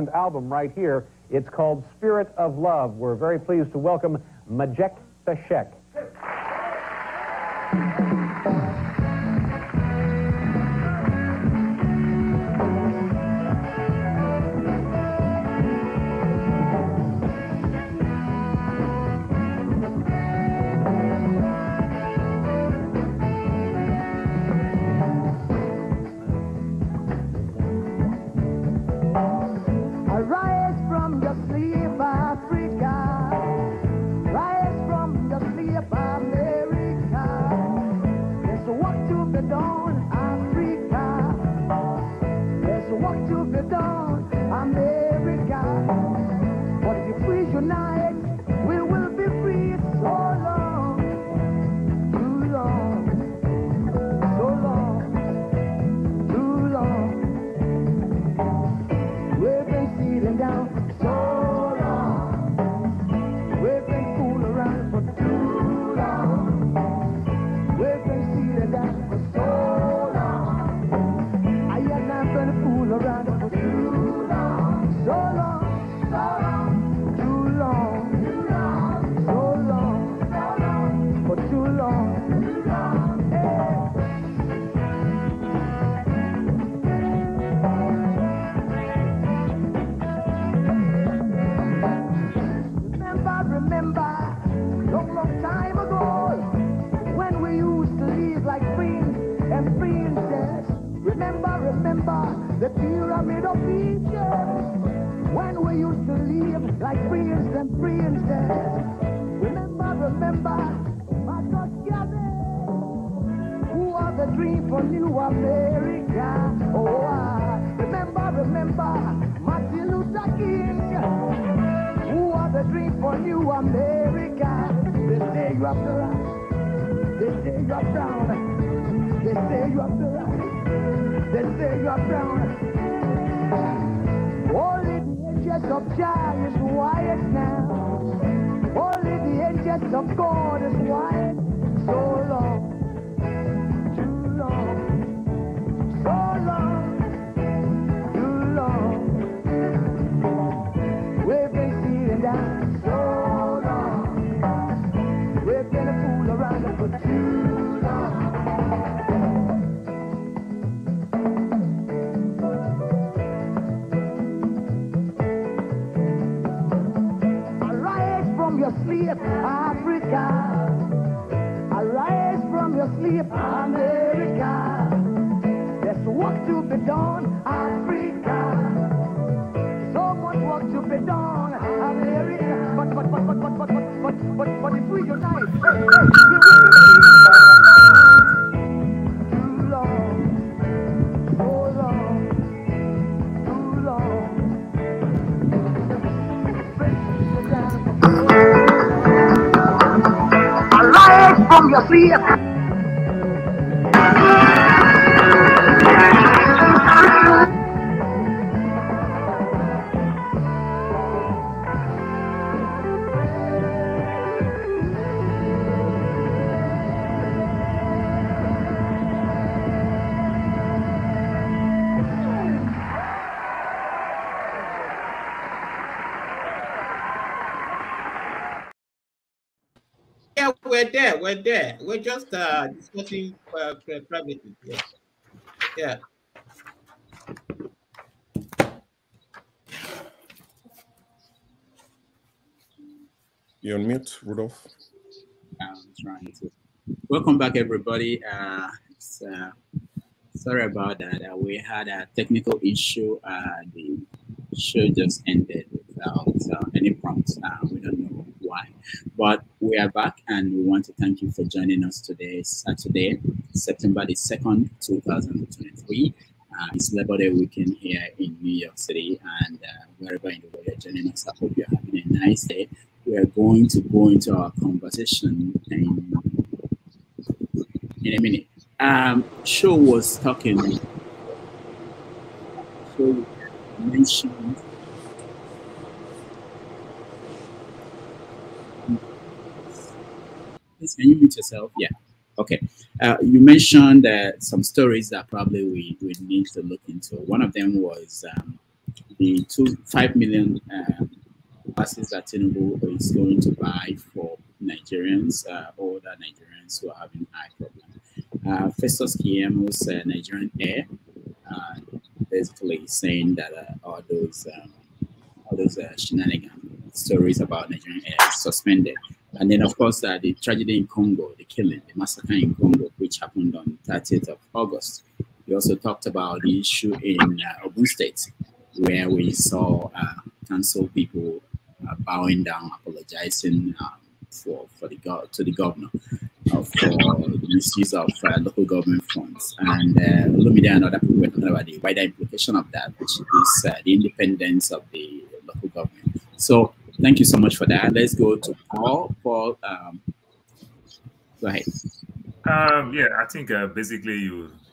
album right here. It's called Spirit of Love. We're very pleased to welcome Majek Shek. The pyramid of Egypt, when we used to live like princes and princesses. Remember, my God, who are the dream for New America? Oh, remember, Martin Luther King, who are the dream for New America? They say you have the right, they say you are brown, they say you have the right. They say you are brown. Only the angels of Jah is white now. Only the angels of God is white. So long, too long, so long, too long. We've been sitting down so long. We've been a fool around for too long. Sleep, Africa. Arise from your sleep, America. There's work to be done, Africa. So much work to be done, America. But if we unite, we will be too long, so long, too long. From your sleep. Yeah, we're there. We're just discussing privately. Yeah. You're on mute, Rudolph. I'm trying to. Welcome back, everybody. Sorry about that. We had a technical issue. The show just ended without any prompts. We don't know why, but we are back, and we want to thank you for joining us today, Saturday, September the 2nd, 2023. It's Labor Day weekend here in New York City, and wherever in the world you're joining us, I hope you're having a nice day. We are going to go into our conversation in a minute. Show was talking. So mentioned. Please, can you mute yourself? Yeah. Okay. You mentioned some stories that probably we need to look into. One of them was the 5 million buses that Tinubu is going to buy for Nigerians, older Nigerians who are having eye problems. Festus Keyam's Nigerian Air basically saying that all those shenanigans stories about Nigerian Air is suspended. And then, of course, the tragedy in Congo, the killing, the massacre in Congo, which happened on 30th of August. We also talked about the issue in Ogun State, where we saw council people bowing down, apologizing to the governor for the misuse of local government funds. And Olumide and other people were talking about the wider implication of that, which is the independence of the local government. So thank you so much for that. Let's go to Paul. Paul, go ahead. Yeah, I think basically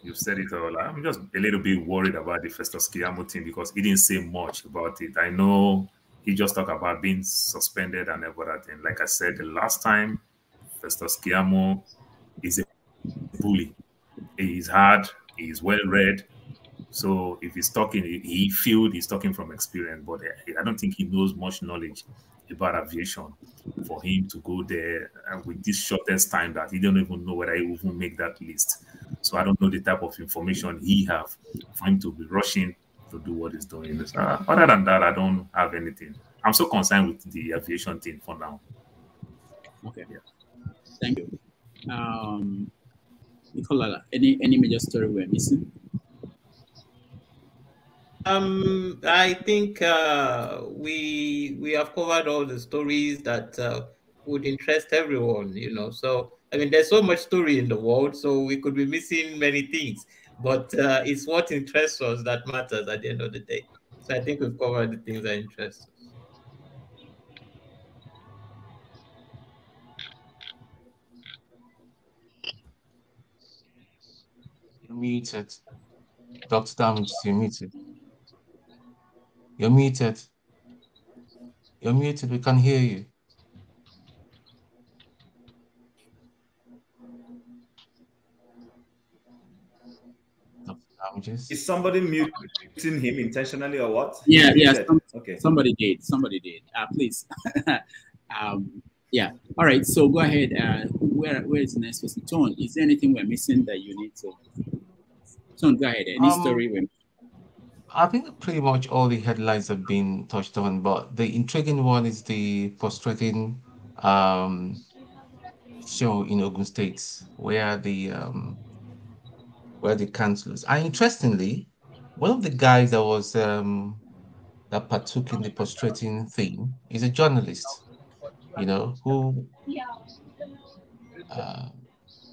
you've said it all. I'm just a little bit worried about the Festus Keyamo thing because he didn't say much about it. I know he just talked about being suspended and everything. Like I said, the last time, Festus Keyamo is a bully. He's hard, he's well-read. So if he's talking, he feels he's talking from experience, but I don't think he knows much knowledge about aviation for him to go there with this shortest time that he don't even know whether he will even make that list. So I don't know the type of information he have for him to be rushing to do what he's doing. Other than that, I don't have anything. I'm so concerned with the aviation thing for now. Okay. Yeah. Thank you. Nicola, any major story we're missing? I think we have covered all the stories that would interest everyone, you know. So I mean, there's so much story in the world, so we could be missing many things. But it's what interests us that matters at the end of the day. So I think we've covered the things that interest us. You're muted. Dr. Damage, you're muted. You're muted. You're muted. We can't hear you. Dr. Damages. Is somebody muting him intentionally or what? Yeah, okay. Somebody did. Please. Yeah. All right. So go ahead. Where is the next person? Tone, is there anything we're missing that you need to? Tone, go ahead. Any story we're I think pretty much all the headlines have been touched on, but the intriguing one is the frustrating show in Ogun State where the councillors. And interestingly, one of the guys that was that partook in the frustrating thing is a journalist, you know, who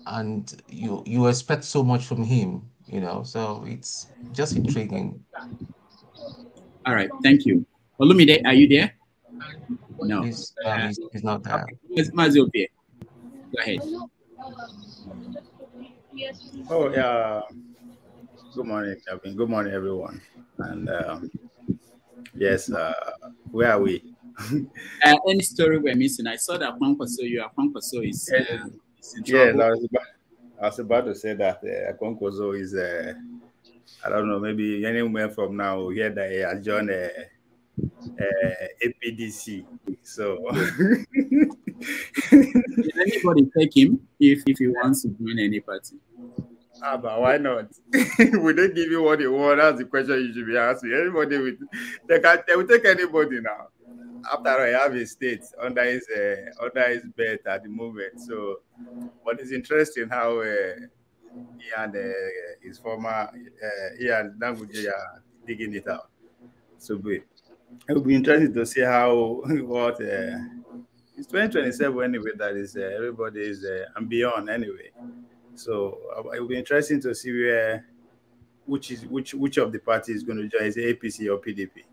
and you expect so much from him, you know, so it's just intriguing. All right, thank you. Olumide, are you there? No, he's not there. Okay. It's Mazio here. Go ahead. Oh yeah. Good morning, Kevin. Good morning, everyone. And yes, where are we? Any story we're missing? I saw that Kwankwaso is in trouble. Yeah, I was about to say that Kwankwaso is I don't know, maybe anywhere from now we'll hear that he has joined APDC. So Did anybody take him if he wants to join any party? But why not? We don't give you what you want. That's the question you should be asking. Anybody they will take anybody now. After all, I have a state under his bed at the moment. So, but it's interesting how he and his former he and Dangote are digging it out. So it will be interesting to see how what it's 2027 anyway. That is everybody is and beyond anyway. So it will be interesting to see which of the parties is going to join, is it APC or PDP?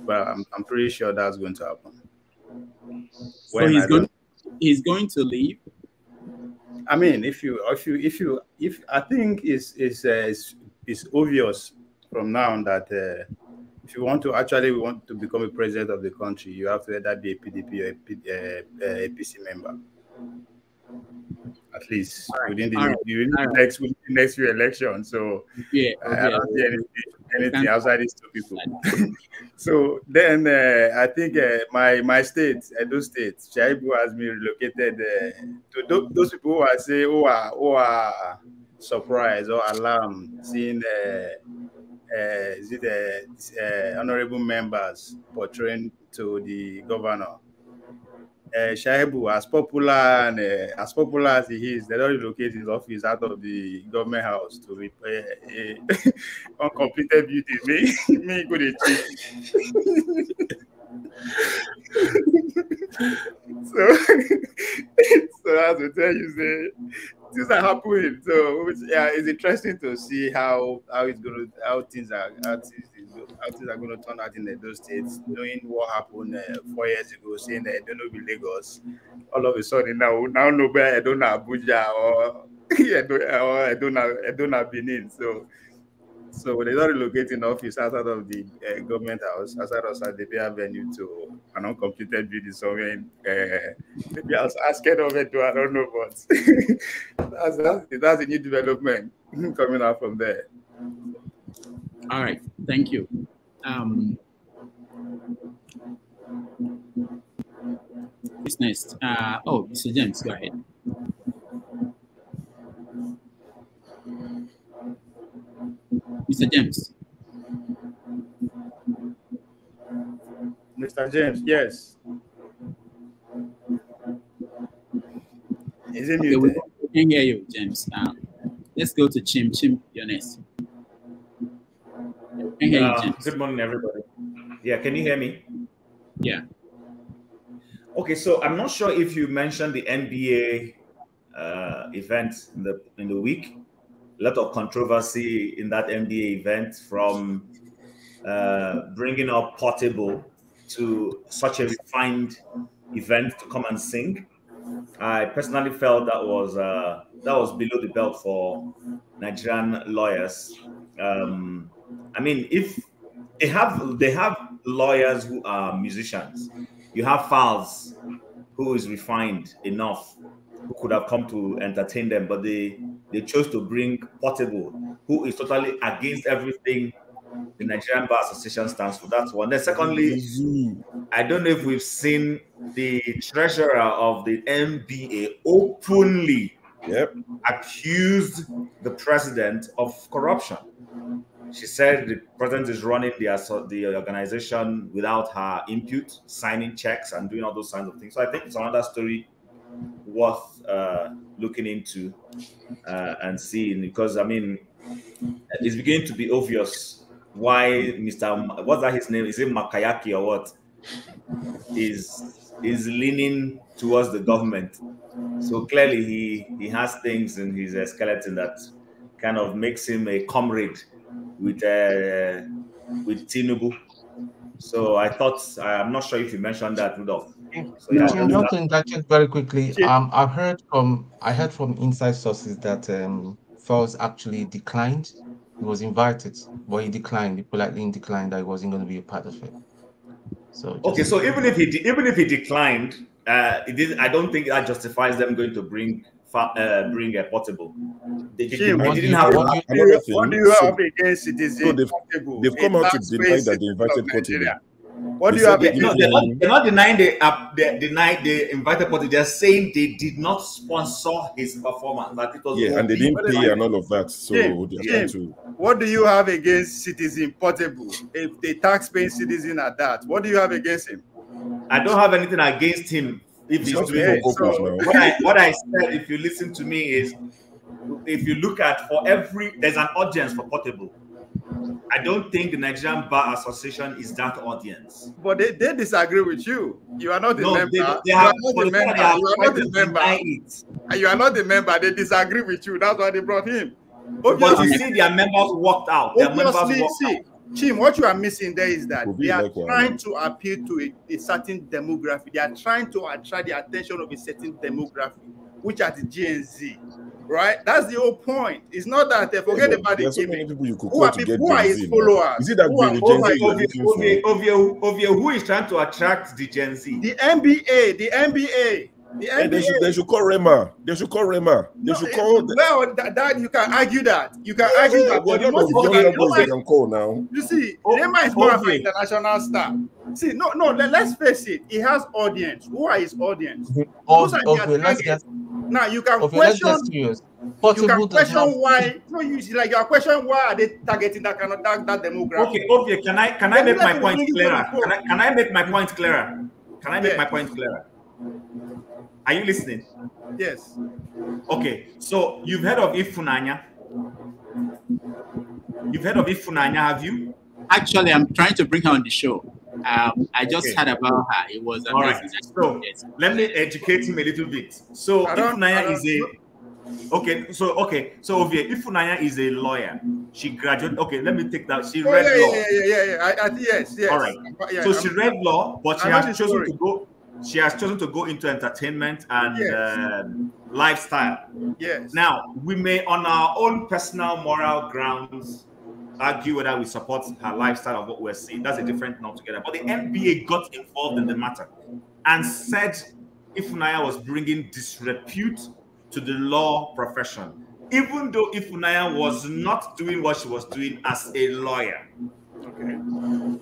But I'm pretty sure that's going to happen. So he's going to leave. I mean, if I think it's obvious from now that if you want to become a president of the country, you have to either be a PDP or a APC member. At least within the next few elections. So yeah, I don't see any anything outside these two people. So then I think my state, Edo State, Shaibu has been relocated to those people who are say who are surprised or alarmed seeing honorable members portraying to the governor. Shaibu, as popular as he is, they don't relocate his office out of the government house to repair a uncompleted beauty. Me good achieve. So as I tell you, things are happening. So it's interesting to see how things are going to turn out in those states. Knowing what happened 4 years ago, saying that I don't know Lagos, all of a sudden now nobody I don't know Abuja or I don't know Benin. So they're not relocating office outside of the government house, outside of the Avenue to an uncompleted building somewhere. Maybe I was scared of it too, I don't know, but that's a new development coming out from there. All right, thank you. Who's next? Mr. James, go ahead. Mr. James. Mr. James, yes. Is it muted? We can hear you, James. Let's go to Chim. Chim, you're next. Good morning, everybody. Yeah, can you hear me? Yeah. Okay, so I'm not sure if you mentioned the NBA event in the week. A lot of controversy in that NBA event, from bringing up Portable to such a refined event to come and sing. I personally felt that was below the belt for Nigerian lawyers. I mean, if they have lawyers who are musicians, you have Falz, who is refined enough, who could have come to entertain them, but they chose to bring Portable, who is totally against everything the Nigerian Bar Association stands for. That's one. Then secondly, I don't know if we've seen the treasurer of the NBA openly accused the president of corruption. She said the president is running the organization without her input, signing checks and doing all those kinds of things. So I think it's another story worth looking into and seeing, because I mean, it's beginning to be obvious why Mr. What's that his name? Is it Makayaki or what? Is leaning towards the government. So clearly he has things in his skeleton that kind of makes him a comrade with Tinubu. So I thought, I'm not sure if you mentioned that, Rudolph. So yeah, not to interject very quickly. I heard from inside sources that Falz actually declined. He was invited, but he declined. He politely declined that he wasn't going to be a part of it. So okay, so even if he declined, I don't think that justifies them going to bring a Portable. They didn't have. What do you have against citizens? So they've come out to deny that they invited Portable. What do you have against? No, they're not denying they invited Portable. They're saying they did not sponsor his performance. That it was and they didn't pay and all of that. So what do you have against citizen Portable? If the tax-paying citizen at that, what do you have against him? I don't have anything against him. If he's doing what I said, if you listen to me, is if you look at there's an audience for Portable. I don't think the Nigerian Bar Association is that audience. But they disagree with you. You are not the member. You are not the member. You are not the member. They disagree with you. That's why they brought him. Obviously, but you see, their members walked out. Chim, what you are missing there is that they are trying to appeal to a certain demographic. They are trying to attract the attention of a certain demographic, which are the Gen Z. Right? That's the whole point. It's not that they forget about the gimmick. Who are his followers? Is it that Ovie, who is trying to attract the Gen Z? The NBA. They should call Rema. They should call Rema. They should call. Well, that you can argue that. You can argue that. But the most important they can call now. You see, Rema is more of an international star. See, no. Let's face it. He has audience. Who are his audience? Now you can question. You can question why. No, you see, like you are questioning why are they targeting that kind of that demographic. Okay. Can I make my point clearer? Can I make my point clearer? Can I make my point clearer? Are you listening? Yes. Okay. So you've heard of Ifunanya? You've heard of Ifunanya, have you? Actually, I'm trying to bring her on the show. I just heard about her. It was amazing. All right. So let me educate him a little bit. So Ifunanya is a So Ovie, Ifunanya is a lawyer. She graduated. Okay, let me take that. She read law. Yes. All right. Yeah, so she read law, but she has chosen to go. She has chosen to go into entertainment and lifestyle. Yes. Now we may, on our own personal moral grounds, argue whether we support her lifestyle of what we're seeing. That's a different thing altogether. But the NBA got involved in the matter and said Ifunanya was bringing disrepute to the law profession, even though Ifunanya was not doing what she was doing as a lawyer. Okay.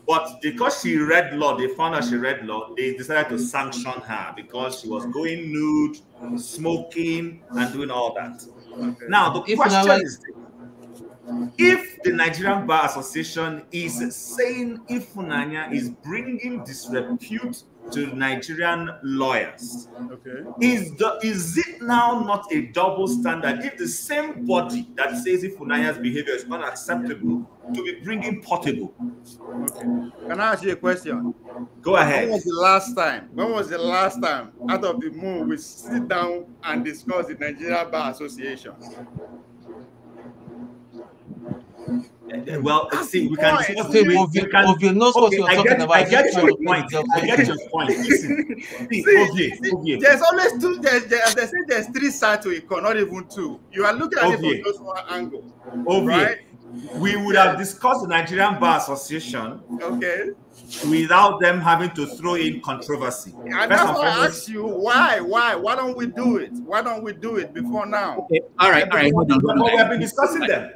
But because she read law, they found out she read law, they decided to sanction her because she was going nude, smoking, and doing all that. Okay. Now, the question is, if the Nigerian Bar Association is saying Ifunanya is bringing disrepute to Nigerian lawyers, is it now not a double standard if the same body that says Ifunanya's behavior is unacceptable to be bringing portable? Okay. Can I ask you a question? Go ahead. When was the last time out of the moon we sit down and discuss the Nigerian Bar Association? Well, see, we can discuss. I get your point. Listen, there's always two. There's three sides to it, not even two. You are looking at it from just one angle. Right? We would have discussed the Nigerian Bar Association. Okay. Without them having to throw in controversy. And that's why I asked you why don't we do it? Why don't we do it before now? Okay. All right. Hold on. We have been discussing them.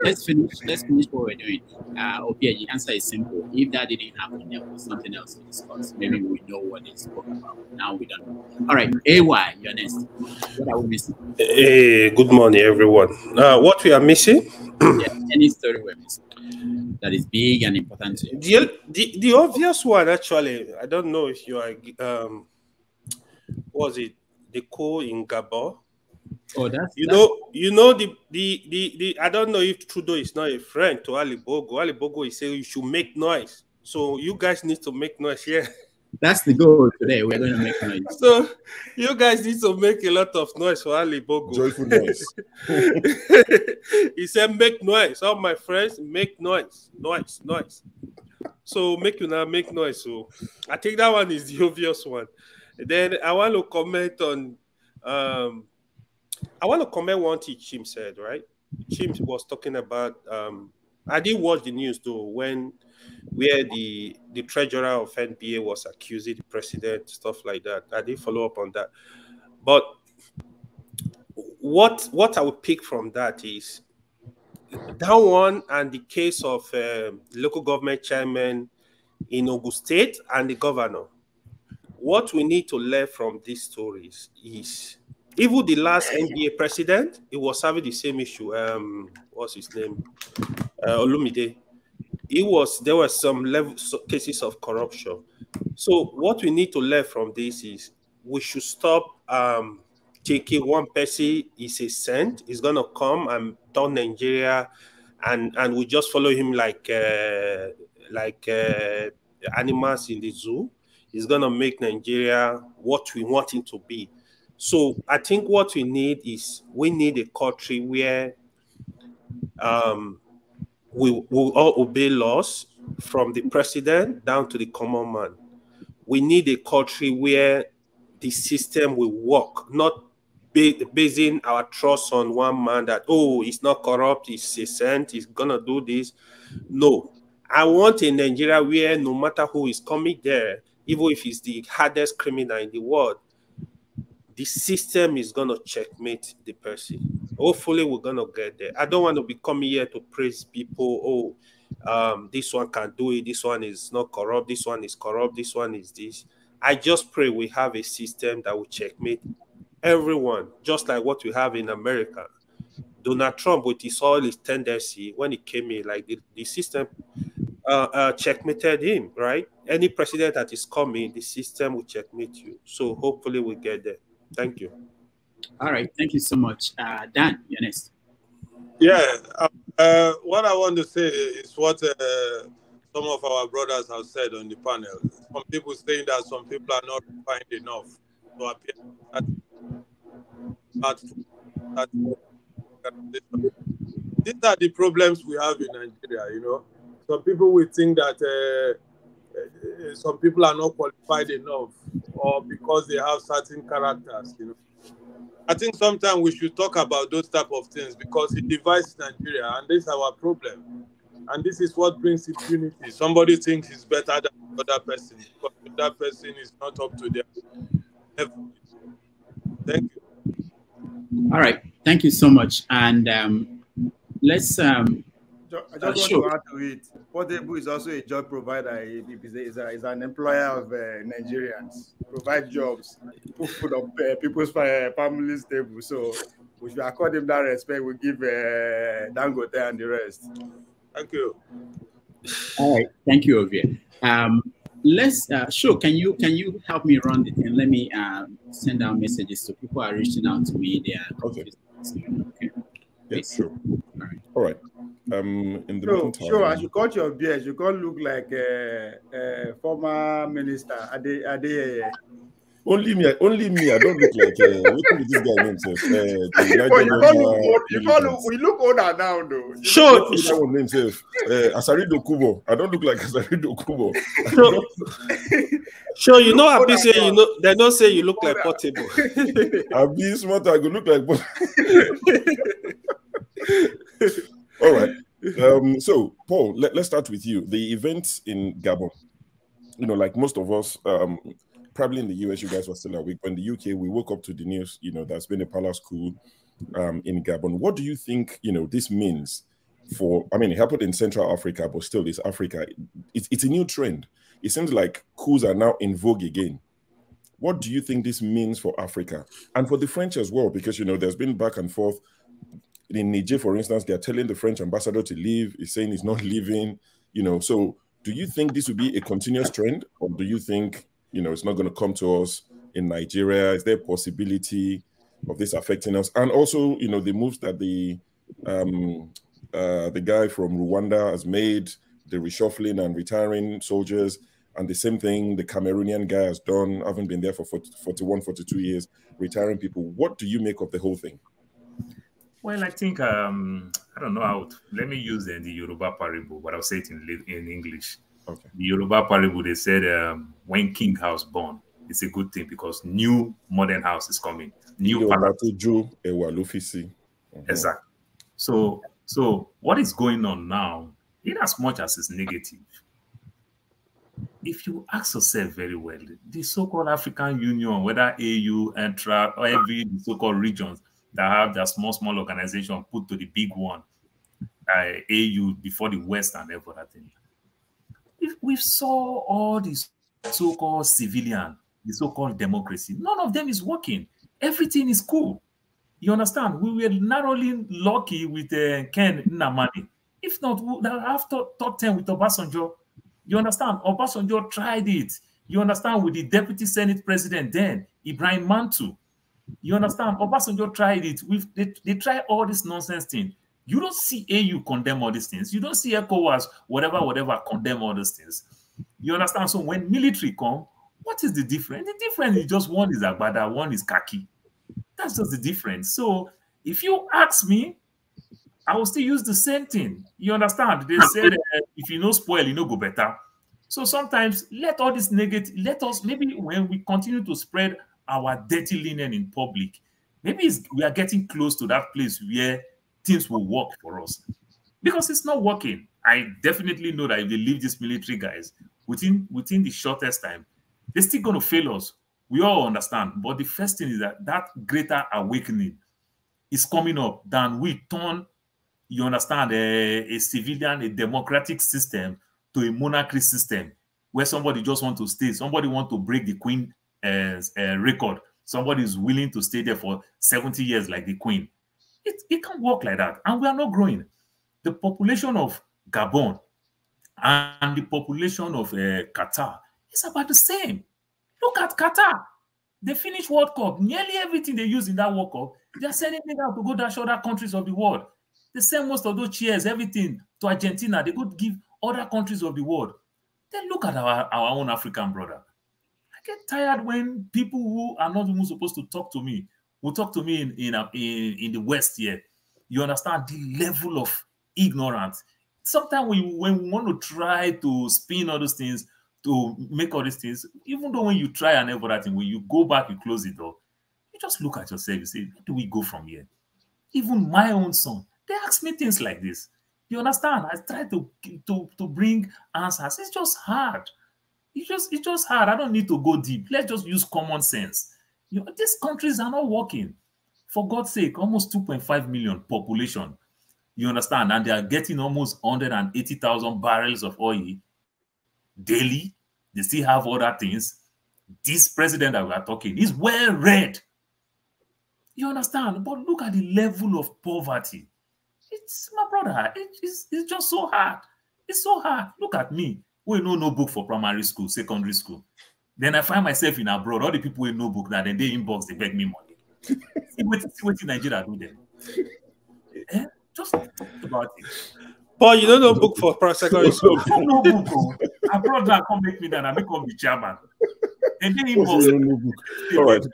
Let's finish what we're doing. Okay, the answer is simple. If that didn't happen, there was something else to discuss. Maybe we know what they spoke about. Now we don't know. All right, AY, you're next. What are we missing? Hey, good morning, everyone. What we are missing? Any story we're missing that is big and important to you? The obvious one, actually, I don't know if you are was it the coup in Gabon? Oh, that's the I don't know if Trudeau is not a friend to Ali Bogo. Ali Bogo is saying you should make noise. So you guys need to make noise here. That's the goal today. We're going to make noise. So you guys need to make a lot of noise for Ali Bogo. Joyful noise. He said, make noise. All my friends, make noise. Noise. So make noise. So I think that one is the obvious one. Then I want to comment on one thing Chim said, right? Chim was talking about I didn't watch the news though where the treasurer of NBA was accusing the president, stuff like that. I didn't follow up on that. But what I would pick from that is that one and the case of local government chairman in Ogun State and the governor. What we need to learn from these stories is even the last NBA president, it was having the same issue. What's his name? Olumide. There were some cases of corruption. So what we need to learn from this is we should stop taking one person is a saint, is gonna come and turn Nigeria, and we just follow him like animals in the zoo. He's gonna make Nigeria what we want it to be. So I think what we need is a country where we will all obey laws from the president down to the common man. We need a country where the system will work, not basing our trust on one man that, he's not corrupt, he's a saint, he's gonna do this. No, I want a Nigeria where no matter who is coming there, even if he's the hardest criminal in the world, the system is going to checkmate the person. Hopefully, we're going to get there. I don't want to be coming here to praise people. Oh, this one can do it. This one is not corrupt. This one is corrupt. This one is this. I just pray we have a system that will checkmate everyone, just like what we have in America. Donald Trump, with all his tendency, when he came in, like the system checkmated him, right? Any president that is coming, the system will checkmate you. So hopefully we get there. Thank you. All right. Thank you so much. Dan, you're next. Yeah. What I want to say is what some of our brothers have said on the panel. Some people saying that some people are not refined enough to appear. These are the problems we have in Nigeria, you know. Some people will think that some people are not qualified enough, or because they have certain characters, you know. I think sometimes we should talk about those type of things because it divides Nigeria, and this is our problem. And this is what brings impunity. Somebody thinks he's better than the other person because the other person is not up to their level. Thank you. All right. Thank you so much. And let's I just want to add to it. Portable is also a job provider. He's an employer of Nigerians. Provide jobs, put food on people's families' table. So we should accord him that respect. We give Dangote and the rest. Thank you. All right. Thank you, Ovie. Let's sure. Can you help me run it and let me send out messages so people are reaching out to me. They are okay. Okay. Yes, sure. All right. In the meantime, sure. As you cut your beard, you can't look like a former minister. Are they? Only me. I don't look like what is this guy named himself? We look older now, though. Sure. That one named himself Asarido Kubo. I don't look like Asarido Kubo. Sure, you know, Abi say you know. They don't say you look like Portable. I'll be smart. I could look like. All right. So, Paul, let's start with you. The events in Gabon. You know, like most of us, probably in the US, you guys were still awake. But in the UK, we woke up to the news. You know, there's been a palace coup in Gabon. What do you think? You know, this means for? I mean, it happened in Central Africa, but still, it's Africa. It's a new trend. It seems like coups are now in vogue again. What do you think this means for Africa and for the French as well? Because, you know, there's been back and forth. In Niger, for instance, they're telling the French ambassador to leave. He's saying he's not leaving, you know. So do you think this will be a continuous trend, or do you think, you know, it's not going to come to us in Nigeria? Is there a possibility of this affecting us? And also, you know, the moves that the guy from Rwanda has made, the reshuffling and retiring soldiers, and the same thing the Cameroonian guy has done, haven't been there for 41, 42 years, retiring people. What do you make of the whole thing? Well, I think, I don't know how let me use the Yoruba parable, but I'll say it in English. Okay. The Yoruba parable, they said when King House born, it's a good thing because new modern house is coming. New palace. Exactly. So what is going on now, in as much as it's negative, if you ask yourself very well, the so-called African Union, whether AU, ENTRA, or every so-called regions, that have their small organization put to the big one, AU before the West and everything. If we saw all these so-called civilian, the so-called democracy, none of them is working. Everything is cool. You understand? We were narrowly lucky with Ken Nnamani. If not, we would have top 10 with Obasanjo. You understand? Obasanjo tried it. You understand? With the deputy Senate president then, Ibrahim Mantu. You understand? Obasanjo tried it. They try all this nonsense thing. You don't see AU condemn all these things. You don't see ECOWAS, whatever, condemn all these things. You understand? So when military come, what is the difference? The difference is just one is Agbada, one is khaki. That's just the difference. So if you ask me, I will still use the same thing. You understand? They said if you know spoil, you know go better. So sometimes let all this negative, let us, maybe when we continue to spread our dirty linen in public, maybe we are getting close to that place where things will work for us. Because it's not working. I definitely know that if they leave these military guys within the shortest time, they're still going to fail us. We all understand. But the first thing is that greater awakening is coming up than we turn, you understand, a civilian, a democratic system to a monarchy system where somebody just want to stay. Somebody want to break the queen record. Somebody is willing to stay there for 70 years like the queen. It can't work like that. And we are not growing. The population of Gabon and the population of Qatar is about the same. Look at Qatar. They finished World Cup. Nearly everything they use in that World Cup, they are sending it out to go dash other countries of the world. They send most of those chairs, everything to Argentina. They could give other countries of the world. Then look at our own African brother. I get tired when people who are not even supposed to talk to me will talk to me in the West here. You understand the level of ignorance. Sometimes when we want to try to spin all those things, to make all these things, even though when you try and everything, when you go back, you close the door, you just look at yourself, you say, where do we go from here? Even my own son, they ask me things like this. You understand? I try to bring answers. It's just hard. It's just hard. I don't need to go deep. Let's just use common sense. You know, these countries are not working. For God's sake, almost 2.5 million population. You understand? And they are getting almost 180,000 barrels of oil daily. They still have other things. This president that we are talking is well read. You understand? But look at the level of poverty. It's, my brother, it's just so hard. It's so hard. Look at me. We know no book for primary school, secondary school. Then I find myself in abroad. All the people with no book, that then they inbox, they beg me money. see what in Nigeria do then. Just talk about it. But you don't know book for secondary school. No book. Oh. Abroad now come make me that I become the chairman. And then inbox. All right.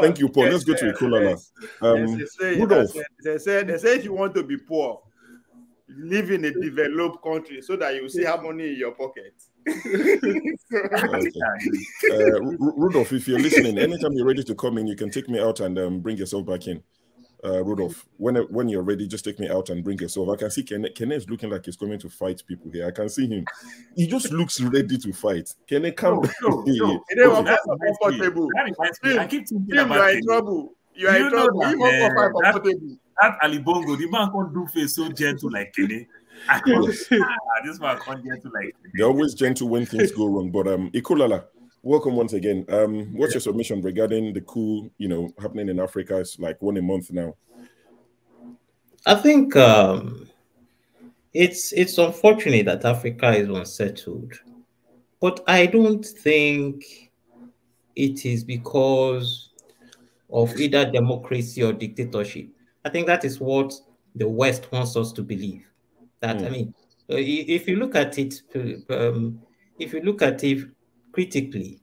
Thank you, Paul. Let's go to Ikolala. Rudolph. They say if you want to be poor, live in a developed country so that you see how money in your pocket. Rudolph, if you're listening, anytime you're ready to come in, you can take me out and bring yourself back in. Rudolph, when you're ready, just take me out and bring yourself. I can see Kene is looking like he's coming to fight people here. I can see him. He just looks ready to fight. Kene, come back. I keep thinking about you are in trouble. You are in trouble. That Ali Bongo, the man can't do face so gentle like Kene. This man can't gentle like Kene. They're always gentle when things go wrong. But Ikolala, welcome once again. What's your submission regarding the coup, happening in Africa? It's like one a month now. I think it's unfortunate that Africa is unsettled, but I don't think it is because of either democracy or dictatorship. I think that is what the West wants us to believe. That I mean, if you look at it, critically,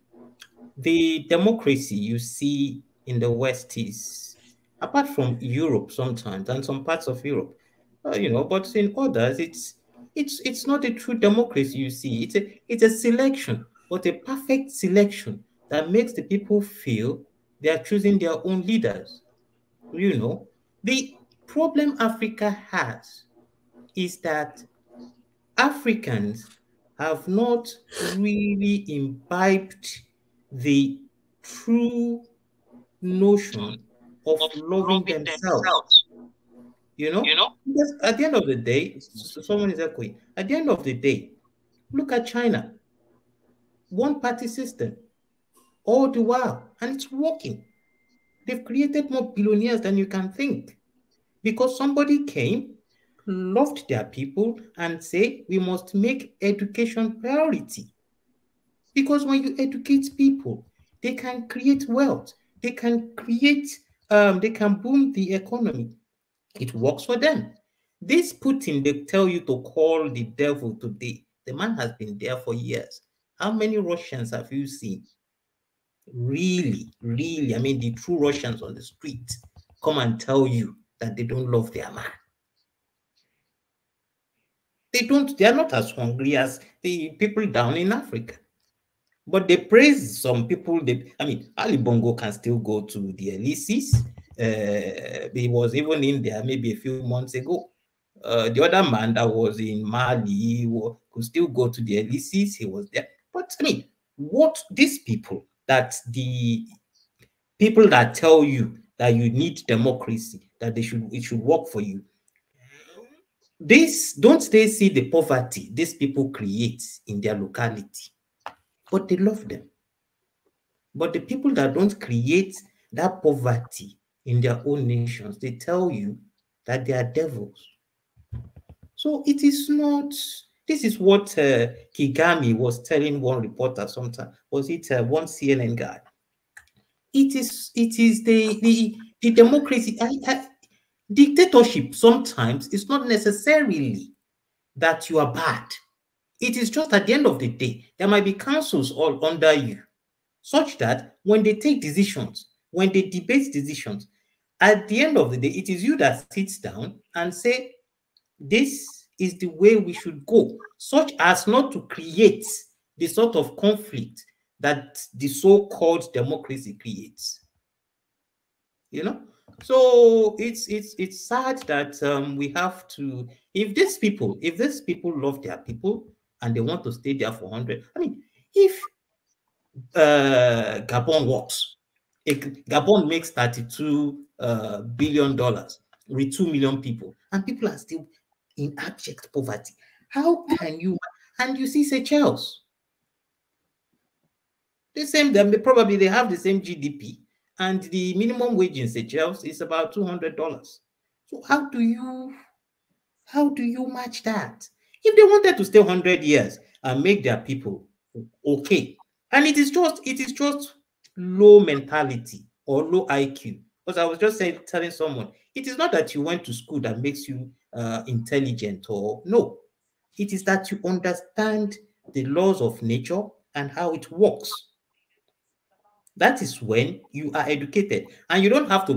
the democracy you see in the West is, apart from Europe sometimes and some parts of Europe, but in others, it's not a true democracy you see. It's a selection, but a perfect selection that makes the people feel they are choosing their own leaders. The problem Africa has is that Africans have not really imbibed the true notion of loving themselves. Because at the end of the day, someone is echoing. At the end of the day, look at China. One-party system all the while, and it's working. They've created more billionaires than you can think because somebody came, loved their people, and say we must make education priority. Because when you educate people, they can create wealth. They can they can boom the economy. It works for them. This Putin, they tell you to call the devil today. The man has been there for years. How many Russians have you seen? Really, I mean, the true Russians on the street come and tell you that they don't love their man. They are not as hungry as the people down in Africa. But they praise some people. Ali Bongo can still go to the LECs. He was even in there maybe a few months ago. The other man that was in Mali could still go to the LECs. He was there. But what these people, that the people that tell you that you need democracy, that it should work for you, don't they see the poverty these people create in their locality? But they love them. But the people that don't create that poverty in their own nations, they tell you that they are devils. So it is not. This is what Kigami was telling one reporter sometime. Was it one CNN guy? It is the democracy. Dictatorship sometimes is not necessarily that you are bad. It is just at the end of the day, there might be councils all under you, such that when they take decisions, when they debate decisions, at the end of the day, it is you that sits down and say, this is the way we should go, such as not to create the sort of conflict that the so-called democracy creates. You know? So it's sad that we have to, if these people love their people and they want to stay there for 100, I mean, if Gabon works, Gabon makes $32 billion with 2 million people, and people are still in abject poverty. How can you? And you see Seychelles, the same. Probably they have the same GDP, and the minimum wage in Seychelles is about $200. So how do you match that? If they wanted to stay 100 years and make their people okay, and it is just low mentality or low IQ. Because I was just telling someone, it is not that you went to school that makes you intelligent, or no. It is that you understand the laws of nature and how it works. That is when you are educated, and you don't have to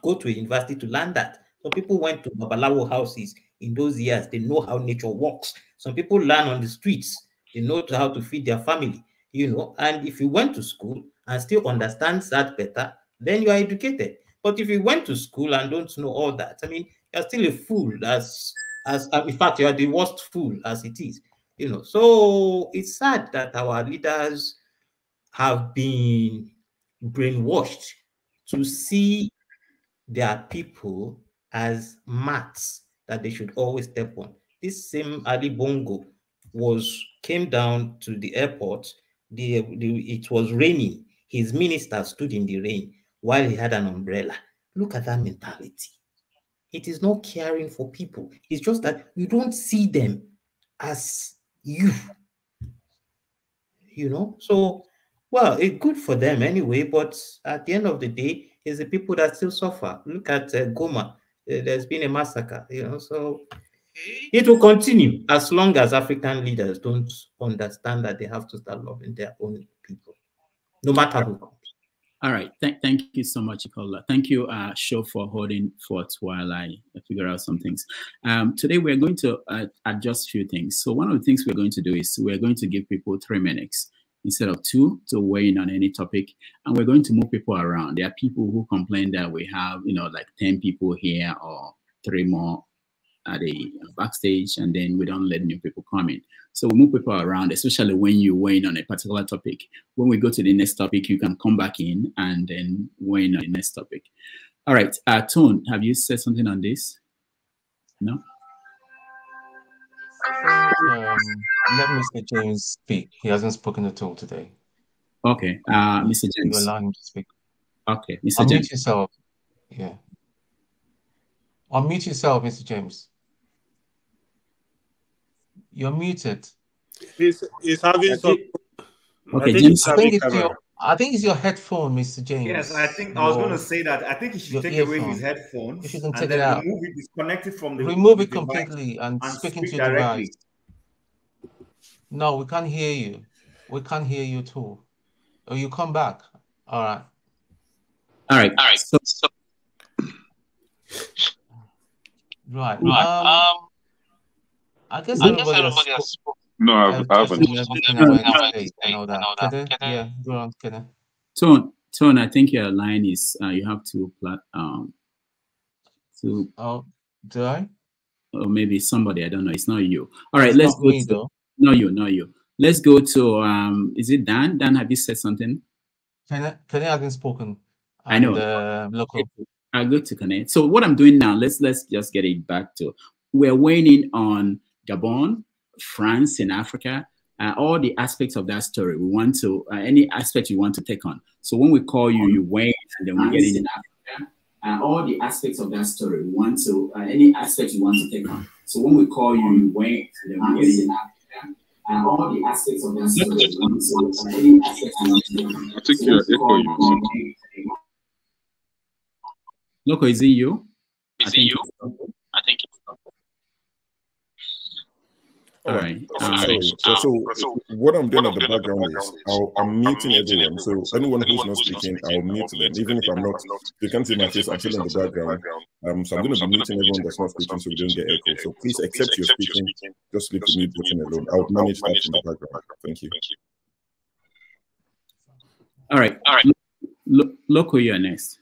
go to a university to learn that. Some people went to Babalawo houses in those years. They know how nature works. Some people learn on the streets. They know how to feed their family, you know. And if you went to school and still understands that better, then you are educated. But if you went to school and don't know all that, I mean, you're still a fool. In fact, you are the worst fool as it is, you know. So it's sad that our leaders have been brainwashed to see their people as mats that they should always step on. This same Ali Bongo came down to the airport. It was raining. His minister stood in the rain while he had an umbrella. Look at that mentality. It is not caring for people. It's just that you don't see them as you know. So, well, it's good for them anyway, but at the end of the day, it's the people that still suffer. Look at Goma. There's been a massacre, you know, so it will continue as long as African leaders don't understand that they have to start loving their own people, no matter who comes. All right. Thank you so much, Ikola. Thank you, Sho, for holding forth while I figure out some things. Today, we're going to adjust a few things. So one of the things we're going to do is we're going to give people 3 minutes instead of 2 to weigh in on any topic. And we're going to move people around. There are people who complain that we have, you know, like 10 people here or 3 more at the backstage, and then we don't let new people come in. So we move people around, especially when you weigh in on a particular topic. When we go to the next topic, you can come back in and then weigh in on the next topic. All right, Tone, have you said something on this? No? Let Mr. James speak. He hasn't spoken at all today. Okay, Mr. James. You allow him to speak. Okay, Mr. James. Unmute yourself. Yeah. Unmute yourself, Mr. James. You're muted. He's having some. Okay, James. I think it's your headphone, Mr. James. Yes, I think I was going to say that. I think he should take away his headphones. If you can take it out, remove it, disconnect it from the. Remove it completely and speak into your device. No, we can't hear you. We can't hear you too. Oh, you come back. All right. All right. So right. I guess everybody has spoken. No, I haven't. Yeah, go on, Kenneth. Tone, I think your line is you have to Oh, do I? Or maybe somebody, I don't know. It's not you. All right, let's go to. No, you. Let's go to is it Dan? Dan, have you said something? Kenny hasn't spoken. I know. Local. Good to connect. So what I'm doing now, let's just get it back to, we're weighing in on Gabon, France in Africa, all the aspects of that story. We want to, any aspect you want to take on. So when we call you, you weigh, and then we get in Africa, all the aspects of that story. We want to, any aspect you want to take on. So when we call you, you weigh, and then we get in Africa. All the aspects of that story. We want to, any aspect you want to take on. I think you're echoing or something. Loco, is it you? Is it you? I think it's all right. So what I'm doing at the background is I'm muting everyone. So anyone who's not speaking, I'll mute them. Even if I'm not, you can't see my face, I'm still in the background. So I'm going to be muting everyone that's not speaking so we don't get echo. So please, except you're speaking, just leave the mute button alone. I'll manage that in the background. Thank you. All right. Loco, you're next.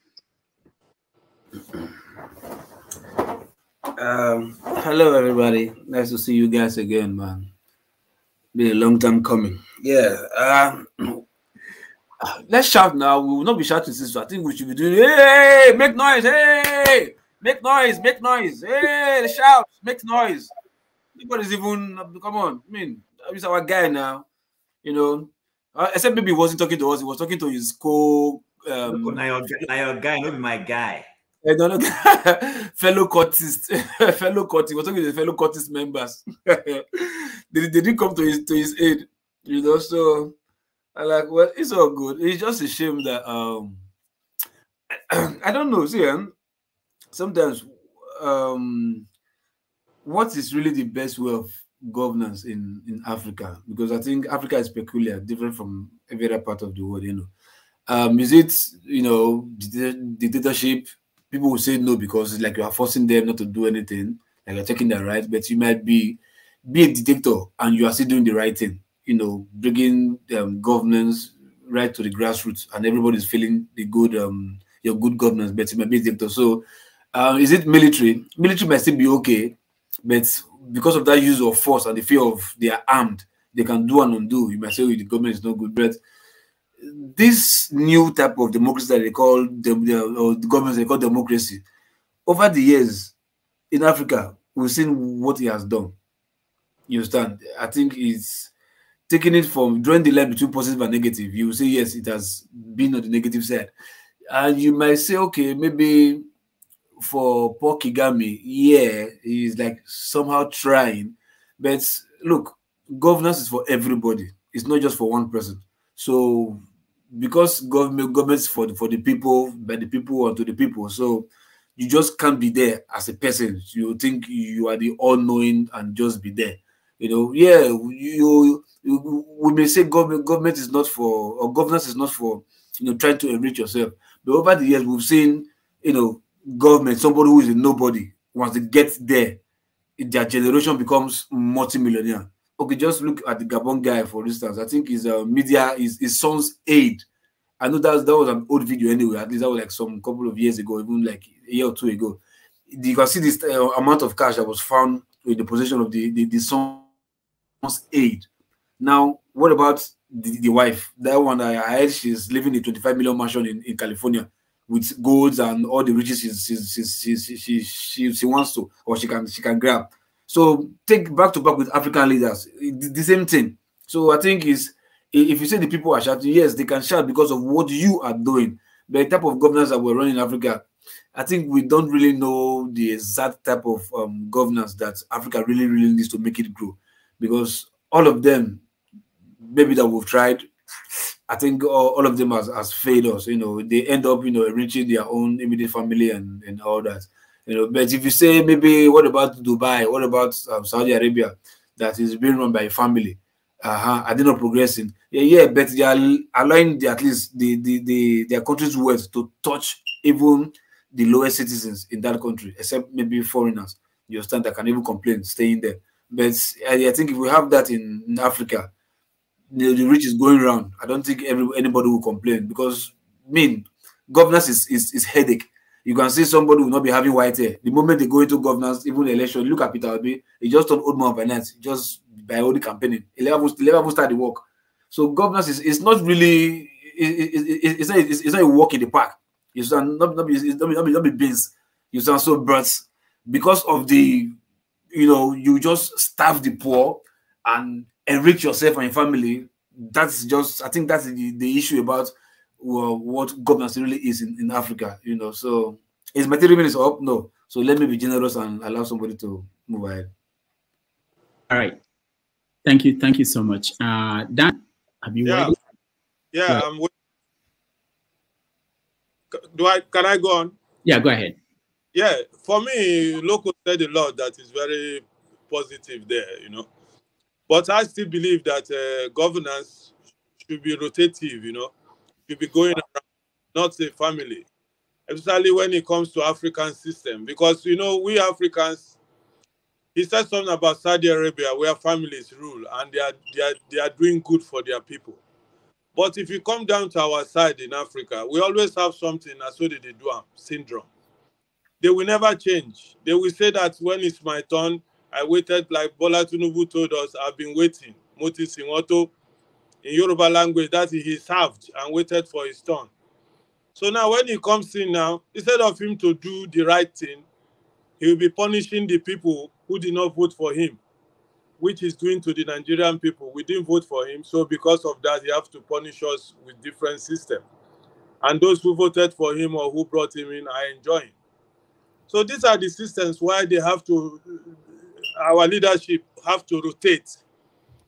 Hello everybody, nice to see you guys again, man. Been a long time coming. Yeah, let's shout now. We will not be shouting since I think we should be doing, hey, make noise, hey, make noise, hey, shout, make noise. Nobody's even, come on, I mean, he's our guy now, you know, except maybe he wasn't talking to us, he was talking to his now your guy, not my guy. No, fellow courtists, we're talking to the fellow courtist members. they didn't come to his aid, you know. So I like, well, it's all good. It's just a shame that I don't know. See, sometimes what is really the best way of governance in Africa? Because I think Africa is peculiar, different from every other part of the world. You know, is it, you know, dictatorship? People will say no because it's like you are forcing them not to do anything, like you're taking their rights, but you might be a dictator and you are still doing the right thing, you know, bringing governance right to the grassroots and everybody's feeling the good, your good governance, but you might be a dictator. So is it military? Military might still be okay, but because of that use of force and the fear of they are armed, they can do and undo. You might say, oh, the government is not good, but this new type of democracy that they call the governments they call democracy, over the years in Africa, we've seen what he has done. You understand? I think it's taking it from drawing the line between positive and negative. You will say yes, it has been on the negative side, and you might say, okay, maybe for Paul Kagame, yeah, he's like somehow trying, but look, governance is for everybody. It's not just for one person. So because government's for the people, by the people, and to the people, so you just can't be there as a person. You think you are the all-knowing and just be there. You know, yeah, we may say government is not for, or governance is not for, you know, trying to enrich yourself. But over the years, we've seen, you know, government, somebody who is a nobody, once they get there, their generation becomes multi-millionaire. Okay, just look at the Gabon guy, for instance. I think his media, his son's aid. I know that was an old video anyway. At least that was like some couple of years ago, even like a year or two ago. You can see this amount of cash that was found in the possession of the son's aid. Now, what about the wife? That one, I heard she's living in a 25 million mansion in California with golds and all the riches she wants to, or she can grab. So take back to back with African leaders, the same thing. So I think if you say the people are shouting, yes, they can shout because of what you are doing. But the type of governance that we're running in Africa, I think we don't really know the exact type of governance that Africa really needs to make it grow. Because all of them, maybe that we've tried, I think all of them has failed us. You know, they end up, you know, enriching their own immediate family and all that. You know, but if you say maybe what about Dubai, what about Saudi Arabia, that is being run by a family, are they not progressing? Yeah, but they are allowing at least their country's wealth to touch even the lowest citizens in that country, except maybe foreigners. You understand, that can even complain staying there. But I think if we have that in Africa, the rich is going around. I don't think anybody will complain, because I mean, governance is headache. You can see somebody will not be having white hair. The moment they go into governance, even election, look at Peter Obi, he just turned old man overnight, just by only campaigning. He never start the work. So governance is not really, it's not a walk in the park. You sound not be beans. You sound so birds because of the, you know, you just starve the poor and enrich yourself and your family. That's just, I think that's the issue about what governance really is in Africa, you know. So is my 3 minutes up? No. So let me be generous and allow somebody to move ahead. All right. Thank you so much. Dan, have you waited? Yeah, I'm waiting. Can I go on? Yeah, go ahead. Yeah, for me, Loco said a lot that is very positive there, you know. But I still believe that governance should be rotative, you know, should be going around, not a family, especially when it comes to African system. Because, you know, we Africans, he said something about Saudi Arabia where families rule and they are doing good for their people. But if you come down to our side in Africa, we always have something, as so did they do syndrome. They will never change. They will say that when it's my turn, I waited, like Bola Tinubu told us, I've been waiting. Moti Singwato, in Yoruba language, that he served and waited for his turn. So now when he comes in now, instead of him to do the right thing, he will be punishing the people who did not vote for him, which he's doing to the Nigerian people. We didn't vote for him, so because of that, he has to punish us with different system. And those who voted for him or who brought him in are enjoying. So these are the systems why they have to, our leadership have to rotate.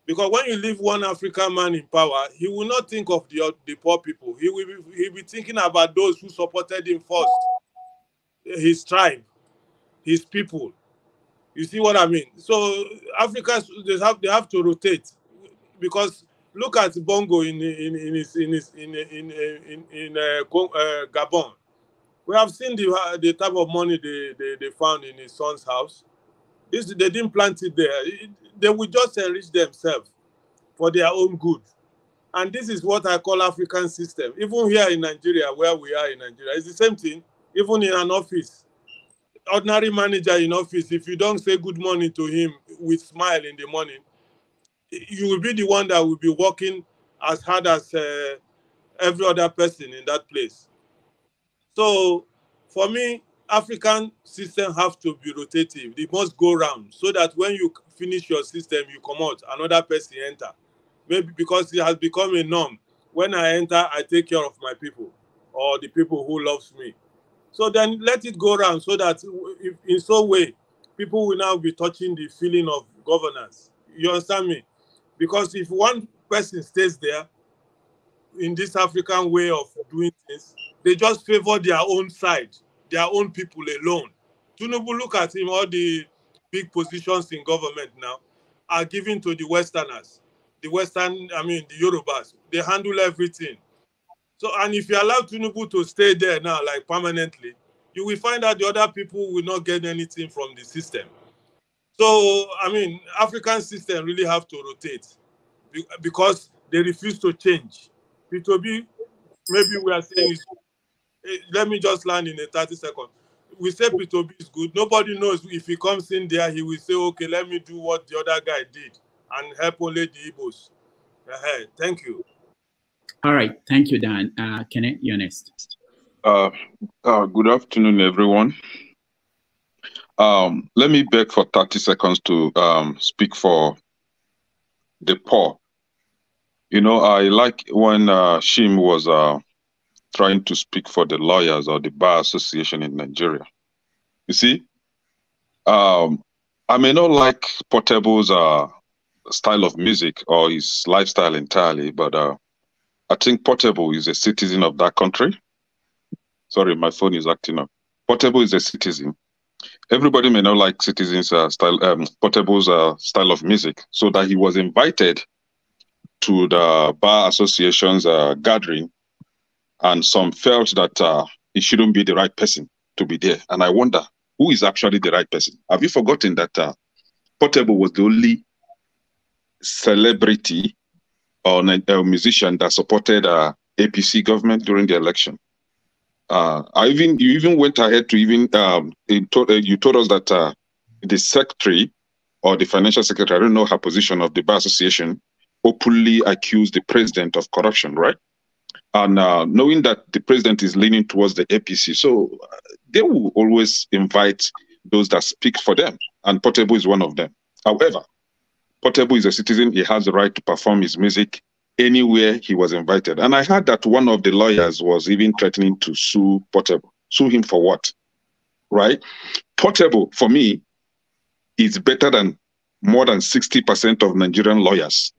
Because when you leave one African man in power, he will not think of the poor people. He'll be thinking about those who supported him first, his tribe, his people. You see what I mean? So Africans, they have to rotate, because look at Bongo in Gabon. We have seen the type of money they found in his son's house. They didn't plant it there. They will just enrich themselves for their own good. And this is what I call African system. Even here in Nigeria, where we are in Nigeria, it's the same thing. Even in an office, ordinary manager in office, if you don't say good morning to him with smile in the morning, you will be the one that will be working as hard as every other person in that place. So for me, African system have to be rotative. They must go round so that when you finish your system, you come out, another person enter. Maybe because it has become a norm. When I enter, I take care of my people or the people who loves me. So then let it go around so that in some way, people will now be touching the feeling of governance. You understand me? Because if one person stays there in this African way of doing things, they just favor their own side, their own people alone. Tinubu, look at him, all the big positions in government now are given to the Westerners. The Yorubas. They handle everything. So, and if you allow Tinubu to stay there now, like permanently, you will find that the other people will not get anything from the system. So, African system really have to rotate because they refuse to change. P2B, maybe we are saying is, let me just land in a 30 seconds. We say P2B is good. Nobody knows if he comes in there, he will say, okay, let me do what the other guy did and help only the Igbos. Thank you. All right. Thank you, Dan. Kenneth, you're next. Good afternoon, everyone. Let me beg for 30 seconds to speak for the poor. You know, I like when Shim was trying to speak for the lawyers or the bar association in Nigeria. You see, I may not like Portable's style of music or his lifestyle entirely, but I think Portable is a citizen of that country. Sorry, my phone is acting up. Portable is a citizen. Everybody may not like citizens' Portable's style of music, so that he was invited to the bar association's gathering, and some felt that he shouldn't be the right person to be there. And I wonder, who is actually the right person? Have you forgotten that Portable was the only celebrity or musician that supported APC government during the election? You even went ahead to even you told us that the secretary or the financial secretary, I don't know her position, of the bar association, openly accused the president of corruption, right? and knowing that the president is leaning towards the APC, so they will always invite those that speak for them, and Portable is one of them. However, Portable is a citizen. He has the right to perform his music anywhere he was invited. And I heard that one of the lawyers was even threatening to sue Portable. Sue him for what? Right? Portable, for me, is better than more than 60% of Nigerian lawyers.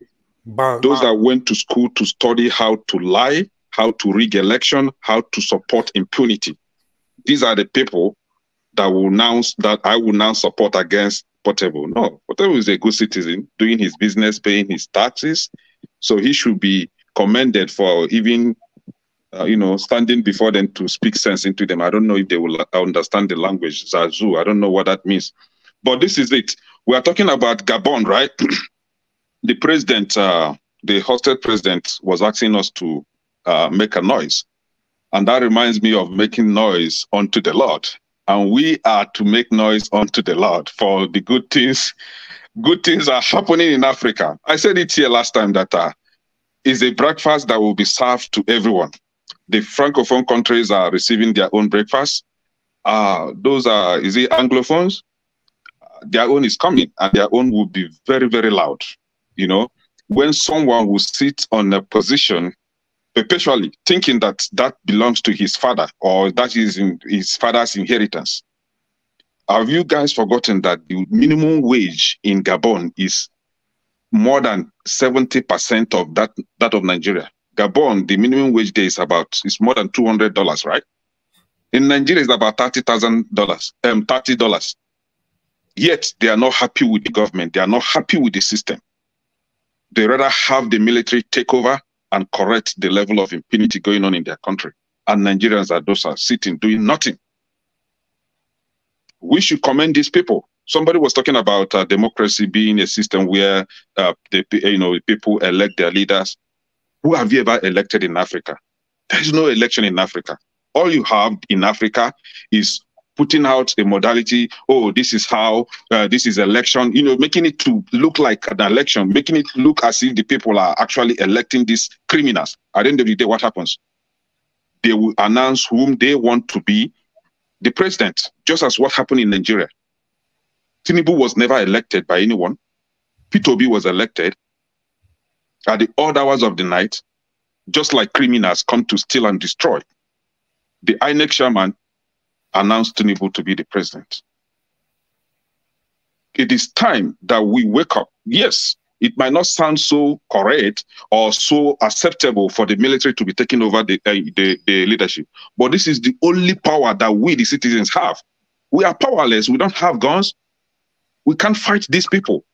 Those that went to school to study how to lie, how to rig election, how to support impunity. These are the people that I will now support against Portable. No, Portable is a good citizen, doing his business, paying his taxes. So he should be commended for even, standing before them to speak sense into them. I don't know if they will understand the language, Zazu. I don't know what that means. But this is it. We are talking about Gabon, right? The president, the hosted president, was asking us to make a noise. And that reminds me of making noise unto the Lord. And we are to make noise unto the Lord for the good things. Good things are happening in Africa. I said it here last time that is a breakfast that will be served to everyone. The Francophone countries are receiving their own breakfast. Those are, is it Anglophones? Their own is coming, and their own will be very, very loud. You know, when someone will sit on a position perpetually thinking that that belongs to his father or that is in his father's inheritance. Have you guys forgotten that the minimum wage in Gabon is more than 70% of that of Nigeria? Gabon, the minimum wage there is more than $200, right? In Nigeria, it's about $30. Yet they are not happy with the government. They are not happy with the system. They rather have the military take over and correct the level of impunity going on in their country. And Nigerians are sitting doing nothing. We should commend these people. Somebody was talking about democracy being a system where people elect their leaders. Who have you ever elected in Africa? There is no election in Africa. All you have in Africa is putting out a modality, oh, this is how, this is election, making it to look like an election, making it look as if the people are actually electing these criminals. At the end of the day, what happens? They will announce whom they want to be the president, just as what happened in Nigeria. Tinubu was never elected by anyone. P2B was elected at the odd hours of the night, just like criminals come to steal and destroy. The INEC chairman announced Tinubu to be the president. It is time that we wake up. Yes, it might not sound so correct or so acceptable for the military to be taking over the leadership, but this is the only power that we, the citizens, have. We are powerless. We don't have guns. We can't fight these people.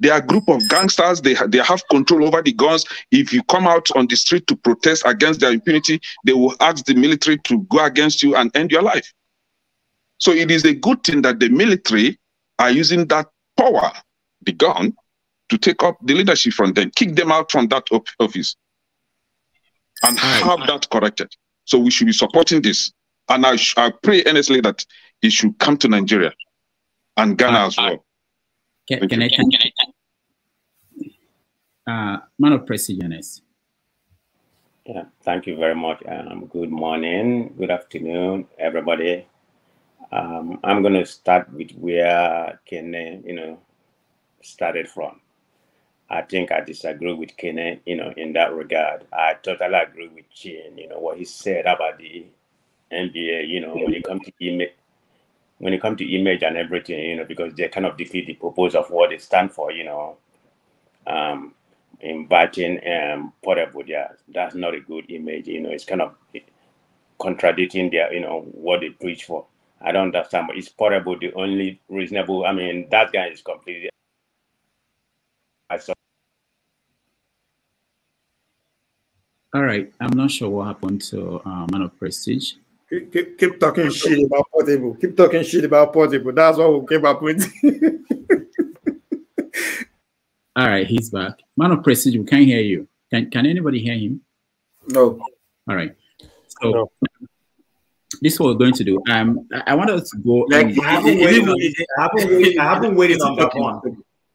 They are a group of gangsters. They have control over the guns. If you come out on the street to protest against their impunity, they will ask the military to go against you and end your life. So it is a good thing that the military are using that power, the gun, to take up the leadership from them, kick them out from that office, and have that corrected. So we should be supporting this. And I pray earnestly that it should come to Nigeria and Ghana as well. Can I thank Man of Prestigious? Yeah, thank you very much. Good morning, good afternoon, everybody. I'm going to start with where Kene, started from. I think I disagree with Kene, in that regard. I totally agree with Chin, what he said about the NBA, when it comes to image and everything, because they kind of defeat the purpose of what they stand for, inviting Portable, yeah, that's not a good image, it's kind of contradicting their, what they preach for. I don't understand, but is Portable the only reasonable? I mean, that guy is completely. All right, I'm not sure what happened to Man of Prestige. Keep talking shit about Portable. Keep talking shit about Portable. That's what we came up with. All right, he's back. Man of Prestige, we can't hear you. Can anybody hear him? No. All right. So. No. This is what we're going to do. I want us to go. Like, I have been waiting on that one.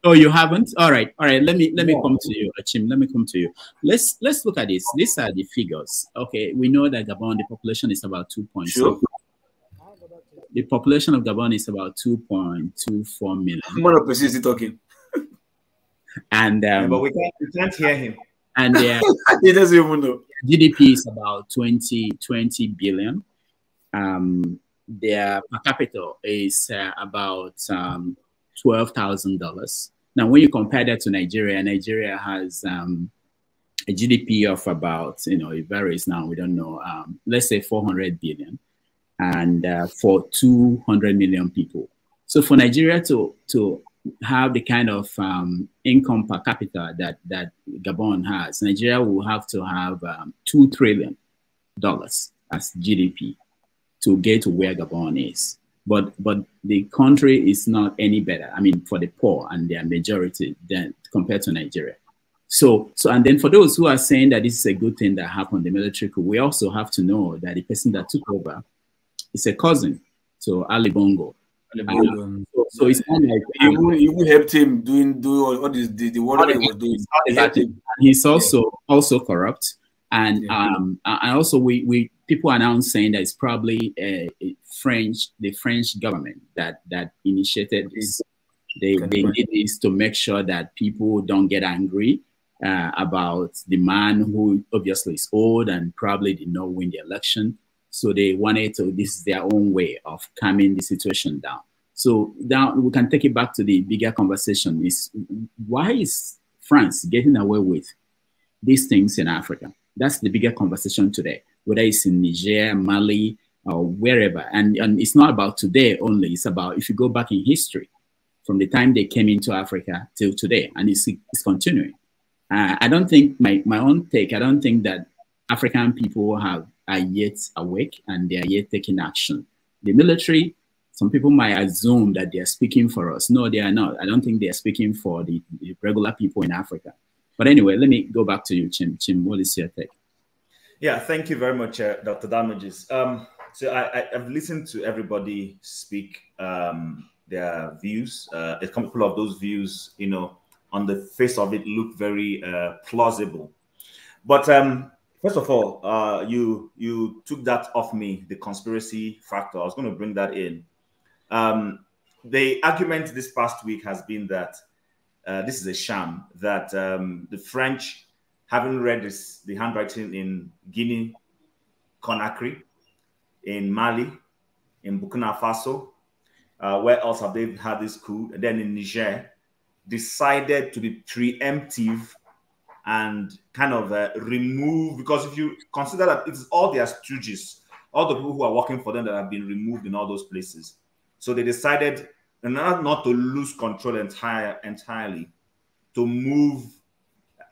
Oh, you haven't? All right. Let me come to you, Achim. Let me come to you. Let's look at this. These are the figures. Okay, we know that Gabon, the population is about 2.7. Sure. The population of Gabon is about 2.24 million. I'm gonna persist talking. And but we can't hear him. And he doesn't even know. GDP is about 20 billion. Their per capita is about $12,000. Now, when you compare that to Nigeria, Nigeria has a GDP of about, it varies now, we don't know, let's say 400 billion, and for 200 million people. So for Nigeria to have the kind of income per capita that Gabon has, Nigeria will have to have $2 trillion as GDP to get to where Gabon is. But the country is not any better. I mean, for the poor and their majority than compared to Nigeria. So and then for those who are saying that this is a good thing that happened, the military coup, we also have to know that the person that took over is a cousin to Ali Bongo. So it's not like you helped him doing all this the whatever he was doing. He's also corrupt, and also we people are now saying that it's probably the French government that initiated this. They did this to make sure that people don't get angry about the man who obviously is old and probably did not win the election. So they wanted to, this is their own way of calming the situation down. So now we can take it back to the bigger conversation is why is France getting away with these things in Africa? That's the bigger conversation today, whether it's in Niger, Mali, or wherever. And it's not about today only, it's about if you go back in history, from the time they came into Africa till today, and it's continuing. I don't think, my own take, I don't think that African people are yet awake and they are yet taking action. The military, some people might assume that they are speaking for us. No, they are not. I don't think they are speaking for the regular people in Africa. But anyway, let me go back to you, Chim. Chim, what is your take? Yeah, thank you very much, Dr. Damages. So I've listened to everybody speak their views. A couple of those views, on the face of it, look very plausible. But first of all, you took that off me, the conspiracy factor. I was going to bring that in. The argument this past week has been that this is a sham, that the French haven't read the handwriting in Guinea, Conakry, in Mali, in Burkina Faso. Where else have they had this coup? And then in Niger, decided to be preemptive and kind of remove, because if you consider that it's all their stooges, all the people who are working for them that have been removed in all those places. So they decided not to lose control entirely, to move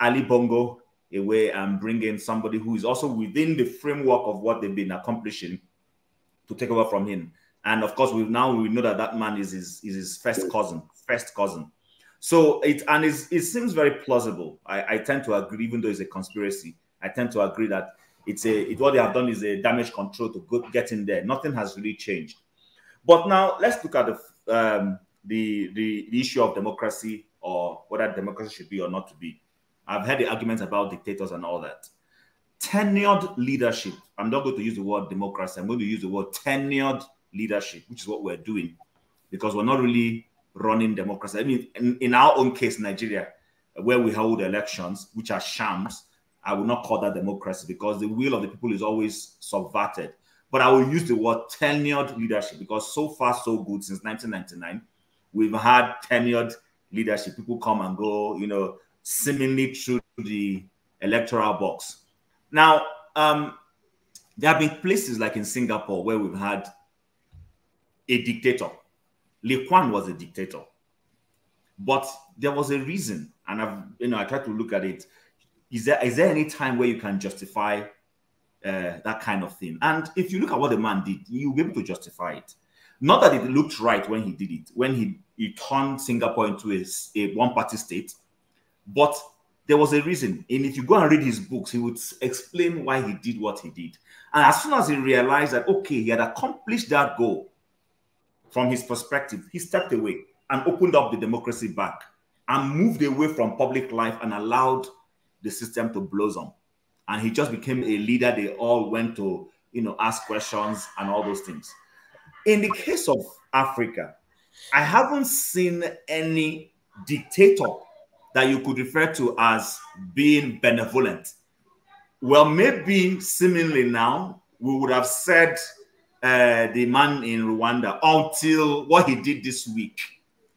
Ali Bongo away and bring in somebody who is also within the framework of what they've been accomplishing to take over from him. And of course, we know that man is his first cousin. So it seems very plausible. I tend to agree, even though it's a conspiracy. I tend to agree that what they have done is a damage control to get in there. Nothing has really changed. But now let's look at the issue of democracy, or whether democracy should be or not to be. I've heard the arguments about dictators and all that. Tenured leadership. I'm not going to use the word democracy. I'm going to use the word tenured leadership, which is what we're doing, because we're not really running democracy. I mean, in our own case, Nigeria, where we hold elections, which are shams, I will not call that democracy, because the will of the people is always subverted. But I will use the word tenured leadership, because so far so good. Since 1999, we've had tenured leadership. People come and go, seemingly through the electoral box. Now, there have been places like in Singapore where we've had a dictator. Lee Kuan was a dictator, but there was a reason, and I tried to look at it. Is there any time where you can justify that kind of thing? And if you look at what the man did, you'll be able to justify it. Not that it looked right when he did it, when he turned Singapore into a one-party state, but there was a reason. And if you go and read his books, he would explain why he did what he did. And as soon as he realized that, okay, he had accomplished that goal, from his perspective, he stepped away and opened up the democracy back and moved away from public life and allowed the system to blossom. And he just became a leader. They all went to, ask questions and all those things. In the case of Africa, I haven't seen any dictator that you could refer to as being benevolent. Well, maybe seemingly now, we would have said the man in Rwanda until what he did this week.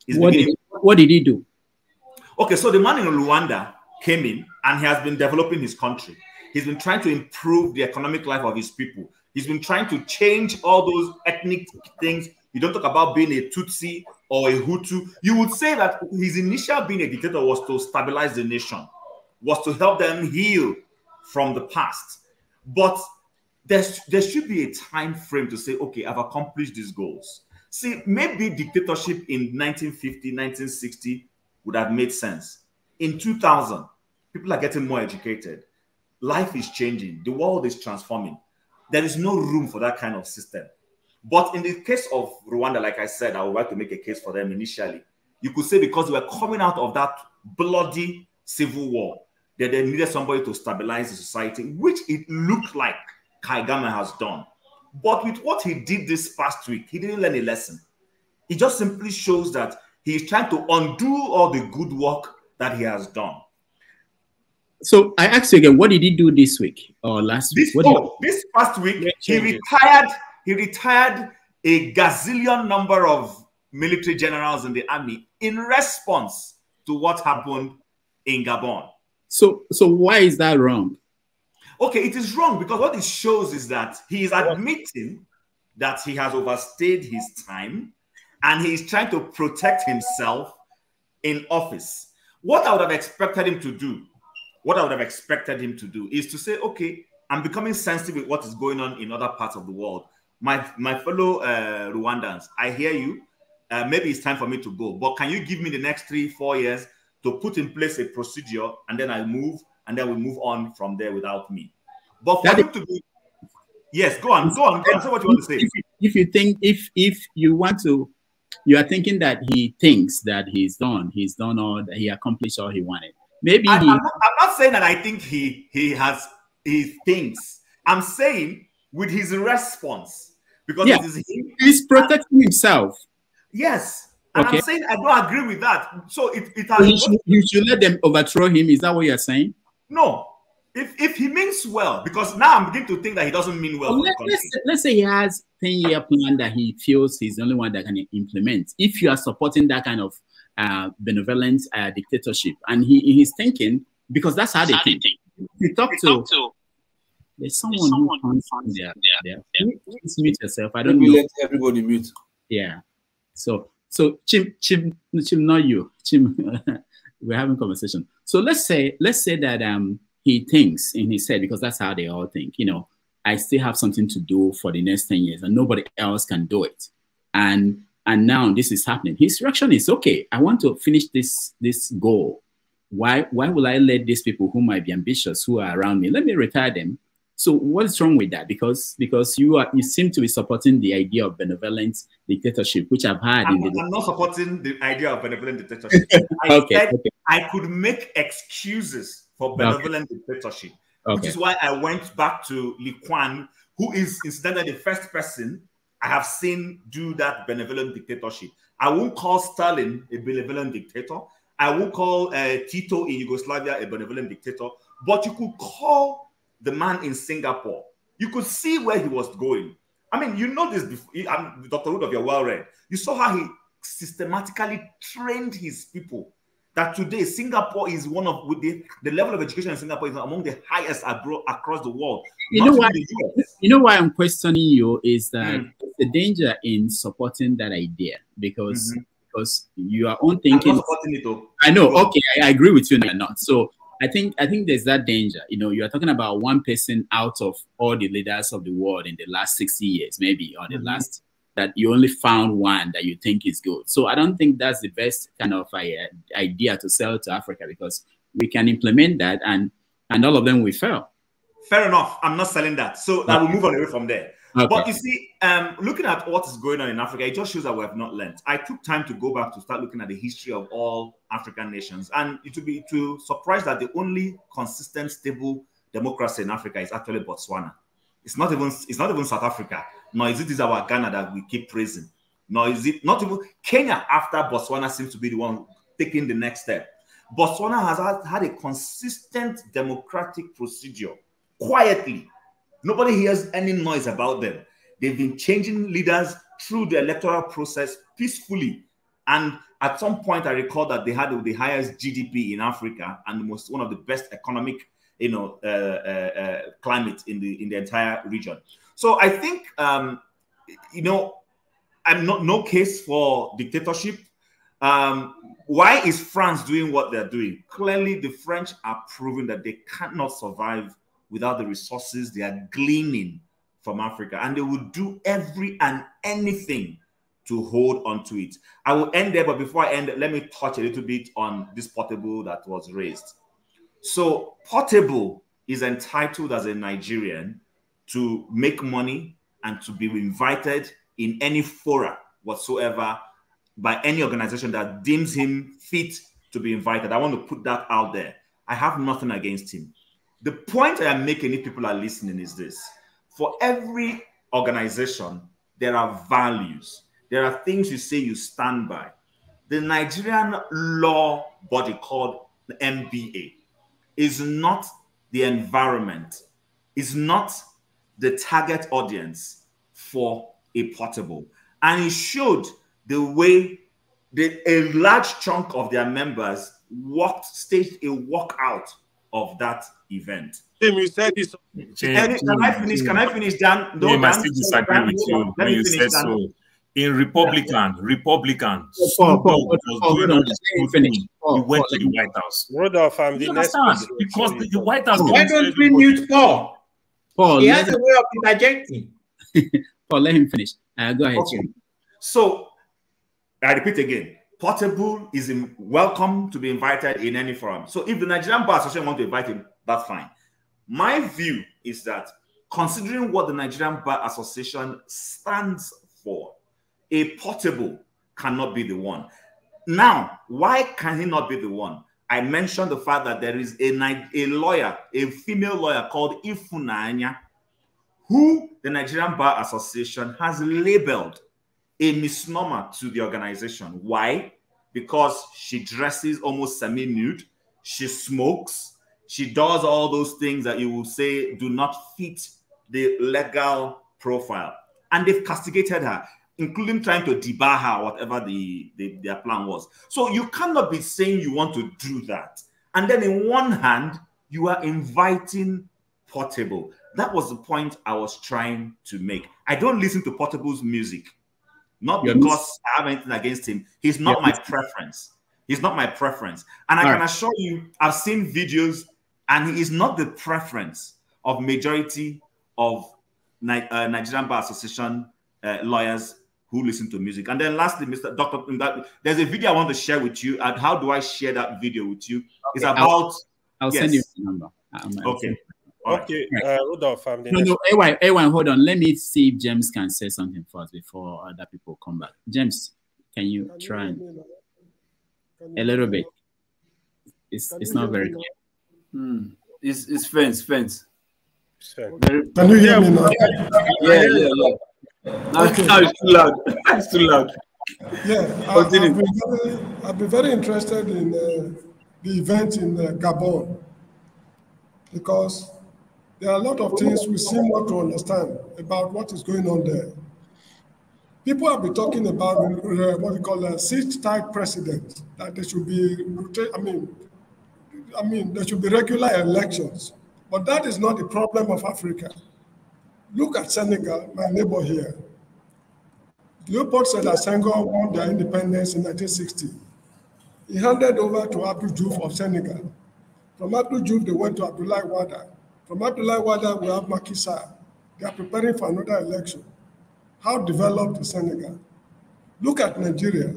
What did he do? Okay, so the man in Rwanda came in and he has been developing his country. He's been trying to improve the economic life of his people. He's been trying to change all those ethnic things. You don't talk about being a Tutsi or a Hutu. You would say that his initial being a dictator was to stabilize the nation, was to help them heal from the past. But there should be a time frame to say, okay, I've accomplished these goals. See, maybe dictatorship in 1950, 1960 would have made sense. In 2000, people are getting more educated. Life is changing. The world is transforming. There is no room for that kind of system. But in the case of Rwanda, like I said, I would like to make a case for them initially. You could say because they were coming out of that bloody civil war, that they needed somebody to stabilize the society, which it looked like Kagame has done. But with what he did this past week, he didn't learn a lesson. It just simply shows that he is trying to undo all the good work that he has done. So I asked you again, what did he do this week or last week? This past week, he retired a gazillion number of military generals in the army in response to what happened in Gabon. So why is that wrong? Okay, it is wrong because what it shows is that he is admitting that he has overstayed his time and he is trying to protect himself in office. What I would have expected him to do, is to say, okay, I'm becoming sensitive with what is going on in other parts of the world. My fellow Rwandans, I hear you. Maybe it's time for me to go, but can you give me the next 3-4 years to put in place a procedure and then I move and then we move on from there without me? But for him to be, yes, go on, say what you want to say. If you think, if you want to, you are thinking that he thinks that he's done all that he accomplished all he wanted. Maybe I'm not saying that I think he thinks. I'm saying with his response, because it is him. He's protecting himself. Yes. And okay. I'm saying I don't agree with that. So you should let them overthrow him. Is that what you're saying? No. If he means well, because now I'm beginning to think that he doesn't mean well. Let's say he has 10-year plan that he feels he's the only one that can implement. If you are supporting that kind of benevolent dictatorship, and he's thinking, because that's how they think. You talk to there's someone who comes there. Please mute yourself. I don't know. Let everybody mute. Yeah. So Chim, not you. Chim, we're having a conversation. So let's say that he thinks in his head, because that's how they all think, I still have something to do for the next 10 years and nobody else can do it. And now this is happening. His reaction is, okay, I want to finish this goal. Why will I let these people who might be ambitious, who are around me, let me retire them? So what's wrong with that? Because you seem to be supporting the idea of benevolent dictatorship, which I've had. I'm not supporting the idea of benevolent dictatorship. I could make excuses for benevolent dictatorship, which is why I went back to Li Quan, who is incidentally the first person I have seen do that benevolent dictatorship. I won't call Stalin a benevolent dictator. I won't call Tito in Yugoslavia a benevolent dictator. But you could call the man in Singapore. You could see where he was going. I mean, you know this before. Dr. Rudolph, you're well read. You saw how he systematically trained his people. That today Singapore is with the level of education in Singapore is among the highest across the world. You know why I'm questioning you is that the danger in supporting that idea, because your own thinking. I'm not supporting it though. I know. Okay, I agree with you. You're not. So I think there's that danger. You are talking about one person out of all the leaders of the world in the last 60 years, maybe, or the last. That you only found one that you think is good. So I don't think that's the best kind of idea to sell to Africa, because we can implement that and all of them will fail. Fair enough. I'm not selling that. So I will move on away from there. Okay. But you see, looking at what is going on in Africa, it just shows that we have not learned. I took time to go back to start looking at the history of all African nations, and it will be to surprise that the only consistent, stable democracy in Africa is actually Botswana. It's not even South Africa, nor is it our Ghana that we keep praising, nor is it not even Kenya. After Botswana seems to be the one taking the next step. Botswana has had a consistent democratic procedure quietly. Nobody hears any noise about them. They've been changing leaders through the electoral process peacefully. And at some point, I recall that they had the highest GDP in Africa and one of the best economic, climate in the entire region. So I think, I'm no case for dictatorship. Why is France doing what they're doing? Clearly, the French are proving that they cannot survive without the resources they are gleaning from Africa, and they will do every and anything to hold on to it. I will end there, but before I end, let me touch a little bit on this Portable that was raised. So Portable is entitled as a Nigerian to make money and to be invited in any fora whatsoever by any organization that deems him fit to be invited. I want to put that out there. I have nothing against him. The point I am making, if people are listening, is this. For every organization, there are values. There are things you say you stand by. The Nigerian law body called the MBA is not the environment, is not the target audience for a Portable. And it showed the way a large chunk of their members staged a walkout of that event. Tim, you said this. Can I finish, Dan? No, I still disagree with you when you said so. In Republican, he went to the White House. Rodolphe, I'm the next person. Because the White House. Why don't we mute Paul? He has a way of interjecting. Paul, let him finish. Go ahead. Okay. So, I repeat again. Portable is welcome to be invited in any forum. So if the Nigerian Bar Association want to invite him, that's fine. My view is that considering what the Nigerian Bar Association stands for, a Portable cannot be the one. Now, why can he not be the one? I mentioned the fact that there is a lawyer, a female lawyer called Ifunanya, who the Nigerian Bar Association has labeled a misnomer to the organization. Why? Because she dresses almost semi-nude, she smokes, she does all those things that you will say do not fit the legal profile. And they've castigated her, including trying to debar her, whatever their plan was. So you cannot be saying you want to do that. And then in one hand, you are inviting Portable. That was the point I was trying to make. I don't listen to Portable's music. Not because I have anything against him. He's not my preference. He's not my preference. And I can assure you, I've seen videos, and he is not the preference of majority of Nigerian Bar Association lawyers who listen to music. And then lastly, Mr. Dr. There's a video I want to share with you. And how do I share that video with you? Okay, it's about... I'll send you the number. Okay. Okay, Rudolph, Ewan, hold on. Let me see if James can say something first before other people come back. James, can you try a little bit? It's not very clear. It's fence. Can you hear me now? Yeah. Now it's too loud. It's too loud. Yeah, I've been very interested in the event in Gabon, because there are a lot of things we seem not to understand about what is going on there. People have been talking about what we call a seat-type president, that there should be, there should be regular elections. But that is not the problem of Africa. Look at Senegal, my neighbor here. Leopold Sédar Senghor won their independence in 1960. He handed over to Abdou Diouf of Senegal. From Abdou Diouf, they went to Abdoulaye Wade. From Abdoulaye Wade, we have Macky Sall. They are preparing for another election. How developed is Senegal? Look at Nigeria.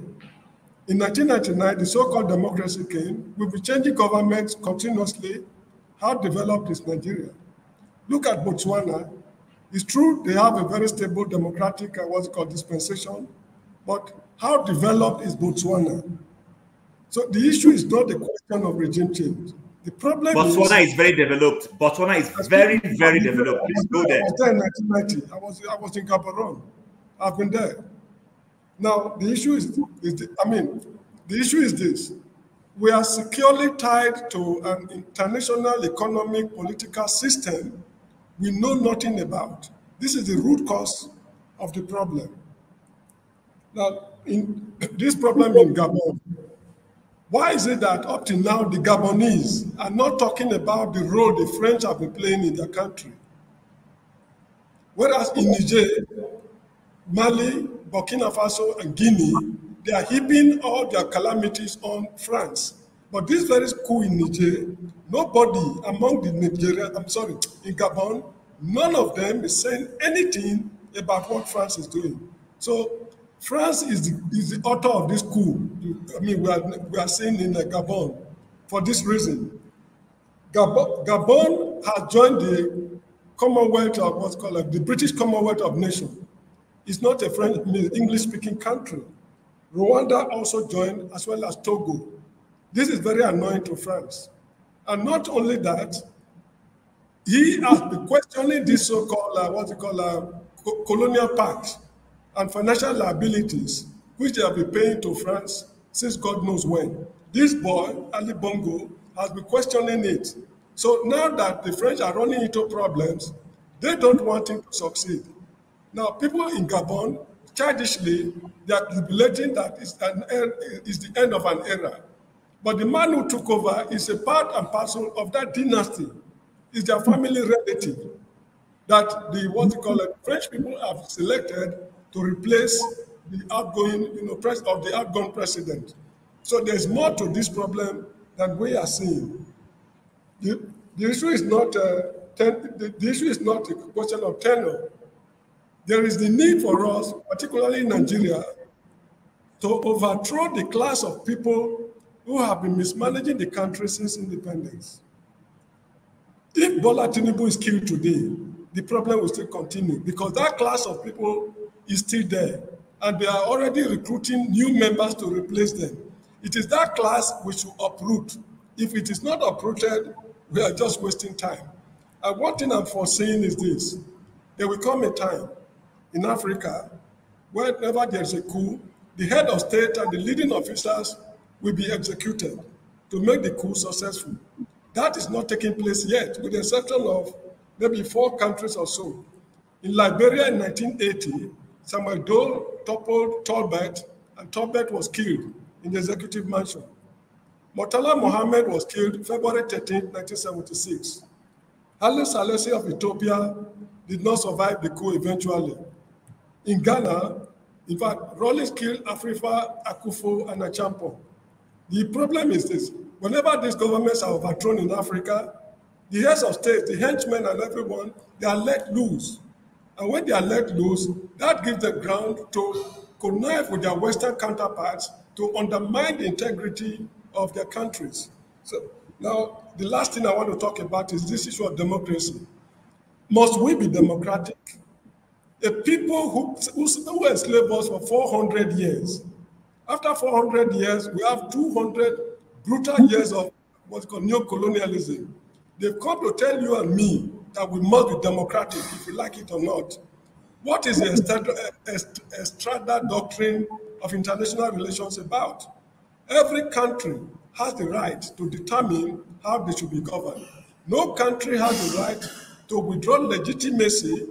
In 1999, the so-called democracy came. We'll be changing governments continuously. How developed is Nigeria? Look at Botswana. It's true they have a very stable democratic, what's it called, dispensation, but how developed is Botswana? So the issue is not the question of regime change. The problem Botswana is very developed. Botswana is very, very developed. Please go there. I was there in 1990. I was in Gabon. I've been there. Now the issue is the issue is this: we are securely tied to an international economic political system we know nothing about. This is the root cause of the problem. Now, in this problem in Gabon, why is it that up to now the Gabonese are not talking about the role the French have been playing in their country? Whereas in Niger, Mali, Burkina Faso, and Guinea, they are heaping all their calamities on France. But this very coup in Niger, nobody among the Nigerians, in Gabon, none of them is saying anything about what France is doing. So France is the author of this coup. I mean, we are saying in Gabon for this reason. Gabon has joined the Commonwealth of what's called the British Commonwealth of Nations. It's not a French, English-speaking country. Rwanda also joined, as well as Togo. This is very annoying to France. And not only that, he has been questioning this so-called, colonial pact and financial liabilities, which they have been paying to France since God knows when. This boy, Ali Bongo, has been questioning it. So now that the French are running into problems, they don't want him to succeed. Now, people in Gabon, childishly, they are jubilating that it's the end of an era. But the man who took over is a part and parcel of that dynasty. It's their family relative that the French people have selected to replace the outgoing president. So there's more to this problem than we are seeing. The issue is not the issue is not a question of tenure. There is the need for us, particularly in Nigeria, to overthrow the class of people who have been mismanaging the country since independence. If Bola Tinubu is killed today, the problem will still continue because that class of people is still there and they are already recruiting new members to replace them. It is that class we should uproot. If it is not uprooted, we are just wasting time. And one thing I'm foreseeing is this: there will come a time in Africa, whenever there's a coup, the head of state and the leading officers will be executed to make the coup successful. That is not taking place yet, with the exception of maybe 4 countries or so. In Liberia in 1980, Samuel Doe toppled Tolbert, and Tolbert was killed in the executive mansion. Murtala Mohammed was killed February 13, 1976. Haile Selassie of Ethiopia did not survive the coup eventually. In Ghana, in fact, Rawlings killed Afrifa, Akufo, and Achampo. The problem is this: whenever these governments are overthrown in Africa, the heads of state, the henchmen and everyone, they are let loose. And when they are let loose, that gives the ground to connive with their Western counterparts to undermine the integrity of their countries. So now, the last thing I want to talk about is this issue of democracy. Must we be democratic? The people who enslaved us for 400 years, after 400 years, we have 200 brutal years of what's called neo-colonialism. They've come to tell you and me that we must be democratic, if we like it or not. What is the Estrada doctrine of international relations about? Every country has the right to determine how they should be governed. No country has the right to withdraw legitimacy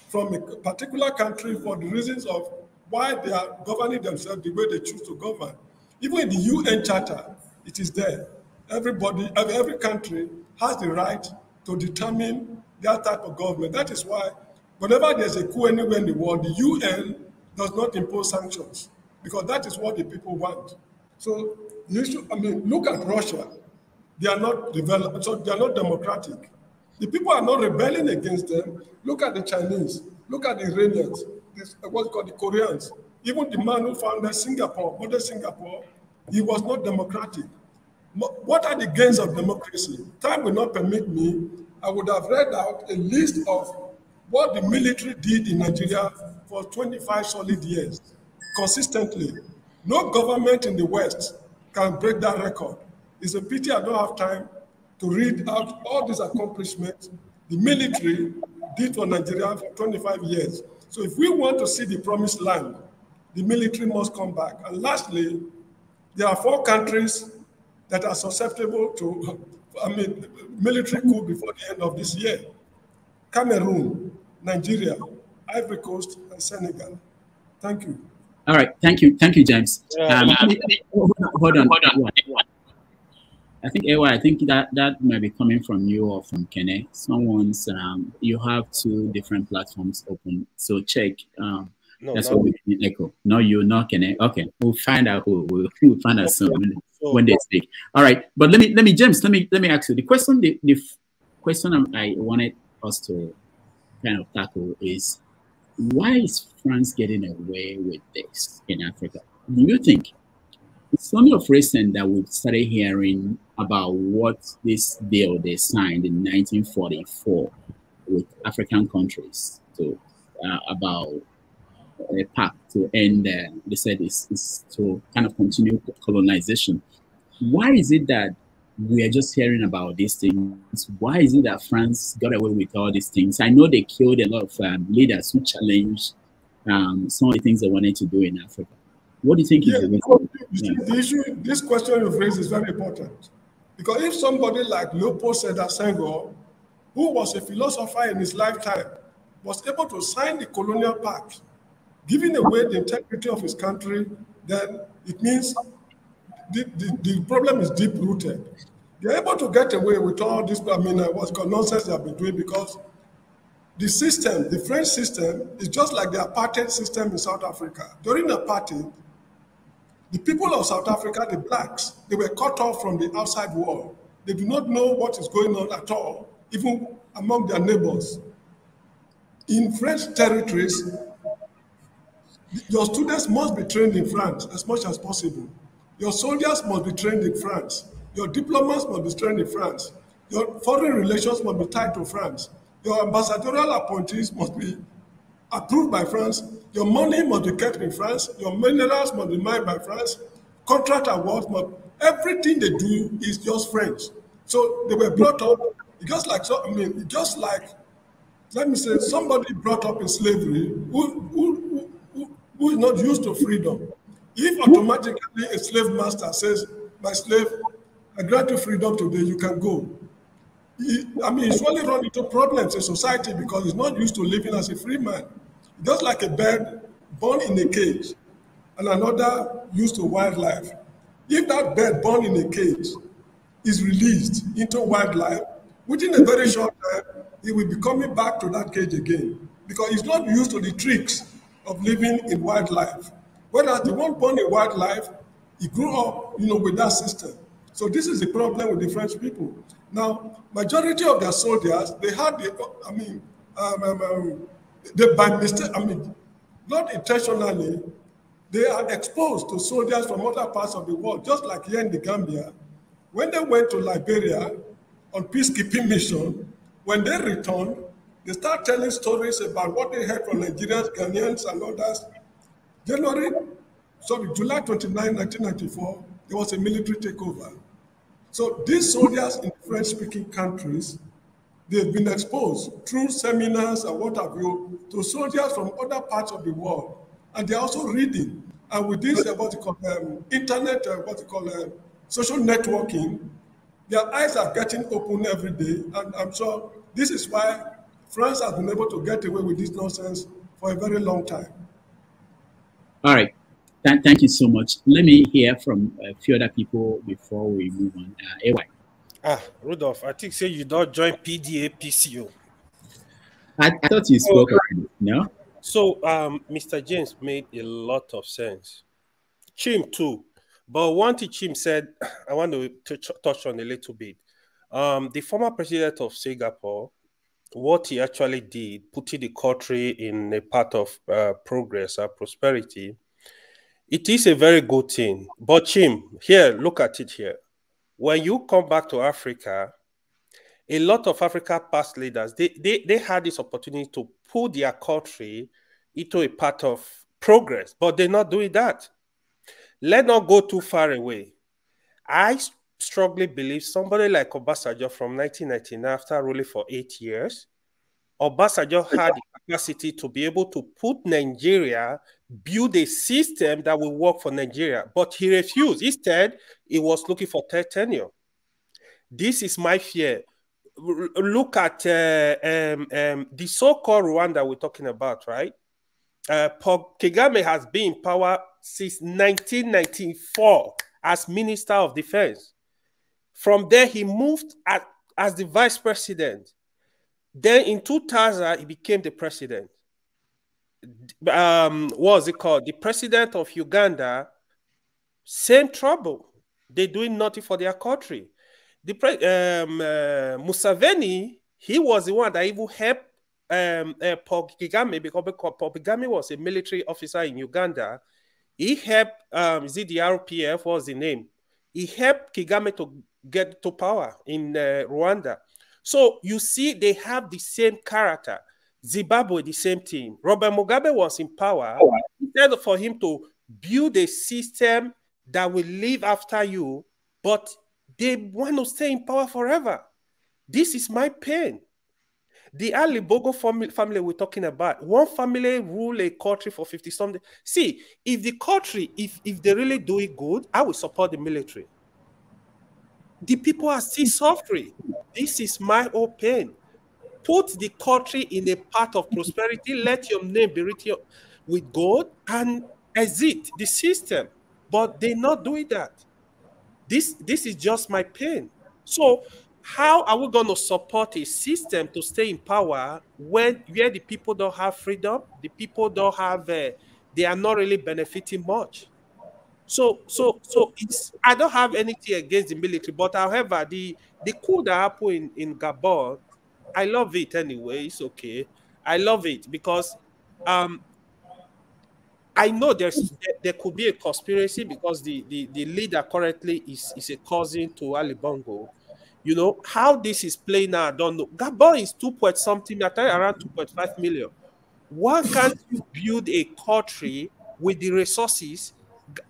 from a particular country for the reasons of why they are governing themselves the way they choose to govern. Even in the UN Charter, it is there. Every country has the right to determine their type of government. That is why whenever there's a coup anywhere in the world, the UN does not impose sanctions because that is what the people want. So look at Russia. They are not developed, so they are not democratic. The people are not rebelling against them. Look at the Chinese. Look at the Iranians. What's called the Koreans. Even the man who founded Singapore, modern Singapore, he was not democratic. What are the gains of democracy? Time will not permit me. I would have read out a list of what the military did in Nigeria for 25 solid years, consistently. No government in the West can break that record. It's a pity I don't have time to read out all these accomplishments the military did for Nigeria for 25 years. So if we want to see the promised land, the military must come back. And lastly, there are 4 countries that are susceptible to, military coup before the end of this year. Cameroon, Nigeria, Ivory Coast, and Senegal. Thank you. All right, thank you, James. Hold on. I think that might be coming from you or from Kene. Someone's you have 2 different platforms open, so check. No, that's what we can echo. No, you're not Kene. Okay, we'll find out who. We'll find out soon when they speak. All right, but let me, James. Let me ask you the question. The question I wanted us to kind of tackle is, why is France getting away with this in Africa? Do you think it's only of recent that we've started hearing about what this deal they signed in 1944 with African countries to about a pact to end, they said is to kind of continue colonization. Why is it that we are just hearing about these things? Why is it that France got away with all these things? I know they killed a lot of leaders who challenged some of the things they wanted to do in Africa. What do you think is the reason? The issue, this question you've raised is very important. Because if somebody like Leopold Sedar Senghor, who was a philosopher in his lifetime, was able to sign the colonial pact, giving away the integrity of his country, then it means the problem is deep-rooted. They're able to get away with all this, what's called nonsense they have been doing, because the system, the French system, is just like the apartheid system in South Africa. During apartheid, the people of South Africa, the blacks, they were cut off from the outside world. They do not know what is going on at all, even among their neighbors. In French territories, your students must be trained in France as much as possible. Your soldiers must be trained in France. Your diplomats must be trained in France. Your foreign relations must be tied to France. Your ambassadorial appointees must be approved by France. Your money must be kept in France. Your minerals must be mined by France. Contract awards, everything they do is just French. So they were brought up just like let me say somebody brought up in slavery who is not used to freedom. If automatically a slave master says, "My slave, I grant you freedom today, you can go," he's surely run into problems in society because he's not used to living as a free man. Just like a bird born in a cage and another used to wildlife. If that bird born in a cage is released into wildlife, within a very short time, he will be coming back to that cage again because he's not used to the tricks of living in wildlife. Whereas the one born in wildlife, he grew up, with that system. So this is the problem with the French people. Now, majority of their soldiers, they had they by mistake, not intentionally, they are exposed to soldiers from other parts of the world, just like here in the Gambia. When they went to Liberia on peacekeeping mission, when they returned, they start telling stories about what they heard from Nigerians, Ghanaians, and others. July 29, 1994, there was a military takeover. So these soldiers in French-speaking countries, they've been exposed through seminars and what have you to soldiers from other parts of the world. And they're also reading. And with this, internet, social networking, their eyes are getting open every day. And I'm sure this is why France has been able to get away with this nonsense for a very long time. All right. Thank you so much. Let me hear from a few other people before we move on. AY. Rudolph, I think you don't join PDA PCO. I thought you spoke already, no? So, Mr. James made a lot of sense. Chim too. But one thing Chim said, I want to touch on a little bit. The former president of Singapore, what he actually did, putting the country in a path of progress and prosperity, it is a very good thing. But Chim, here, look at it here. When you come back to Africa, a lot of Africa past leaders, they had this opportunity to put their country into a path of progress, but they're not doing that. Let's not go too far away. I strongly believe somebody like Obasanjo from 1999, after ruling for 8 years, Obasanjo had the capacity to be able to put Nigeria, build a system that will work for Nigeria, but he refused. Instead, he was looking for third tenure. This is my fear. Look at the so-called Rwanda we're talking about, right? Paul Kagame has been in power since 1994 as Minister of Defense. From there, he moved as the Vice President. Then in 2000, he became the President. What was it called? The President of Uganda, same trouble. They're doing nothing for their country. Museveni, he was the one that even helped Paul Kagame, because Paul Kagame was a military officer in Uganda. He helped, is it the RPF, what was the name? He helped Kagame to get to power in Rwanda. So you see, they have the same character. Zimbabwe, the same thing. Robert Mugabe was in power. Instead for him to build a system that will live after you, but they want to stay in power forever. This is my pain. The Ali Bogo family we're talking about, one family rule a country for 50-something. See, if the country, if they really do it good, I will support the military. The people are still suffering. This is my own pain. Put the country in a path of prosperity. Let your name be written with gold and exit the system. But they're not doing that. This is just my pain. So how are we going to support a system to stay in power where the people don't have freedom, the people don't have, they are not really benefiting much? So it's, I don't have anything against the military, but however, the coup that happened in Gabon, I love it anyway. It's okay. I love it because I know there could be a conspiracy because the leader currently is a cousin to Ali Bongo. You know, how this is playing now, I don't know. Gabon is 2-point-something, around 2.5 million. Why can't you build a country with the resources?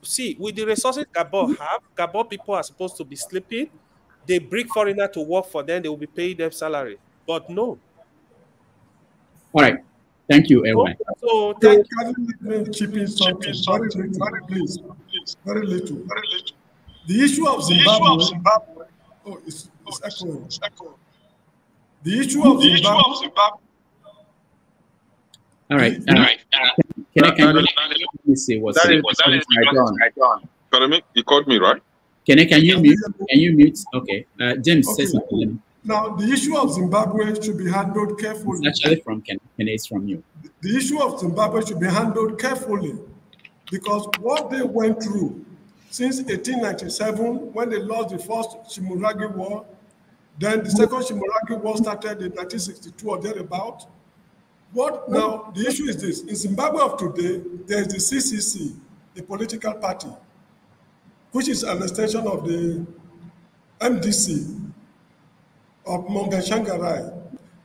See, with the resources Gabon have, Gabon people are supposed to be sleeping. They bring foreigners to work for them. They will be paying them salary. But no. All right. Thank you, everyone. So, can you chip in something? Please. Very little. The issue of Zimbabwe. Oh, it's echoing. The issue of Zimbabwe. All right. Can you say what's done? Pardon, you called me, right? Can you mute? Can you mute? Okay. James, say something. Now, the issue of Zimbabwe should be handled carefully. It's actually from Ken. It's from you. The issue of Zimbabwe should be handled carefully because what they went through since 1897, when they lost the first Shimuragi War, then the second Shimuragi War started in 1962 or thereabout. What now? The issue is this: in Zimbabwe of today, there is the CCC, a political party, which is an extension of the MDC of Mongan Shangarai.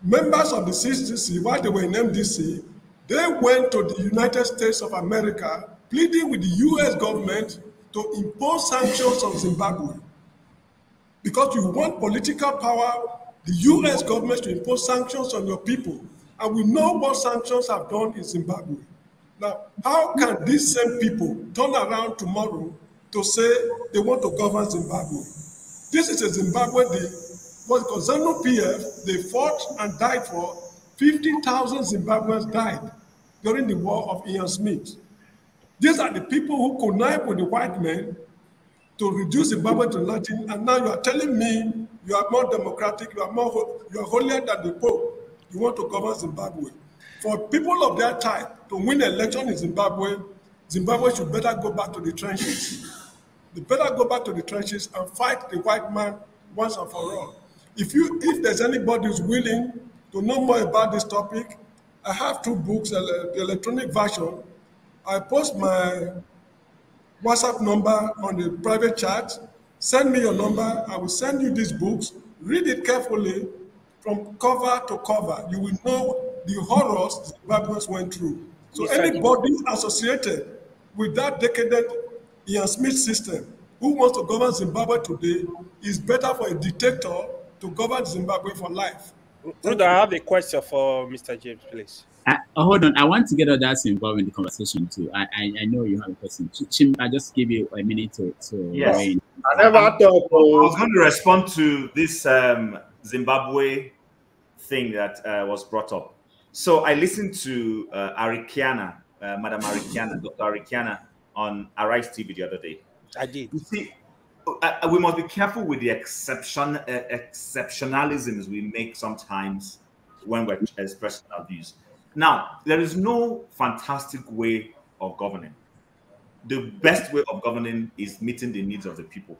Members of the CCC, while they were in MDC, they went to the United States of America, pleading with the U.S. government to impose sanctions on Zimbabwe. Because you want political power, the U.S. government to impose sanctions on your people. And we know what sanctions have done in Zimbabwe. Now, how can these same people turn around tomorrow to say they want to govern Zimbabwe? This is a Zimbabwe, what's called ZANU-PF, they fought and died for. 50,000 Zimbabweans died during the war of Ian Smith. These are the people who connived with the white men to reduce Zimbabwe to Latin, and now you are telling me you are more democratic, you are holier than the Pope. You want to govern Zimbabwe. For people of their type to win an election in Zimbabwe, Zimbabwe should better go back to the trenches. They better go back to the trenches and fight the white man once and for all. If there's anybody who's willing to know more about this topic, I have 2 books, the electronic version. I post my WhatsApp number on the private chat. Send me your number. I will send you these books. Read it carefully from cover to cover, you will know the horrors Zimbabweans went through. So Yes, I do. anybody associated with that decadent Ian Smith system who wants to govern Zimbabwe today is better for a dictator to govern Zimbabwe for life. Ruda, I have a question for Mr. James, please. Hold on. I want to get others involved in the conversation too. I know you have a question. Chim, I just give you a minute to Yes. reign. I never thought. I was going to respond to this Zimbabwe thing that was brought up. So I listened to Arikiana, Madam Arikiana, Dr. Arikiana on Arise TV the other day. I did. You see, we must be careful with the exceptionalisms we make sometimes when we're expressing our views. Now, there is no fantastic way of governing. The best way of governing is meeting the needs of the people.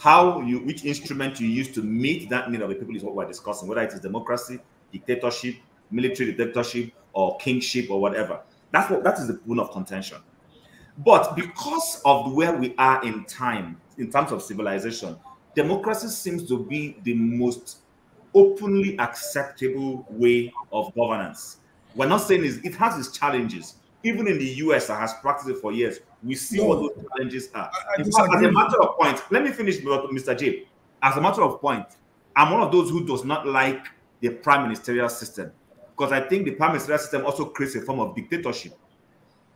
Which instrument you use to meet that need of the people is what we're discussing, whether it is democracy, dictatorship, military dictatorship, or kingship, or whatever. That is the bone of contention. But because of where we are in time, in terms of civilization, democracy seems to be the most openly acceptable way of governance. We're not saying it has its challenges. Even in the US, that has practiced it for years, we see what those challenges are. In fact, as a matter of point, let me finish with Mr. J. As a matter of point, I'm one of those who does not like the prime ministerial system, because I think the prime ministerial system also creates a form of dictatorship.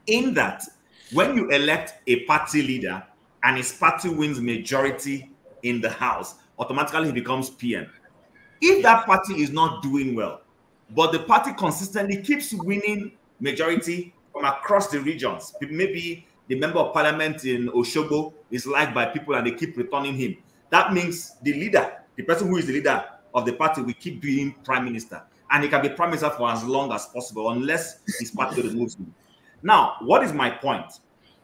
In that, when you elect a party leader and his party wins majority in the House, automatically he becomes PM. If that party is not doing well, but the party consistently keeps winning majority from across the regions, maybe the member of parliament in Oshogo is liked by people and they keep returning him, that means the leader, the person who is the leader of the party, will keep being prime minister. And he can be prime minister for as long as possible unless his party removes him. Now, what is my point?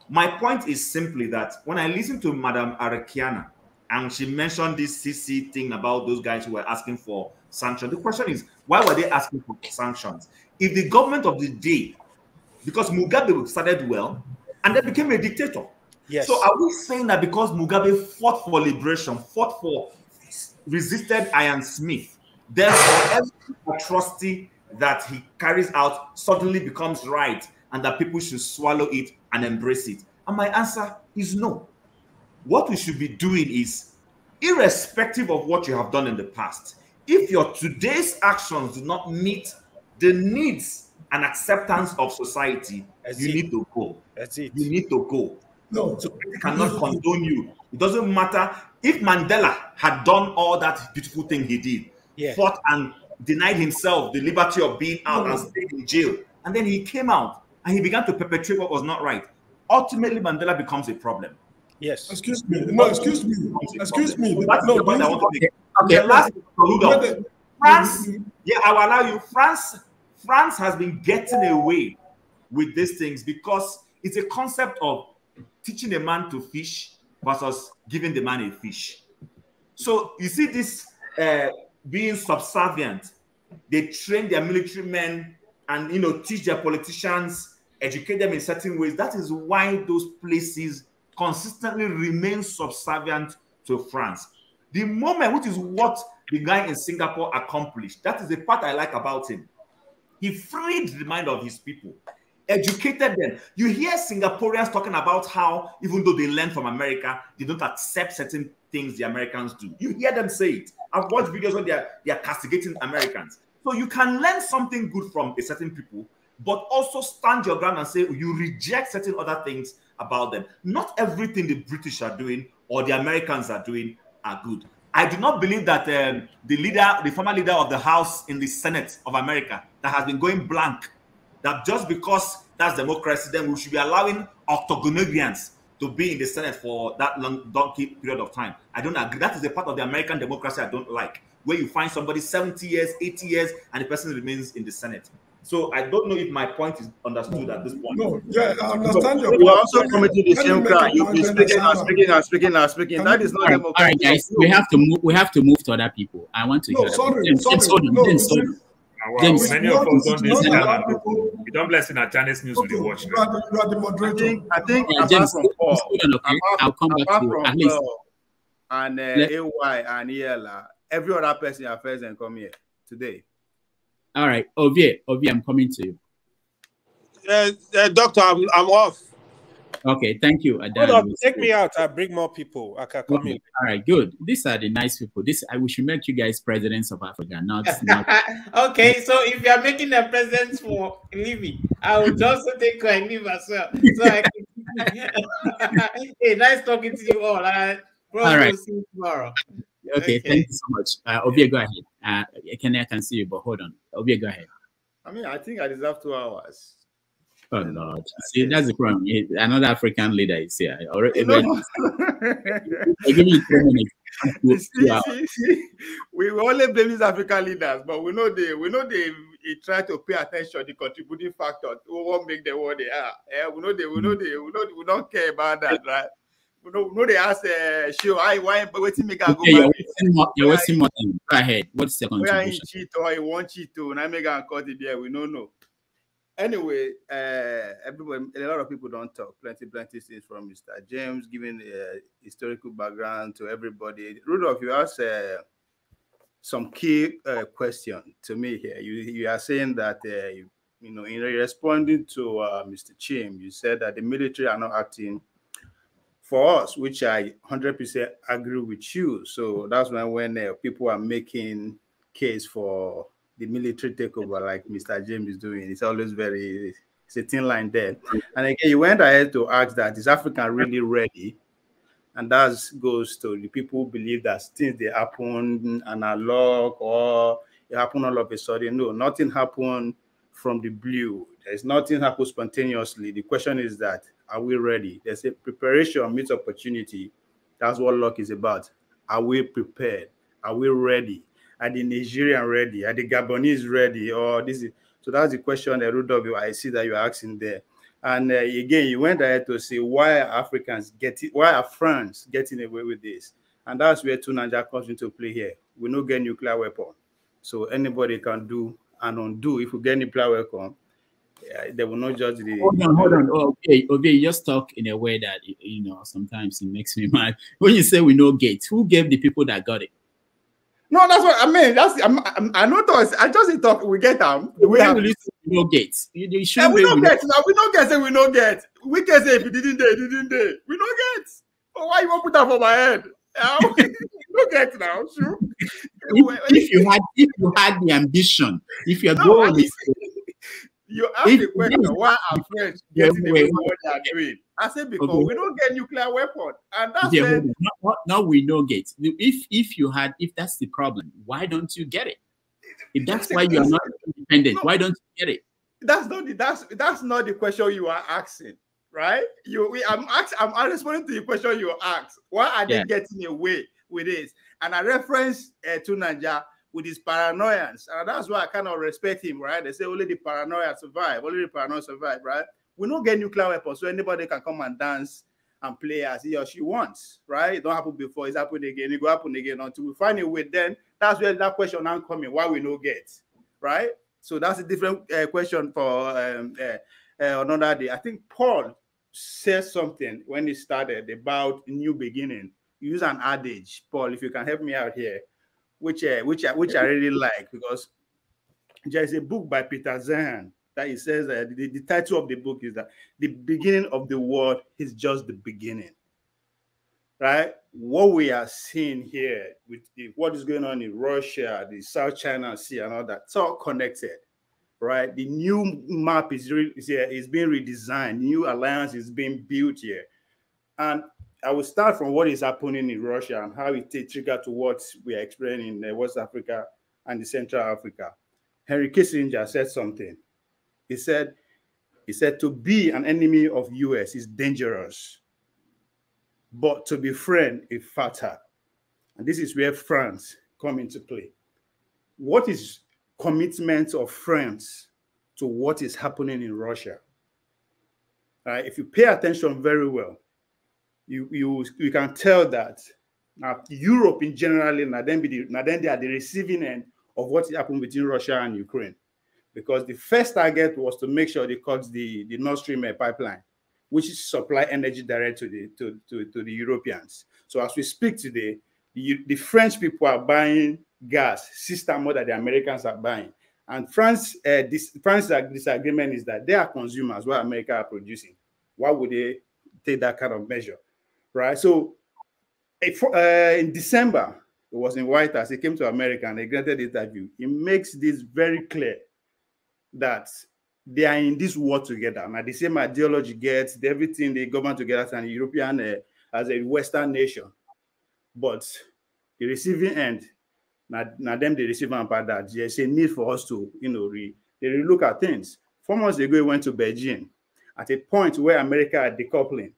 My point is simply that when I listen to Madam Arikiana, and she mentioned this CC thing about those guys who were asking for sanctions, the question is, why were they asking for sanctions? If the government of the day, because Mugabe started well, and then became a dictator. Yes. So are we saying that because Mugabe fought for liberation, resisted Ian Smith, therefore every atrocity that he carries out suddenly becomes right, and that people should swallow it and embrace it? And my answer is no. What we should be doing is, irrespective of what you have done in the past, if your today's actions do not meet the needs and acceptance of society, you need to go. That's it. You need to go. No. So people cannot condone you. It doesn't matter if Mandela had done all that beautiful thing he did, fought and denied himself the liberty of being out and stayed in jail, and then he came out and he began to perpetrate what was not right. Ultimately, Mandela becomes a problem. Yes. Excuse me. No, excuse me. Excuse me. That's the point I want to make. Okay, last Soludo. France, yeah, I will allow you. France has been getting away with these things because it's a concept of teaching a man to fish versus giving the man a fish. So you see this being subservient. They train their military men and teach their politicians, educate them in certain ways. That is why those places consistently remain subservient to France. The moment, which is what the guy in Singapore accomplished, that is the part I like about him. He freed the mind of his people, educated them. You hear Singaporeans talking about how, even though they learn from America, they don't accept certain things the Americans do. You hear them say it. I've watched videos where they are castigating Americans. So you can learn something good from a certain people, but also stand your ground and say you reject certain other things about them. Not everything the British are doing or the Americans are doing are good. I do not believe that the former leader of the House in the Senate of America that has been going blank, that just because that's democracy, then we should be allowing octogenarians to be in the Senate for that long donkey period of time. I don't agree. That is a part of the American democracy I don't like, where you find somebody 70 years, 80 years, and the person remains in the Senate. So I don't know if my point is understood at this point. No, yeah, I understand your point. You are also committing the same crime. You've been speaking and speaking. That is not democracy. All right, guys, we have to move to other people. I want to hear. Sorry. James, many of us don't listen. We don't listen at Chinese news with the watch. You are the moderator. I think James, I'll come back to you. At least. And AY and ELA, every other person affairs and come here. today. All right, Ovie, I'm coming to you. Doctor, I'm off. Okay, thank you, Adan. Hold on, take me out. I'll bring more people. I can come in. All right, good. These are the nice people. We should make you guys presidents of Africa, not. Okay, so if you are making a present for Livy, I will just take her and leave as well. So I can... Hey, nice talking to you all. All right. See you tomorrow. Okay, thank you so much. Ovie, go ahead. I can see you, but hold on. Ovie, go ahead. I mean, I think I deserve 2 hours. Oh Lord! See, that's the problem. Another African leader is here. Already, I give you 3 minutes. See, we only blame these African leaders, but we know they try to pay attention to the contributing factor who won't make them what they are. We don't care about that, right? We know they ask why waiting make go you're wasting more time. Go ahead. What's the contribution? Where he cheat or he won't cheat to, and I make a cut it there. We don't know. Anyway, everybody, a lot of people don't talk. Plenty things from Mr. James, giving a historical background to everybody. Rudolph, you asked some key question to me here. You are saying that in responding to Mr. Chim, you said that the military are not acting for us, which I 100% agree with you. So that's when people are making case for the military takeover, like Mr. James is doing. It's always it's a thin line there. And again, you went ahead to ask that, is Africa really ready? And that goes to the people who believe that things they happen analog or it happened all of a sudden. No, nothing happened from the blue. There's nothing happened spontaneously. The question is that, are we ready? There's a preparation meets opportunity. That's what luck is about. Are we prepared? Are we ready? Are the Nigerians ready? Are the Gabonese ready? Or so that's the question that Rudolph, I see that you're asking there. And again, you went ahead to say why are France getting away with this? And that's where Tunanja comes into play here. We don't get nuclear weapon. So anybody can do and undo. If we get nuclear weapon, they will not judge the... Hold on. Okay, you just talk in a way that, sometimes it makes me mad. When you say we know gates, who gave the people that got it? No, that's what I mean. I know those. I just talk. We get them. We have no gates. We don't get now. We don't get. Say we don't get. We can say if you didn't they. We don't get. Oh, why you won't put that for my head? We don't get now. Sure. If you had the ambition, if your goal is. You ask the question, why are French getting away with what they are doing? I said because we don't get nuclear weapon, and that's no, we don't get. If that's the problem, why don't you get it? If that's why you are not independent, why don't you get it? That's not the question you are asking, right? I'm responding to the question you asked. Why are they getting away with this? And I reference to Nigeria with his paranoians, and that's why I kind of respect him, right? They say only the paranoia survive, right? We don't get nuclear weapons, so anybody can come and dance and play as he or she wants, right? It don't happen before, it's happened again, it will happen again until we find a way. Then that's where that question now coming, why we no get, right? So that's a different question for another day. I think Paul said something when he started about new beginning. Use an adage, Paul, if you can help me out here. Which I really like, because there's a book by Peter Zahan that he says that the title of the book is that the beginning of the world is just the beginning, right? What we are seeing here with what is going on in Russia, the South China Sea and all that, it's all connected, right? The new map is being redesigned, new alliance is being built here. And I will start from what is happening in Russia and how it triggered to what we are experiencing in West Africa and the Central Africa. Henry Kissinger said something. He said to be an enemy of US is dangerous, but to be friend is fatal. And this is where France come into play. What is commitment of France to what is happening in Russia? If you pay attention very well, you can tell that now Europe in general, then they are the receiving end of what happened between Russia and Ukraine, because the first target was to make sure they cut the Nord Stream pipeline, which is supply energy direct to the Europeans. So as we speak today, the French people are buying gas 6 times more than the Americans are buying. And France's disagreement is that they are consumers what America are producing. Why would they take that kind of measure, right? So in December, it was in White House. He came to America and they granted the interview. He makes this very clear that they are in this war together. Now, the same ideology gets everything they govern together as a European, as a Western nation. But the receiving end, now them they receive about that. There's a need for us to, they look at things. 4 months ago, we went to Beijing at a point where America are decoupling,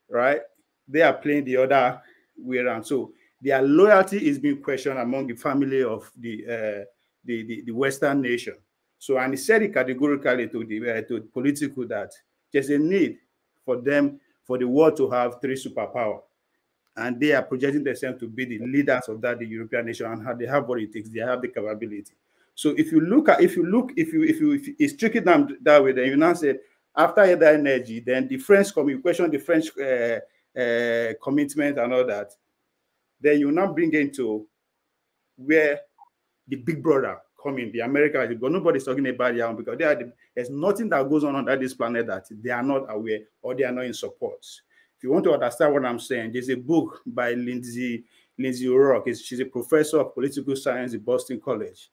right? They are playing the other way around. So their loyalty is being questioned among the family of the Western nation. So, and he said it categorically to the political that there's a need for them, for the world to have 3 superpowers. And they are projecting themselves to be the leaders of that, the European nation, and they have what it takes. They have the capability. So if you strict it down that way, then you now say after that energy, then the French question the French commitment and all that. Then you now bring into where the big brother come in, the Americans, but nobody's talking about it because there's nothing that goes on this planet that they are not aware or they are not in support. If you want to understand what I'm saying, there's a book by Lindsay O'Rourke. She's a professor of political science at Boston College.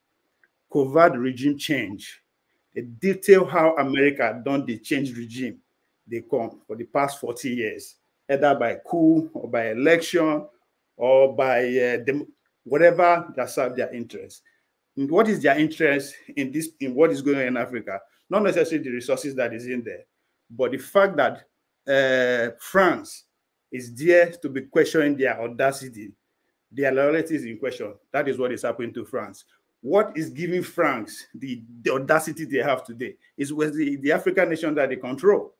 Covert Regime Change. They detail how America done the change regime they come for the past 40 years, either by coup or by election or by whatever that serve their interest. And what is their interest in what is going on in Africa? Not necessarily the resources that is in there, but the fact that France is there to be questioning their audacity, their loyalty is in question. That is what is happening to France. What is giving France the audacity they have today is with the African nation that they control,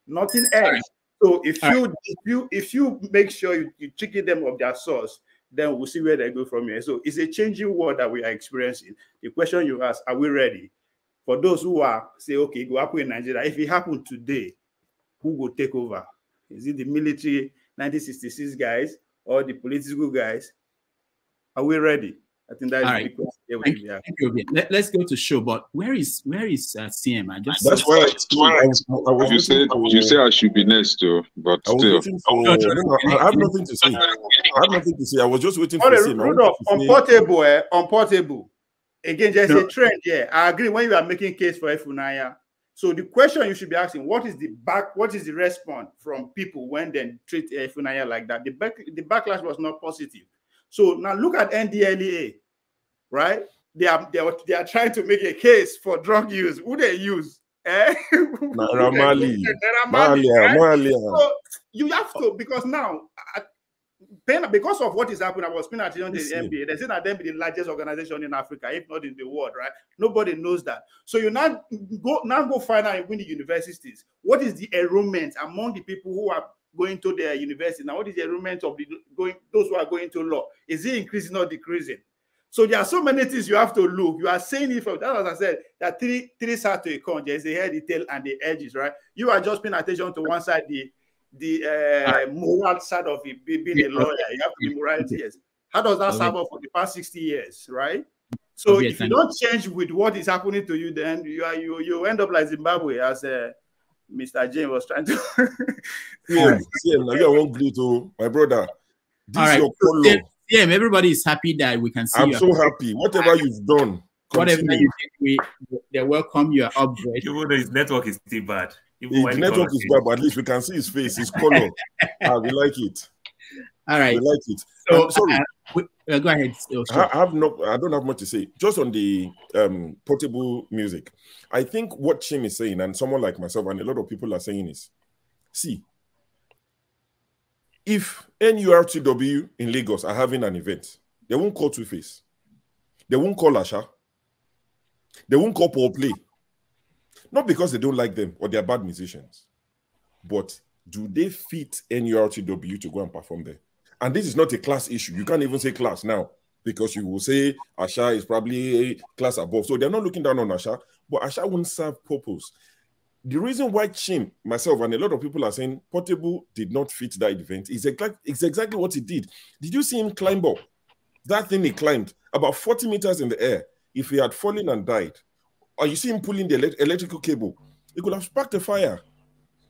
nothing else. So if you make sure you chicken them of their source, then we'll see where they go from here. So it's a changing world that we are experiencing. The question you ask, are we ready? For those who are say, okay, go happen in Nigeria. If it happened today, who will take over? Is it the military 1966 guys or the political guys? Are we ready? I think that is the question. Thank you. Let's go to show. But where is CM? That's why you say I should be next to, but still. I have nothing to say. I was just waiting for CM. On portable. Again, there's a trend here. I agree when you are making case for Funaya. So the question you should be asking, what is the response from people when they treat Funaya like that? The backlash was not positive. So now look at NDLEA, right? They are trying to make a case for drug use. Who they use? Mali. So you have to, because now, because of what is happening, I was paying attention to the NBA. They say that they be the largest organization in Africa, if not in the world, right? Nobody knows that. So you now go find out in the universities. What is the enrollment among the people who are going to their university? Now, what is the enrollment of those who are going to law? Is it increasing or decreasing? So there are so many things you have to look. You are saying it from that, as I said, that three sides to a coin. There's the head, the tail, and the edges, right? You are just paying attention to one side, the moral side of it, being a lawyer. You have to be morality. Yes. How does that serve for the past 60 years, right? So if you don't change with what is happening to you, then you end up like Zimbabwe, as Mr. James was trying to. Now you won't agree to my brother. This is your color. Yeah, everybody is happy that we can see. I'm so happy. Whatever you've done, whatever you did, they welcome your upgrade. Even though his network is still bad. His network is bad, but at least we can see his face, his color. We like it. All right, we like it. So, sorry. Go ahead. I don't have much to say. Just on the portable music, I think what Chim is saying, and someone like myself, and a lot of people are saying is, see, if NURTW in Lagos are having an event, they won't call Two-Face. They won't call Asha. They won't call Paul Play. Not because they don't like them or they're bad musicians, but do they fit NURTW to go and perform there? And this is not a class issue. You can't even say class now because you will say Asha is probably a class above. So they're not looking down on Asha, but Asha won't serve purpose. The reason why Chim, myself, and a lot of people are saying Portable did not fit that event is exactly what he did. Did you see him climb up? That thing he climbed about 40 meters in the air. If he had fallen and died, or you see him pulling the electrical cable, it could have sparked a fire.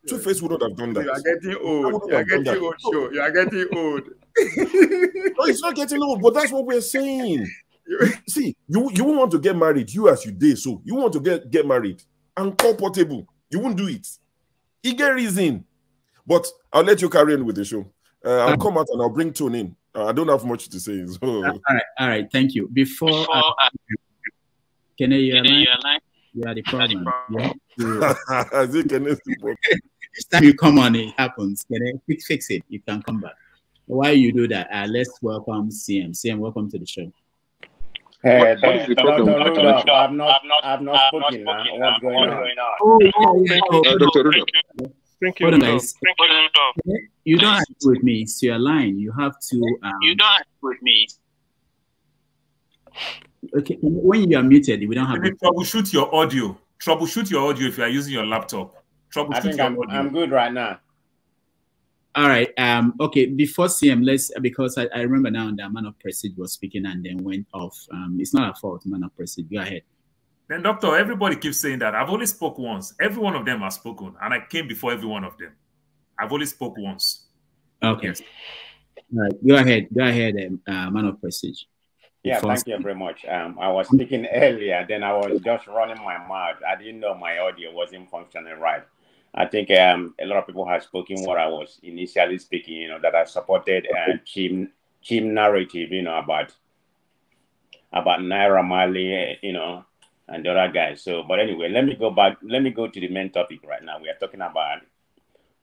Two-Face wouldn't have done that. You are getting old. You are getting old, show. You are getting old. No, it's not getting old, but that's what we're saying. See, you won't want to get married, you as you did, so you want to get married and call Portable. You won't do it. You get reason. But I'll let you carry on with the show. I'll come out and I'll bring Tone in. I don't have much to say. So. All right. Thank you. Before can you are the problem. Each time you come on, it happens. Can I fix it? You can come back. While you do that, let's welcome CM. CM, welcome to the show. Hey, Dr. Rudolph, I've not spoken now. What's going on? Dr. Rudolph. Thank you. Hold on, guys. You don't have to with me. It's your line. You have to. You don't have to with me. Okay. When you are muted, we don't have. Troubleshoot your audio. Troubleshoot your audio if you are using your laptop. Troubleshoot your audio. I'm good right now. All right. Okay. Before CM, because I remember now the man of Prestige was speaking and then went off. It's not our fault, man of Prestige. Go ahead. Then, Doctor, everybody keeps saying that. I've only spoke once. Every one of them has spoken, and I came before every one of them. I've only spoke once. Okay. Yes. All right. Go ahead, man of Prestige. Yeah, thank you very much. I was speaking earlier, then I was just running my mouth. I didn't know my audio wasn't functioning right. I think a lot of people have spoken what I was initially speaking, that I supported cheap narrative, about Naira Marley, and the other guys. So, but anyway, let me go back. Let me go to the main topic right now. We are talking about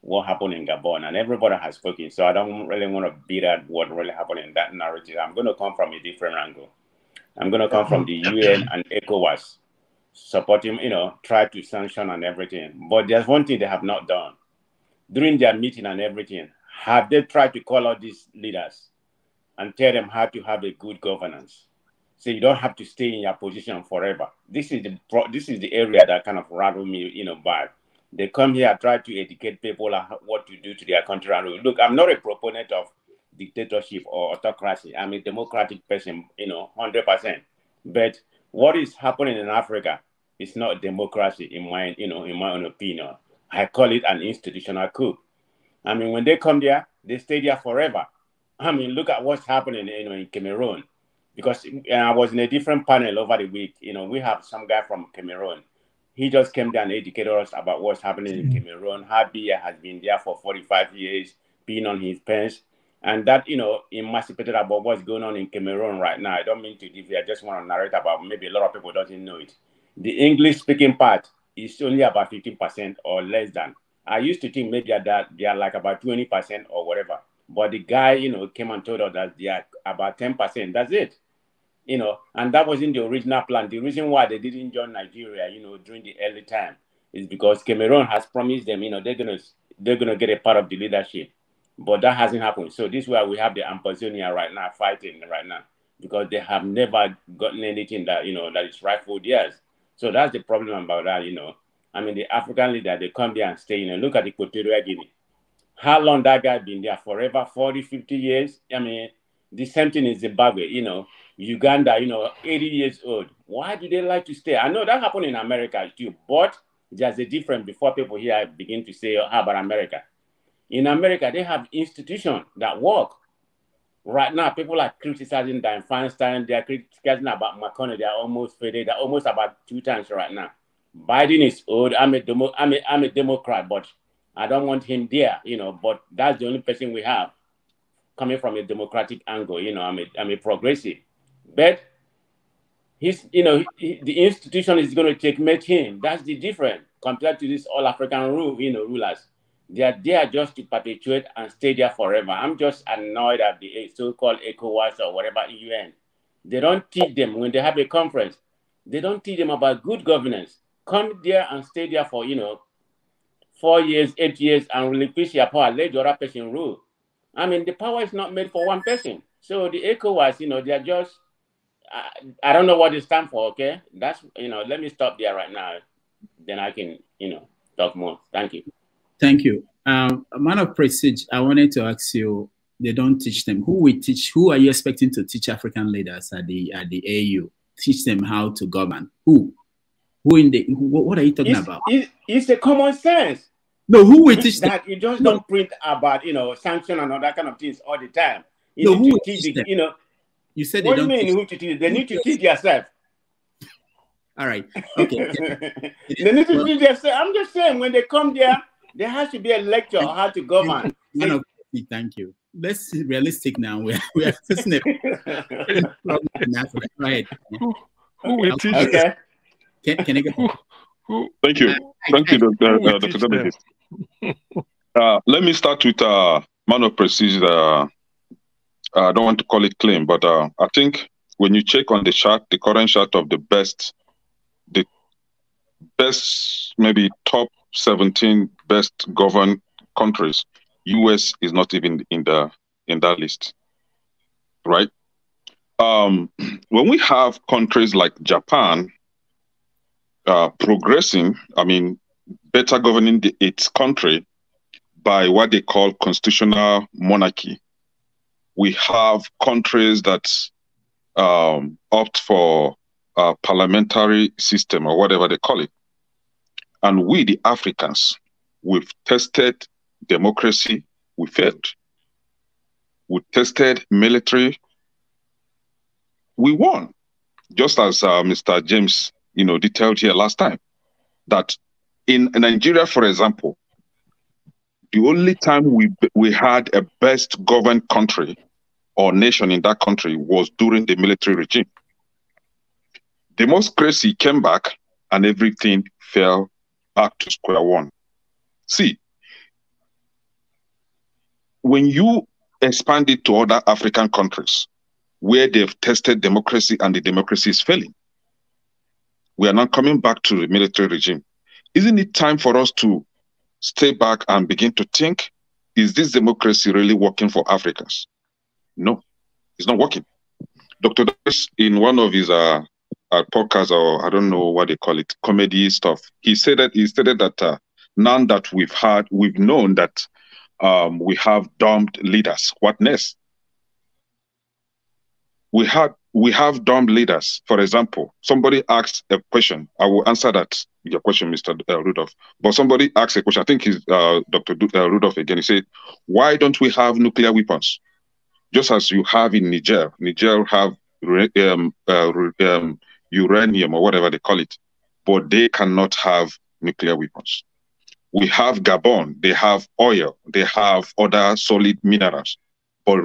what happened in Gabon, and everybody has spoken. So I don't really want to beat at what really happened in that narrative. I'm going to come from a different angle. I'm going to come from the UN and ECOWAS supporting, try to sanction and everything. But there's one thing they have not done. During their meeting and everything, have they tried to call out these leaders and tell them how to have a good governance? So you don't have to stay in your position forever. This is the area that kind of rattled me, bad. They come here, try to educate people on what to do to their country. And look, I'm not a proponent of dictatorship or autocracy. I'm a democratic person, 100%. But what is happening in Africa is not democracy, in my own opinion. I call it an institutional coup. I mean, when they come there, they stay there forever. I mean, look at what's happening, in Cameroon. Because I was in a different panel over the week. We have some guy from Cameroon. He just came down and educated us about what's happening in Cameroon. How Biya has been there for 45 years, being on his pants. And that, emancipated about what's going on in Cameroon right now. I don't mean to deviate. I just want to narrate about, maybe a lot of people doesn't know it. The English-speaking part is only about 15% or less than. I used to think maybe that they are like about 20% or whatever. But the guy, came and told us that they are about 10%. That's it. And that wasn't the original plan. The reason why they didn't join Nigeria, during the early time is because Cameroon has promised them, they're gonna get a part of the leadership. But that hasn't happened. So this is why we have the Amazonia right now fighting right now, because they have never gotten anything that, that is rightful theirs. So that's the problem about that, I mean, the African leader, they come there and stay, look at Equatorial Guinea. How long that guy been there? Forever, 40, 50 years? I mean, the same thing in Zimbabwe, Uganda, 80 years old. Why do they like to stay? I know that happened in America too, but there's a difference before people here begin to say, how about America? In America, they have institutions that work. Right now, people are criticizing Dianne Feinstein. They are criticizing about McConnell. They are almost faded. They're almost about 2 times right now. Biden is old. I'm a Democrat, but I don't want him there, but that's the only person we have coming from a democratic angle. I'm a progressive. But the institution is going to checkmate him. That's the difference compared to this all-African rulers. They are there just to perpetuate and stay there forever. I'm just annoyed at the so-called ECOWAS or whatever UN. They don't teach them when they have a conference. They don't teach them about good governance. Come there and stay there for 4 years, 8 years, and relinquish your power. Let the other person rule. I mean, the power is not made for one person. So the ECOWAS, they are just, I don't know what they stand for, okay? That's, let me stop there right now. Then I can, talk more. Thank you. Thank you. Man of Prestige, I wanted to ask you, They don't teach them. Who will teach? Who are you expecting to teach African leaders at the AU? Teach them how to govern? Who? Who in the? What are you talking about? It's the common sense. No, who will teach them? That you just don't print about sanction and all that kind of things all the time. You No, need who to will teach teach the, them? You said what they do don't you mean teach who to teach? They need to teach yourself. All right. Okay. They need to teach themselves. I'm just saying, when they come there, there has to be a lecture on how to govern. Thank you. Let's be realistic now. We are facing a problem in Africa. Go ahead. Who will teach? Okay. Can I go? Thank you. Thank you, Dr. Dominic. Let me start with man of prestige. I don't want to call it claim, but I think when you check on the chart, the current chart of the best maybe top 17 best governed countries, US is not even in that list, right? When we have countries like Japan progressing, I mean, better governing its country by what they call constitutional monarchy. We have countries that opt for a parliamentary system or whatever they call it. And we, the Africans, we've tested democracy, we failed. We tested military, we won. Just as Mr. James, detailed here last time, that in Nigeria, for example, the only time we had a best governed country or nation in that country was during the military regime. Democracy came back and everything fell back to square one. See, when you expand it to other African countries where they've tested democracy and the democracy is failing, we are now coming back to the military regime. Isn't it time for us to stay back and begin to think, is this democracy really working for Africans? No, it's not working. Dr. Davis, in one of his podcasts, or I don't know what they call it, comedy stuff, he stated that now that we've known that we have doomed leaders. What next? We have doomed leaders. For example, somebody asked a question. I will answer your question, Mr. Rudolph. But somebody asked a question. I think it's Dr. Rudolph again. He said, "Why don't we have nuclear weapons? Just as you have in Niger. Niger have uranium or whatever they call it, but they cannot have nuclear weapons. We have Gabon. They have oil. They have other solid minerals, but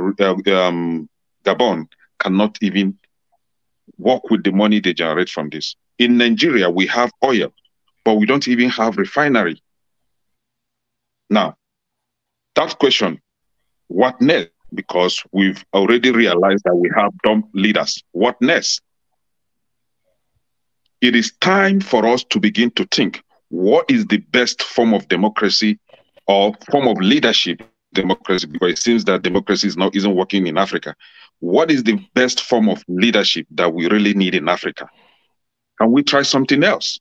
Gabon cannot even work with the money they generate from this. In Nigeria, we have oil, but we don't even have refinery. Now, that question, what next? Because we've already realized that we have dumb leaders. What next? It is time for us to begin to think, what is the best form of democracy or form of leadership democracy? Because it seems that democracy isn't working in Africa. What is the best form of leadership that we really need in Africa? Can we try something else?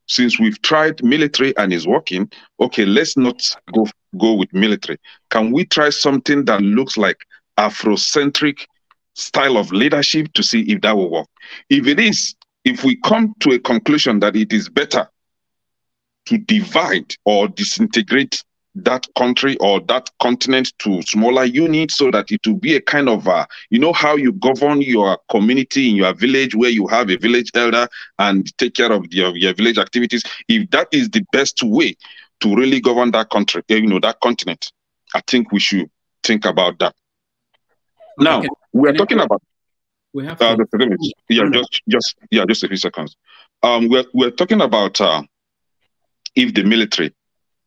Since we've tried military and is working, okay, let's not go with military. Can we try something that looks like Afrocentric style of leadership to see if that will work? If it is, if we come to a conclusion that it is better to divide or disintegrate that country or that continent to smaller units so that it will be a kind of, you know how you govern your community in your village where you have a village elder and take care of your village activities. If that is the best way to really govern that country, that continent, I think we should think about that. Now, we're talking about... We have just a few seconds. We're talking about if the military,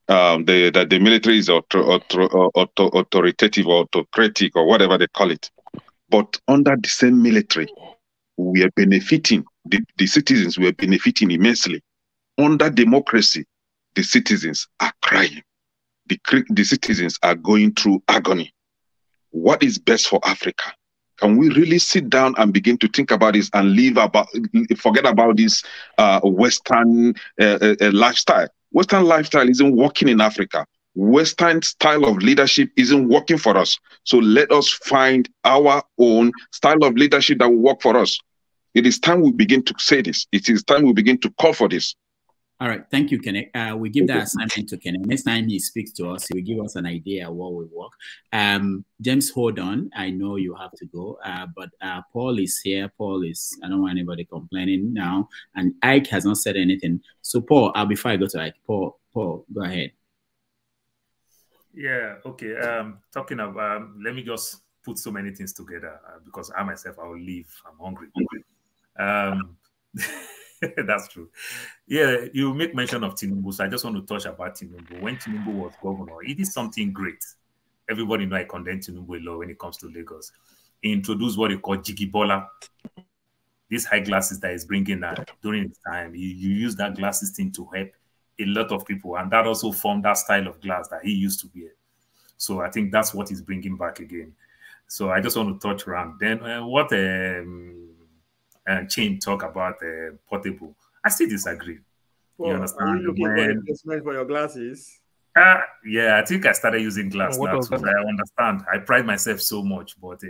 that the military is authoritative or autocratic or whatever they call it. But under the same military, we are benefiting, the citizens were benefiting immensely. Under democracy, the citizens are crying. The citizens are going through agony. What is best for Africa? Can we really sit down and begin to think about this and forget about this Western lifestyle? Western lifestyle isn't working in Africa. Western style of leadership isn't working for us. So let us find our own style of leadership that will work for us. It is time we begin to say this. It is time we begin to call for this. All right, thank you, Kenneth. We give that assignment to Kenneth. Next time he speaks to us, he will give us an idea of what will work. James, hold on. I know you have to go, but Paul is here. Paul is, I don't want anybody complaining now. And Ike has not said anything. So Paul, before I go to Ike, Paul, go ahead. Yeah, okay. Talking about, let me just put so many things together because I myself, I will leave. I'm hungry. That's true. Yeah, you make mention of Tinubu, so I just want to touch about Tinubu. When Tinubu was governor, he did something great. Everybody know I condemn Tinubu a lot when it comes to Lagos. He introduced what he called Jigibola. These high glasses that he's bringing during his time, he used that glasses thing to help a lot of people, and that also formed that style of glass that he used to wear. So I think that's what he's bringing back again. So I just want to touch around. Then what Chain talk about Portable. I still disagree. Well, you understand? Are you looking for replacement for your glasses? Yeah, I think I started using glass now too. I understand. I pride myself so much, but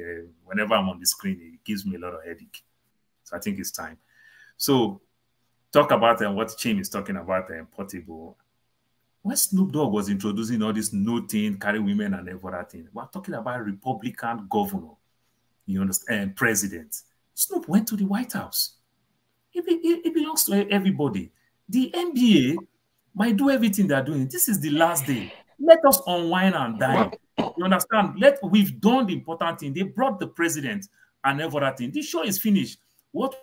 whenever I'm on the screen, it gives me a lot of headache. So I think it's time. So talk about what Chain is talking about Portable. When Snoop Dogg was introducing all this no thing, carry women and everything, we're talking about Republican governor, you understand, president. Snoop went to the White House. It belongs to everybody. The NBA might do everything they're doing. This is the last day. Let us unwind and dine. You understand? We've done the important thing. They brought the president and everything. This show is finished. What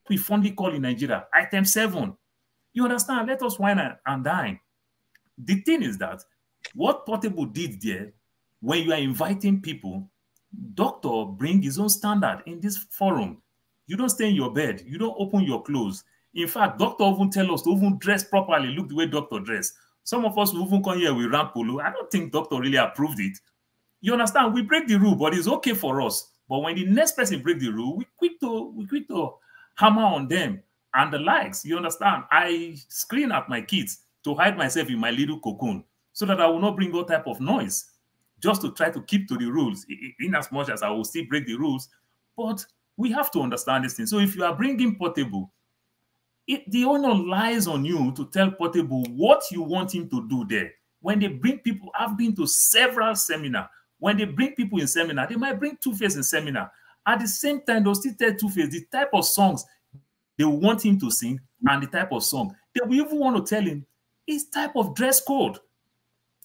we fondly call in Nigeria, item 7. You understand? Let us wine and dine. The thing is that what Portable did there, when you are inviting people, doctor bring his own standard in this forum. You don't stay in your bed. You don't open your clothes. In fact, doctor even tell us to even dress properly. Look the way doctor dress. Some of us will even come here with ramp polo. I don't think doctor really approved it. You understand? We break the rule, but it's okay for us. But when the next person break the rule, we quick to hammer on them and the likes. You understand? I screen at my kids to hide myself in my little cocoon so that I will not bring all type of noise, just to try to keep to the rules, in as much as I will still break the rules. But we have to understand this thing. So if you are bringing Portable, the honor lies on you to tell Portable what you want him to do there. When they bring people, I've been to several seminars. When they bring people in seminar, they might bring Two-Face in seminar. At the same time, they'll still tell Two-Face the type of songs they want him to sing and the type of song. They will even want to tell him his type of dress code.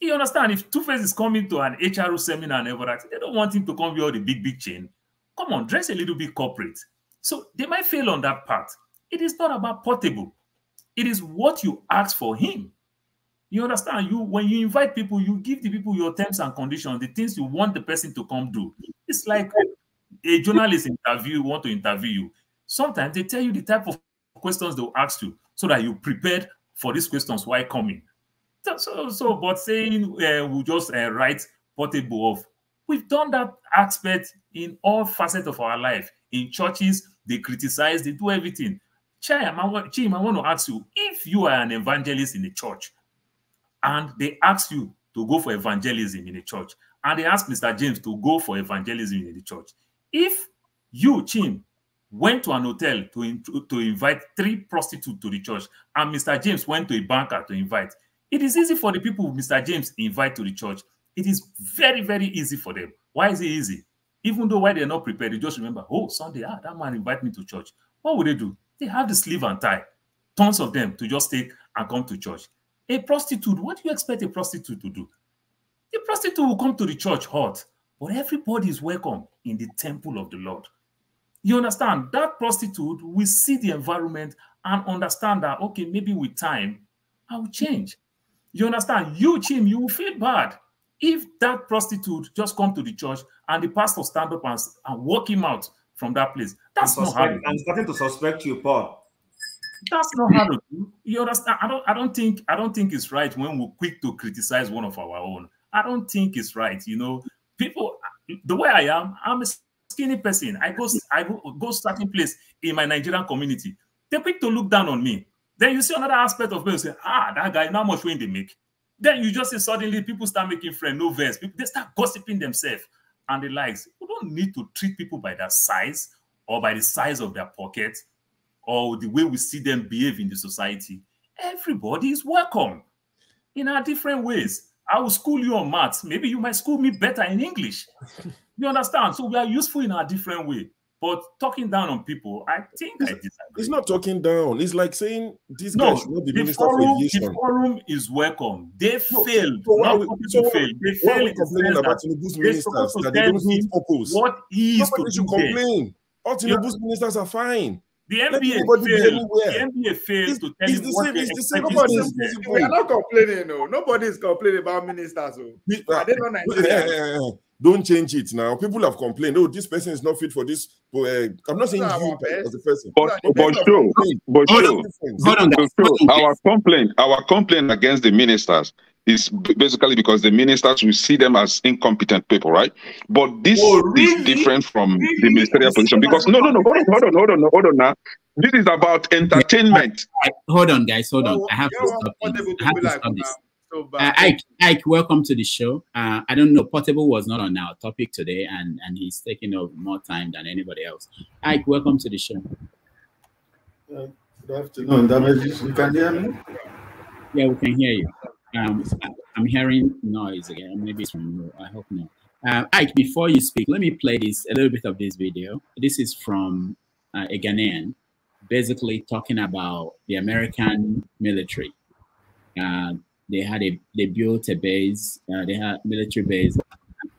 You understand? If Two-Face is coming to an HRO seminar and everything, they don't want him to come with all the big chain. Come on, dress a little bit corporate. So they might fail on that part. It is not about Portable. It is what you ask for him. You understand? When you invite people, you give the people your terms and conditions, the things you want the person to come do. It's like a journalist want to interview you. Sometimes they tell you the type of questions they'll ask you so that you prepared for these questions while coming. But saying we'll just write Portable off. We've done that aspect in all facets of our life. In churches, they criticize, they do everything. Chim, I want to ask you, if you are an evangelist in the church and they ask you to go for evangelism in the church, and they ask Mr. James to go for evangelism in the church, if you, Chim, went to an hotel to invite 3 prostitutes to the church, and Mr. James went to a banker to invite, it is easy for the people Mr. James invite to the church. It is very, very easy for them. Why is it easy? Even though why they're not prepared, they just remember, oh, Sunday, that man invite me to church. What would they do? They have the sleeve and tie, tons of them to just take and come to church. A prostitute, what do you expect a prostitute to do? The prostitute will come to the church hot, but everybody is welcome in the temple of the Lord. You understand? That prostitute will see the environment and understand that, okay, maybe with time, I will change. You understand? You, Chim, you will feel bad if that prostitute just come to the church and the pastor stand up and walk him out from that place. That's not how. I'm starting to suspect you, Paul. That's not how to do. You understand? I don't think it's right when we're quick to criticize one of our own. I don't think it's right. You know, people, the way I am, I'm a skinny person. I go certain place in my Nigerian community. They're quick to look down on me. Then you see another aspect of me and say, that guy, how much weight they make? Then you just see suddenly people start making friends, no verse. They start gossiping themselves and the likes. We don't need to treat people by their size or by the size of their pocket or the way we see them behave in the society. Everybody is welcome in our different ways. I will school you on maths. Maybe you might school me better in English. You understand? So we are useful in our different way. But talking down on people, I think I disagree. It's not talking down. It's like saying this guy should not be minister for aviation. The forum is welcome. They failed. So Not why people failed. They failed in the complaining sense about that Tinubu's they're ministers supposed to that they tell don't fit him purpose? what he is Nobody to should do there. complain. All Tinubu's ministers are fine. The Let NBA everybody be failed. anywhere. The NBA failed to tell him what they expect. We are not complaining, no. Nobody is complaining about ministers. Are they not Nigerians? Don't change it now. People have complained. Oh, this person is not fit for this. I'm not saying you as a person. Our complaint against the ministers is basically because the ministers will see them as incompetent people, right? But this is different from the ministerial position because hold on now. This is about entertainment. Hold on, guys. Hold on. I have to stop this. I have to stop this. Ike, welcome to the show. I don't know, Portable was not on our topic today, and he's taking up more time than anybody else. Ike, welcome to the show. Good afternoon, Damages. You can hear me? Yeah, we can hear you. I'm hearing noise again. Maybe it's from you. I hope not. Ike, before you speak, let me play a little bit of this video. This is from a Ghanaian, basically talking about the American military. They built a base, they had military base,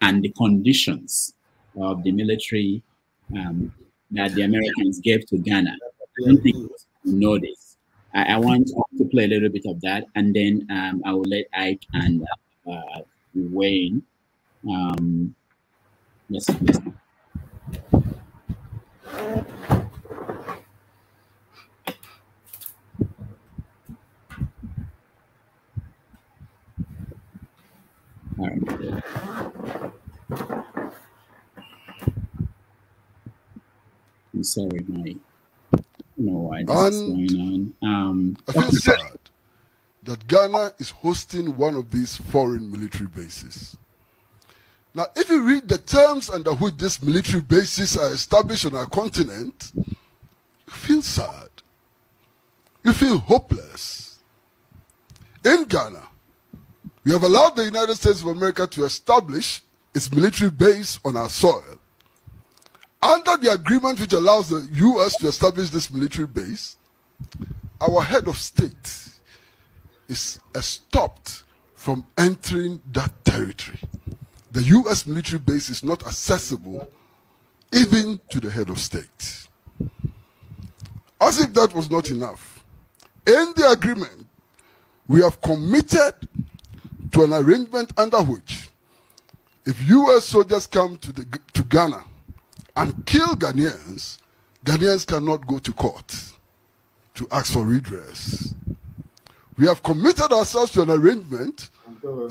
and the conditions of the military that the Americans gave to Ghana. I don't think you know this. I want to play a little bit of that, and then I will let Ike and Wayne. Let's listen. I'm sorry, I don't know why this is going on. I feel sad that Ghana is hosting one of these foreign military bases. Now, if you read the terms under which these military bases are established on our continent, you feel sad. You feel hopeless. In Ghana, we have allowed the United States of America to establish its military base on our soil. Under the agreement which allows the U.S. to establish this military base, our head of state is stopped from entering that territory. The U.S. military base is not accessible even to the head of state. As if that was not enough, in the agreement, we have committed to an arrangement under which if U.S. soldiers come to Ghana and kill Ghanaians, Ghanaians cannot go to court to ask for redress. We have committed ourselves to an arrangement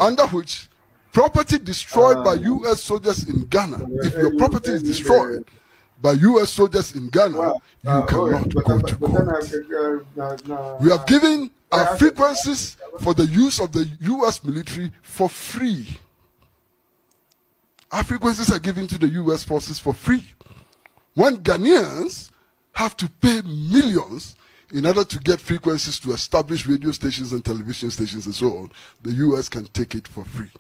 under which property destroyed by U.S. soldiers in Ghana, if your property is destroyed by U.S. soldiers in Ghana, you cannot go to court. We have given our frequencies for the use of the U.S. military for free. Our frequencies are given to the U.S. forces for free. When Ghanaians have to pay millions in order to get frequencies to establish radio stations and television stations and so on, the U.S. can take it for free.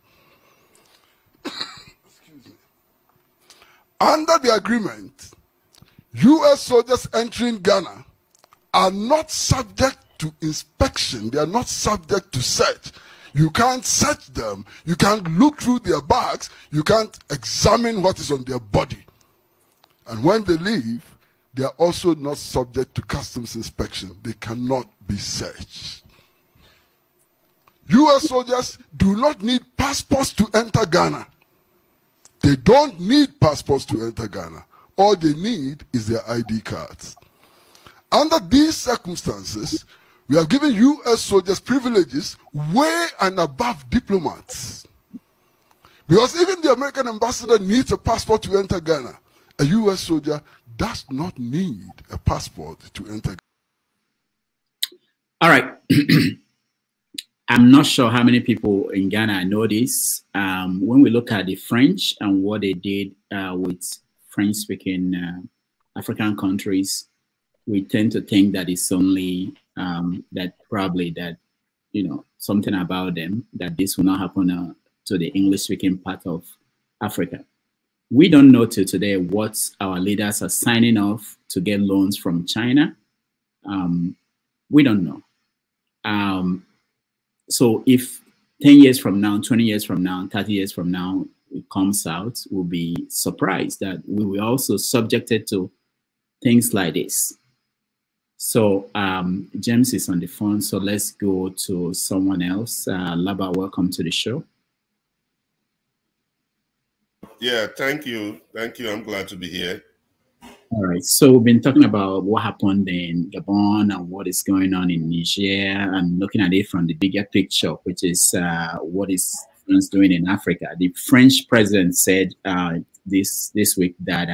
Under the agreement, U.S. soldiers entering Ghana are not subject to inspection. They are not subject to search. You can't search them. You can't look through their bags. You can't examine what is on their body. And when they leave, they are also not subject to customs inspection. They cannot be searched. U.S. soldiers do not need passports to enter Ghana. They don't need passports to enter Ghana. All they need is their ID cards. Under these circumstances, we have given U.S. soldiers privileges way and above diplomats. Because even the American ambassador needs a passport to enter Ghana. A U.S. soldier does not need a passport to enter Ghana. All right. I'm not sure how many people in Ghana know this. When we look at the French and what they did with French-speaking African countries, we tend to think that it's only that probably that, you know, something about them, that this will not happen to the English-speaking part of Africa. We don't know till today what our leaders are signing off to get loans from China. We don't know. So if 10 years from now, 20 years from now, 30 years from now, it comes out, we'll be surprised that we were also subjected to things like this. So James is on the phone, so let's go to someone else. Laba, welcome to the show. Yeah, thank you. Thank you. I'm glad to be here. All right. So we've been talking about what happened in Gabon and what is going on in Niger, and looking at it from the bigger picture, which is what is France doing in Africa. The French president said this week that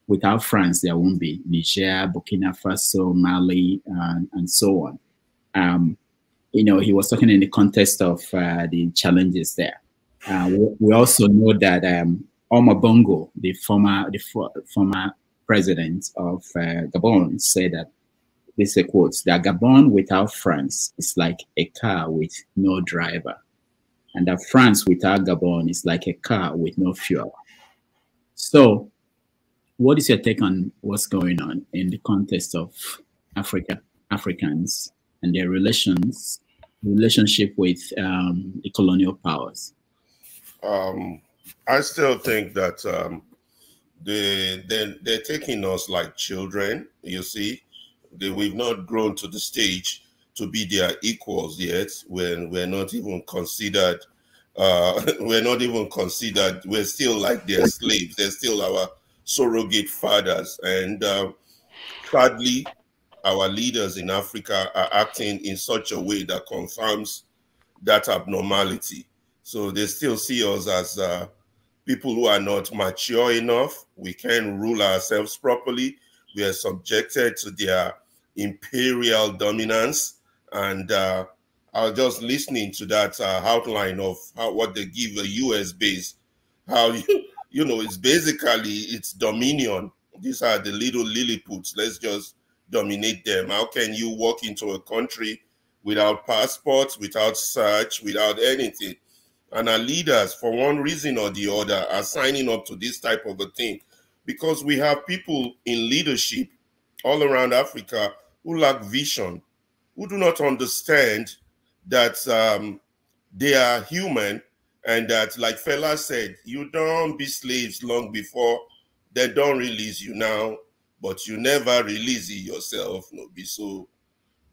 without France, there won't be Niger, Burkina Faso, Mali, and so on. You know, he was talking in the context of the challenges there. We also know that Omar Bongo, the former president of Gabon, said that, this is a quote, that Gabon without France is like a car with no driver, and that France without Gabon is like a car with no fuel. So what is your take on what's going on in the context of Africans and their relationship with the colonial powers? I still think that they're taking us like children. You see, we've not grown to the stage to be their equals yet. When we're not even considered, we're still like their slaves. They're still our surrogate fathers. And sadly, our leaders in Africa are acting in such a way that confirms that abnormality. So they still see us as people who are not mature enough. We can't rule ourselves properly. We are subjected to their imperial dominance. And I was just listening to that outline of what they give a US base. How, you know, it's dominion. These are the little Lilliputs. Let's just dominate them. How can you walk into a country without passports, without search, without anything? And our leaders, for one reason or the other, are signing up to this type of a thing, because we have people in leadership all around Africa who lack vision, who do not understand that they are human, and that, like Fela said, you don't be slaves long before they don't release you now, but you never release it yourself. No be so.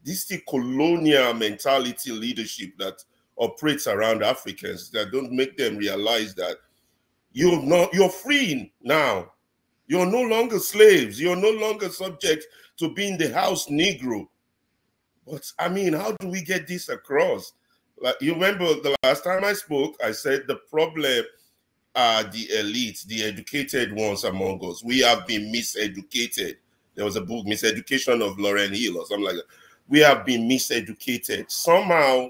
This is the colonial mentality leadership that operates around Africans, that don't make them realize that you're free now. You're no longer slaves. You're no longer subject to being the house Negro. But I mean, how do we get this across? Like, you remember the last time I spoke, I said the problem are the elites, the educated ones among us. We have been miseducated. There was a book, Miseducation of Lauryn Hill or something like that. We have been miseducated. Somehow,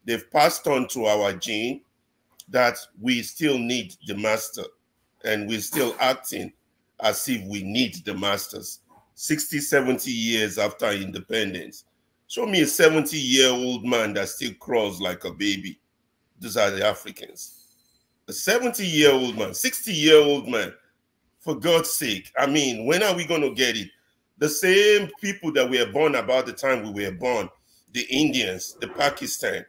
they've passed on to our gene that we still need the master, and we're still acting as if we need the masters. 60, 70 years after independence. Show me a 70-year-old man that still crawls like a baby. These are the Africans. A 70-year-old man, 60-year-old man, for God's sake. I mean, when are we going to get it? The same people that were born about the time we were born, the Indians, the Pakistan,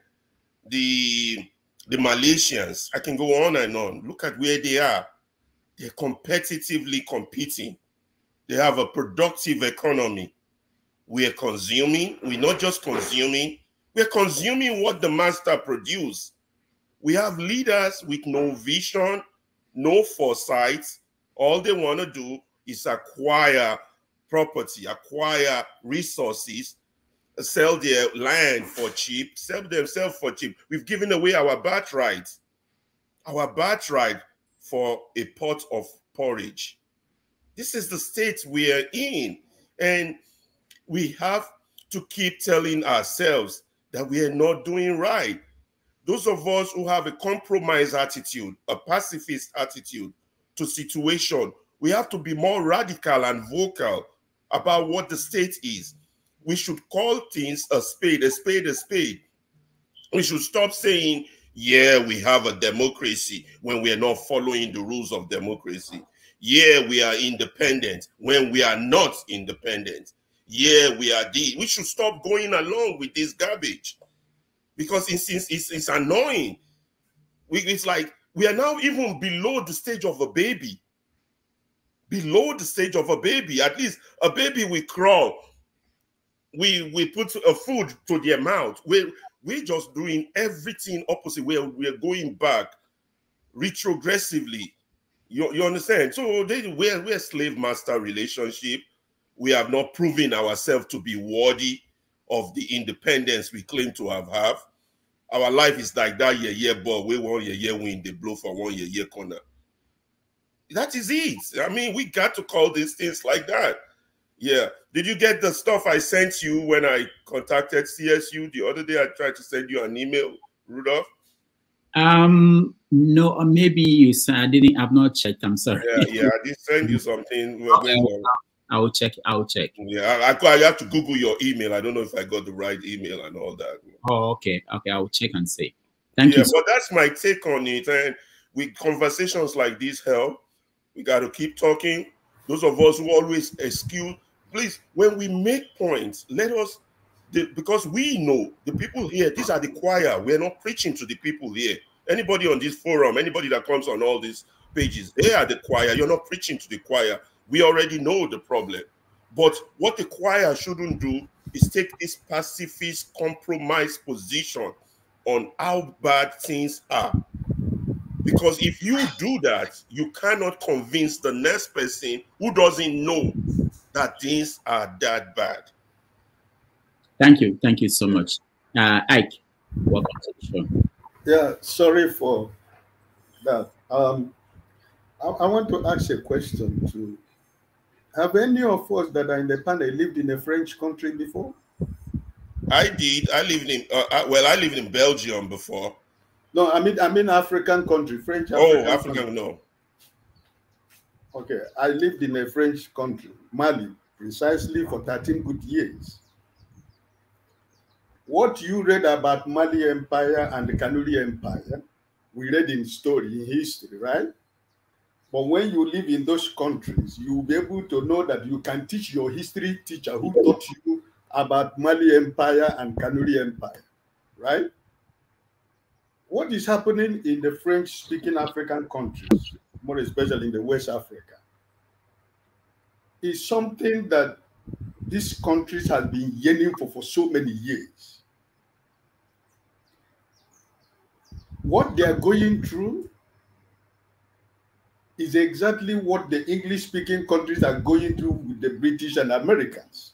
the Malaysians, I can go on and on. Look at where they are. They're competitively competing. They have a productive economy. We're consuming. We're not just consuming. We're consuming what the master produced. We have leaders with no vision, no foresight. All they want to do is acquire property, acquire resources, sell their land for cheap, sell themselves for cheap. We've given away our birthright for a pot of porridge. This is the state we are in. And we have to keep telling ourselves that we are not doing right. Those of us who have a compromise attitude, a pacifist attitude to situation, we have to be more radical and vocal about what the state is. We should call things a spade, a spade, a spade. We should stop saying, yeah, we have a democracy when we are not following the rules of democracy. Yeah, we are independent when we are not independent. Yeah, we are we should stop going along with this garbage because it's annoying. It's like we are now even below the stage of a baby. Below the stage of a baby. At least a baby will crawl. We put a food to their mouth. We're just doing everything opposite. We're going back retrogressively. You understand? So we're slave master relationship. We have not proven ourselves to be worthy of the independence we claim to have. Our life is like that yeah, but we want yeah win, they blow for one yeah corner. That is it. I mean, we got to call these things like that. Yeah. Did you get the stuff I sent you when I contacted CSU the other day? I tried to send you an email, Rudolph. No, maybe you said I've not checked. I'm sorry. Yeah, I did send you something. I will check. Yeah, I have to Google your email. I don't know if I got the right email and all that. Oh, okay. I will check and see. Thank you. But that's my take on it. And with conversations like this help, we got to keep talking. Those of us who always excuse, please, when we make points, let us, because we know the people here, these are the choir. We're not preaching to the people here. Anybody on this forum, anybody that comes on all these pages, they are the choir. You're not preaching to the choir. We already know the problem. But what the choir shouldn't do is take this pacifist compromise position on how bad things are. Because if you do that, you cannot convince the next person who doesn't know that things are that bad. Thank you. Thank you so much. Ike, welcome to the show. Yeah, sorry for that. I want to ask a question too. Have any of us that are in the panel lived in a French country before? I did. I lived in I lived in Belgium before. No, I mean African country, French. African country. No. Okay, I lived in a French country, Mali, precisely for 13 good years. What you read about Mali Empire and the Kanuri Empire, we read in story, in history, right? But when you live in those countries, you'll be able to know that you can teach your history teacher who taught you about Mali Empire and Kanuri Empire, right? What is happening in the French-speaking African countries, more especially in the West Africa, is something that these countries have been yearning for so many years. What they are going through is exactly what the English-speaking countries are going through with the British and Americans.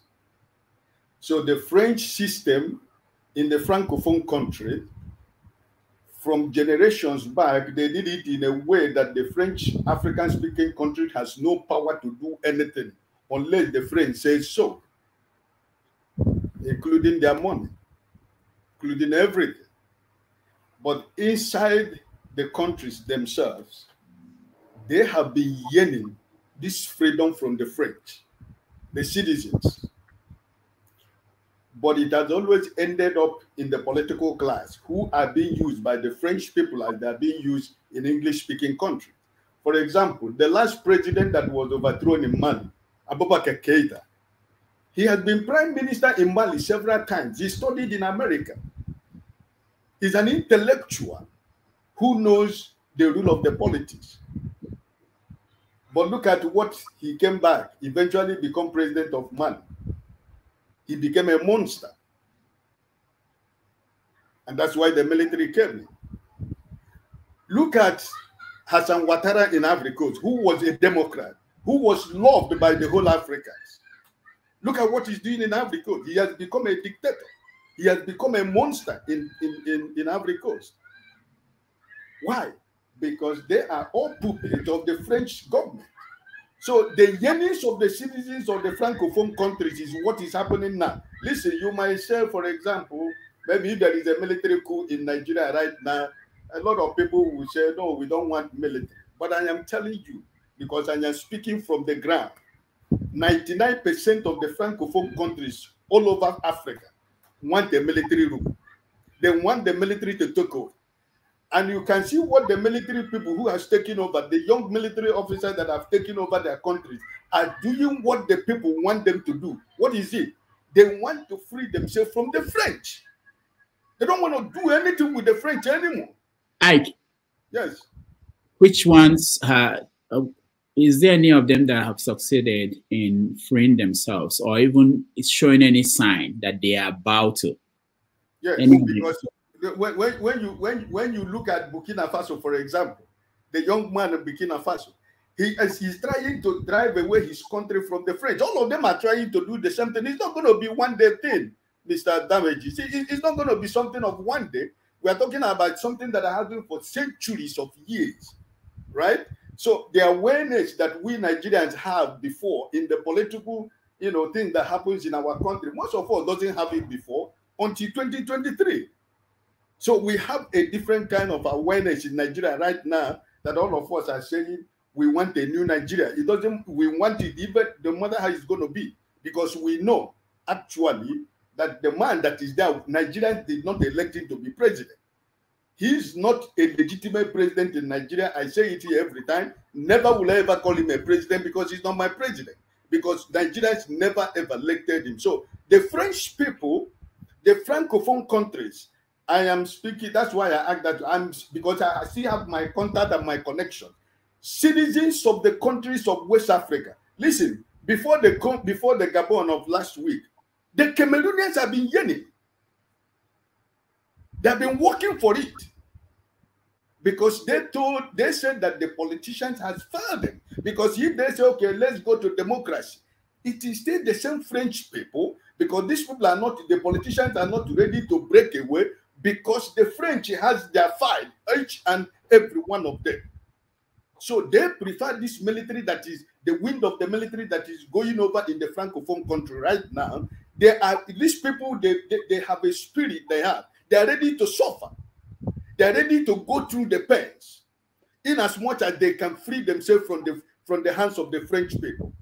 So the French system in the Francophone country, from generations back, they did it in a way that the French African-speaking country has no power to do anything unless the French say so, including their money, including everything. But inside the countries themselves, they have been yearning this freedom from the French, the citizens. But it has always ended up in the political class who are being used by the French people as they are being used in English-speaking countries. For example, the last president that was overthrown in Mali, Abubakar Keita, he has been prime minister in Mali several times. He studied in America. He's an intellectual who knows the rule of the politics. But look at what he came back, eventually become president of Mali. He became a monster. And that's why the military came in. Look at Hassan Ouattara in Ivory Coast, who was a Democrat, who was loved by the whole Africans. Look at what he's doing in Ivory Coast. He has become a dictator. He has become a monster in Ivory Coast. Why? Because they are all puppets of the French government. So the yearnings of the citizens of the Francophone countries is what is happening now. Listen, you might say, for example, Maybe if there is a military coup in Nigeria right now, a lot of people will say, no, we don't want military. But I am telling you, because I am speaking from the ground, 99% of the Francophone countries all over Africa want a military rule. They want the military to take over. And you can see what the military people who has taken over, the young military officers that have taken over their countries, are doing what the people want them to do. What is it? They want to free themselves from the French. They don't want to do anything with the French anymore. Ike. Yes. Which ones is there any of them that have succeeded in freeing themselves, or even showing any sign that they are about to? Yes, because when you look at Burkina Faso, for example, the young man in Burkina Faso, he's trying to drive away his country from the French. All of them are trying to do the same thing. It's not going to be one day thing, Mr. Damage. It's not going to be something of one day. We are talking about something that has happened for centuries of years, right? So the awareness that we Nigerians have before in the political, thing that happens in our country, most of us doesn't have it before until 2023. So we have a different kind of awareness in Nigeria right now that all of us are saying we want a new Nigeria. We want it even no matter how it's going to be, because we know actually that the man that is there, Nigerians did not elect him to be president. He is not a legitimate president in Nigeria. I say it here every time. Never will I ever call him a president, because he's not my president. Because Nigerians never ever elected him. So the French people, the Francophone countries, I am speaking, that's why I act that because I still have my contact and my connection. Citizens of the countries of West Africa. Listen, before the Gabon of last week, the Cameroonians have been yearning. They have been working for it. Because they said that the politicians has failed them. Because if they say, okay, let's go to democracy, it is still the same French people, because these people are not, the politicians are not ready to break away, because the French has their fight, each and every one of them. So they prefer this military that is, the wind of the military that is going over in the Francophone country right now. These people, they have a spirit they have. They are ready to suffer. They are ready to go through the pains, in as much as they can free themselves from the hands of the French people.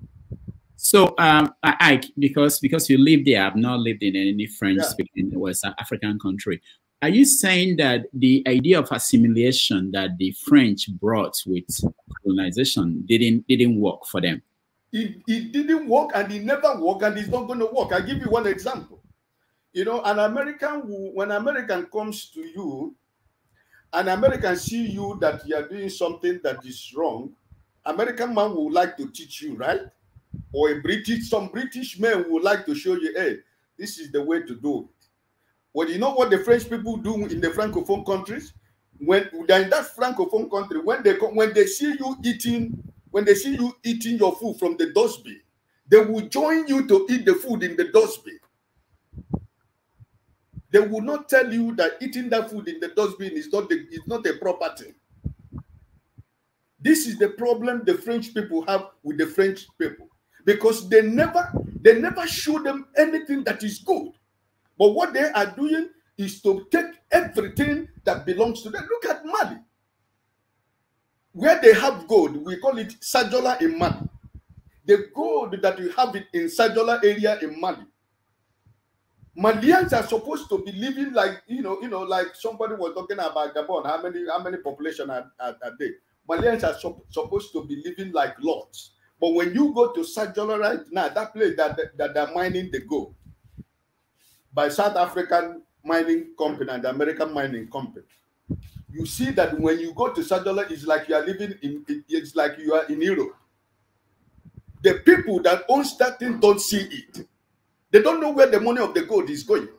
So, Ike, because you live there, I've not lived in any French-speaking West African country. Are you saying that the idea of assimilation that the French brought with colonization didn't work for them? It didn't work, and it never worked, and it's not going to work. I'll give you one example. An American, when an American comes to you, an American see you that you are doing something that is wrong, American man would like to teach you, right? Or some British men would like to show you, hey, this is the way to do it. Well, you know what the French people do in the Francophone countries? When they're in that Francophone country, when they see you eating your food from the dustbin, they will join you to eat the food in the dustbin. They will not tell you that eating that food in the dustbin is not a proper thing. This is the problem the French people have with the French people, because they never show them anything that is good. But what they are doing is to take everything that belongs to them. Look at Mali. Where they have gold, we call it Sajola in Mali. The gold that you have in Sajola area in Mali, Malians are supposed to be living like, like somebody was talking about Gabon. How many population are there? Malians are supposed to be living like lords. But when you go to Sajola right now, that place that they're mining the gold by South African mining company and the American mining company, you see that when you go to Sajola, it's like you are living it's like you are in Europe. The people that own that thing don't see it. They don't know where the money of the gold is going.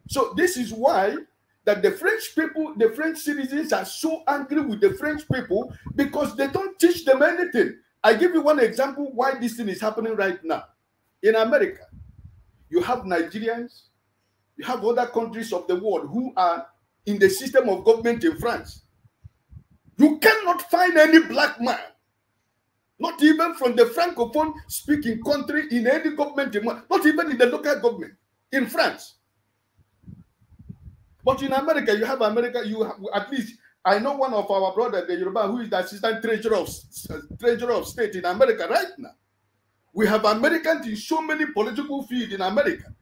So this is why that the French people, the French citizens are so angry with the French people, because they don't teach them anything. I give you one example why this thing is happening right now. In America, you have Nigerians, you have other countries of the world who are in the system of government in France. You cannot find any black man, not even from the Francophone speaking country, in any government, not even in the local government in France. But in America, you have at least, I know one of our brothers, the Yoruba, who is the assistant treasurer of state in America right now. We have Americans in so many political fields in America.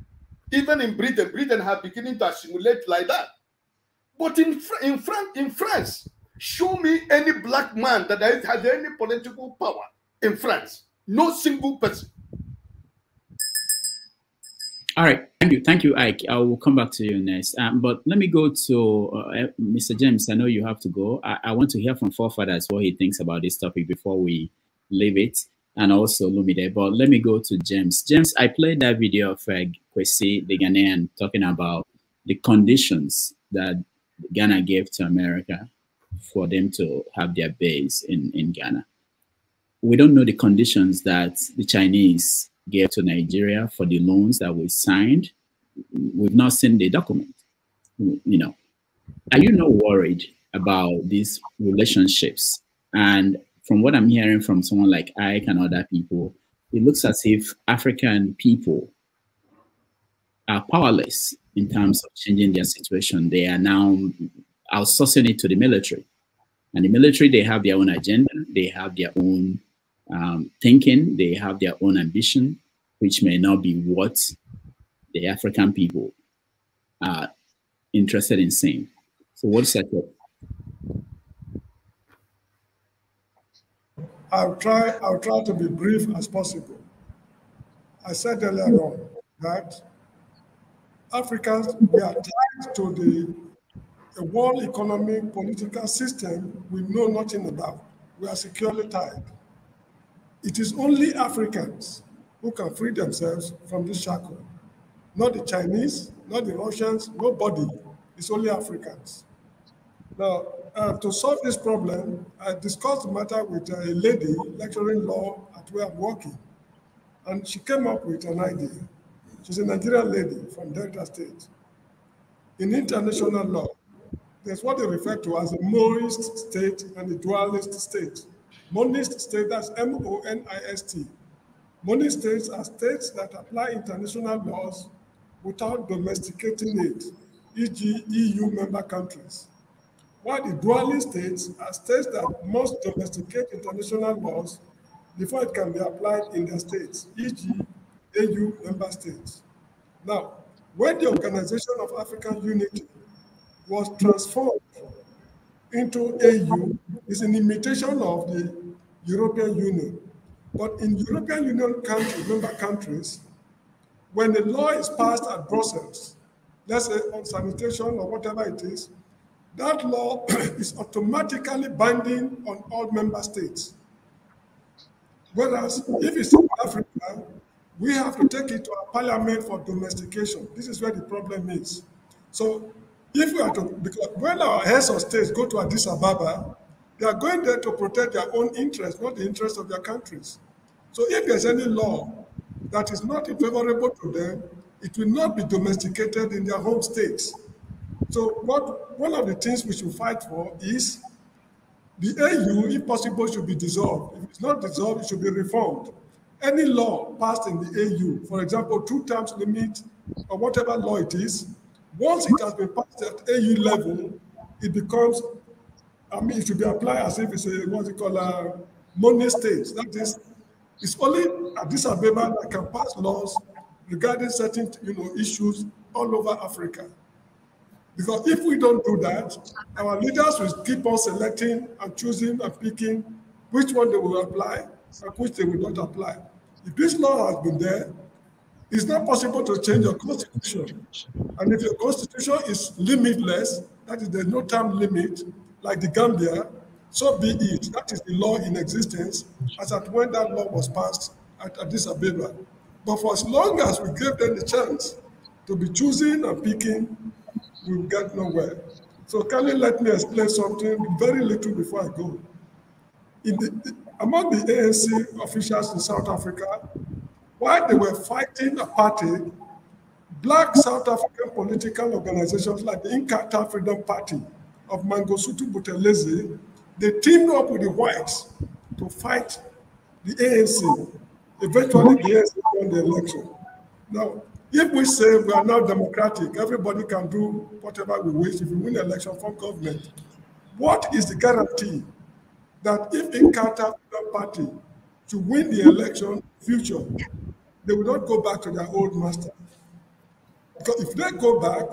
Even in Britain, Britain have beginning to assimilate like that. But in France, show me any black man that has any political power in France. No single person. All right, thank you, Ike. I will come back to you next. But let me go to Mr. James. I know you have to go. I want to hear from Forefathers what he thinks about this topic before we leave it, and also Lumide. But let me go to James. James, I played that video of Kwesi, the Ghanaian, talking about the conditions that Ghana gave to America for them to have their base in Ghana. We don't know the conditions that the Chinese gave to Nigeria for the loans that we signed. We've not seen the document. You know, are you not worried about these relationships? And from what I'm hearing from someone like Ike and other people, it looks as if African people are powerless in terms of changing their situation. They are now outsourcing it to the military. And the military, they have their own agenda. They have their own thinking. They have their own ambition, which may not be what the African people are interested in seeing. So what's that? I'll try to be brief as possible. I said earlier on that Africans, we are tied to the world economic political system we know nothing about. We are securely tied. It is only Africans who can free themselves from this shackle. Not the Chinese, not the Russians, nobody. It's only Africans. Now, to solve this problem, I discussed the matter with a lady lecturing law at where I'm working. And she came up with an idea. She's a Nigerian lady from Delta State. In international law, there's what they refer to as a monist state and a dualist state. Monist state, that's M-O-N-I-S-T. Monist states are states that apply international laws without domesticating it, e.g. EU member countries. While the dualist states are states that must domesticate international laws before it can be applied in their states, e.g. AU member states. Now, when the Organization of African Unity was transformed into AU, is an imitation of the European Union. But in European Union member countries, when a law is passed at Brussels, let's say on sanitation or whatever it is, that law is automatically binding on all member states. Whereas if it's in Africa, we have to take it to our parliament for domestication. This is where the problem is. So if we are to, because when our heads of states go to Addis Ababa, they are going there to protect their own interests, not the interests of their countries. So if there's any law that is not favorable to them, it will not be domesticated in their home states. So one of the things we should fight for is the AU, if possible, should be dissolved. If it's not dissolved, it should be reformed. Any law passed in the AU, for example, 2 terms limit or whatever law it is, once it has been passed at AU level, it becomes, it should be applied as if it's a, what's it called, a money state. That is, it's only Addis Ababa that can pass laws regarding certain issues all over Africa. Because if we don't do that, our leaders will keep on selecting and choosing and picking which one they will apply and which they will not apply. If this law has been there, it's not possible to change your constitution. And if your constitution is limitless, that is, there's no term limit, like the Gambia, so be it. That is the law in existence as at when that law was passed at Addis Ababa. But for as long as we give them the chance to be choosing and picking, we will get nowhere. So can you let me explain something very little before I go? Among the ANC officials in South Africa, while they were fighting apartheid, black South African political organizations like the Inkatha Freedom Party of Mangosuthu Buthelezi, they teamed up with the whites to fight the ANC. Eventually, the ANC won the election. Now, If we say we are now democratic, everybody can do whatever we wish if we win the election from government, what is the guarantee that if Inkatha Freedom Party to win the election future, they will not go back to their old master? Because if they go back,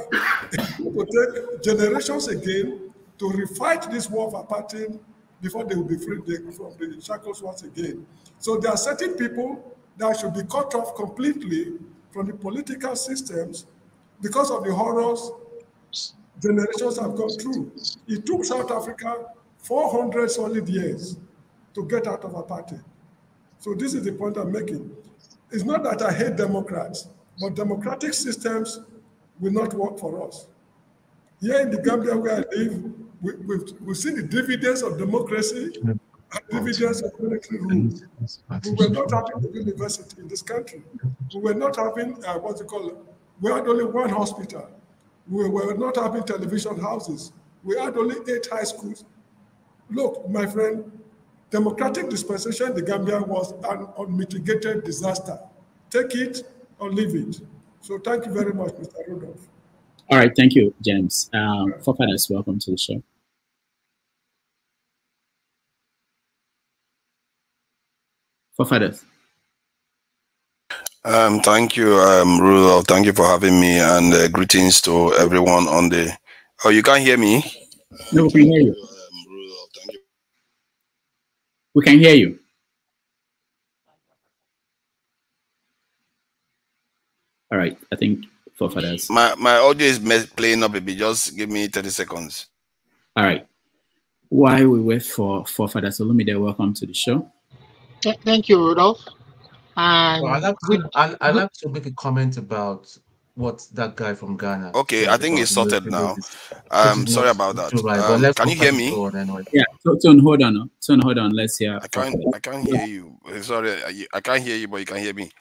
it will take generations again to refight this war of apartheid before they will be freed from the shackles once again. So there are certain people that should be cut off completely from the political systems because of the horrors generations have gone through. It took South Africa 400 solid years to get out of apartheid. So this is the point I'm making. It's not that I hate Democrats, but democratic systems will not work for us. Here in the Gambia where I live, we've seen the dividends of democracy and dividends of military rule. We were not having a university in this country. We were not having, we had only one hospital. We were not having television houses. We had only 8 high schools. Look, my friend, democratic dispensation in the Gambia was an unmitigated disaster. Take it or leave it. So thank you very much, Mr. Rudolph. All right, thank you, James. Forefathers, welcome to the show. Forefathers. Thank you, Rudolph. Thank you for having me, and greetings to everyone on the. Oh, you can't hear me? No, we can hear you. We can hear you. All right, I think Forefathers. My audio is playing up a bit. Just give me 30 seconds. All right. While we wait for Forefathers, Olumide, welcome to the show. Thank you, Rudolph. And I'd like to make a comment about what that guy from Ghana. Okay, I think it's sorted now. Sorry about that. Right, can you hear me? Anyway. Yeah, Tone, hold on. Tone, hold on. Let's hear. I can't hear you. Sorry, I can't hear you, but you can hear me.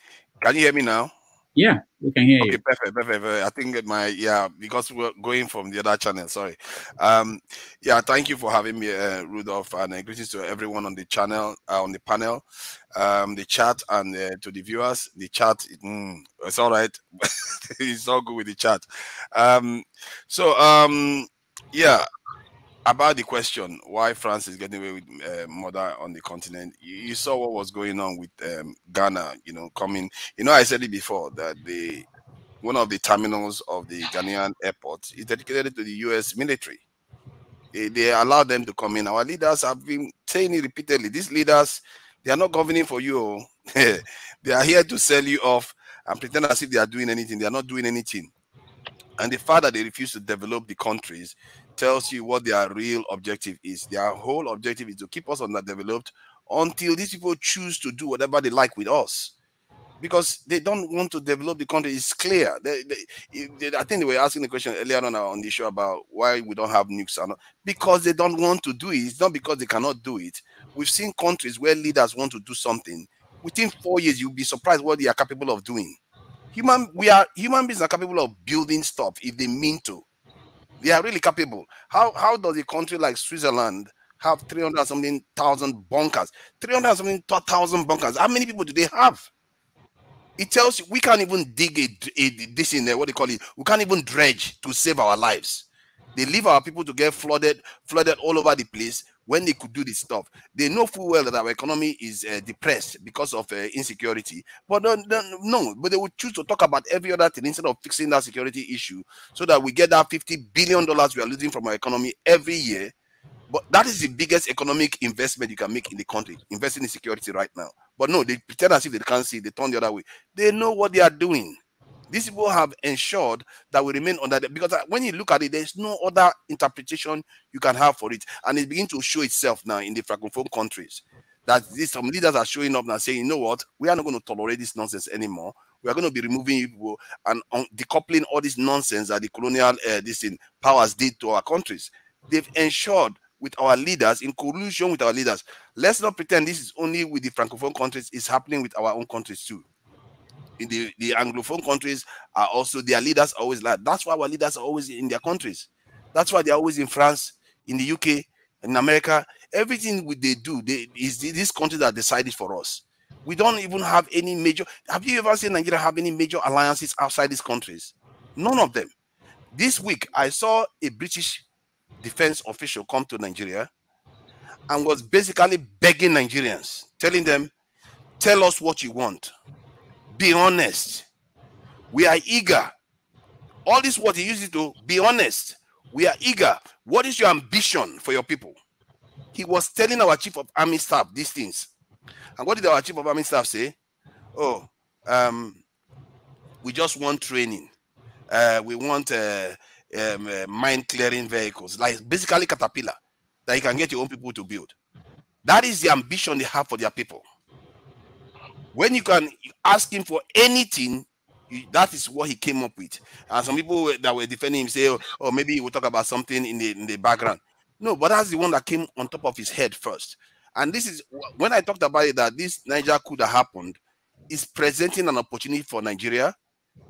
Can you hear me now? Yeah, we can hear you. Okay, perfect. I think because we're going from the other channel. Sorry. Thank you for having me, Rudolph, and greetings to everyone on the channel, on the panel, the chat, and to the viewers. The chat, it's all right. It's all good with the chat. About the question why France is getting away with murder on the continent, you saw what was going on with Ghana, coming. I said it before that one of the terminals of the Ghanaian airport is dedicated to the US military. They allow them to come in. Our leaders have been saying it repeatedly. These leaders, they are not governing for you. They are here to sell you off and pretend as if they are doing anything. They are not doing anything. And the fact that they refuse to develop the countries tells you what their real objective is. Their whole objective is to keep us underdeveloped until these people choose to do whatever they like with us. Because they don't want to develop the country. It's clear. I think they were asking the question earlier on the show about why we don't have nukes. Because they don't want to do it. It's not because they cannot do it. We've seen countries where leaders want to do something. Within 4 years, you'll be surprised what they are capable of doing. Human beings are capable of building stuff if they mean to. They are really capable. How does a country like Switzerland have 300-something thousand bunkers? 300-something thousand bunkers. How many people do they have? It tells you we can't even dig this in there. What they call it? We can't even dredge to save our lives. They leave our people to get flooded all over the place when they could do this stuff. They know full well that our economy is depressed because of insecurity. But but they would choose to talk about every other thing instead of fixing that security issue so that we get that $50 billion we are losing from our economy every year. But that is the biggest economic investment you can make in the country, investing in security right now. But no, they pretend as if they can't see, they turn the other way. They know what they are doing. These people have ensured that we remain under them, because when you look at it, there's no other interpretation you can have for it. And it's beginning to show itself now in the Francophone countries. That some leaders are showing up now saying, you know what, we are not going to tolerate this nonsense anymore. We are going to be removing people and decoupling all this nonsense that the colonial powers did to our countries. They've ensured with our leaders, in collusion with our leaders. Let's not pretend this is only with the Francophone countries. It's happening with our own countries too. In the Anglophone countries are also, their leaders are always like, that's why our leaders are always in their countries. That's why they're always in France, in the UK, in America. Everything they do, these countries are decided for us. We don't even have any major. Have you ever seen Nigeria have any major alliances outside these countries? None of them. This week, I saw a British defense official come to Nigeria and was basically begging Nigerians, telling them, tell us what you want. Be honest. We are eager. All this what he uses to be honest. We are eager. What is your ambition for your people? He was telling our chief of army staff these things. And what did our chief of army staff say? Oh, we just want training. We want mine clearing vehicles, like basically Caterpillar, that you can get your own people to build. That is the ambition they have for their people. When you can ask him for anything, that is what he came up with. And some people that were defending him say, oh, maybe he will talk about something in the background. No, but that's the one that came on top of his head first. And this is when I talked about it, that this Niger coup that happened is presenting an opportunity for Nigeria,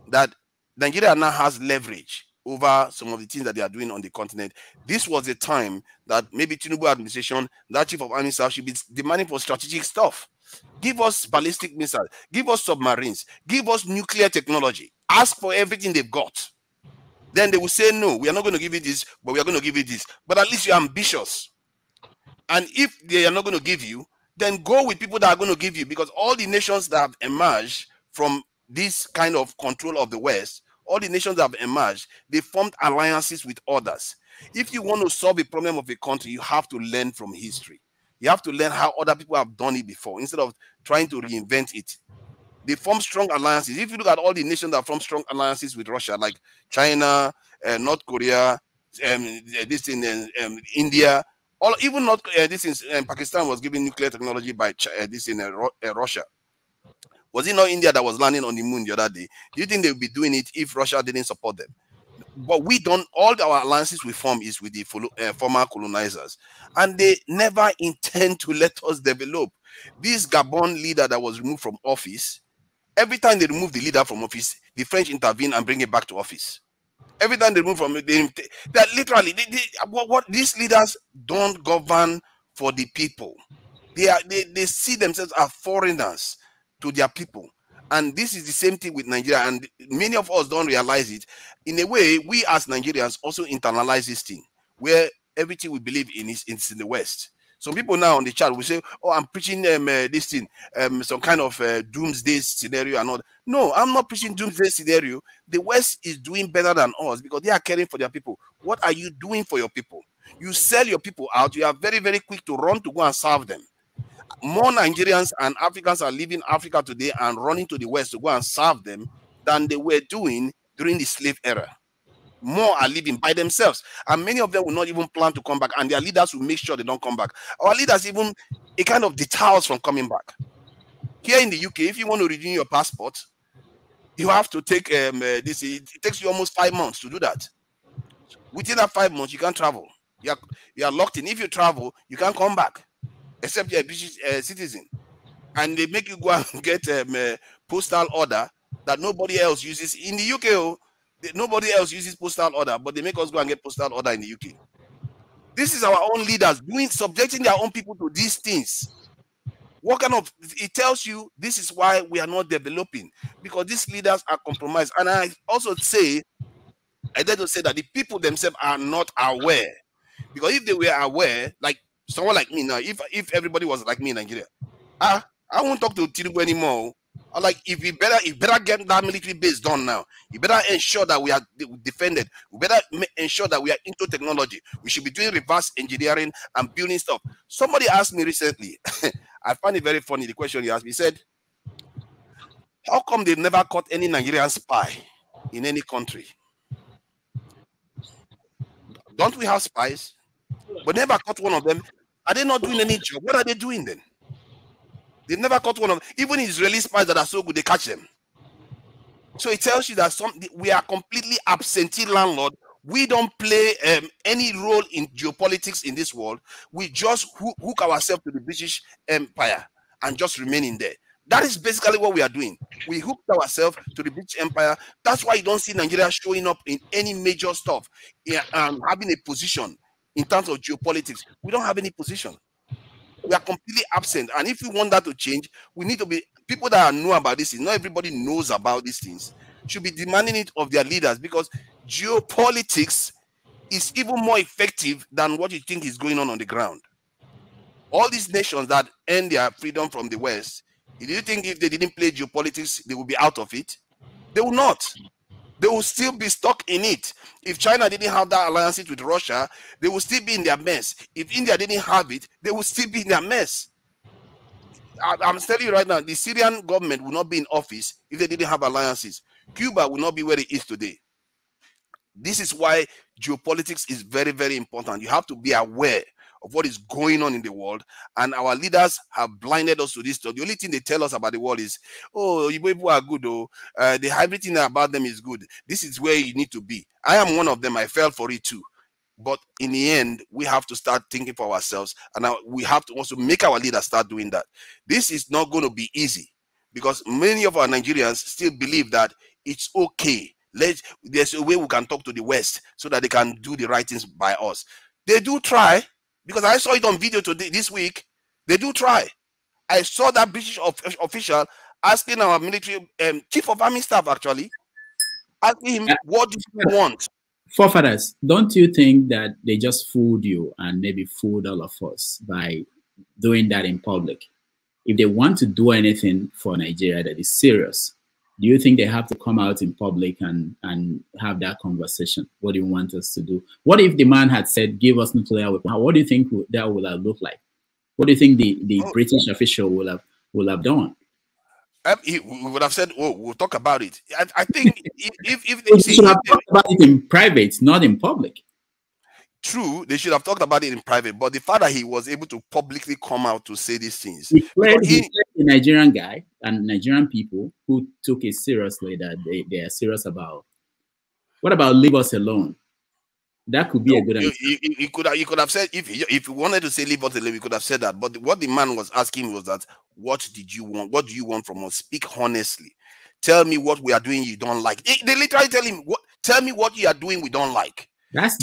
that Nigeria now has leverage over some of the things that they are doing on the continent. This was a time that maybe Tinubu administration, that chief of army staff should be demanding for strategic stuff. Give us ballistic missiles, give us submarines, give us nuclear technology. Ask for everything they've got. Then they will say, no, we are not going to give you this, but we are going to give you this. But at least you're ambitious. And if they are not going to give you, then go with people that are going to give you, because all the nations that have emerged from this kind of control of the West, all the nations that have emerged, they formed alliances with others. If you want to solve a problem of a country, you have to learn from history. You have to learn how other people have done it before instead of trying to reinvent it. They form strong alliances. If you look at all the nations that form strong alliances with Russia, like China, North Korea, this in India, even not this in Pakistan was given nuclear technology by this in Russia. Was it not India that was landing on the moon the other day? Do you think they would be doing it if Russia didn't support them? But we don't. All our alliances we form is with the former colonizers, and they never intend to let us develop. This Gabon leader that was removed from office, every time they remove the leader from office, the French intervene and bring it back to office. Every time they remove from it, that literally, what these leaders don't govern for the people. They see themselves as foreigners to their people. And this is the same thing with Nigeria, and many of us don't realize it. In a way, we as Nigerians also internalize this thing, where everything we believe in is in the West. Some people now on the chat will say, oh, I'm preaching this thing, some kind of doomsday scenario and all. No, I'm not preaching doomsday scenario. The West is doing better than us because they are caring for their people. What are you doing for your people? You sell your people out. You are very, very quick to run to go and serve them. More Nigerians and Africans are leaving Africa today and running to the West to go and serve them than they were doing during the slave era. More are leaving by themselves, and many of them will not even plan to come back, and their leaders will make sure they don't come back. Our leaders even it kind of deters from coming back. Here in the UK, if you want to renew your passport, you have to take this. It takes you almost 5 months to do that. Within that 5 months, you can't travel. You are locked in. If you travel, you can't come back, except you're a British citizen, and they make you go and get a postal order that nobody else uses in the UK. Nobody else uses postal order, but they make us go and get postal order in the UK. This is our own leaders subjecting their own people to these things. What kind of, it tells you this is why we are not developing, because these leaders are compromised. And I also say, I dare to say that the people themselves are not aware, because if they were aware, like someone like me now, if everybody was like me in Nigeria, I won't talk to Tinubu anymore. Like, if we better get that military base done now. You better ensure that we are defended. We better ensure that we are into technology. We should be doing reverse engineering and building stuff. Somebody asked me recently, I find it very funny, the question he asked me. He said, how come they've never caught any Nigerian spy in any country? Don't we have spies? But never caught one of them. Are they not doing any job? What are they doing then? They've never caught one of them. Even Israeli spies that are so good, they catch them. So it tells you that we are completely absentee landlord. We don't play any role in geopolitics in this world. We just hook ourselves to the British Empire and just remaining there. That is basically what we are doing. We hooked ourselves to the British Empire. That's why you don't see Nigeria showing up in any major stuff, having a position in terms of geopolitics. We don't have any position. We are completely absent. And if we want that to change, we need to be people that know about this. Not everybody knows about these things. Should be demanding it of their leaders, because geopolitics is even more effective than what you think is going on the ground. All these nations that earn their freedom from the West, do you think if they didn't play geopolitics, they would be out of it? They will not. They will still be stuck in it. If China didn't have that alliance with Russia, they will still be in their mess. If India didn't have it, they will still be in their mess. I'm telling you right now, the Syrian government will not be in office if they didn't have alliances. Cuba will not be where it is today. This is why geopolitics is very, very important. You have to be aware of what is going on in the world, and our leaders have blinded us to this stuff. The only thing they tell us about the world is, oh, you people are good, oh, everything about them is good. This is where you need to be. I am one of them. I fell for it too. But in the end, we have to start thinking for ourselves, and we have to also make our leaders start doing that. This is not going to be easy, because many of our Nigerians still believe that it's okay. There's a way we can talk to the West so that they can do the right things by us. They do try, because I saw it on video today, this week. They do try. I saw that British official asking our military chief of army staff, actually, asking him, what do you want? Forefathers, don't you think that they just fooled you and maybe fooled all of us by doing that in public? If they want to do anything for Nigeria that is serious, do you think they have to come out in public and have that conversation? What do you want us to do? What if the man had said, give us nuclear weapons? What do you think that would have looked like? What do you think the British official will have done? We would have said, oh, we'll talk about it. I think if they should have talked about it in private, not in public. True, they should have talked about it in private, but the fact that he was able to publicly come out to say these things. He played the Nigerian guy and Nigerian people who took it seriously, that they are serious about. What about leave us alone? That could be a good idea. He could have said, if he wanted to say leave us alone, he could have said that. But what the man was asking was that, what did you want? What do you want from us? Speak honestly. Tell me what we are doing you don't like. They literally tell him, tell me what you are doing we don't like. That's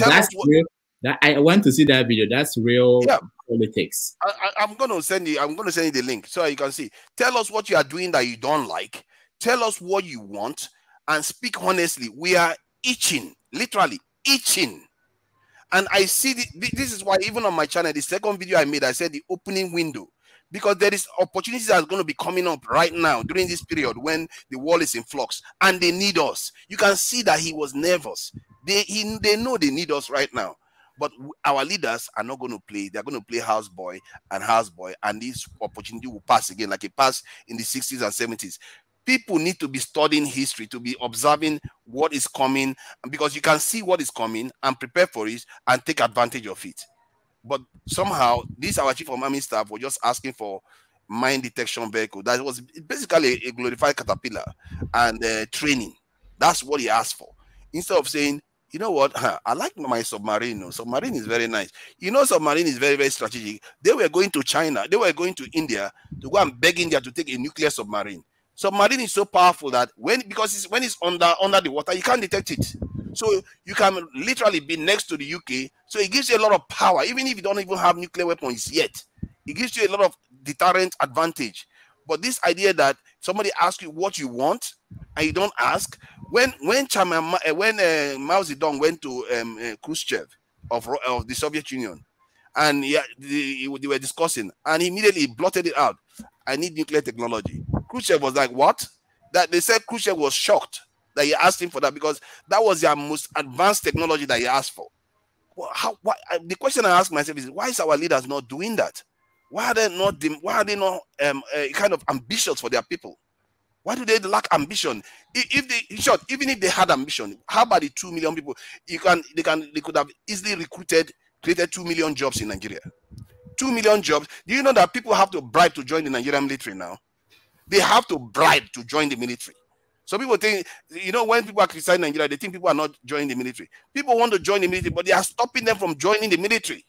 real. I want to see that video. That's real politics. I'm gonna send you the link so you can see. Tell us what you are doing that you don't like. Tell us what you want and speak honestly. We are itching, literally itching. And I see this is why even on my channel, the second video I made, I said the opening window, because there is opportunities that are going to be coming up right now during this period when the world is in flux and they need us. You can see that he was nervous. They know they need us right now. But our leaders are not going to play. They're going to play houseboy, and this opportunity will pass again, like it passed in the 60s and 70s. People need to be studying history, to be observing what is coming, because you can see what is coming and prepare for it and take advantage of it. But somehow, this our chief of army staff was just asking for mine detection vehicle. That was basically a glorified caterpillar and training. That's what he asked for. Instead of saying, you know what, I like my submarine. No, submarine is very nice. You know, submarine is very, very strategic. They were going to China. They were going to India to go and beg India to take a nuclear submarine. Submarine is so powerful that when it's under the water, you can't detect it. So you can literally be next to the UK. So it gives you a lot of power, even if you don't even have nuclear weapons yet. It gives you a lot of deterrent advantage. But this idea that somebody asks you what you want and you don't ask, when Mao Zedong went to Khrushchev of the Soviet Union, and they were discussing, and he immediately blotted it out. I need nuclear technology. Khrushchev was like, what? That they said Khrushchev was shocked that he asked him for that, because that was their most advanced technology that he asked for. Well, the question I ask myself is, why is our leaders not doing that? Why are they not kind of ambitious for their people? Why do they lack ambition? Even if they had ambition, how about the 2 million people? They could have easily created 2 million jobs in Nigeria. 2 million jobs. Do you know that people have to bribe to join the Nigerian military now? They have to bribe to join the military. So people think, when people are criticizing Nigeria, they think people are not joining the military. People want to join the military, but they are stopping them from joining the military.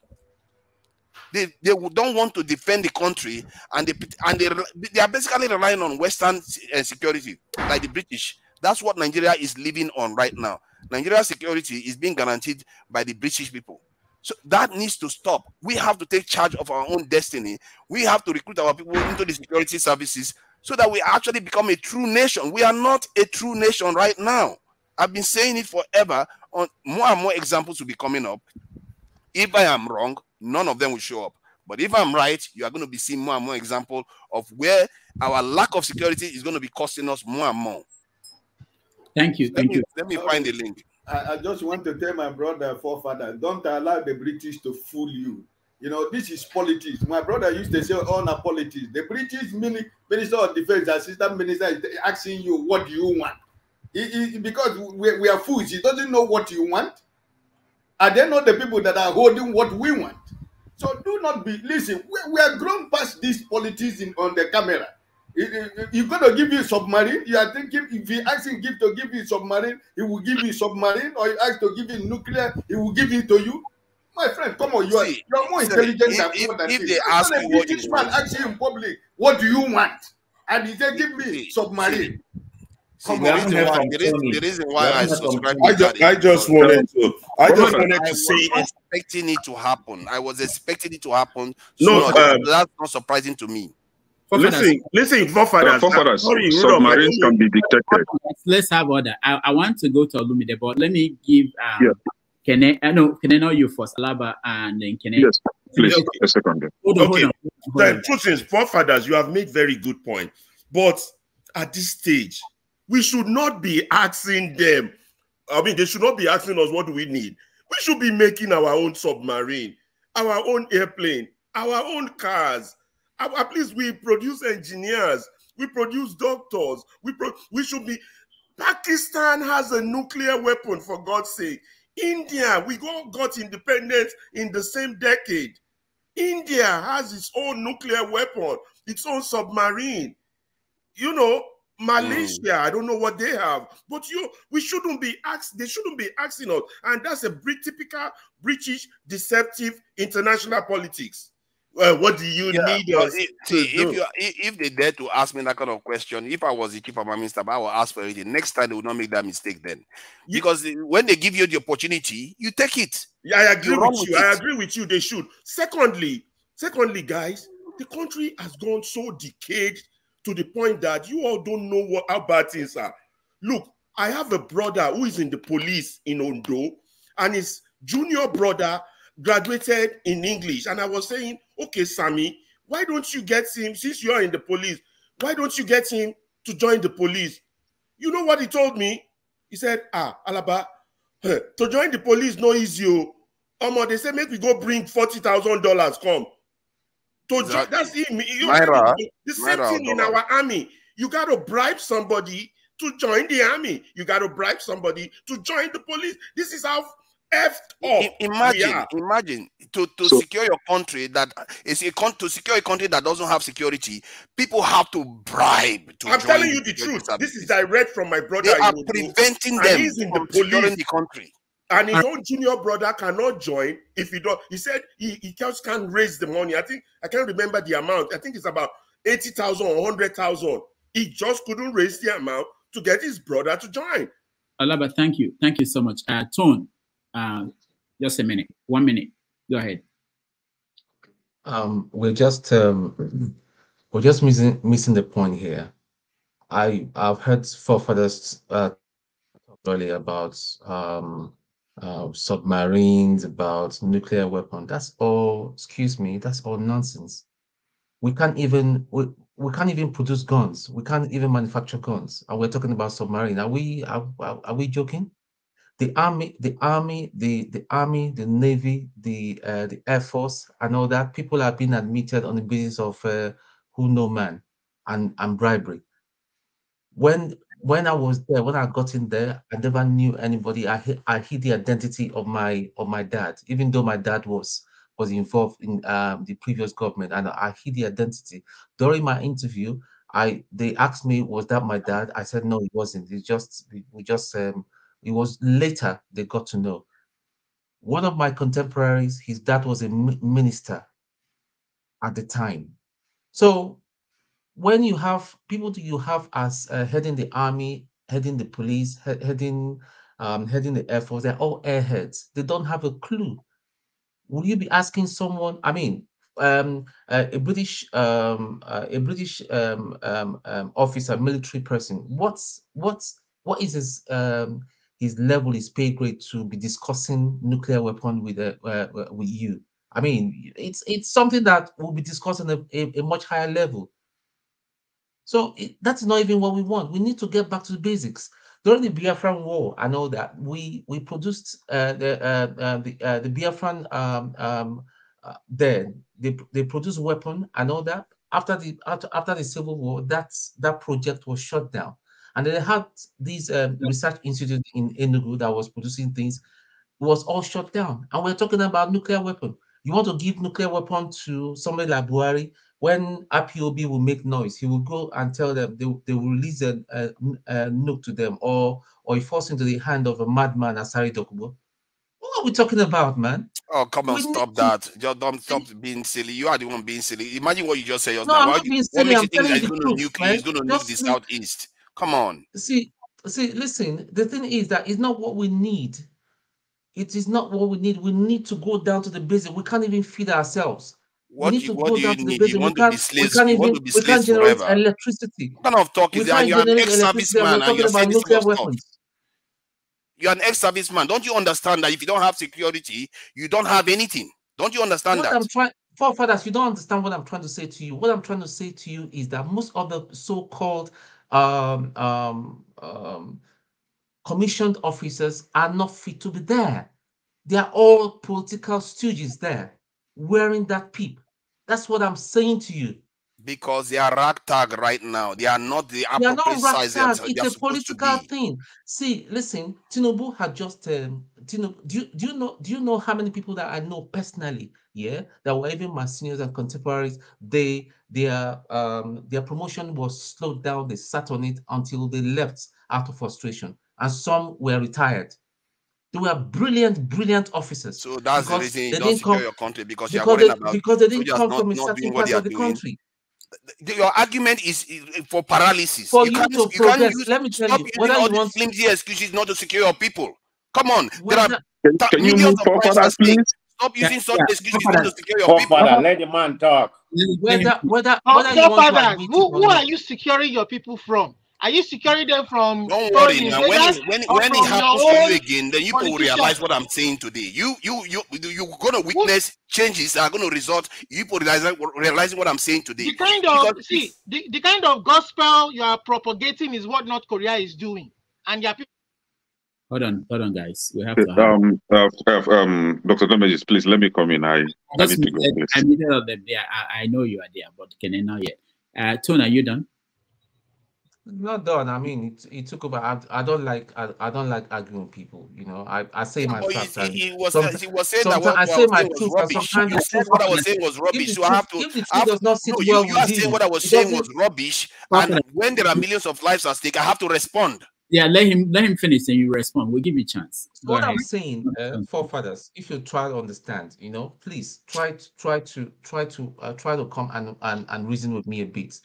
They don't want to defend the country, and they are basically relying on Western security, like the British. That's what Nigeria is living on right now. Nigeria's security is being guaranteed by the British people. So that needs to stop. We have to take charge of our own destiny. We have to recruit our people into the security services so that we actually become a true nation. We are not a true nation right now. I've been saying it forever. On more and more examples will be coming up. If I am wrong, none of them will show up. But if I'm right, you are going to be seeing more and more examples of where our lack of security is going to be costing us more and more. Thank you. Let me find the link. I just want to tell my brother, forefather, don't allow the British to fool you. You know, this is politics. My brother used to say, oh, no, politics. The British Minister of Defense, Assistant Minister, is asking you, what do you want? Because we are fools. He doesn't know what you want. And they know the people that are holding what we want. So do not be, listen, we are grown past this politics on the camera. You're going to give you a submarine. You are thinking if you ask him to give you a submarine, he will give you a submarine, or you ask to give you nuclear, he will give it to you. My friend, come on, you're more intelligent than if this. they ask a you what British you man want, asks you in public, what do you want? And he said, give me submarine. The reason why I subscribe I just wanted to say expecting it to happen. I was expecting it to happen. No, that's not surprising to me. Listen, forefathers. Sorry, submarines can be detected. Let's have order. I want to go to Olumide, but let me give Kene. Kene, not you first, Alaba, and then Kene. Yes, please. A second. Hold on. The truth is, forefathers, you have made very good point. But at this stage, we should not be asking them. I mean, they should not be asking us what do we need. We should be making our own submarine, our own airplane, our own cars. At least we produce engineers, we produce doctors. We should be. Pakistan has a nuclear weapon, for God's sake. India, we all got independence in the same decade. India has its own nuclear weapon, its own submarine. You know, Malaysia, I don't know what they have, but we shouldn't be asked. They shouldn't be asking us, and that's a typical British deceptive international politics. What do you need us if they dare to ask me that kind of question, if I was the chief of my minister, I will ask for it. Next time they will not make that mistake then. Because when they give you the opportunity, you take it. Yeah, I agree with you. I agree with you. They should. Secondly, guys, the country has gone so decayed to the point that you all don't know how bad things are. Look, I have a brother who is in the police in Ondo, and his junior brother graduated in English. And I was saying, okay, Sammy, why don't you get him, since you are in the police, why don't you get him to join the police? You know what he told me? He said, Alaba, to join the police no easy. They say, make we go bring $40,000, come. That's him. The same thing in our army. You got to bribe somebody to join the army. You got to bribe somebody to join the police. This is how Imagine to secure your country to secure a country that doesn't have security, people have to bribe to I'm join telling you the truth. This is direct from my brother. They are preventing them he's in from the police. securing the country. And his own junior brother cannot join if he don't. He said he just can't raise the money. I can't remember the amount. I think it's about 80,000 or 100,000. He just couldn't raise the amount to get his brother to join. Alaba, thank you. Thank you so much. Tone. Just a minute. 1 minute. Go ahead. We're just missing the point here. I've heard forefathers talk earlier about submarines, about nuclear weapons. That's all. Excuse me. That's all nonsense. We can't even produce guns. We can't even manufacture guns, and we're talking about submarine. Are we joking? The army, the navy, the air force, and all that, people are being admitted on the basis of who know man and bribery. When I was there, when I got in there, I never knew anybody. I hid the identity of my dad, even though my dad was involved in the previous government, and I hid the identity. During my interview, they asked me, was that my dad? I said no, it wasn't. It was later they got to know. One of my contemporaries, his dad was a minister at the time. So when you have people you have as heading the army, heading the police, heading the air force, they're all airheads. They don't have a clue. will you be asking someone? I mean, a British officer, military person. What is his level, his pay grade to be discussing nuclear weapon with you? I mean, it's something that will be discussed on a much higher level. So that's not even what we want. We need to get back to the basics. During the Biafran War, I know that we produced the Biafran then they produced weapon. I know that after the Civil War, that project was shut down, and they had these research institute in Enugu that was producing things. It was all shut down, and we're talking about nuclear weapon. You want to give nuclear weapon to somebody like Buhari? When IPOB will make noise, he will go and tell them they will release a nuke to them, or he falls into the hand of a madman, Asari Dokubo. What are we talking about, man? Oh, come on, stop that. Just don't stop being silly. You are the one being silly. Imagine what you just said. No, I'm not being silly. What makes I'm you think telling that you he's going to nuke the Southeast? Come on. See, listen, the thing is that it's not what we need. It is not what we need. We need to go down to the basic. We can't even feed ourselves. We need to go down to the basic. We can't generate electricity. What kind of talk is that? You're an ex-serviceman and you're saying this nuclear stuff. weapons. You're an ex-serviceman. Don't you understand that if you don't have security, you don't have anything? Don't you understand that? Forefathers, you don't understand what I'm trying to say to you. What I'm trying to say to you is that most of the so-called commissioned officers are not fit to be there. They are all political stooges there, wearing that peep. That's what I'm saying to you. Because they are ragtag right now. They are not the appropriate size. It's a political thing. See, listen, Tinubu had just Tinubu. Do you know how many people that I know personally? Yeah, that were even my seniors and contemporaries. Their promotion was slowed down. They sat on it until they left out of frustration, and some were retired. They were brilliant officers. So that's the reason you don't secure your country, because you're worried about because they didn't come from a certain part of the country. Your argument is for paralysis. For you to progress, let me tell you, whether you want flimsy excuses not to secure your people. Come on, there are can you move forward, please? Stop using such excuses not to secure your people. Let the man talk. Whether who are you securing your people from? Are you securing them from? Don't worry now. When it happens to you again, then you will realize what I'm saying today. You're gonna witness changes that are gonna result. You realizing what I'm saying today. The kind of the kind of gospel you are propagating is what North Korea is doing, and your people. Hold on, guys. We have to. Dr. Domegis, please let me come in. I need to go. I'm middle of them. Yeah, I know you are there, but can I not yet? Tone, are you done? Not done. I mean, it took over. I don't like arguing with people. You know, I say my facts. He was saying that what I say my was truth. rubbish. You said what I was saying was rubbish. So I have to. If the truth does not sit well with you, are saying what I was saying was rubbish, and when there are millions of lives at stake, I have to respond. Yeah, let him finish and you respond. We'll give you a chance. What I'm saying, forefathers, if you try to understand, you know, please try to come and reason with me a bit.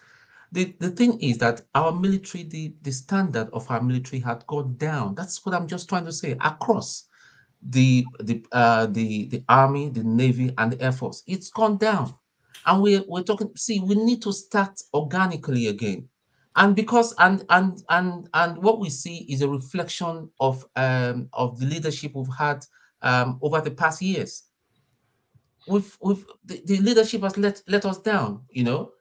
The thing is that our military, the standard of our military had gone down. That's what I'm just trying to say. Across the army, the navy, and the air force, it's gone down, and we're talking. See, we need to start organically again, and because and what we see is a reflection of the leadership we've had over the past years. The leadership has let us down. You know.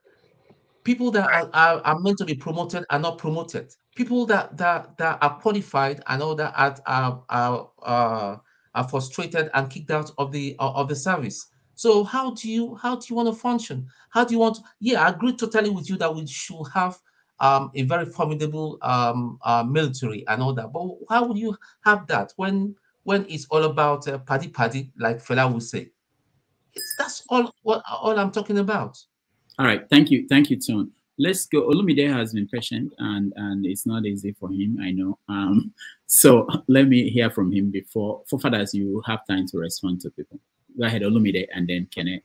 People that are meant to be promoted are not promoted. People that are qualified and all that are frustrated and kicked out of the service. So how do you want to function? How do you want? Yeah, I agree totally with you that we should have a very formidable military and all that. But how would you have that when it's all about paddy, like Fela would say? That's all I'm talking about. All right, thank you, Tone. Let's go. Olumide has been patient, and it's not easy for him, I know. So let me hear from him before. Forefathers, you have time to respond to people. Go ahead, Olumide, and then Kenneth.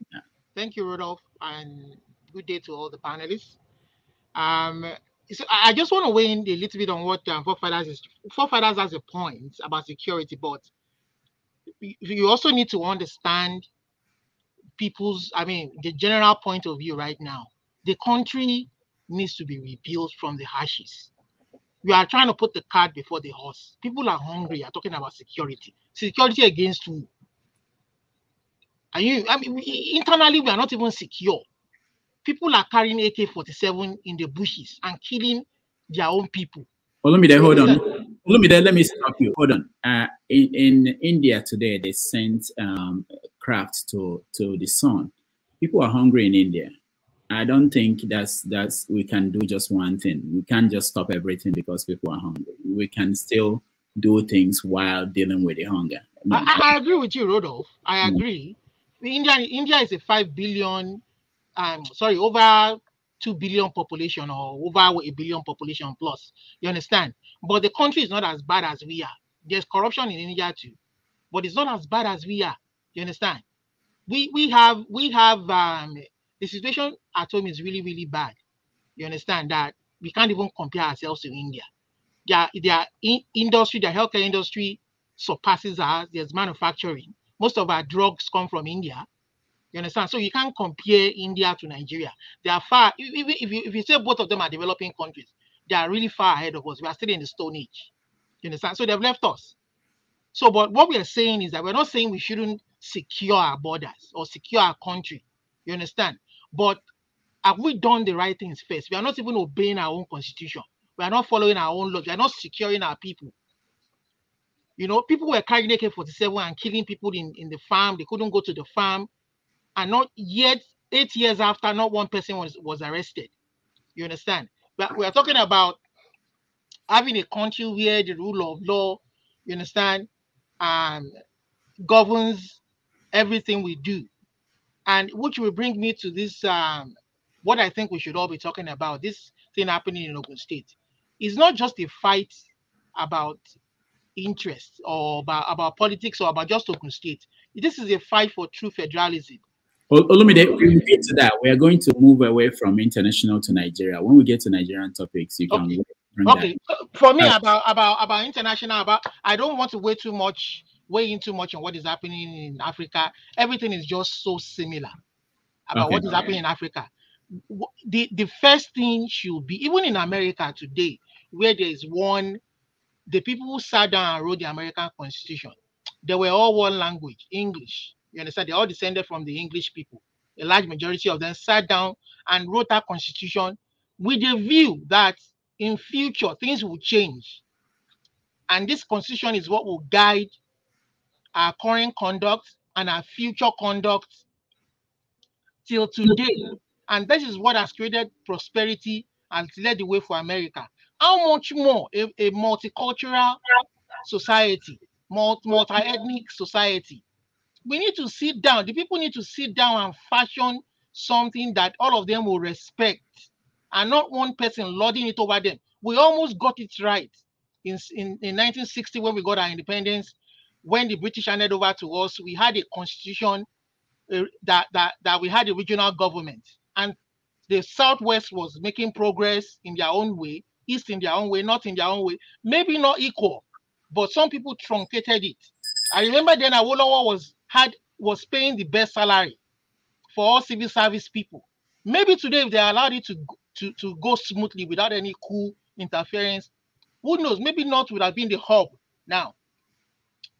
Thank you, Rodolphe, and good day to all the panelists. So I just want to weigh in a little bit on what Forefathers has a point about security, but you also need to understand people's, I mean, the general point of view right now, the country needs to be rebuilt from the ashes. We are trying to put the cart before the horse. People are hungry. You're talking about security. Security against who? I mean, internally, we are not even secure. People are carrying AK-47 in the bushes and killing their own people. Olumide, hold on. Olumide, let me stop you. Hold on. In India today, they sent craft to the sun. People are hungry in India. I don't think that's we can do just one thing. We can't just stop everything because people are hungry. We can still do things while dealing with the hunger. No. I agree with you, Rodolphe. I agree. India is a 5 billion, over 2 billion population, or over 1 billion population plus. You understand? But the country is not as bad as we are. There's corruption in India too, but it's not as bad as we are. You understand? We have the situation at home is really, really bad. You understand that we can't even compare ourselves to India. Their industry, their healthcare industry surpasses ours. There's manufacturing. Most of our drugs come from India. You understand? So you can't compare India to Nigeria. They are far. If you say both of them are developing countries, they are really far ahead of us. We are still in the Stone Age. You understand? So they've left us. So, but what we are saying is that we're not saying we shouldn't secure our borders or secure our country. You understand? But have we done the right things first? We are not even obeying our own constitution. We are not following our own laws. We are not securing our people. You know, people were carrying AK-47 and killing people in the farm. They couldn't go to the farm. And not yet, 8 years after, not one person was arrested. You understand? But we are talking about having a country where the rule of law, you understand, governs everything we do. And which will bring me to this, what I think we should all be talking about, this thing happening in Ogun State. It's not just a fight about interest or about politics or about just Ogun State. This is a fight for true federalism. Olumide, when we get to that, we are going to move away from international to Nigeria. When we get to Nigerian topics, you can bring Okay. that. For me, about international, I don't want to weigh in too much on what is happening in Africa. Everything is just so similar about what is happening in Africa. The first thing should be, even in America today, where there is the people who sat down and wrote the American Constitution, they were all one language, English. You understand? They all descended from the English people. A large majority of them sat down and wrote that Constitution with a view that in future things will change. And this Constitution is what will guide our current conduct and our future conduct till today. And this is what has created prosperity and led the way for America. How much more a multicultural society, multi-ethnic society? We need to sit down. The people need to sit down and fashion something that all of them will respect, and not one person lording it over them. We almost got it right in 1960 when we got our independence. When the British handed over to us, we had a constitution that we had a regional government, and the Southwest was making progress in their own way, East in their own way, North in their own way, maybe not equal, but some people truncated it. I remember then Awolowo was paying the best salary for all civil service people. Maybe today, if they allowed it to go smoothly without any coup interference, who knows? Maybe North would have been the hub now.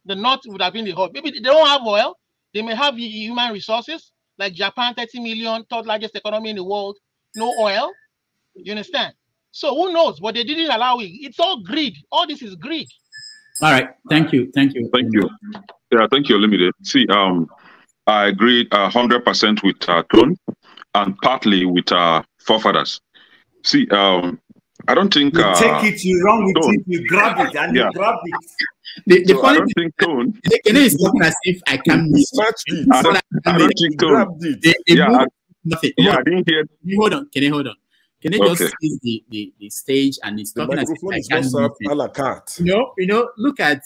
The North would have been the hub. Maybe they don't have oil. They may have human resources, like Japan, 30 million, third largest economy in the world, no oil. You understand? So who knows? But they didn't allow it. It's all greed. All this is greed. All right. Thank you. Thank you. Thank you. Yeah, thank you, Olumide. See, I agree 100% with Tone and partly with forefathers. See, I don't think you take it, you run with it, you grab it, and you grab it. The funny I don't think Tone. Can is talking as if I can miss it. I don't think Tone. Nothing. Yeah, I didn't hear. Hold on. Can you hold on? Can they just seize the stage and it's talking as if I can't miss it? A la carte. You know, look at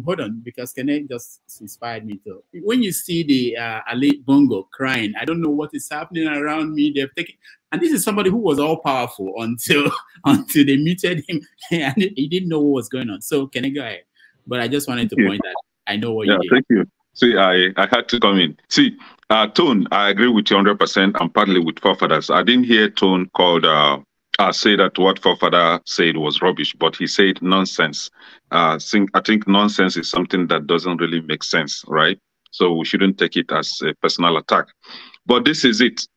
hold on, because Kene just inspired me to. When you see the Ali Bongo crying, I don't know what is happening around me. They've taken, and this is somebody who was all powerful until they muted him and he didn't know what was going on. So Kene, go ahead. But I just wanted to point out, I know what you did. Thank you. See, I had to come in. See, Tone, I agree with you 100% and partly with forefathers. I didn't hear Tone called say that what forefather said was rubbish, but he said nonsense. I think nonsense is something that doesn't really make sense, right? So we shouldn't take it as a personal attack. But this is it.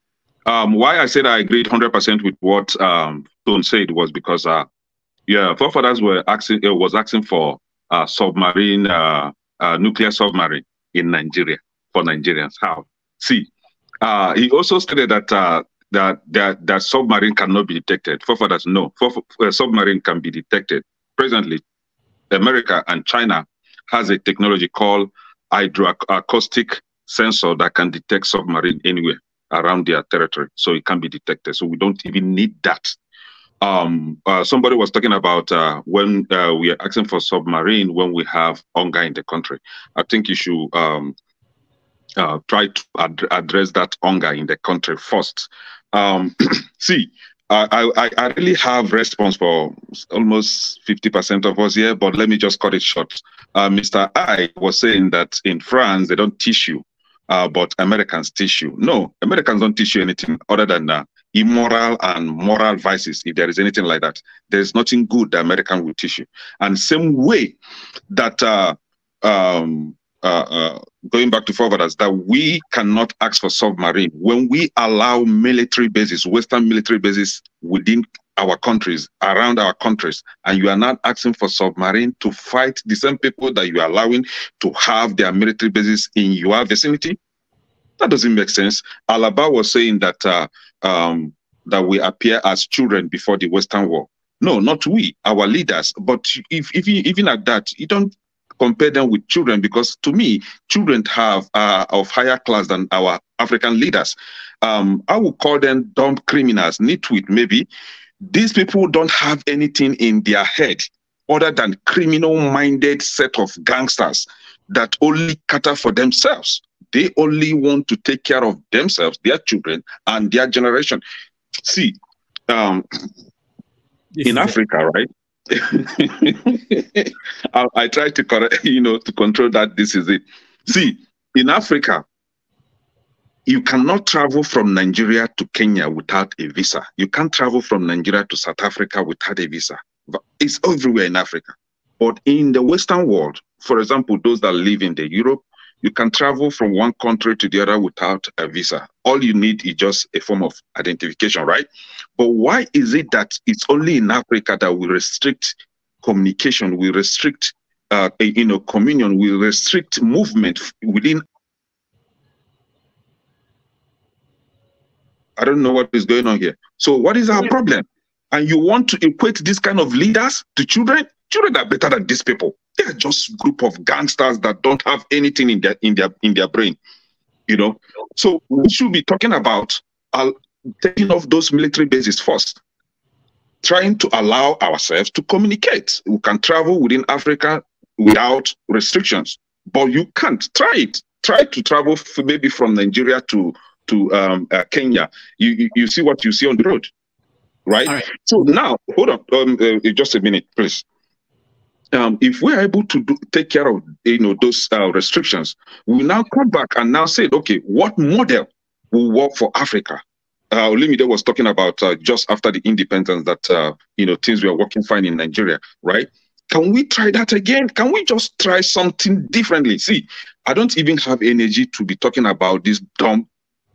Why I said I agreed 100% with what Tone said was because yeah, forefathers were asking for submarine, nuclear submarine in Nigeria for Nigerians. How? See, he also stated that that submarine cannot be detected. Forefathers, no. Submarine can be detected. Presently, America and China has a technology called hydroacoustic sensor that can detect submarine anywhere around their territory, so it can be detected. So we don't even need that. Somebody was talking about when we are asking for submarine when we have hunger in the country. I think you should try to address that hunger in the country first. See, I really have response for almost 50% of us here, but let me just cut it short. Mr. I was saying that in France, they don't teach you, but Americans teach you. No, Americans don't teach you anything other than immoral and moral vices. If there is anything like that, there is nothing good the American will teach you. And same way that going back to forefathers, that we cannot ask for submarine when we allow military bases, Western military bases within our countries, around our countries, and you are not asking for submarine to fight the same people that you are allowing to have their military bases in your vicinity. That doesn't make sense. Alaba was saying that that we appear as children before the Western war. No, not we, our leaders. But if even at that, you don't compare them with children, because to me, children have of higher class than our African leaders. I would call them dumb criminals, nitwit maybe. These people don't have anything in their head other than criminal-minded set of gangsters that only cater for themselves. They only want to take care of themselves, their children, and their generation. See, in Africa, right? I try to correct, to control that. This is it. See, in Africa, you cannot travel from Nigeria to Kenya without a visa. You can't travel from Nigeria to South Africa without a visa. It's everywhere in Africa. But in the Western world, for example, those that live in the Europe, you can travel from one country to the other without a visa. All you need is just a form of identification, right? But why is it that it's only in Africa that we restrict communication, we restrict, communion, we restrict movement within? I don't know what is going on here. So what is our problem? And you want to equate this kind of leaders to children? Children are better than these people. They are just a group of gangsters that don't have anything in their brain, So we should be talking about taking off those military bases first, trying to allow ourselves to communicate. We can travel within Africa without restrictions, but you can't. Try it. Try to travel maybe from Nigeria to Kenya. You see what you see on the road, right? So now, hold on, just a minute, please. If we're able to take care of those restrictions, we now come back and now say, okay, what model will work for Africa? Olimide was talking about just after the independence that things were working fine in Nigeria, right? Can we try that again? Can we just try something differently? See, I don't even have energy to be talking about this dumb.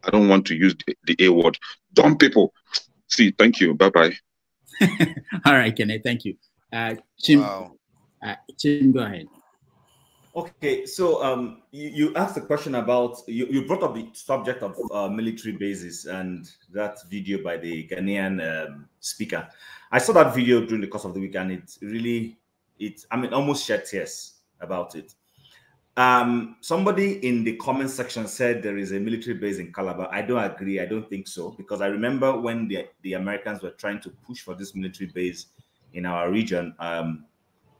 I don't want to use the A word. Dumb people. See, thank you. Bye bye. All right, Kenneth. Thank you. Chim. Wow. Chim, go ahead. Okay, so you asked a question about, you brought up the subject of military bases and that video by the Ghanaian speaker. I saw that video during the course of the week, and almost shed tears about it. Somebody in the comment section said there is a military base in Calabar. I don't agree. I don't think so, because I remember when the Americans were trying to push for this military base in our region,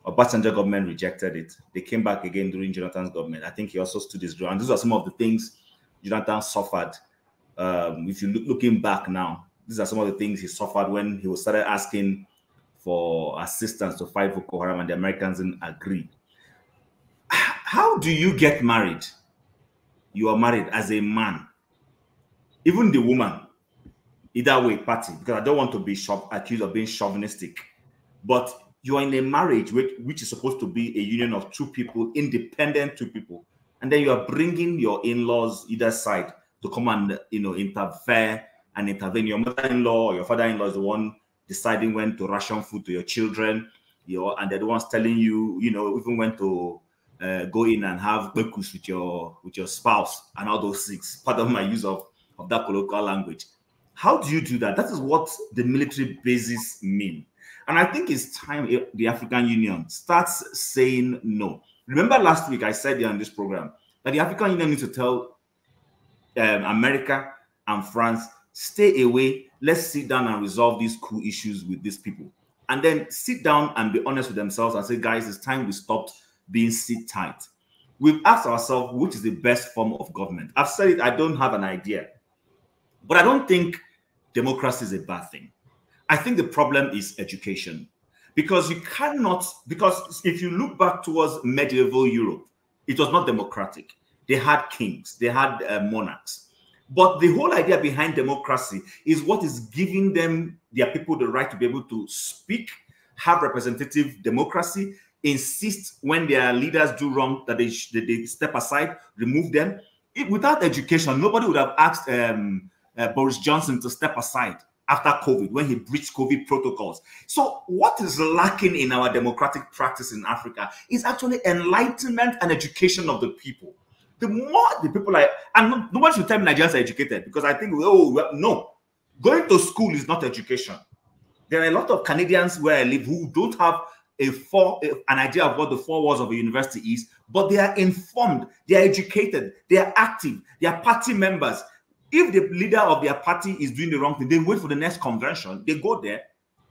Obasanjo government rejected it. They came back again during Jonathan's government. I think he also stood his ground. These are some of the things Jonathan suffered. If you looking back now, these are some of the things he suffered when he started asking for assistance to fight Boko Haram, and the Americans didn't agree. How do you get married you are married as a man, even the woman, either way, party, because I don't want to be accused of being chauvinistic, but you are in a marriage which is supposed to be a union of two people, independent two people, and then you are bringing your in-laws either side to come and interfere and intervene. Your mother-in-law or your father-in-law is the one deciding when to ration food to your children, and they're the ones telling you, even when to go in and have bekus with your spouse and all those things. Part of my use of that colloquial language. How do you do that? That is what the military bases mean. And I think it's time the African Union starts saying no. Remember last week I said here on this program that the African Union needs to tell America and France, stay away. Let's sit down and resolve these cool issues with these people. And then sit down and be honest with themselves and say, guys, it's time we stopped being sit tight. We've asked ourselves, which is the best form of government? I've said it, I don't have an idea. But I don't think democracy is a bad thing. I think the problem is education. Because if you look back towards medieval Europe, it was not democratic. They had kings, they had monarchs. But the whole idea behind democracy is what is giving their people the right to be able to speak, have representative democracy, insist when their leaders do wrong that they step aside, remove them. Without education, nobody would have asked Boris Johnson to step aside after COVID, when he breached COVID protocols. So what is lacking in our democratic practice in Africa is actually enlightenment and education of the people. The more the people and nobody should tell me Nigerians are educated, because I think, no, going to school is not education. There are a lot of Canadians where I live who don't have an idea of what the four walls of a university is, but they are informed, they are educated, they are active, they are party members. If the leader of their party is doing the wrong thing, they wait for the next convention, they go there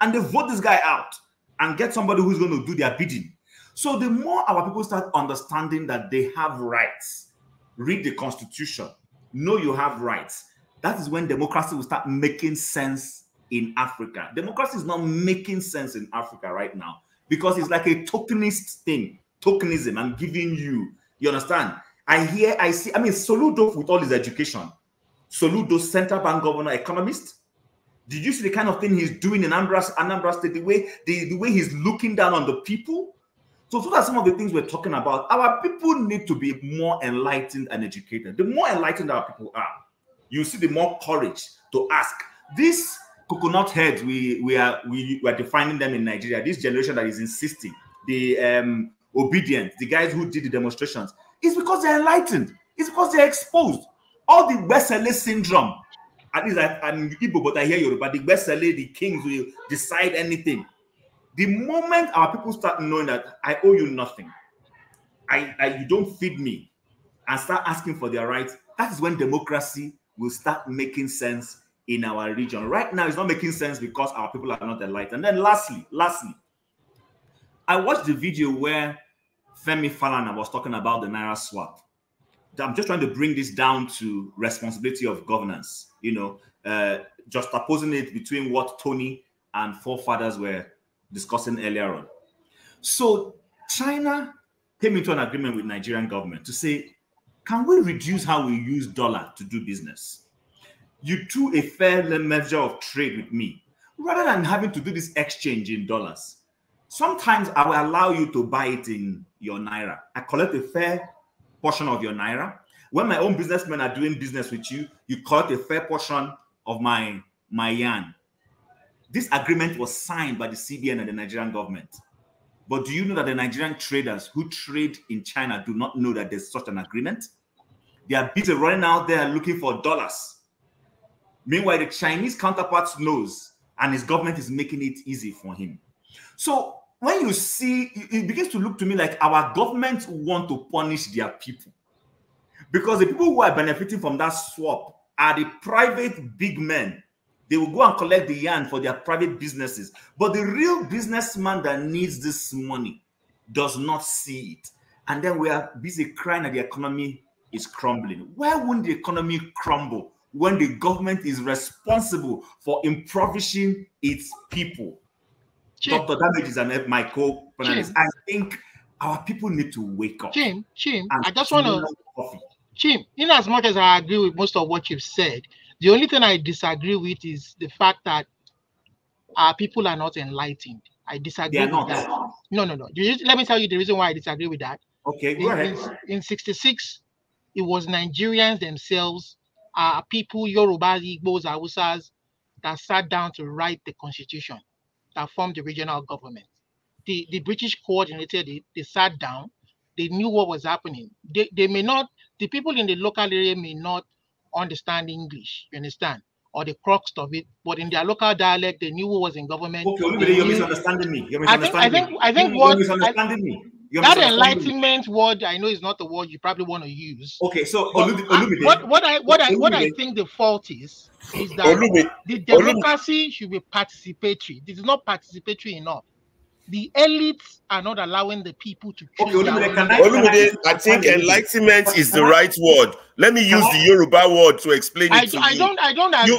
and they vote this guy out and get somebody who's going to do their bidding. So the more our people start understanding that they have rights, read the Constitution, know you have rights, that is when democracy will start making sense in Africa. Democracy is not making sense in Africa right now because it's like a tokenist thing, tokenism. I'm giving you understand? I see, Soludo with all his education, Soludo, central bank governor, economist. Did you see the kind of thing he's doing in Anambra State, the way he's looking down on the people? So those are some of the things we're talking about. Our people need to be more enlightened and educated. The more enlightened our people are, you see the more courage to ask. These coconut heads, we are defining them in Nigeria. This generation that is insisting, the obedient, the guys who did the demonstrations, it's because they're enlightened. It's because they're exposed. All the Wesele syndrome, at least I'm Igbo, but I hear Yoruba, the Wesele, the kings will decide anything. The moment our people start knowing that I owe you nothing, you don't feed me, and start asking for their rights, that is when democracy will start making sense in our region. Right now, it's not making sense because our people are not enlightened. And then lastly, I watched the video where Femi Falana was talking about the Naira swap. I'm just trying to bring this down to responsibility of governance, just opposing it between what Tony and forefathers were discussing earlier on. So China came into an agreement with Nigerian government to say, can we reduce how we use dollar to do business? You do a fair measure of trade with me, rather than having to do this exchange in dollars. Sometimes I will allow you to buy it in your Naira. I collect a fair portion of your Naira. When my own businessmen are doing business with you, you collect a fair portion of my yan. This agreement was signed by the CBN and the Nigerian government. But do you know that the Nigerian traders who trade in China do not know that there's such an agreement? They are busy running out there looking for dollars. Meanwhile, the Chinese counterpart knows, and his government is making it easy for him. So when you see, it begins to look to me like our governments want to punish their people. Because the people who are benefiting from that swap are the private big men. They will go and collect the yarn for their private businesses. But the real businessman that needs this money does not see it. And then we are busy crying that the economy is crumbling. Why wouldn't the economy crumble when the government is responsible for impoverishing its people? Chim. Dr. Damages and my co-panelists, I think our people need to wake up. Chim, I just want to... Coffee. Chim, in as much as I agree with most of what you've said, the only thing I disagree with is the fact that our people are not enlightened. I disagree with that. No. Let me tell you the reason why I disagree with that. Okay, go ahead. In 66, it was Nigerians themselves, people, Yorubas, Igbos, Hausas, that sat down to write the constitution that formed the regional government. The British coordinated it. They sat down. They knew what was happening. They may not, the people in the local area may not understand English, you understand, or the crux of it, but in their local dialect, they knew who was in government. Okay, you're misunderstanding me. You're misunderstanding me. I think you're misunderstanding me. That enlightenment word, I know, is not the word you probably want to use. Okay, so what I think the fault is that the democracy should be participatory. This is not participatory enough. The elites are not allowing the people to choose. Olumide, I think enlightenment is the right word. Let me use the Yoruba word to explain it to you. I don't agree.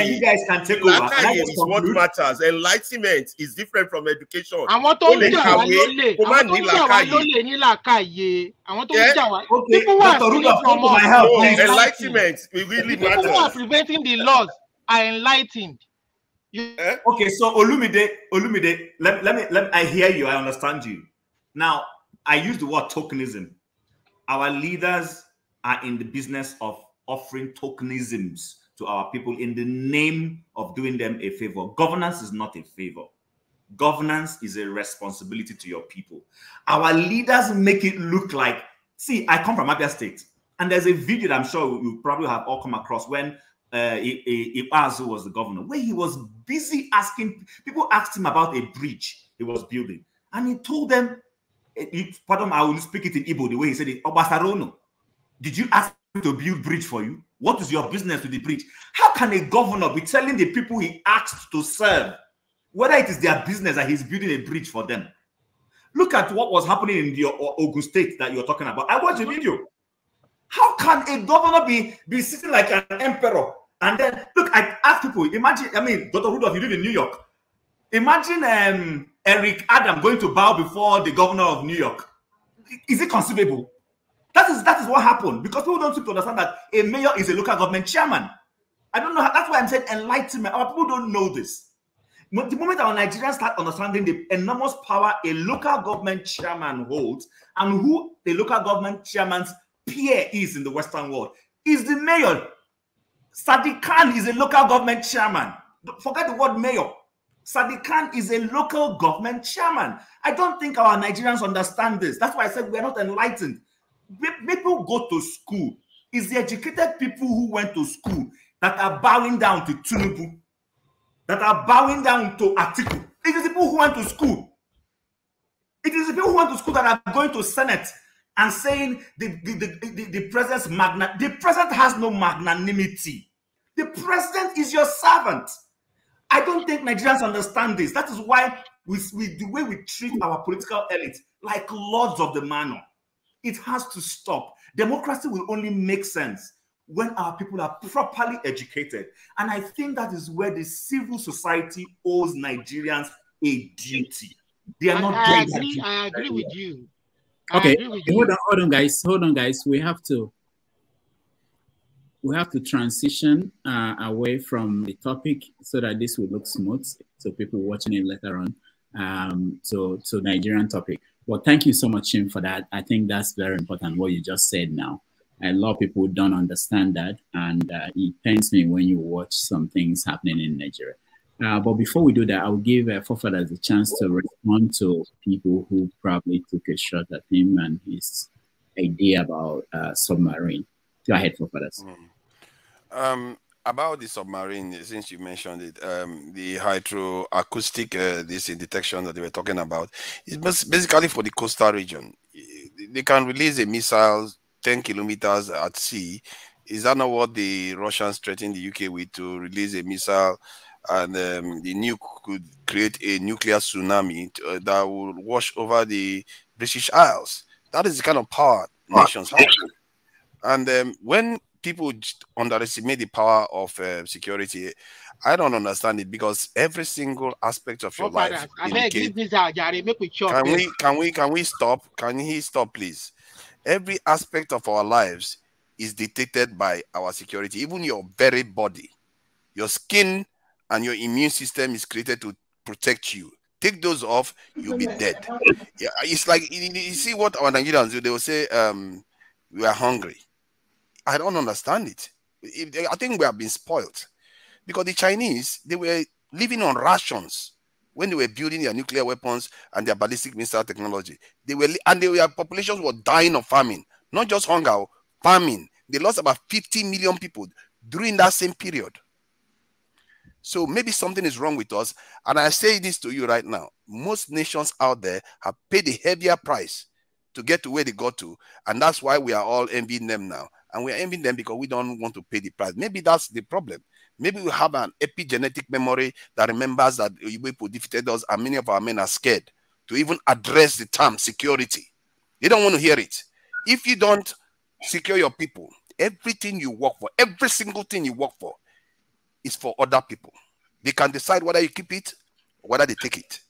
You guys can take over. Is what matters. Enlightenment is different from education. People who are stealing from us. Enlightenment really matters. People who are preventing the laws are enlightened. Okay, so Olumide, let me, I hear you, I understand you. Now, I use the word tokenism. Our leaders are in the business of offering tokenisms to our people in the name of doing them a favor. Governance is not a favor. Governance is a responsibility to your people. Our leaders make it look like, see, I come from Abia State, and there's a video that I'm sure you probably have all come across when Ipazu was the governor, where he was busy asking, people asked him about a bridge he was building, and he told them, pardon, I will speak it in Igbo the way he said it, Obasarono, did you ask him to build bridge for you? What is your business with the bridge? How can a governor be telling the people he asked to serve whether it is their business that he's building a bridge for them? Look at what was happening in the Ogun State that you're talking about. I watched the video. How can a governor be sitting like an emperor? And then, look, I ask people, imagine, I mean, Dr. Rudolph, you live in New York. Imagine Eric Adam going to bow before the governor of New York. Is it conceivable? That is what happened, because people don't seem to understand that a mayor is a local government chairman. I don't know, that's why I'm saying enlightenment. Our people don't know this. The moment our Nigerians start understanding the enormous power a local government chairman holds and who the local government chairman's peer is in the Western world, is the mayor. Sadiq Khan is a local government chairman. Forget the word mayor. Sadiq Khan is a local government chairman. I don't think our Nigerians understand this. That's why I said we're not enlightened. People go to school. It's the educated people who went to school that are bowing down to Tinubu, that are bowing down to Atiku. It is the people who went to school. It is the people who went to school that are going to Senate and saying the president's the president has no magnanimity. The president is your servant. I don't think Nigerians understand this. That is why the way we treat our political elite like lords of the manor. It has to stop. Democracy will only make sense when our people are properly educated. And I think that is where the civil society owes Nigerians a duty. They are not I agree with you. Okay, hold on, guys. We have to transition away from the topic so that this will look smooth, so people watching it later on, to Nigerian topic. Well, thank you so much, Chim, for that. I think that's very important, what you just said now. A lot of people don't understand that, and it pains me when you watch some things happening in Nigeria. But before we do that, I'll give Fofadas a chance to respond to people who probably took a shot at him and his idea about submarine. Go ahead, Fofadas. About the submarine, since you mentioned it, the hydroacoustic detection that they were talking about is basically for the coastal region. They can release a missile 10 kilometers at sea. Is that not what the Russians threatened the UK with, to release a missile? And the nuke could create a nuclear tsunami that will wash over the British Isles. That is the kind of power nations have. And when people underestimate the power of security. I don't understand it because every single aspect of your life indicates. Can we stop? Can he stop, please? Every aspect of our lives is dictated by our security. Even your very body, your skin, and your immune system is created to protect you. Take those off, you'll be dead. Yeah, it's like you see what our Nigerians do. They will say, "We are hungry." I don't understand it. I think we have been spoiled because the Chinese, they were living on rations when they were building their nuclear weapons and their ballistic missile technology. Their populations were dying of famine, not just hunger, famine. They lost about 50 million people during that same period. So maybe something is wrong with us. And I say this to you right now. Most nations out there have paid a heavier price to get to where they got to. And that's why we are all envying them now. And we are envying them because we don't want to pay the price. Maybe that's the problem. Maybe we have an epigenetic memory that remembers that people defeated us and many of our men are scared to even address the term security. They don't want to hear it. If you don't secure your people, everything you work for, every single thing you work for is for other people. They can decide whether you keep it or whether they take it.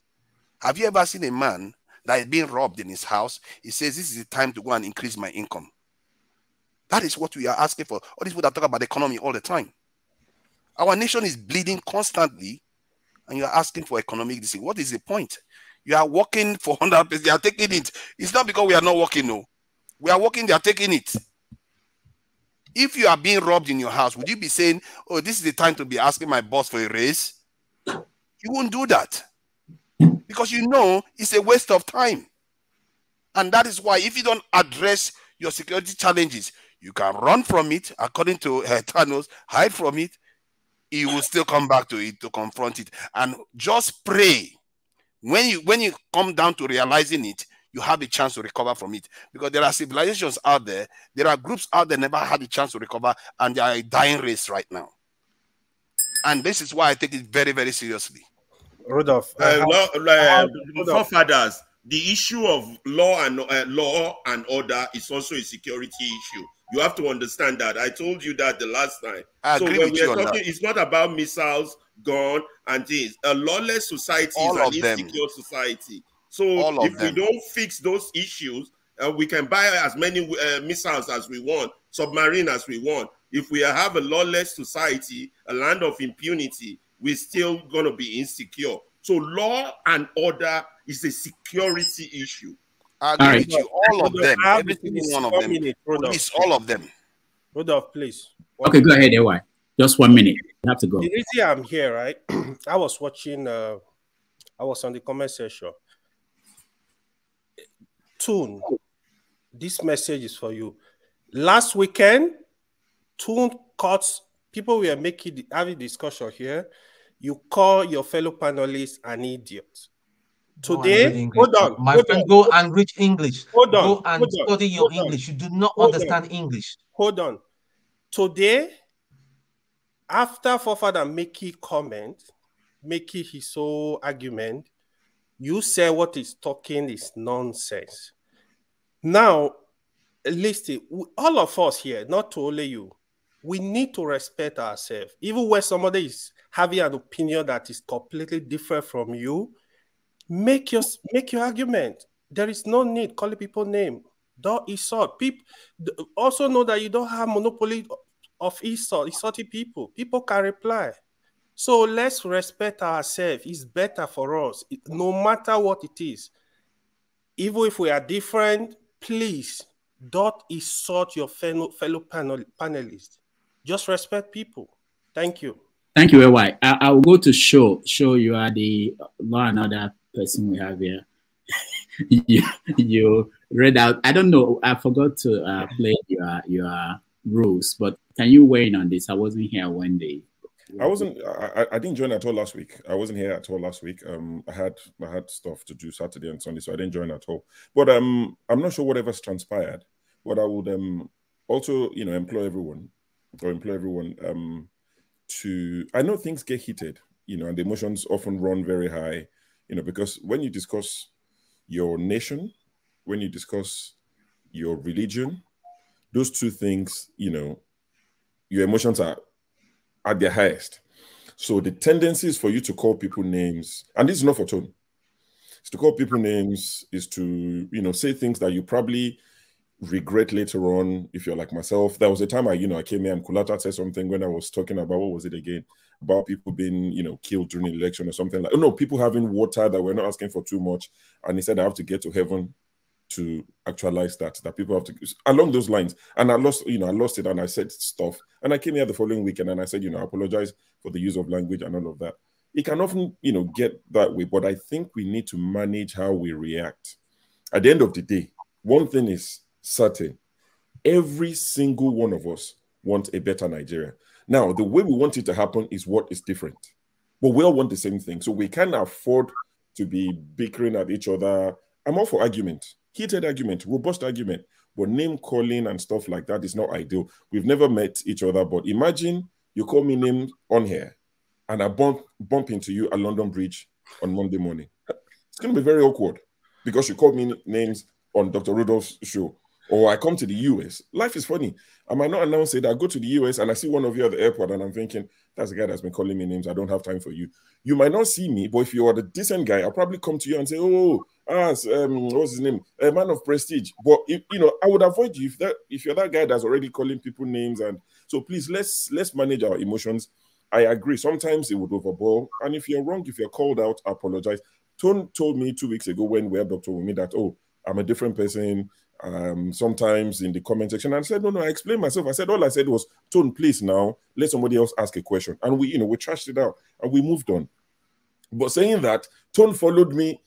Have you ever seen a man that is being robbed in his house? He says, this is the time to go and increase my income. That is what we are asking for. All these people that talk about the economy all the time. Our nation is bleeding constantly, and you are asking for economic decision. What is the point? You are working for 100%. They are taking it. It's not because we are not working, no. We are working, they are taking it. If you are being robbed in your house, would you be saying, oh, this is the time to be asking my boss for a raise? You won't do that. Because you know it's a waste of time. And that is why if you don't address your security challenges, you can run from it, according to Thanos, hide from it. He will still come back to it to confront it. And just pray. When you come down to realizing it, you have a chance to recover from it. Because there are civilizations out there, there are groups out there never had a chance to recover, and they are a dying race right now. And this is why I take it very, very seriously. Rudolph, forefathers, the issue of law and order is also a security issue. You have to understand that. I told you that the last time. So when we are talking, it's not about missiles, gun, and things. A lawless society is an insecure society. So if we don't fix those issues, we can buy as many missiles as we want, submarine as we want. If we have a lawless society, a land of impunity, we're still going to be insecure. So law and order is a security issue. I agree with you. All of them. Every single one of them. Please, all of them. Rudolph, please. Okay, go ahead, AY. Just 1 minute. You have to go. The reason I'm here, right? I was watching, I was on the comment section. Toon, this message is for you. Last weekend, Toon cuts, people were having discussion here. You call your fellow panelists an idiot. Today, hold on. My friend, go and read English. Hold on. Go and study your English. You do not understand English. Hold on. Today, after Forefather Mickey comment, Mickey his whole argument, you say what he's talking is nonsense. Now, listen, all of us here, not only you, we need to respect ourselves. Even when somebody is having an opinion that is completely different from you, make your argument. There is no need calling people name. Don't insult people. Also know that you don't have monopoly of insulting people. People can reply. So let's respect ourselves. It's better for us, no matter what it is. Even if we are different, please don't insult your fellow panelists. Just respect people. Thank you. Thank you, AY. I will go to show. You are the law and order person we have here. you read out. I don't know. I forgot to play your rules, but can you weigh in on this? I wasn't here when they. I didn't join at all last week. I wasn't here at all last week. I had stuff to do Saturday and Sunday, so I didn't join at all. But I'm not sure whatever's transpired. But I would also employ everyone to. I know things get heated, and the emotions often run very high, because when you discuss your nation, when you discuss your religion, those two things, your emotions are at their highest. So the tendency is for you to call people names, and this is not for tone. It's to call people names, is to, say things that you probably regret later on. If you're like myself, there was a time I came here and Kulata said something when I was talking about, what was it again? About people being, killed during the election or something like, no, people having water that we're not asking for too much. And he said, I have to get to heaven to actualize that people have to, along those lines. And I lost it, and I said stuff. And I came here the following weekend and I said, I apologize for the use of language and all of that. It can often, get that way, but I think we need to manage how we react. At the end of the day, one thing is certain. Every single one of us wants a better Nigeria. Now, the way we want it to happen is what is different. But we all want the same thing. So we can't afford to be bickering at each other. I'm all for argument. Heated argument, robust argument, but name calling and stuff like that is not ideal. We've never met each other, but imagine you call me names on here and I bump into you at London Bridge on Monday morning. It's going to be very awkward because you called me names on Dr. Rudolph's show, or I come to the US. Life is funny. I might not announce it. I go to the US and I see one of you at the airport and I'm thinking, that's the guy that's been calling me names. I don't have time for you. You might not see me, but if you are the decent guy, I'll probably come to you and say, what's his name? A man of prestige. But I would avoid you if you're that guy that's already calling people names. And so please, let's manage our emotions. I agree. Sometimes it would overboil. And if you're wrong, if you're called out, apologize. Tone told me 2 weeks ago when we had Dr. Wumi that, I'm a different person. Sometimes in the comment section, and I said, no, I explained myself. I said, all I said was, Tone, please now let somebody else ask a question. And we trashed it out and we moved on. But saying that, Tone followed me.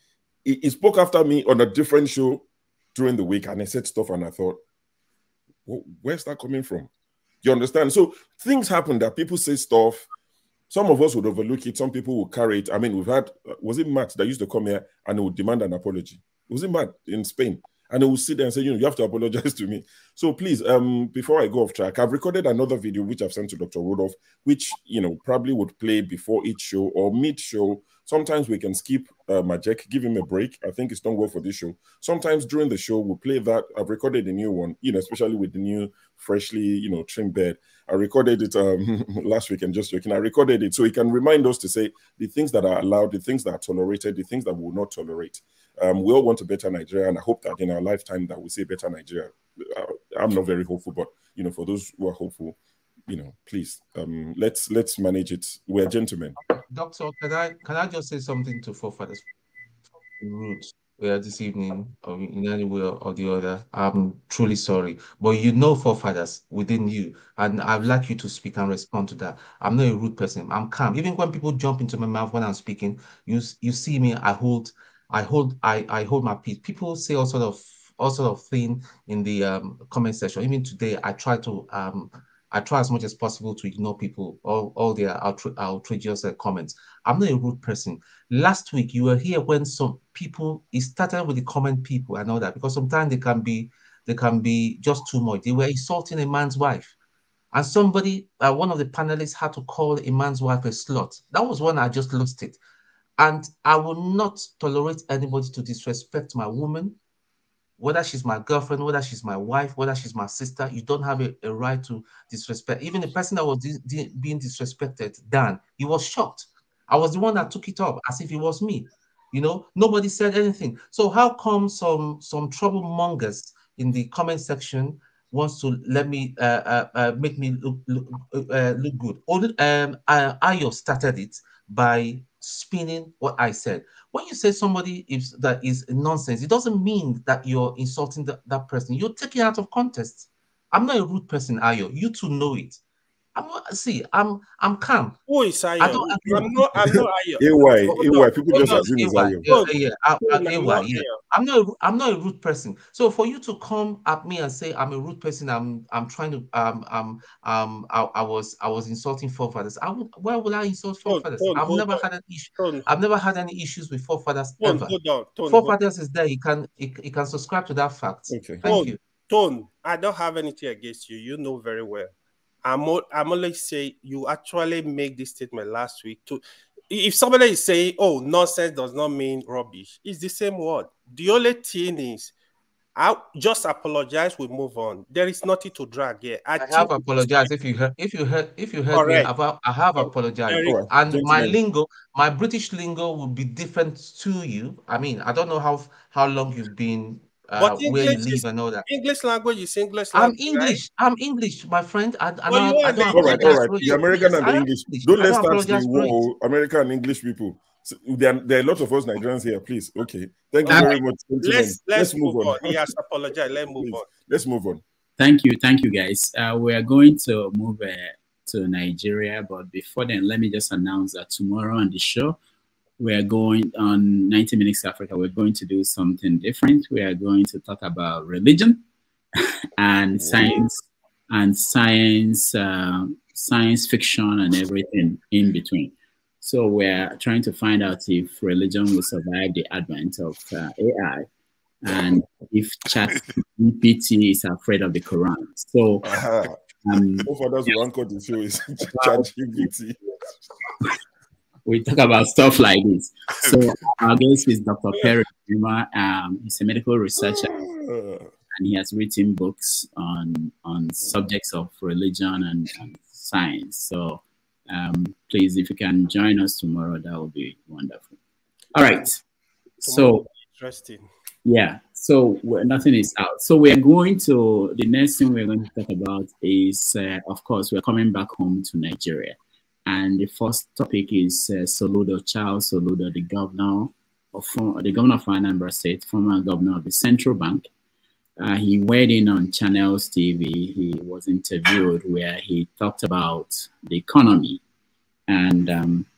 He spoke after me on a different show during the week, and he said stuff, and I thought, where's that coming from? You understand? So things happen that people say stuff. Some of us would overlook it. Some people will carry it. I mean, we've had, was it Matt that used to come here and he would demand an apology? Was it Matt in Spain? And he will sit there and say, you have to apologize to me. So please, before I go off track, I've recorded another video which I've sent to Dr. Rudolph, which, probably would play before each show or mid-show. Sometimes we can skip Majek, give him a break. I think it's done well for this show. Sometimes during the show, we'll play that. I've recorded a new one, especially with the new, freshly, trimmed bed. I recorded it last week, and just joking. I recorded it so he can remind us to say the things that are allowed, the things that are tolerated, the things that we will not tolerate. We all want a better Nigeria, and I hope that in our lifetime that we see a better Nigeria. I'm not very hopeful, but for those who are hopeful, please let's manage it. We're gentlemen. Doctor, can I just say something to forefathers? Rude this evening, or in any way or the other. I'm truly sorry, but forefathers within you, and I'd like you to speak and respond to that. I'm not a rude person. I'm calm. Even when people jump into my mouth when I'm speaking, you see me. I hold my peace. People say all sort of thing in the comment section. Even today, I try as much as possible to ignore people, all their outrageous comments. I'm not a rude person. Last week, you were here when some people, it started with the comment people and all that, because sometimes they can be just too much. They were insulting a man's wife. And somebody, one of the panelists had to call a man's wife a slut. That was when I just lost it. And I will not tolerate anybody to disrespect my woman, whether she's my girlfriend, whether she's my wife, whether she's my sister. You don't have a right to disrespect. Even the person that was being disrespected, Dan, he was shocked. I was the one that took it up as if it was me. Nobody said anything. So how come some troublemongers in the comment section wants to let me make me look good? Ayo started it by spinning what I said. When you say somebody that is nonsense, it doesn't mean that you're insulting that person. You're taking it out of context. I'm not a rude person, Ayo. You two know it. I'm calm. Who is Ayo? I'm not Ayo. AY, people just assume it's Ayo. Yeah. I'm not a rude person. So for you to come at me and say I'm a rude person, I'm trying to I was insulting forefathers. Why would I insult forefathers? I've never had an issue. I've never had any issues with forefathers ever. Forefathers is there. You can subscribe to that fact. Okay. Thank you. Tone, I don't have anything against you. You know very well. I'm only saying you actually make this statement last week too. If somebody is saying, "Oh, nonsense does not mean rubbish," it's the same word. The only thing is, I just apologize. We move on. There is nothing to drag here. I have apologized if you heard me. I have apologized, Right. and my lingo, my British lingo, will be different to you. I mean, I don't know how long you've been But where you English live is and all that. English language is English I'm language. English. Right? I'm English, my friend. I Well, you don't All right. apologize for The it. American Yes, and the I am English. English. Don't I let's don't start the apologize for it. war. American and English people. So there are a lot of us Nigerians here. Please, okay. Thank you Okay. very much, gentlemen. Let's move on. He has apologized. Let's move Please, on. let's move on. Thank you, guys. We are going to move to Nigeria, but before then, let me just announce that tomorrow on the show, we are going on 90 Minutes Africa. We're going to do something different. We are going to talk about religion and science science fiction and everything in between. So we're trying to find out if religion will survive the advent of AI, and if ChatGPT is afraid of the Quran. So both of us will anchor the show is ChatGPT. We talk about stuff like this. So our guest is Dr. Perry. He's a medical researcher, and he has written books on subjects of religion and science. So please, if you can join us tomorrow, that would be wonderful. All right. So interesting. Yeah. So nothing is out. So we are going to, the next thing we're going to talk about is, of course, we're coming back home to Nigeria. And the first topic is Soludo, Charles Soludo, the governor of Anambra State, former governor of the central bank. He weighed in on Channels TV. He was interviewed where he talked about the economy. And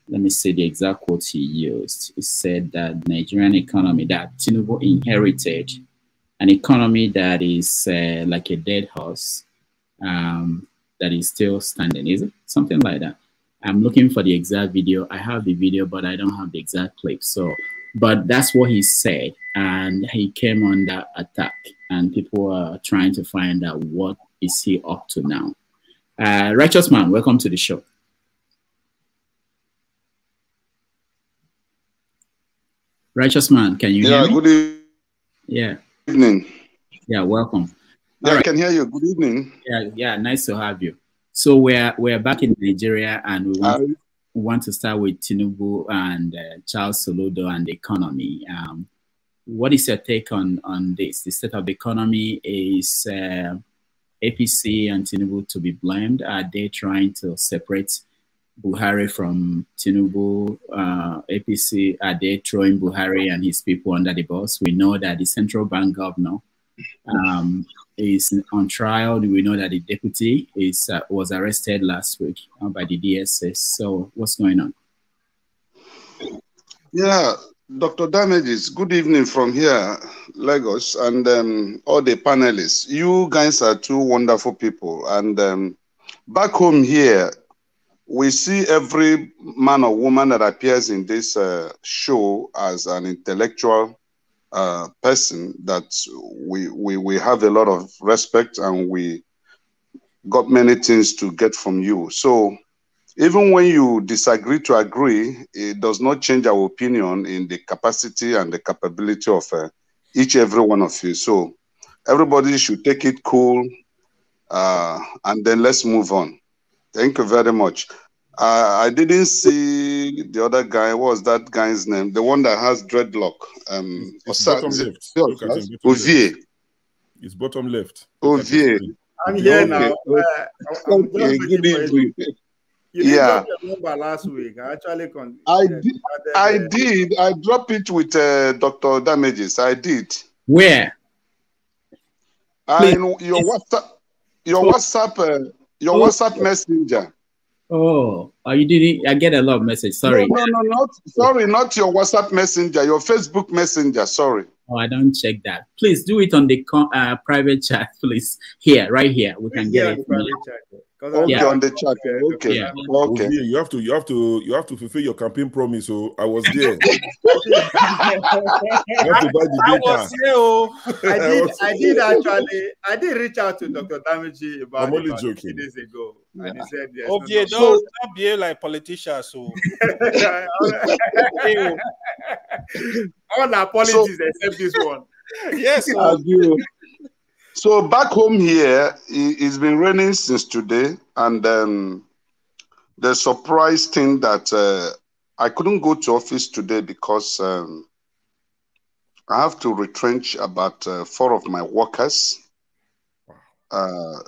let me see the exact quote he used. He said that Nigerian economy, that Tinubu inherited an economy that is like a dead horse, that is still standing. Is it something like that? I'm looking for the exact video. I have the video, but I don't have the exact clip. So, but that's what he said. And he came under attack, and people are trying to find out what is he up to now. Righteous Man, welcome to the show. Righteous Man, can you hear me? Good evening. Yeah. Evening. Yeah, welcome. Yeah, I can hear you. Good evening. Yeah, nice to have you. So we're back in Nigeria, and we want to start with Tinubu and Charles Soludo and the economy. What is your take on this? The state of the economy, is APC and Tinubu to be blamed? Are they trying to separate Buhari from Tinubu? APC, are they throwing Buhari and his people under the bus? We know that the central bank governor is on trial. We know that the deputy was arrested last week by the DSS. So what's going on? Yeah, Dr. Damages, good evening from here, Lagos, and all the panelists. You guys are two wonderful people. And back home here, we see every man or woman that appears in this show as an intellectual person that we have a lot of respect, and we got many things to get from you. So even when you disagree to agree, it does not change our opinion in the capacity and the capability of every one of you. So everybody should take it cool, and then let's move on. Thank you very much. I didn't see the other guy. What was that guy's name? The one that has dreadlock. It's bottom left. Look at him, Ovier. It's bottom left. Ovier. I'm here now. Okay, good evening. You didn't drop your number last week. I actually I did. I dropped it with Dr. Damages. I did. Where? Your WhatsApp messenger. Oh, you didn't? I get a lot of messages. Sorry. No, sorry, not your WhatsApp messenger. Your Facebook messenger. Sorry. Oh, I don't check that. Please do it on the private chat, please. Here, right here, we can get it. Okay, on the chat. Okay. Yeah. Okay. You have to fulfill your campaign promise. So I was there. I was here. I did reach out to Dr. Damaji about 2 days ago, and he said yes. Okay, don't behave like politicians. So all our politics except this one. Yes, Have you? So back home here, it's been raining since today, and the surprise thing that I couldn't go to office today because I have to retrench about 4 of my workers. I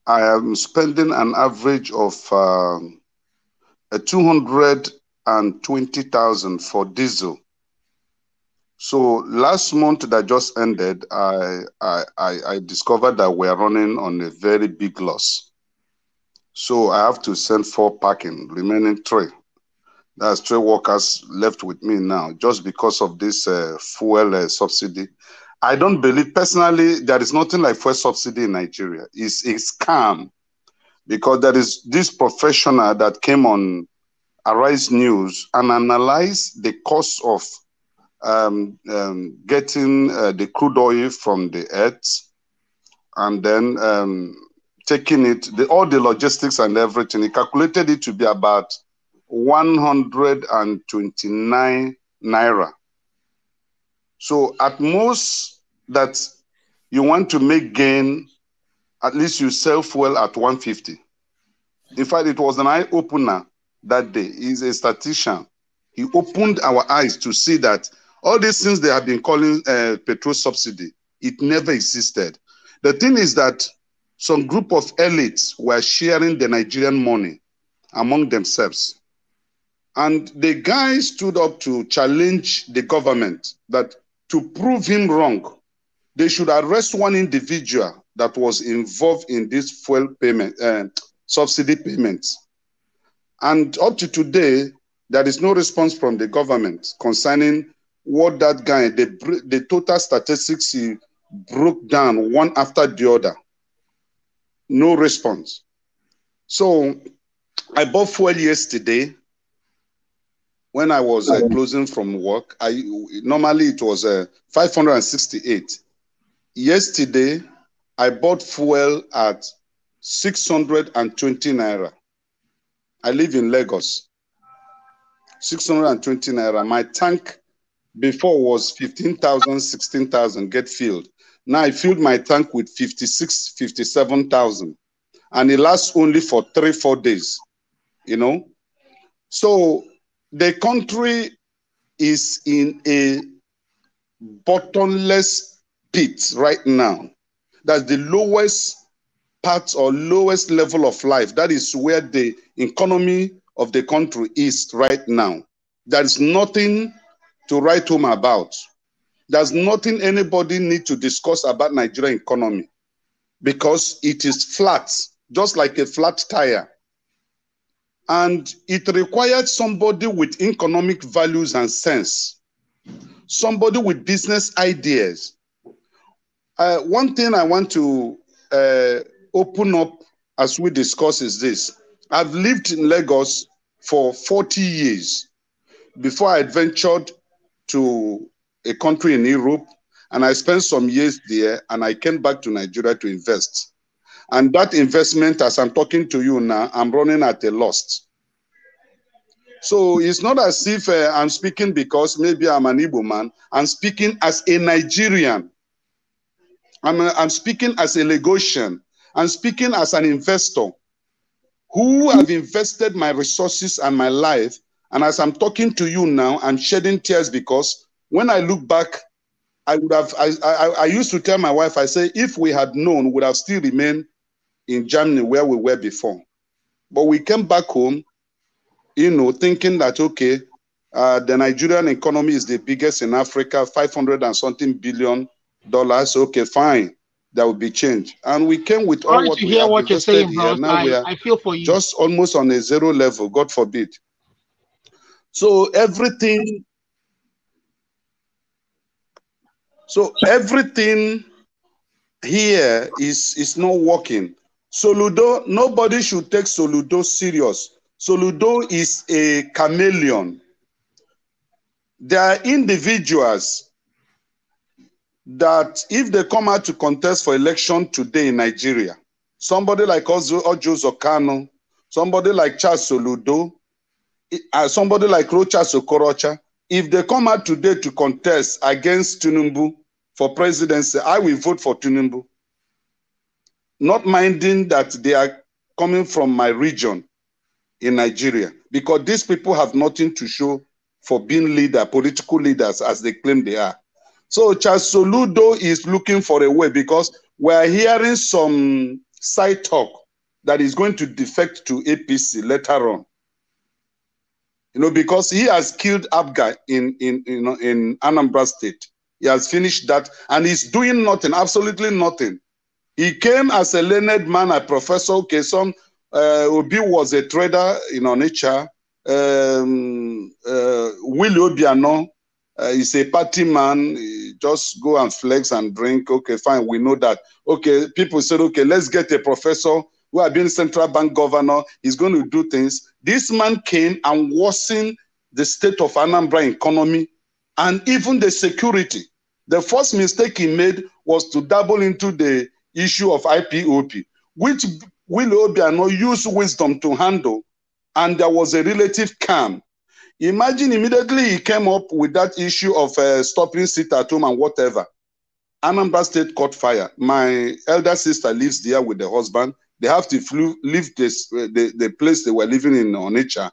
am spending an average of 220,000 for diesel. So last month that just ended, I discovered that we're running on a very big loss. So I have to send 4 packing, remaining 3. That's 3 workers left with me now, just because of this fuel subsidy. I don't believe, personally, there is nothing like fuel subsidy in Nigeria. It's a scam, because there is this professional that came on Arise News and analyzed the cost of getting the crude oil from the earth, and then taking it, all the logistics and everything. He calculated it to be about 129 naira. So at most that you want to make gain, at least you sell fuel at 150. In fact, it was an eye-opener that day. He's a statistician. He opened our eyes to see that all these things they have been calling petrol subsidy, it never existed. The thing is that some group of elites were sharing the Nigerian money among themselves. And the guy stood up to challenge the government that to prove him wrong, they should arrest one individual that was involved in this fuel payment, subsidy payments. And up to today, there is no response from the government concerning what that guy, the total statistics he broke down one after the other. No response. So I bought fuel yesterday when I was closing from work. Normally it was 568. Yesterday, I bought fuel at 620 naira. I live in Lagos. 620 naira. My tank before was 15,000, 16,000 get filled. Now I filled my tank with 56, 57,000. And it lasts only for 3-4 days, you know. So the country is in a bottomless pit right now. That's the lowest part or lowest level of life. That is where the economy of the country is right now. There is nothing to write home about. There's nothing anybody need to discuss about Nigerian economy, because it is flat, just like a flat tire. And it required somebody with economic values and sense, somebody with business ideas. One thing I want to open up as we discuss is this. I've lived in Lagos for 40 years before I ventured to a country in Europe, and I spent some years there, and I came back to Nigeria to invest. And that investment, as I'm talking to you now, I'm running at a loss. So it's not as if I'm speaking because maybe I'm an Igbo man. I'm speaking as a Nigerian. I'm speaking as a Lagosian. I'm speaking as an investor who have invested my resources and my life. And as I'm talking to you now, I'm shedding tears, because when I look back, I used to tell my wife, I say, if we had known, we would have still remained in Germany where we were before. But we came back home, you know, thinking that, okay, the Nigerian economy is the biggest in Africa, 500 and something billion dollars. Okay, fine, there will be change. And we came with all what we have invested here. Now we are I feel for you. just almost on a zero level, God forbid. So everything here is not working. Soludo, nobody should take Soludo serious. Soludo is a chameleon. There are individuals that if they come out to contest for election today in Nigeria, somebody like Ojo Zokano, somebody like Charles Soludo, somebody like Rocha Sokorocha, if they come out today to contest against Tinubu, for presidency, I will vote for Tinubu. Not minding that they are coming from my region in Nigeria, because these people have nothing to show for being political leaders as they claim they are. So Charles Soludo is looking for a way, because we are hearing some side talk that is going to defect to APC later on. You know, because he has killed Abga in Anambra State. He has finished that, and he's doing nothing, absolutely nothing. He came as a learned man, a professor. Okay, Obi was a trader in Onitsha. Willie Obiano is a party man. He just go and flex and drink. Okay, fine, we know that. Okay, people said, okay, let's get a professor who had been central bank governor. He's going to do things. This man came and worsened the state of Anambra economy and even the security. The first mistake he made was to dabble into the issue of IPOP, which Willie Obiano used wisdom to handle, and there was a relative calm. Imagine immediately he came up with that issue of stopping sit at home and whatever. Anambra State caught fire. My elder sister lives there with the husband. They have to leave the place they were living in Onitsha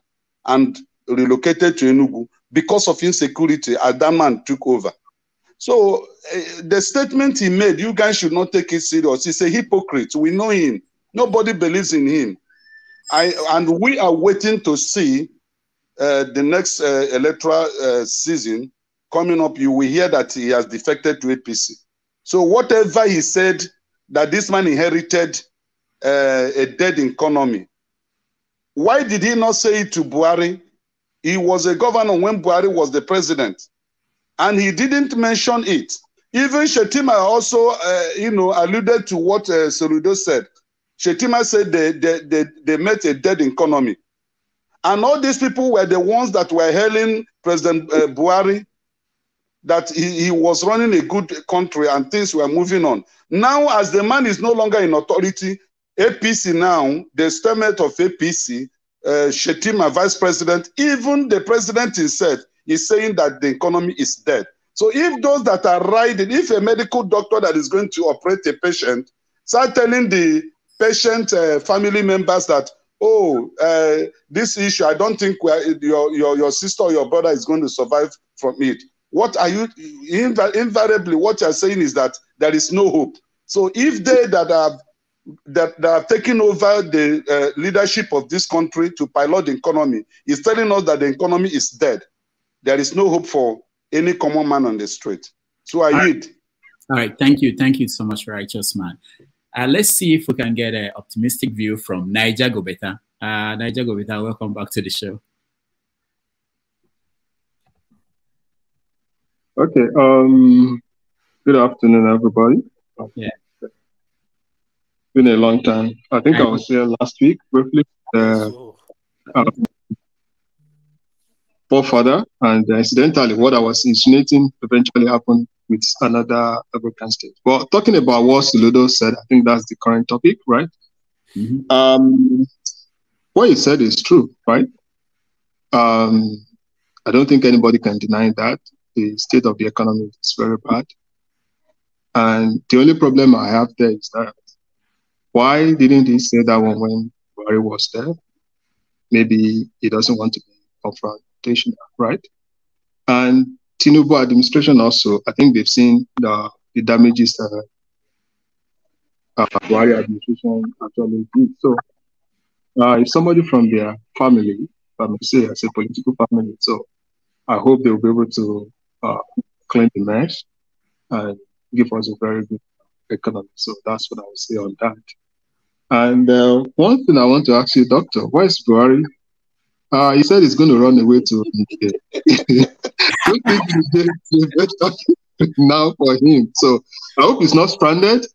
and relocated to Enugu because of insecurity as that man took over. So the statement he made, you guys should not take it serious. He's a hypocrite. We know him. Nobody believes in him. And we are waiting to see the next electoral season coming up. You will hear that he has defected to APC. So whatever he said, that this man inherited a dead economy, why did he not say it to Buhari? He was a governor when Buhari was the president, and he didn't mention it. Even Shetima also, alluded to what Soludo said. Shetima said they met a dead economy. And all these people were the ones that were hailing President Buhari, that he was running a good country and things were moving on. Now, as the man is no longer in authority, APC now, the statement of APC, Shetima, vice president, even the president himself is saying that the economy is dead. So if those that are riding, if a medical doctor that is going to operate a patient start telling the patient family members that, oh, this issue, I don't think your sister or your brother is going to survive from it. What are you, invariably, what you're saying is that there is no hope. So if they that have taken over the leadership of this country to pilot the economy is telling us that the economy is dead, there is no hope for any common man on the street. So I yield. All right, thank you. Thank you so much, righteous man. Let's see if we can get an optimistic view from Niger Gobeta. Niger Gobeta, welcome back to the show. Okay. Good afternoon, everybody. Yeah. It's been a long time. I think I was here last week briefly. Forefather, and incidentally, what I was insinuating eventually happened with another African state. But talking about what Soludo said, I think that's the current topic, right? Mm-hmm. What he said is true, right? I don't think anybody can deny that the state of the economy is very bad. And the only problem I have there is that why didn't he say that one when Buhari was there? Maybe he doesn't want to be confrontational, right? And Tinubu administration also, I think they've seen the damages that Buhari administration actually did. So if somebody from their family, I may say as a political family, so I hope they'll be able to clean the mess and give us a very good economy. So that's what I would say on that. And one thing I want to ask you, Doctor, where's Buhari? He said he's going to run away to Nigeria. Now for him. So I hope he's not stranded.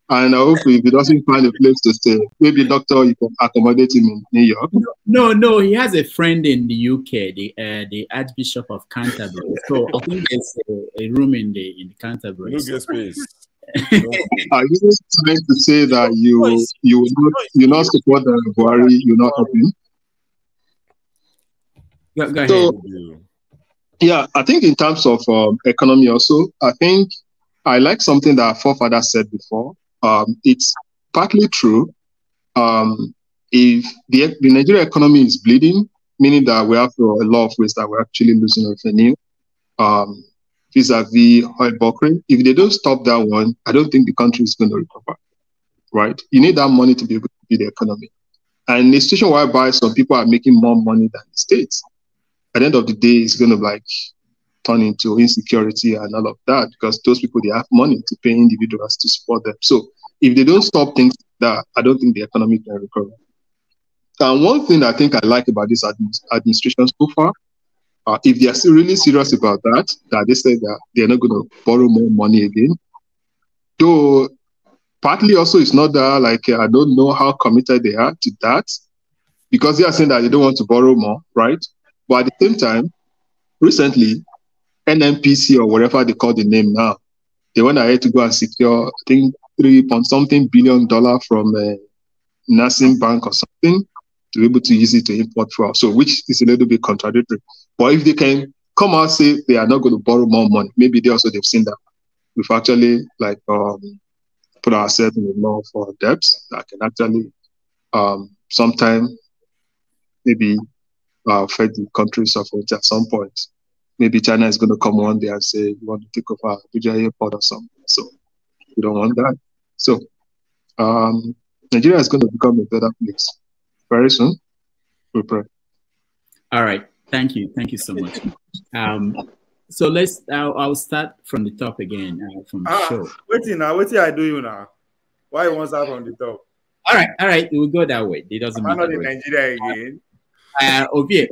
And I hope if he doesn't find a place to stay, maybe, Doctor, you can accommodate him in New York. No, he has a friend in the UK, the Archbishop of Canterbury. So I think there's a room in the Canterbury. No get space. Are you trying to say that you not support the Buhari, you not help him? Go ahead. So, yeah, I think in terms of economy also, I think I like something that our forefathers said before. It's partly true. If the Nigerian economy is bleeding, meaning that we have a lot of ways that we're actually losing revenue, vis-a-vis oil bunkering. If they don't stop that one, I don't think the country is going to recover, right? You need that money to be able to feed the economy. And in a situation whereby some people are making more money than the states, at the end of the day, it's going to like turn into insecurity and all of that, because those people, they have money to pay individuals to support them. So if they don't stop things like that, I don't think the economy can recover. And one thing I think I like about this administration so far, if they are still really serious about that they say that they're not going to borrow more money again. Though partly also it's not that, like, I don't know how committed they are to that, because they are saying that they don't want to borrow more, right? But at the same time, recently, NNPC or whatever they call the name now, they went ahead to go and secure, I think, $3 billion from Nasim Bank or something to be able to use it to import fuel. So, which is a little bit contradictory. But if they can come out and say they are not going to borrow more money, maybe they've seen that we've actually like put ourselves in a law for debts that can actually sometime maybe affect the countries of it at some point. Maybe China is going to come one day and say, we want to take over Abuja airport or something. So we don't want that. So Nigeria is going to become a better place very soon. We pray. All right. Thank you. Thank you so much. So I'll start from the top again from the show. Wait I do you now. Why you want to start from the top? All right. We'll go that way. It doesn't matter. I'm not in Nigeria again. Ovie,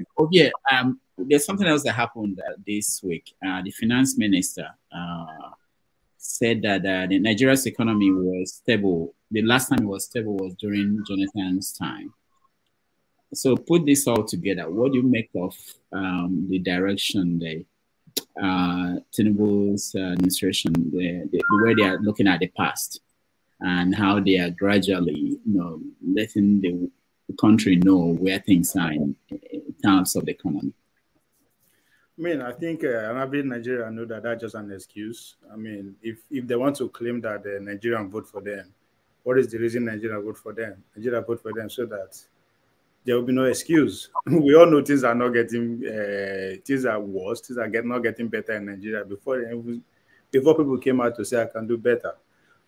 there's something else that happened this week. The finance minister said that the Nigeria's economy was stable. The last time it was stable was during Jonathan's time. So put this all together. What do you make of the direction Tinubu's administration, the way they are looking at the past and how they are gradually, letting the country know where things are in terms of the economy? I mean, I think every Nigerian know that that's just an excuse. I mean, if they want to claim that the Nigerian vote for them, what is the reason Nigeria vote for them? Nigeria vote for them so that there will be no excuse. We all know things are not getting, things are worse, things are not getting better in Nigeria before people came out to say I can do better.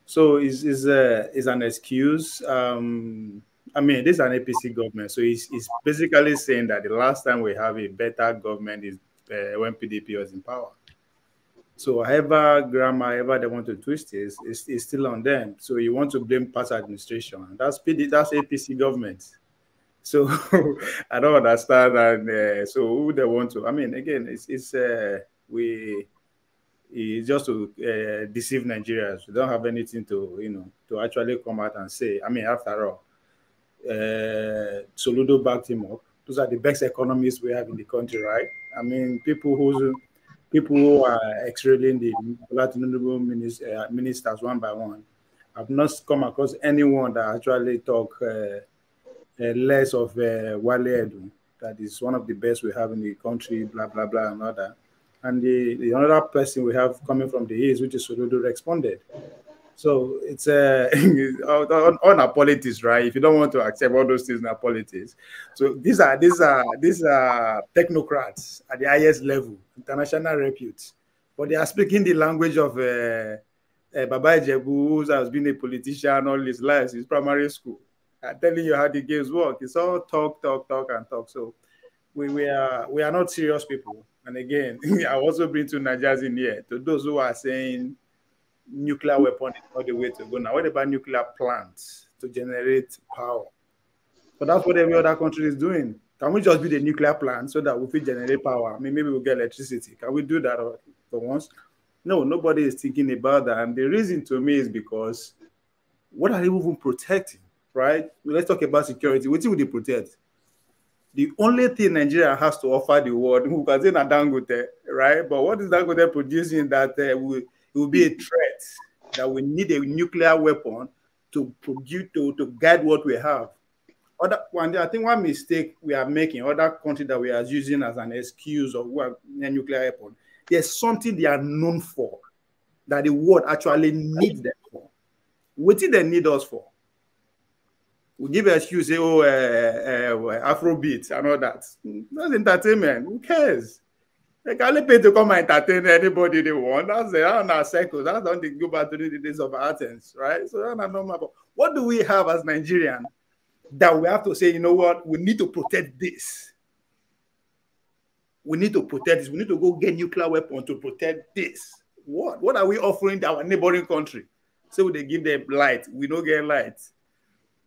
So it's an excuse. I mean, this is an APC government, so it's basically saying that the last time we have a better government is when PDP was in power. So however they want to twist it, it's still on them. So you want to blame past administration. That's APC government. So I don't understand. And so who they want to? I mean, again, it's just to deceive Nigerians. We don't have anything to actually come out and say. I mean, after all, Soludo backed him up. Those are the best economists we have in the country, right? I mean, people who are extracting the Tinubu ministers one by one. I've not come across anyone that actually talk less of Wale Edu. That is one of the best we have in the country, blah, blah, blah, and all that. And the another person we have coming from the East, which is Soludo, responded. So it's on our politics, right? If you don't want to accept all those things in our politics, so these are technocrats at the highest level, international repute, but they are speaking the language of Baba Ijebu, who has been a politician all his life since primary school. I'm telling you how the games work. It's all talk, and talk. So we are not serious people. And again, I also bring to Nigerians in here to those who are saying nuclear weapon is not the way to go. Now, what about nuclear plants to generate power? But that's what every other country is doing. Can we just build a nuclear plant so that we can generate power? I mean, maybe we'll get electricity. Can we do that for once? No, nobody is thinking about that. And the reason to me is because what are they even protecting, right? Let's talk about security. What will they protect? The only thing Nigeria has to offer the world, who can say Dangote, right? But what is Dangote producing that will be a threat, that we need a nuclear weapon to produce, to guide what we have? I think one mistake we are making, other countries that we are using as an excuse of what nuclear weapon, there's something they are known for. that the world actually needs them for. What did they need us for? We give an excuse, say, oh, Afrobeat and all that. That's entertainment. Who cares? They can only pay to come and entertain anybody they want. That's our cycle. That's how they go back to the days of Athens, right? So that's not normal. But what do we have as Nigerians that we have to say, you know what, we need to protect this? We need to protect this. We need to go get nuclear weapons to protect this. What are we offering to our neighboring country? So they give them light. We don't get light.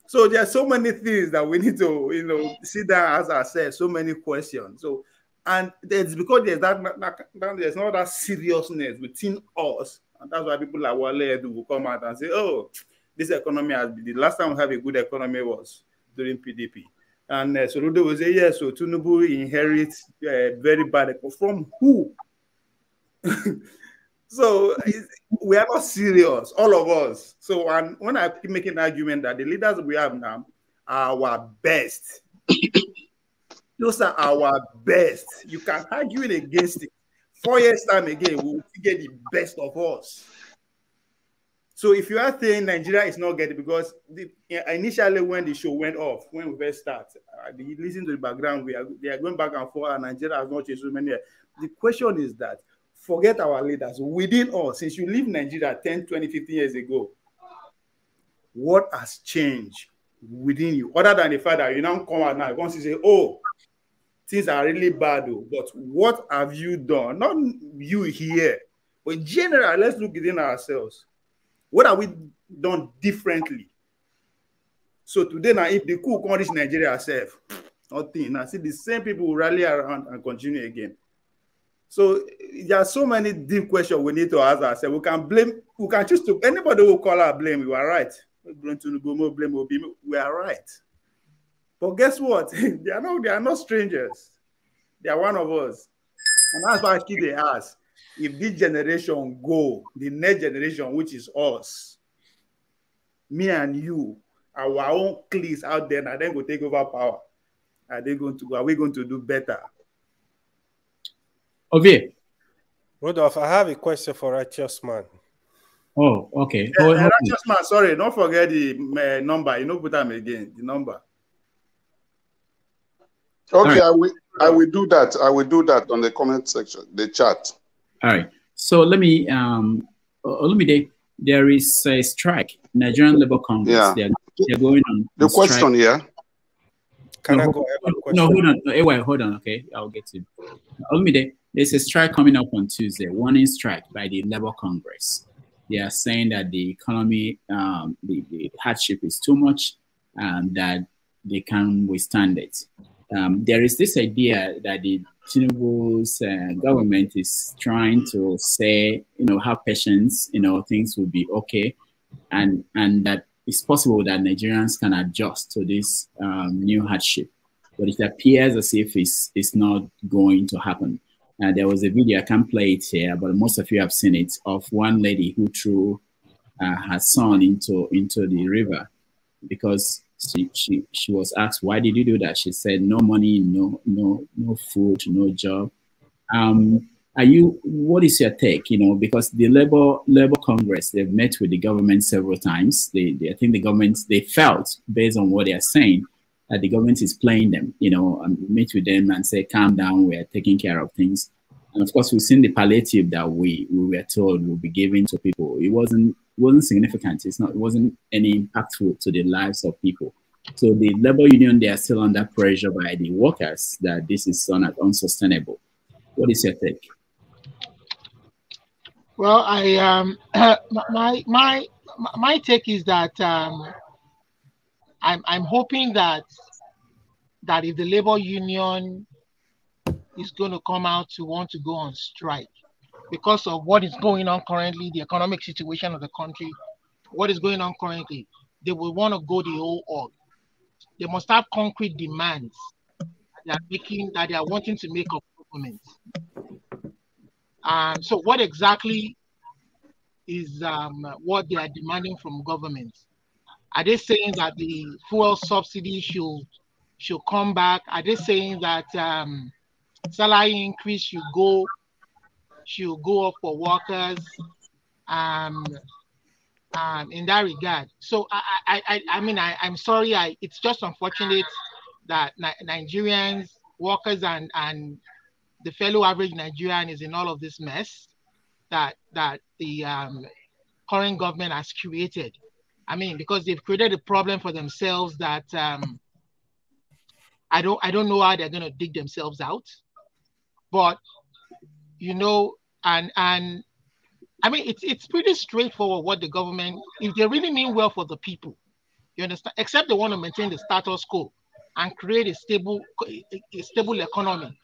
So there are so many things that we need to, you know, sit down as I said, so many questions. So, and it's because there's there's not that seriousness within us, and that's why people like Wale will come out and say, "Oh, this economy has been the last time we have a good economy was during PDP." And Soludo will say, "Yes, so Tinubu inherits very bad from who?" So we are not serious, all of us. So when I keep making an argument that the leaders we have now are our best, those are our best. You can argue it against it. 4 years time again, we will get the best of us. So if you are saying Nigeria is not getting, because initially when the show went off, when we first start, listen to the background, they are going back and forth, and Nigeria has not changed so many years. The question is that, forget our leaders, within us, since you leave Nigeria 10, 20, 15 years ago, what has changed within you? Other than the fact that you now come out now, once you say, oh, things are really bad, but what have you done? Not you here, but in general, let's look within ourselves. What have we done differently? So today now, if the coup can't reach Nigeria herself, nothing. Now see the same people will rally around and continue again. So there are so many deep questions we need to ask ourselves. We can blame, we can choose to, anybody will call our blame, we are right. Blame Tinubu, blame Obi, we are right. But guess what? they are not strangers. They are one of us. And that's why I keep the ask. If this generation go, the next generation, which is us, me and you, our own cliques out there, and then go take over power. Are we going to do better? Okay. Rodolph, I have a question for Righteous Man. Oh, okay. Righteous Man, sorry, don't forget the number. You know, put them again, the number. Okay, right. I will do that. I will do that on the comment section, the chat. All right. So let me there is a strike. Nigerian Labour Congress. Yeah. They're going on. The question, strike. Can I go ahead with the question? No, hold on. Hold on. Okay, I'll get to it. There's a strike coming up on Tuesday. Warning strike by the Labour Congress. They are saying that the economy, the hardship is too much, and that they can't withstand it. There is this idea that the Tinubu's government is trying to say, have patience, things will be okay, and that it's possible that Nigerians can adjust to this new hardship. But it appears as if it's not going to happen. There was a video, I can't play it here, but most of you have seen it, of one lady who threw her son into the river because she was asked, why did you do that? She said, no money, no food, no job. What is your take? Because the Labour Congress, they've met with the government several times. I think the government, they felt, based on what they are saying, that the government is playing them, and meet with them and say, calm down, we are taking care of things. And of course, we've seen the palliative that we were told will be given to people. It wasn't significant. It wasn't any impactful to the lives of people. So the Labour Union, they are still under pressure by the workers that this is unsustainable. What is your take? Well, my take is that I'm hoping that if the labor union is going to come out to want to go on strike because of what is going on currently, the economic situation of the country, what is going on currently, they will want to go the whole org. They must have concrete demands that they are wanting to make of government. So what exactly is what they are demanding from government? Are they saying that the fuel subsidy should come back? Are they saying that salary increase should go up for workers? in that regard. So I mean, I'm sorry. It's just unfortunate that Nigerians, workers, and the fellow average Nigerian is in all of this mess that the current government has created. I mean, because they've created a problem for themselves that I don't know how they're going to dig themselves out. But you know, and I mean, it's pretty straightforward what the government, if they really mean well for the people, you understand, except they want to maintain the status quo and create a stable economy.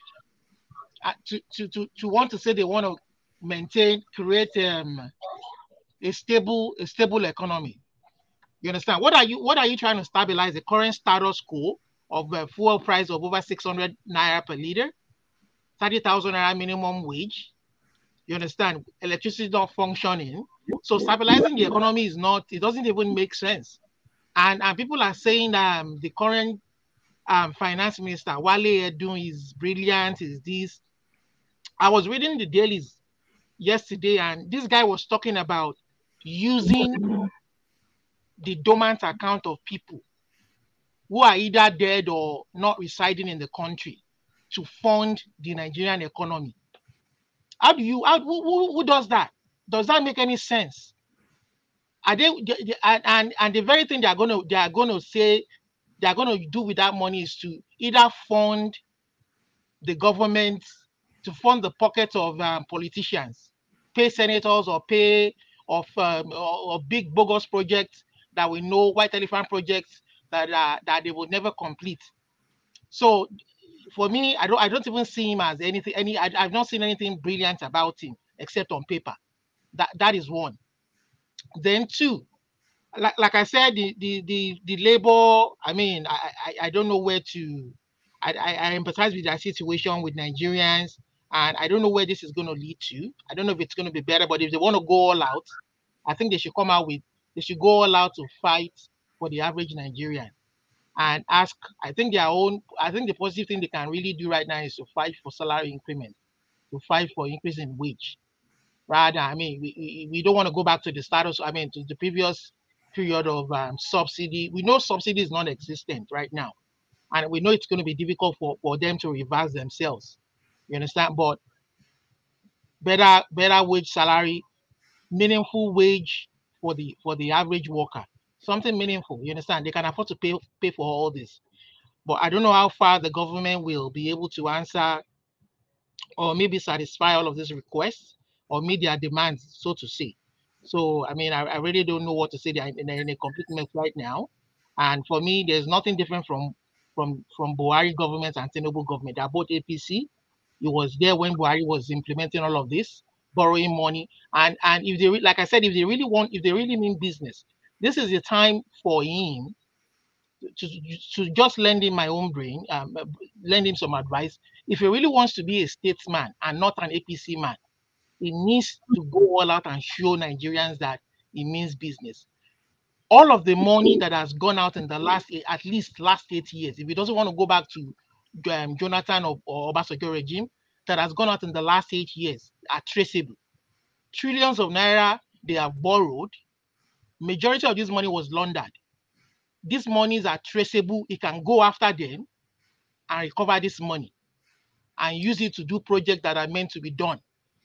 To want to say they want to create a stable economy. You understand? What are you trying to stabilize? The current status quo of a fuel price of over 600 naira per liter, 30,000 naira minimum wage. You understand? Electricity is not functioning. So stabilizing the economy is not, it doesn't even make sense. And people are saying the current finance minister, Wale Edun, is brilliant, is this. I was reading the dailies yesterday, and this guy was talking about using the dormant account of people who are either dead or not residing in the country to fund the Nigerian economy. Who does that? Does that make any sense? Are they and the very thing they are going to do with that money is to either fund the government, to fund the pockets of politicians, pay senators, or pay of big bogus projects that we know, white elephant projects that they will never complete. So for me, I don't even see him as anything. I've not seen anything brilliant about him except on paper. That is one. Then two, like I said, the labor. I mean, I don't know where to. I empathize with their situation with Nigerians, and I don't know where this is going to lead to. I don't know if it's going to be better, but if they want to go all out, I think they should come out with. They should go all out to fight for the average Nigerian, and ask. I think the positive thing they can really do right now is to fight for salary increment, to fight for increase in wage. Rather, I mean, we don't want to go back to the status. I mean, to the previous period of subsidy. We know subsidy is non-existent right now, and we know it's going to be difficult for them to reverse themselves. You understand? But better wage salary, meaningful wage for the average worker, something meaningful. You understand? They can afford to pay for all this. But I don't know how far the government will be able to answer or maybe satisfy all of these requests or meet their demands, so to say. So, I mean, I really don't know what to say. They're in a complete mess right now. And for me, there's nothing different from Buhari government and Tinubu government. They're both APC. It was there when Buhari was implementing all of this, borrowing money. And if they, like I said, if they really mean business, this is the time for him to just lend him my own brain, lend him some advice. If he really wants to be a statesman and not an APC man, he needs to go all out and show Nigerians that he means business. All of the money that has gone out in the last 8 years, if he doesn't want to go back to Jonathan or Obasanjo regime, that has gone out in the last 8 years are traceable. Trillions of naira they have borrowed. Majority of this money was laundered. These monies are traceable. He can go after them and recover this money and use it to do projects that are meant to be done.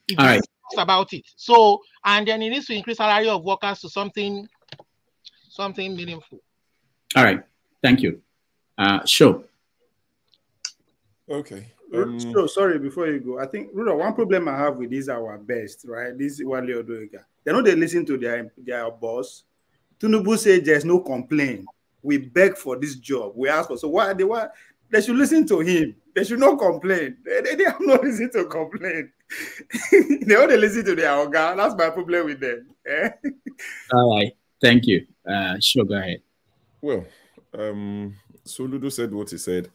If he thinks about it. So, and then he needs to increase salary of workers to something meaningful. All right. Thank you. Sure. Okay. So sorry, before you go, I think Rudo, one problem I have with this our best, right? This Wale Odoega. They know they listen to their boss. Tinubu said there's no complaint. We beg for this job. We ask for, so why they should listen to him. They should not complain. They have no reason to complain. They only listen to their organ. That's my problem with them. All right. Thank you. Sure, go ahead. Well, Soludo said what he said.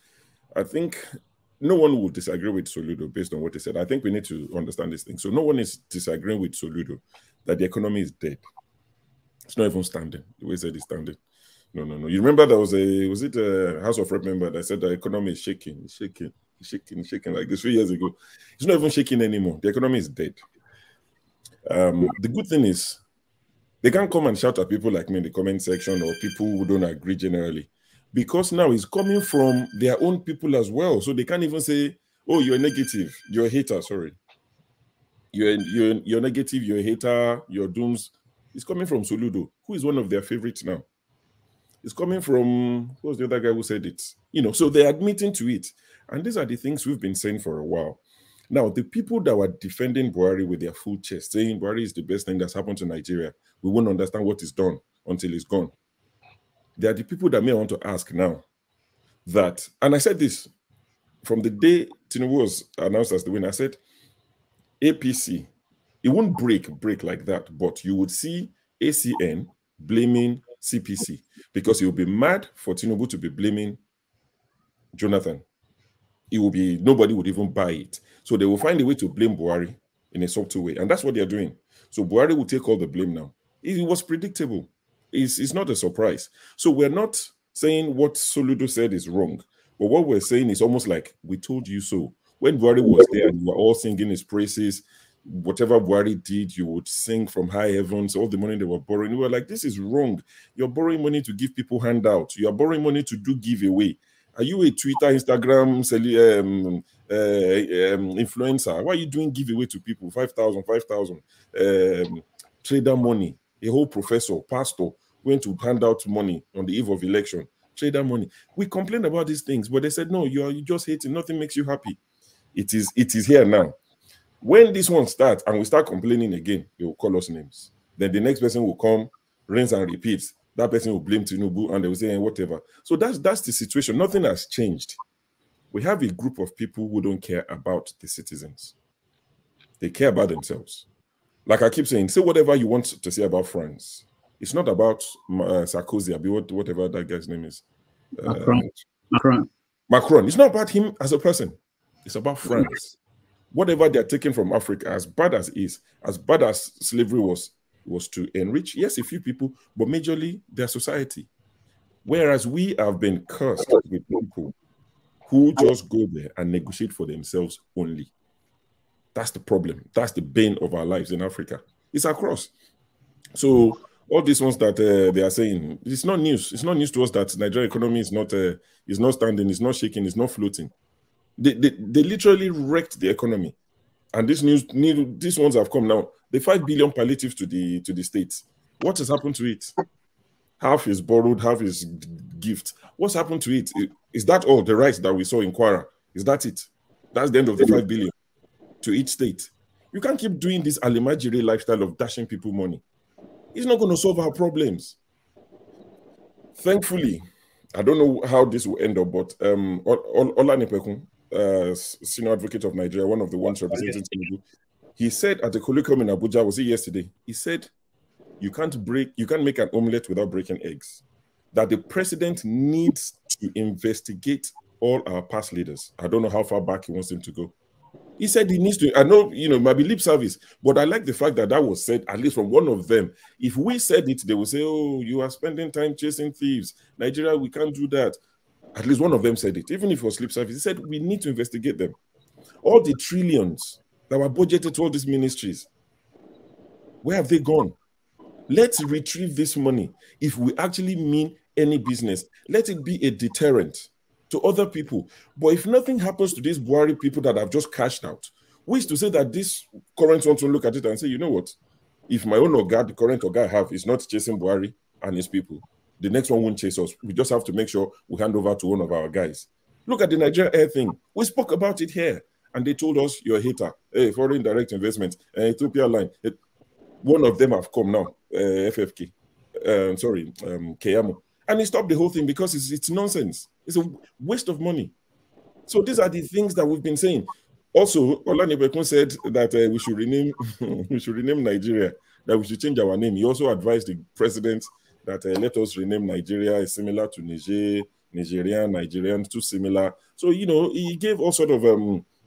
I think no one will disagree with Soludo based on what he said. I think we need to understand this thing. So no one is disagreeing with Soludo that the economy is dead. It's not even standing. The way he said it's standing. No. You remember there was a House of Rep member that said the economy is shaking like this 3 years ago. It's not even shaking anymore. The economy is dead. The good thing is they can't come and shout at people like me in the comment section or people who don't agree generally, because now it's coming from their own people as well. So they can't even say, oh, you're negative, you're a hater, sorry. You're negative, you're a hater, you're dooms. It's coming from Soludo, who is one of their favorites now. It's coming from, who was the other guy who said it? You know, so they're admitting to it. And these are the things we've been saying for a while. Now, the people that were defending Buhari with their full chest, saying Buhari is the best thing that's happened to Nigeria, we won't understand what is done until it's gone. They are the people that may want to ask now that, and I said this from the day Tinubu was announced as the winner, I said, APC, it won't break like that, but you would see ACN blaming CPC, because it will be mad for Tinubu to be blaming Jonathan. It will be, nobody would even buy it. So they will find a way to blame Buhari in a subtle way. And that's what they're doing. So Buhari will take all the blame now. It was predictable. It's not a surprise. So we're not saying what Soludo said is wrong. But what we're saying is almost like, we told you so. When Buhari was there and you were all singing his praises, whatever Buhari did, you would sing from high heavens, all the money they were borrowing. We were like, this is wrong. You're borrowing money to give people handouts. You're borrowing money to do giveaway. Are you a Twitter, Instagram influencer? Why are you doing giveaway to people? 5,000, trader money. A whole professor, pastor, went to hand out money on the eve of election. Trader money. We complained about these things, but they said, no, you're just hating. Nothing makes you happy. It is here now. When this one starts and we start complaining again, they will call us names. Then the next person will come, rinse and repeat. That person will blame Tinubu and they will say whatever. So that's the situation. Nothing has changed. We have a group of people who don't care about the citizens. They care about themselves. Like I keep saying, say whatever you want to say about France. It's not about Sarkozy, whatever that guy's name is. Macron. It's not about him as a person. It's about France. Whatever they're taking from Africa, as bad as slavery was to enrich, yes, a few people, but majorly their society. Whereas we have been cursed with people who just go there and negotiate for themselves only. That's the problem. That's the bane of our lives in Africa. It's across. So all these ones that they are saying, it's not news. It's not news to us that Nigerian economy is not standing, it's not shaking, it's not floating. They literally wrecked the economy. And these ones have come now. The 5 billion palliatives to the states. What has happened to it? Half is borrowed, half is gift. What's happened to it? Is that all the rights that we saw in Kwara? Is that it? That's the end of the 5 billion to each state. You can't keep doing this alimajiri lifestyle of dashing people money. It's not going to solve our problems. Thankfully, I don't know how this will end up, but Olanipekun, senior advocate of Nigeria, one of the ones representing Tinubu, he said at the colloquium in Abuja, was it yesterday? He said, you can't make an omelette without breaking eggs. That the president needs to investigate all our past leaders. I don't know how far back he wants him to go. He said he needs to. I know, it might be lip service, but I like the fact that that was said, at least from one of them. If we said it, they will say, oh, you are spending time chasing thieves. Nigeria, we can't do that. At least one of them said it, even if it was lip service. He said, we need to investigate them. All the trillions that were budgeted to all these ministries, where have they gone? Let's retrieve this money. If we actually mean any business, let it be a deterrent to other people. But if nothing happens to these Buhari people that have just cashed out, we used to say that this current one to look at it and say, you know what? If my own Oga, the current Oga I have, is not chasing Buhari and his people, the next one won't chase us. We just have to make sure we hand over to one of our guys. Look at the Nigeria Air thing. We spoke about it here. And they told us, you're a hater. Hey, foreign direct investment. Ethiopia line. One of them have come now. FFK. Keyamo. And he stopped the whole thing because it's nonsense. It's a waste of money. So these are the things that we've been saying. Also, Olanipekun said that we should rename Nigeria, that we should change our name. He also advised the president that let us rename Nigeria. Is similar to Niger, Nigerians, too similar. So, he gave all sort of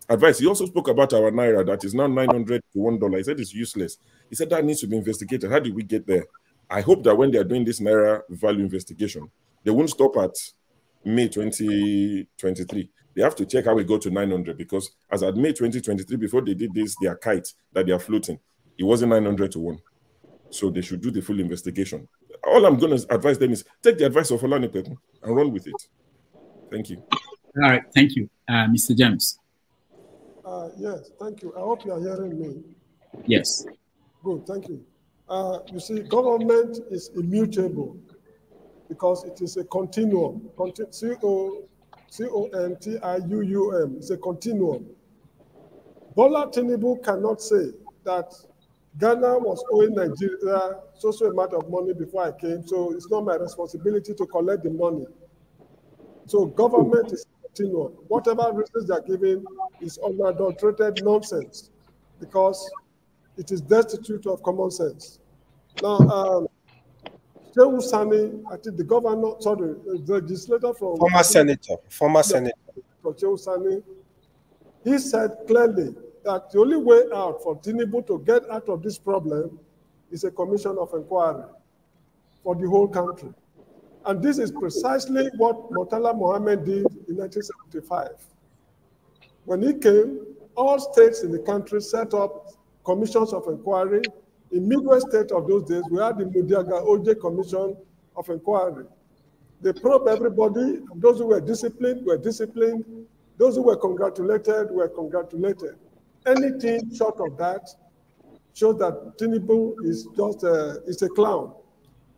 advice. He also spoke about our Naira that is now 900 to $1. He said it's useless. He said that needs to be investigated. How did we get there? I hope that when they are doing this Naira value investigation, they won't stop at May 2023. They have to check how we go to 900 because as at May 2023, before they did this, their kite that they are floating, It wasn't 900 to 1. So they should do the full investigation. All I'm going to advise them is take the advice of Olanipeku and run with it. Thank you. All right, thank you. Mr. James. Yes, thank you. I hope you are hearing me. Yes. Good, thank you. You see, government is immutable because it is a continuum. C-O-N-T-I-U-U-M. It's a continuum. Bola Tinubu cannot say that Ghana was owing Nigeria so amount of money before I came, so it's not my responsibility to collect the money. So government is continuum. Whatever reasons they are giving is unadulterated nonsense because it is destitute of common sense. Now, Shehu Sani, I think the governor, sorry, the legislator from former senator, Shehu Sani, he said clearly that the only way out for Tinubu to get out of this problem is a commission of inquiry for the whole country. And this is precisely what Murtala Mohammed did in 1975. When he came, all states in the country set up commissions of inquiry. In Midwest state of those days, we had the Mudiaga OJ Commission of Inquiry. They probed everybody, and those who were disciplined were disciplined. Those who were congratulated were congratulated. Anything short of that shows that Tinubu is just is a clown.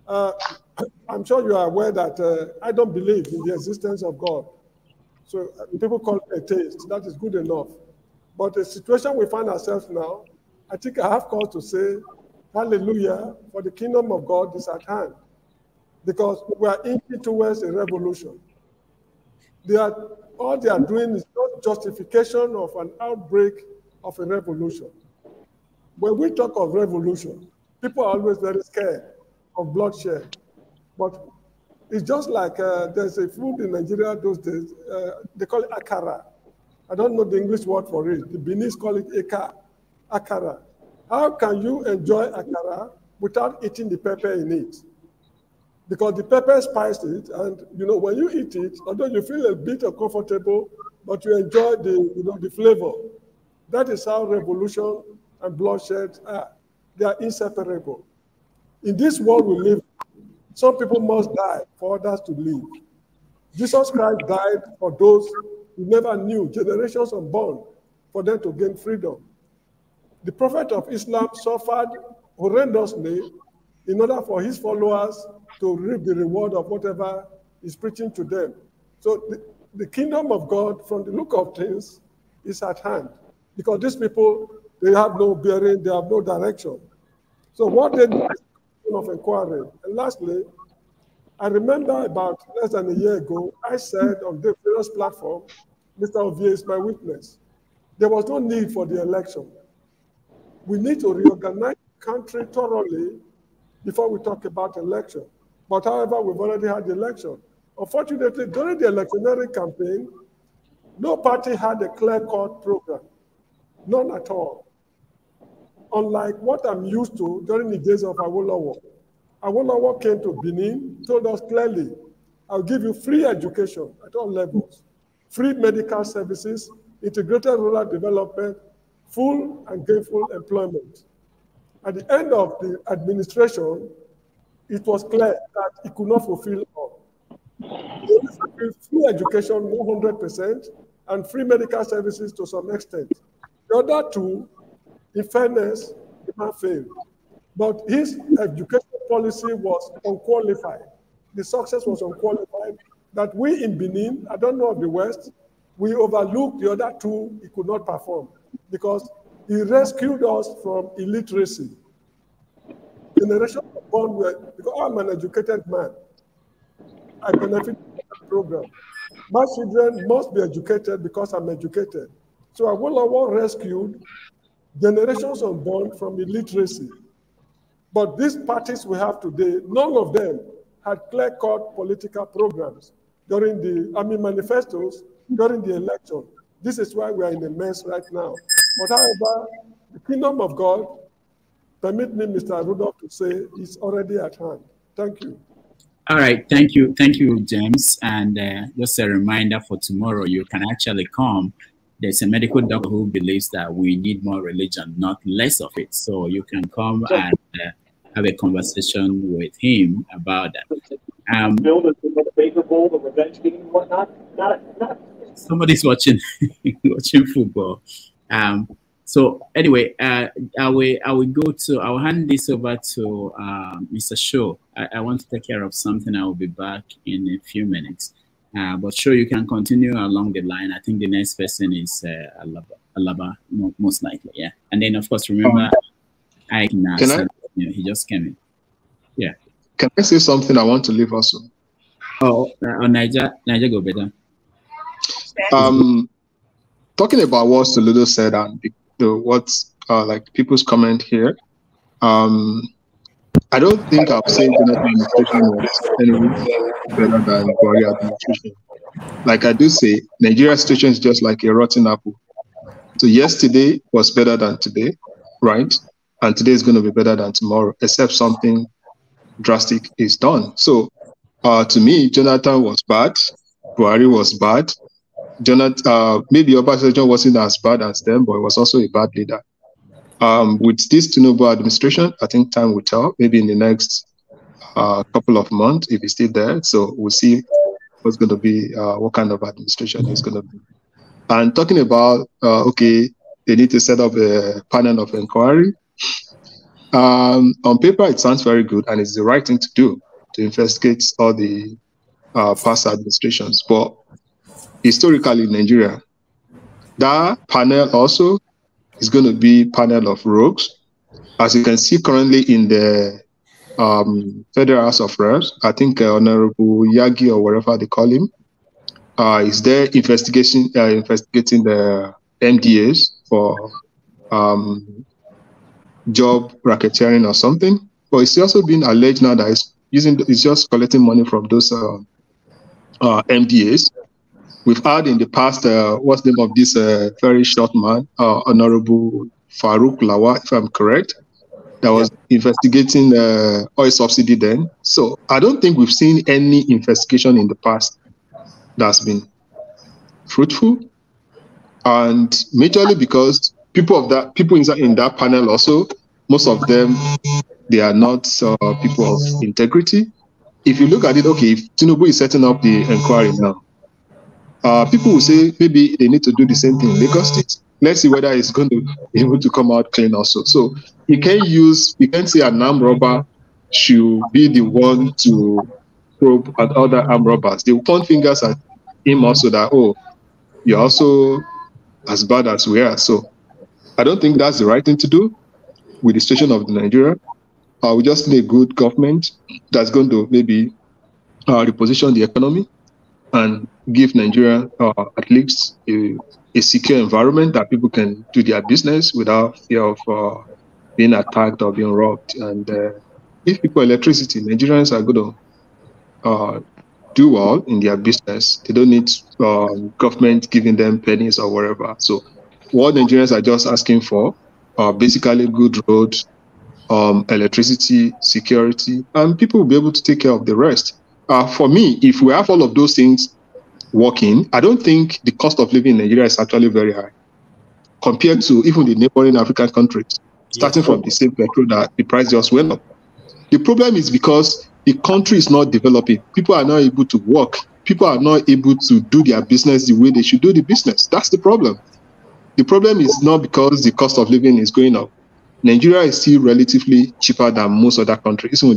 I'm sure you are aware that I don't believe in the existence of God. So people call it a taste. That is good enough. But the situation we find ourselves now, I think I have cause to say, hallelujah, for the kingdom of God is at hand. Because we are inching towards a revolution. All they are doing is not justification of an outbreak of a revolution. When we talk of revolution, people are always very scared of bloodshed. But it's just like there's a food in Nigeria those days, they call it akara. I don't know the English word for it. The Beninese call it akara. How can you enjoy akara without eating the pepper in it? Because the pepper spices it, and when you eat it, although you feel a bit uncomfortable, but you enjoy the flavor. That is how revolution and bloodshed are. They are inseparable. In this world we live, some people must die for others to live. Jesus Christ died for those who never knew, generations unborn, for them to gain freedom. The Prophet of Islam suffered horrendously in order for his followers to reap the reward of whatever he's preaching to them. So the kingdom of God, from the look of things, is at hand. Because these people, they have no bearing, they have no direction. So what they do is of inquiry. And lastly, I remember about less than a year ago, I said on the various platform, Mr. Ovie is my witness. There was no need for the election. We need to reorganize the country thoroughly before we talk about election. But however, we've already had the election. Unfortunately, during the electionary campaign, no party had a clear-cut program. None at all. Unlike what I'm used to during the days of Awolowo. Awolowo came to Benin, told us clearly, I'll give you free education at all levels, free medical services, integrated rural development, full and gainful employment. At the end of the administration, it was clear that it could not fulfill all. Free education 100% and free medical services to some extent. The other two, in fairness, the man failed. But his education policy was unqualified. The success was unqualified. That we in Benin, I don't know of the West, we overlooked the other two he could not perform because he rescued us from illiteracy. Generation born with, because I'm an educated man, I benefit from that program. My children must be educated because I'm educated. So Awolowo rescued generations unborn from illiteracy. But these parties we have today, none of them had clear-cut political programs during the manifestos during the election. This is why we are in a mess right now. But however, the kingdom of God, permit me, Mr. Rudolph, to say, is already at hand. Thank you. All right, thank you, James. And just a reminder for tomorrow, you can actually come there's a medical doctor who believes that we need more religion, not less of it. So you can come and have a conversation with him about that. Somebody's watching watching football. So anyway, I will hand this over to Mr. Shaw. I want to take care of something. I will be back in a few minutes. But sure, you can continue along the line. I think the next person is Alaba, most likely, yeah. And then, of course, remember, he just came in. Yeah. Can I say something I want to leave also? Oh, on Niger go better. Talking about what Soludo said and what's like people's comment here, I don't think I've seen Jonathan administration was any better than Buhari administration. Like I do say, Nigeria's situation is just like a rotten apple. So yesterday was better than today, right? And today is going to be better than tomorrow, except something drastic is done. So to me, Jonathan was bad, Buhari was bad. Jonathan, maybe Obasanjo wasn't as bad as them, but he was also a bad leader. With this Tinubu administration, I think time will tell, maybe in the next couple of months, if he's still there. So we'll see what's going to be, what kind of administration is going to be. And talking about, okay, they need to set up a panel of inquiry. On paper, it sounds very good, and it's the right thing to do, to investigate all the past administrations. But historically in Nigeria, that panel also is going to be panel of rogues. As you can see currently in the Federal House of Reps, I think Honorable Yagi or whatever they call him, is there investigating the MDAs for job racketeering or something. But it's also been alleged now that it's just collecting money from those MDAs. We've had in the past, what's the name of this very short man, Honorable Farouk Lawa, if I'm correct, that was investigating oil subsidy then. So I don't think we've seen any investigation in the past that's been fruitful. And majorly because people in that panel also, most of them, they are not people of integrity. If you look at it, okay, if Tinubu is setting up the inquiry now, people will say maybe they need to do the same thing in Lagos State. Let's see whether it's going to be able to come out clean also. So you can't say an armed robber should be the one to probe at other armed robbers. They will point fingers at him also that, oh, you're also as bad as we are. So I don't think that's the right thing to do with the situation of Nigeria. We just need a good government that's going to maybe reposition the economy and give Nigeria at least a secure environment that people can do their business without fear of being attacked or being robbed. And if people electricity, Nigerians are going to do well in their business. They don't need government giving them pennies or whatever. So what Nigerians are just asking for are basically good roads, electricity, security, and people will be able to take care of the rest. For me, if we have all of those things working, I don't think the cost of living in Nigeria is actually very high compared to even the neighboring African countries, starting from the same petrol that the price just went up. The problem is because the country is not developing. People are not able to work. People are not able to do their business the way they should do the business. That's the problem. The problem is not because the cost of living is going up. Nigeria is still relatively cheaper than most other countries, even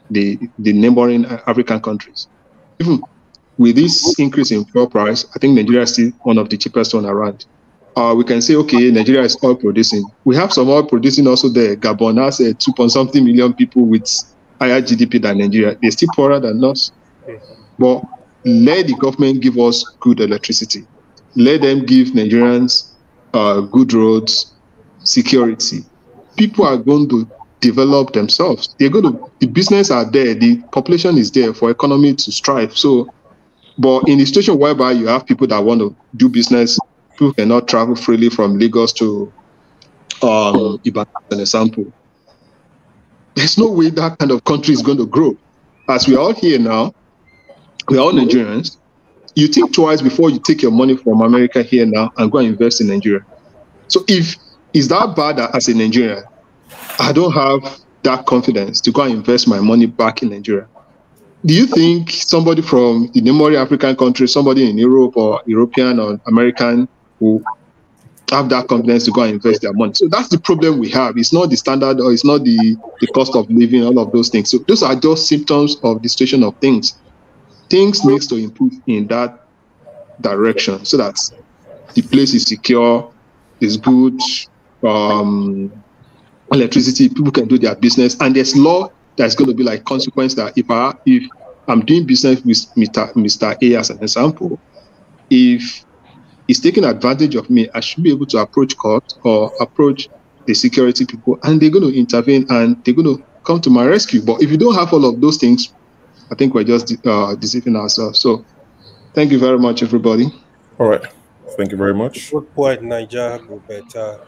the neighboring African countries. Even with this increase in fuel price, I think Nigeria is still one of the cheapest one around. We can say, okay, Nigeria is oil producing. We have some oil producing also there. Gabon has 2-something million people with higher GDP than Nigeria. They're still poorer than us. But let the government give us good electricity. Let them give Nigerians good roads, security. People are going to develop themselves. The business are there, the population is there for economy to strive. So, but in the situation whereby you have people that want to do business, people cannot travel freely from Lagos to Ibadan, as an example. There's no way that kind of country is going to grow. As we are all here now, we are all Nigerians. you think twice before you take your money from America here now and go and invest in Nigeria. So if is that bad as a Nigerian, I don't have that confidence to go and invest my money back in Nigeria. Do you think somebody from the neighboring African country, somebody in Europe or European or American will have that confidence to go and invest their money? So that's the problem we have. It's not the standard or it's not the cost of living, all of those things. So those are just symptoms of the situation of things. Things needs to improve in that direction so that the place is secure, is good, electricity, people can do their business, and there's law that's going to be like consequence that if I'm doing business with Mr. A as an example, if he's taking advantage of me, I should be able to approach court or approach the security people, and they're going to intervene and they're going to come to my rescue. But if you don't have all of those things, I think we're just deceiving ourselves. So thank you very much, everybody. All right. Thank you very much. Good point, Niger. Go better.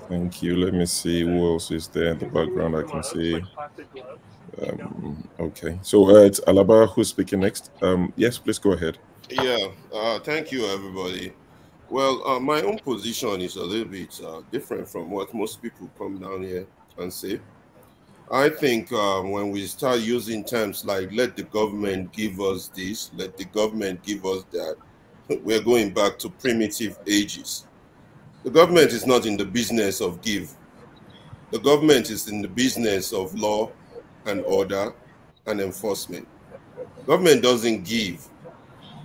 Thank you. Let me see who else is there in the background. I can see. Okay. So it's Alaba who's speaking next. Yes, please go ahead. Yeah. Thank you, everybody. Well, my own position is a little bit different from what most people come down here and say. I think when we start using terms like let the government give us this, let the government give us that, we're going back to primitive ages. The government is not in the business of give. The government is in the business of law and order and enforcement. Government doesn't give.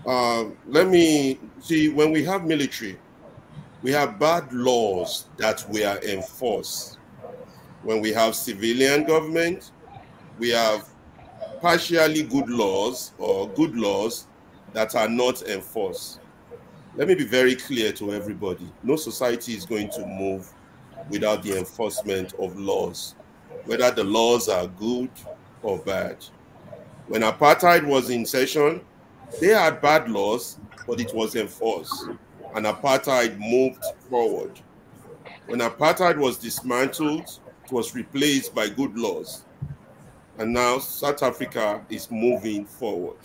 Let me see, when we have military, we have bad laws that we are enforced. When we have civilian government, we have partially good laws or good laws that are not enforced. Let me be very clear to everybody. No society is going to move without the enforcement of laws, whether the laws are good or bad. When apartheid was in session, they had bad laws, but it was enforced, and apartheid moved forward. When apartheid was dismantled, it was replaced by good laws. And now South Africa is moving forward.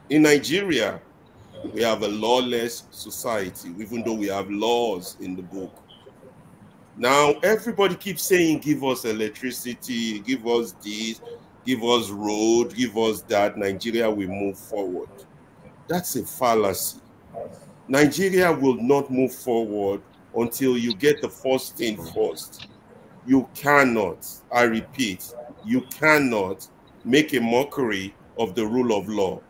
In Nigeria, we have a lawless society, even though we have laws in the book. Now, everybody keeps saying, give us electricity, give us this, give us road, give us that. Nigeria will move forward. That's a fallacy. Nigeria will not move forward until you get the first thing first. You cannot, I repeat, you cannot make a mockery of the rule of law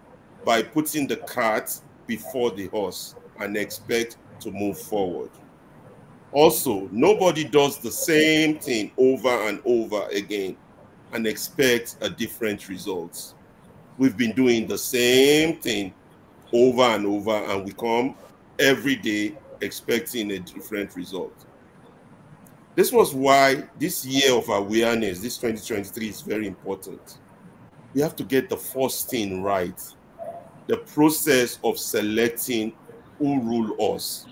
by putting the cart before the horse and expect to move forward. Also, nobody does the same thing over and over again and expect a different result. We've been doing the same thing over and over, and we come every day expecting a different result. This was why this year of awareness, this 2023, is very important. We have to get the first thing right, the process of selecting who rule us.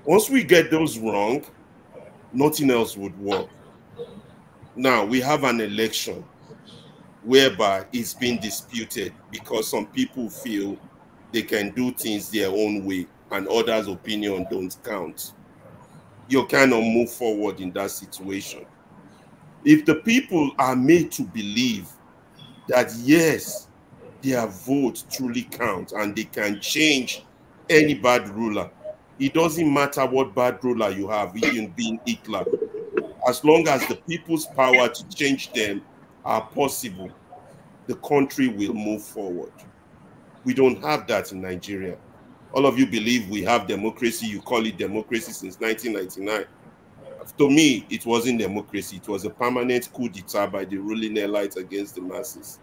Once we get those wrong, nothing else would work. Now, we have an election whereby it's being disputed because some people feel they can do things their own way and others' opinion don't count. You cannot move forward in that situation. If the people are made to believe that, yes, their vote truly counts and they can change any bad ruler, it doesn't matter what bad ruler you have, even being Hitler. As long as the people's power to change them are possible, the country will move forward. We don't have that in Nigeria. All of you believe we have democracy. You call it democracy since 1999. To me, it wasn't democracy. It was a permanent coup d'etat by the ruling elites against the masses.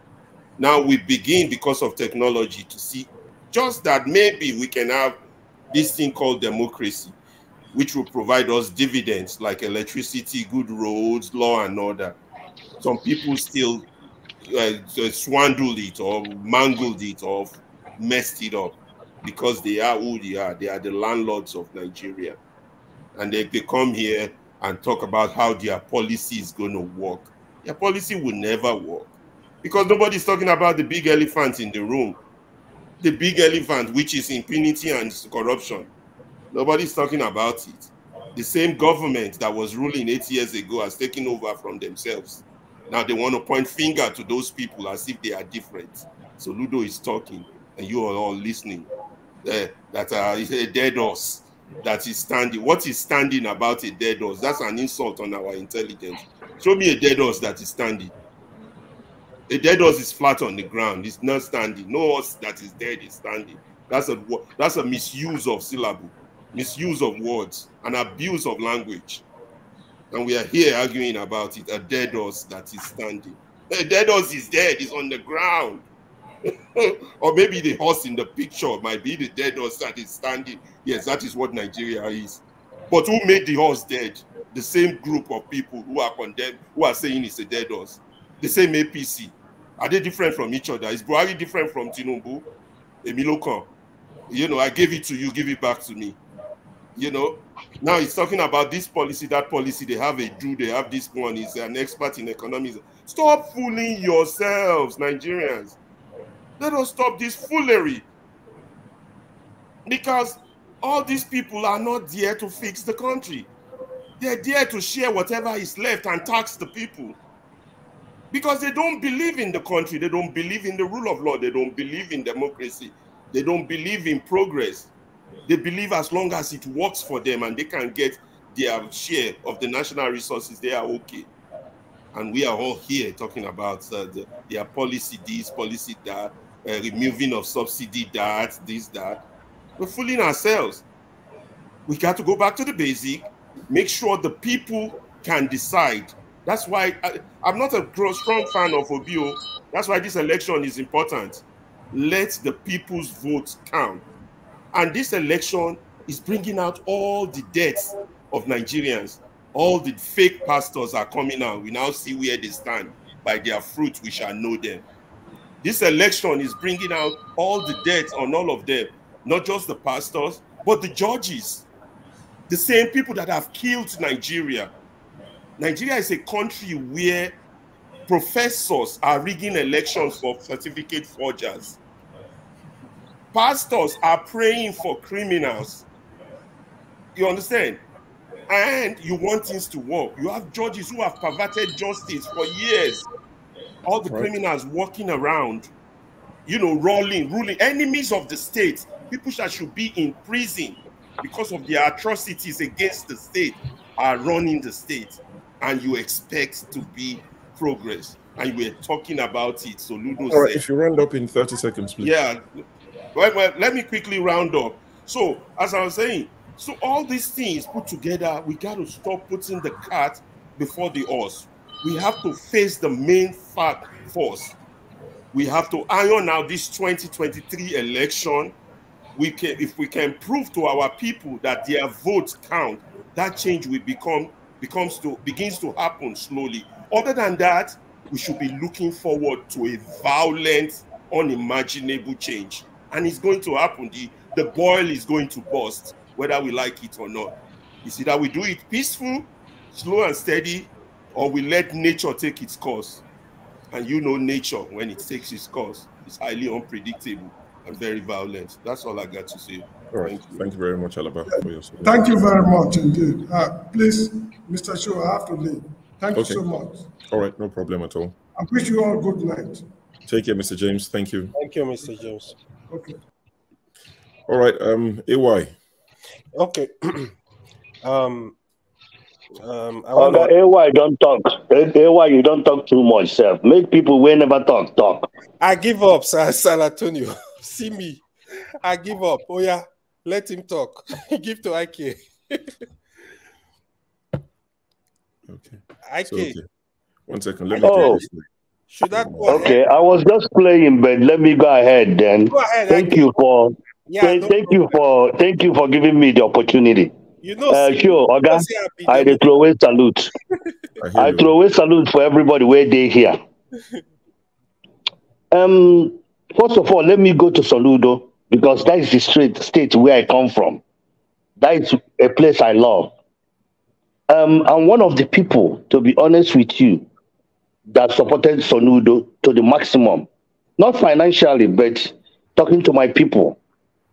Now we begin, because of technology, to see just that maybe we can have this thing called democracy, which will provide us dividends like electricity, good roads, law and order. Some people still swindled it or mangled it or messed it up because they are who they are. They are the landlords of Nigeria. And they come here and talk about how their policy is going to work. Their policy will never work because nobody's talking about the big elephant in the room. the big elephant, which is impunity and corruption. Nobody's talking about it. The same government that was ruling 8 years ago has taken over from themselves. Now they want to point finger to those people as if they are different. Soludo is talking, and you are all listening. That is a dead horse that is standing. What is standing about a dead horse? That's an insult on our intelligence. Show me a dead horse that is standing. A dead horse is flat on the ground. It's not standing. No horse that is dead is standing. That's a misuse of syllable, misuse of words, and abuse of language. And we are here arguing about it. A dead horse that is standing. A dead horse is dead. It's on the ground. Or maybe the horse in the picture might be the dead horse that is standing. Yes, that is what Nigeria is. But who made the horse dead? The same group of people who are condemned, who are saying it's a dead horse. The same APC. Are they different from each other? Is Buhari different from Tinubu? Emilokan? You know, I gave it to you, give it back to me. You know, now he's talking about this policy, that policy. They have a Jew, they have this one. He's an expert in economics. Stop fooling yourselves, Nigerians. Let us stop this foolery. Because all these people are not there to fix the country. They're there to share whatever is left and tax the people. Because they don't believe in the country. They don't believe in the rule of law. They don't believe in democracy. They don't believe in progress. They believe as long as it works for them and they can get their share of the national resources, they are okay. And we are all here talking about their policy this, policy that, removing of subsidy that, this, that. We're fooling ourselves. We got to go back to the basic, make sure the people can decide. That's why I'm not a strong fan of Obio. That's why this election is important. Let the people's votes count. And this election is bringing out all the deaths of Nigerians. All the fake pastors are coming out. We now see where they stand. By their fruit, we shall know them. This election is bringing out all the deaths on all of them. Not just the pastors, but the judges. The same people that have killed Nigeria. Nigeria is a country where professors are rigging elections for certificate forgers. Pastors are praying for criminals. You understand? And you want things to work. You have judges who have perverted justice for years. All the criminals walking around, you know, ruling, enemies of the state. People that should be in prison because of their atrocities against the state are running the state. And you expect to be progress. And we're talking about it. Soludo All right, said, if you round up in 30 seconds, please. Yeah. Well, let me quickly round up. So, as I was saying, so all these things put together, we got to stop putting the cart before the horse. We have to face the main fact first. We have to iron out this 2023 election. If we can prove to our people that their votes count, that change will begins to happen slowly. Other than that, we should be looking forward to a violent, unimaginable change. And it's going to happen. The boil is going to burst, whether we like it or not. It's either we do it peaceful, slow and steady, or we let nature take its course. And you know nature, when it takes its course, is highly unpredictable and very violent. That's all I got to say. All right. Thank you very much, Alaba, for your support. Thank you very much indeed. Please, Mr. Shaw, I have to leave. Thank you so much. All right, no problem at all. I wish you all good night. Take care, Mr. James. Thank you. Thank you, Mr. James. Okay. All right, AY. Okay. AY don't talk. AY, you don't talk too much, sir. Make people will never talk. I give up, Sir Antonio. See me. I give up. Oh yeah, let him talk. Give to Ike. Okay. Ike. So, okay. 1 second. Let me take this. Should that go ahead? Okay, I was just playing, but let me go ahead then. Go ahead, Thank you for thank you for giving me the opportunity. You know, sure, Oga, I throw away salute. I throw away salute for everybody where they here. First of all, let me go to Soludo because that is the state where I come from. That is a place I love. I'm one of the people, to be honest with you, that supported Soludo to the maximum. Not financially, but talking to my people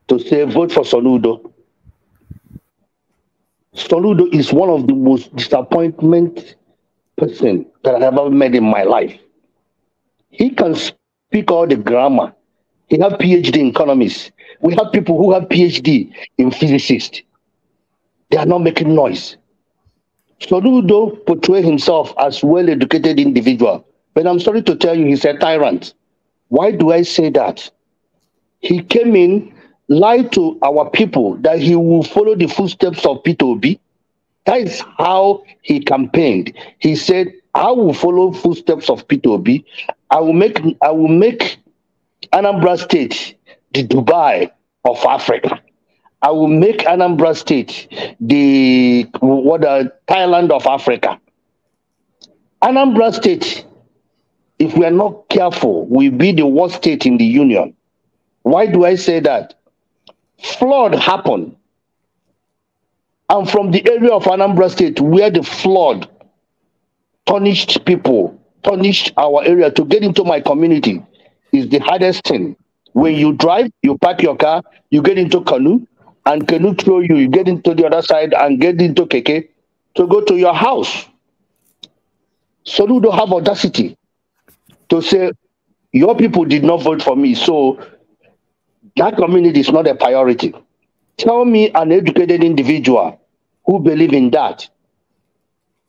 to say vote for Soludo. Soludo is one of the most disappointment person that I have ever met in my life. He can speak all the grammar. He have PhD in economics. We have people who have PhD in physicists. They are not making noise. Soludo portray himself as well-educated individual, but I'm sorry to tell you, he's a tyrant. Why do I say that? He came in, lied to our people that he will follow the footsteps of Peter Obi. That is how he campaigned. He said, I will follow footsteps of Peter Obi. I will make Anambra State the Dubai of Africa. I will make Anambra State the Thailand of Africa. Anambra State, if we are not careful, will be the worst state in the union. Why do I say that? Flood happened. And from the area of Anambra State where the flood punished people, punished our area to get into my community is the hardest thing. When you drive, you park your car, you get into canoe, and canoe throw you, you get into the other side and get into keke to go to your house. Soludo have audacity to say, your people did not vote for me, so that community is not a priority. Tell me an educated individual who believe in that.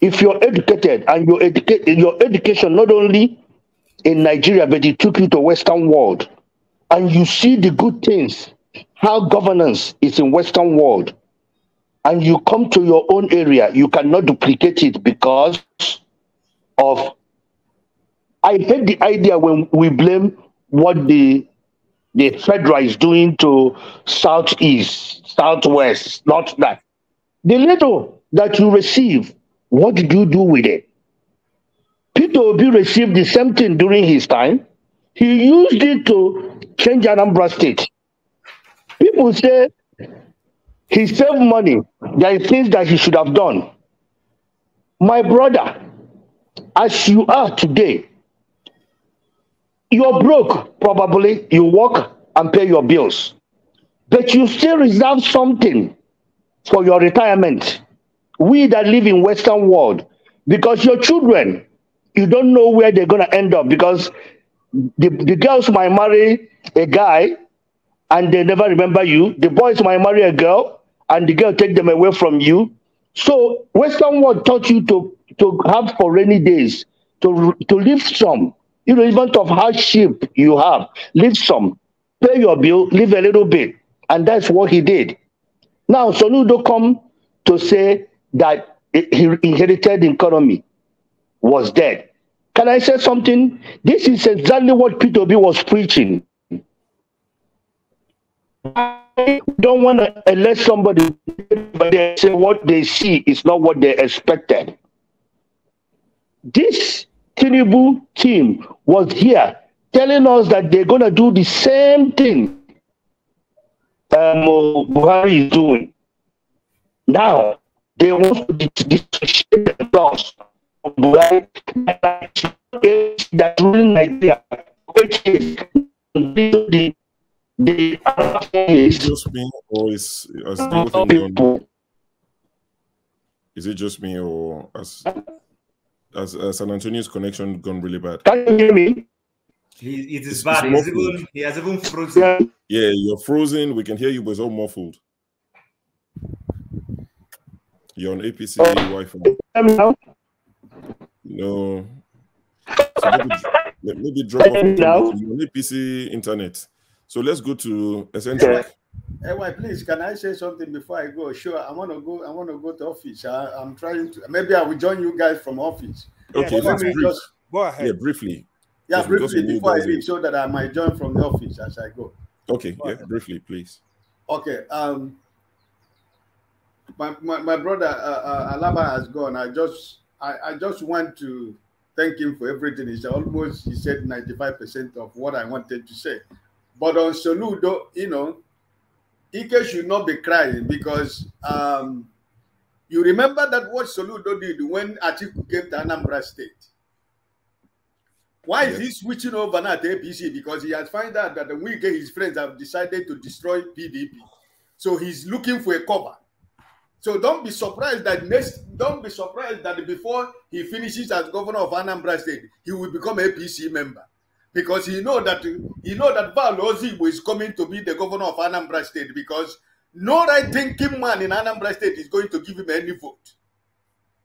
If you're educated and your education not only in Nigeria, but it took you to Western world, and you see the good things, how governance is in Western world, and you come to your own area, you cannot duplicate it because of, I hate the idea when we blame what the federal is doing to Southeast, Southwest, not that. The little that you receive, what did you do with it? Peter Obi received the same thing during his time. He used it to change Anambra State. People say he saved money. There are things that he should have done. My brother, as you are today, you're broke, probably. You work and pay your bills. But you still reserve something for your retirement. We that live in Western world, because your children, you don't know where they're going to end up, because the girls might marry a guy and they never remember you. The boys might marry a girl and the girl take them away from you. So Western world taught you to have for rainy days, to live some, irrelevant of hardship you have, live some, pay your bill, live a little bit. And that's what he did. Now Soludo come to say that he inherited economy was dead. Can I say something? This is exactly what Peter Obi was preaching. I don't want to elect somebody, but they say what they see is not what they expected. This Tinubu team was here telling us that they're going to do the same thing Buhari is doing. Now, they want to dissociate themselves from Buhari that ruling Nigeria, which is the is it just me, or is the whole thing gone? Is it just me, or has San Antonio's connection gone really bad? Can you hear me? It is bad. He has even frozen. Yeah, you're frozen. We can hear you, but it's all muffled. You're on APC Wi-Fi. No. So maybe drop off on APC internet. So let's go to Eccentric. Why, please, can I say something before I go? Sure, I want to go to office. I'm trying to. Maybe I will join you guys from office. Okay, let's go ahead. Yeah, briefly. Yeah, briefly before I leave, so that I might join from the office as I go. Okay, yeah, briefly, please. Okay. My brother Alaba has gone. I just want to thank him for everything. He said 95% of what I wanted to say. But on Soludo, Ike should not be crying, because you remember that what Soludo did when Atiku came to Anambra State. Why is he switching over now to APC? Because he has found out that the Wike, his friends, have decided to destroy PDP. So he's looking for a cover. So don't be surprised that before he finishes as governor of Anambra State, he will become an APC member. Because he know that Val Ozigbo is coming to be the governor of Anambra State, because no right-thinking man in Anambra State is going to give him any vote.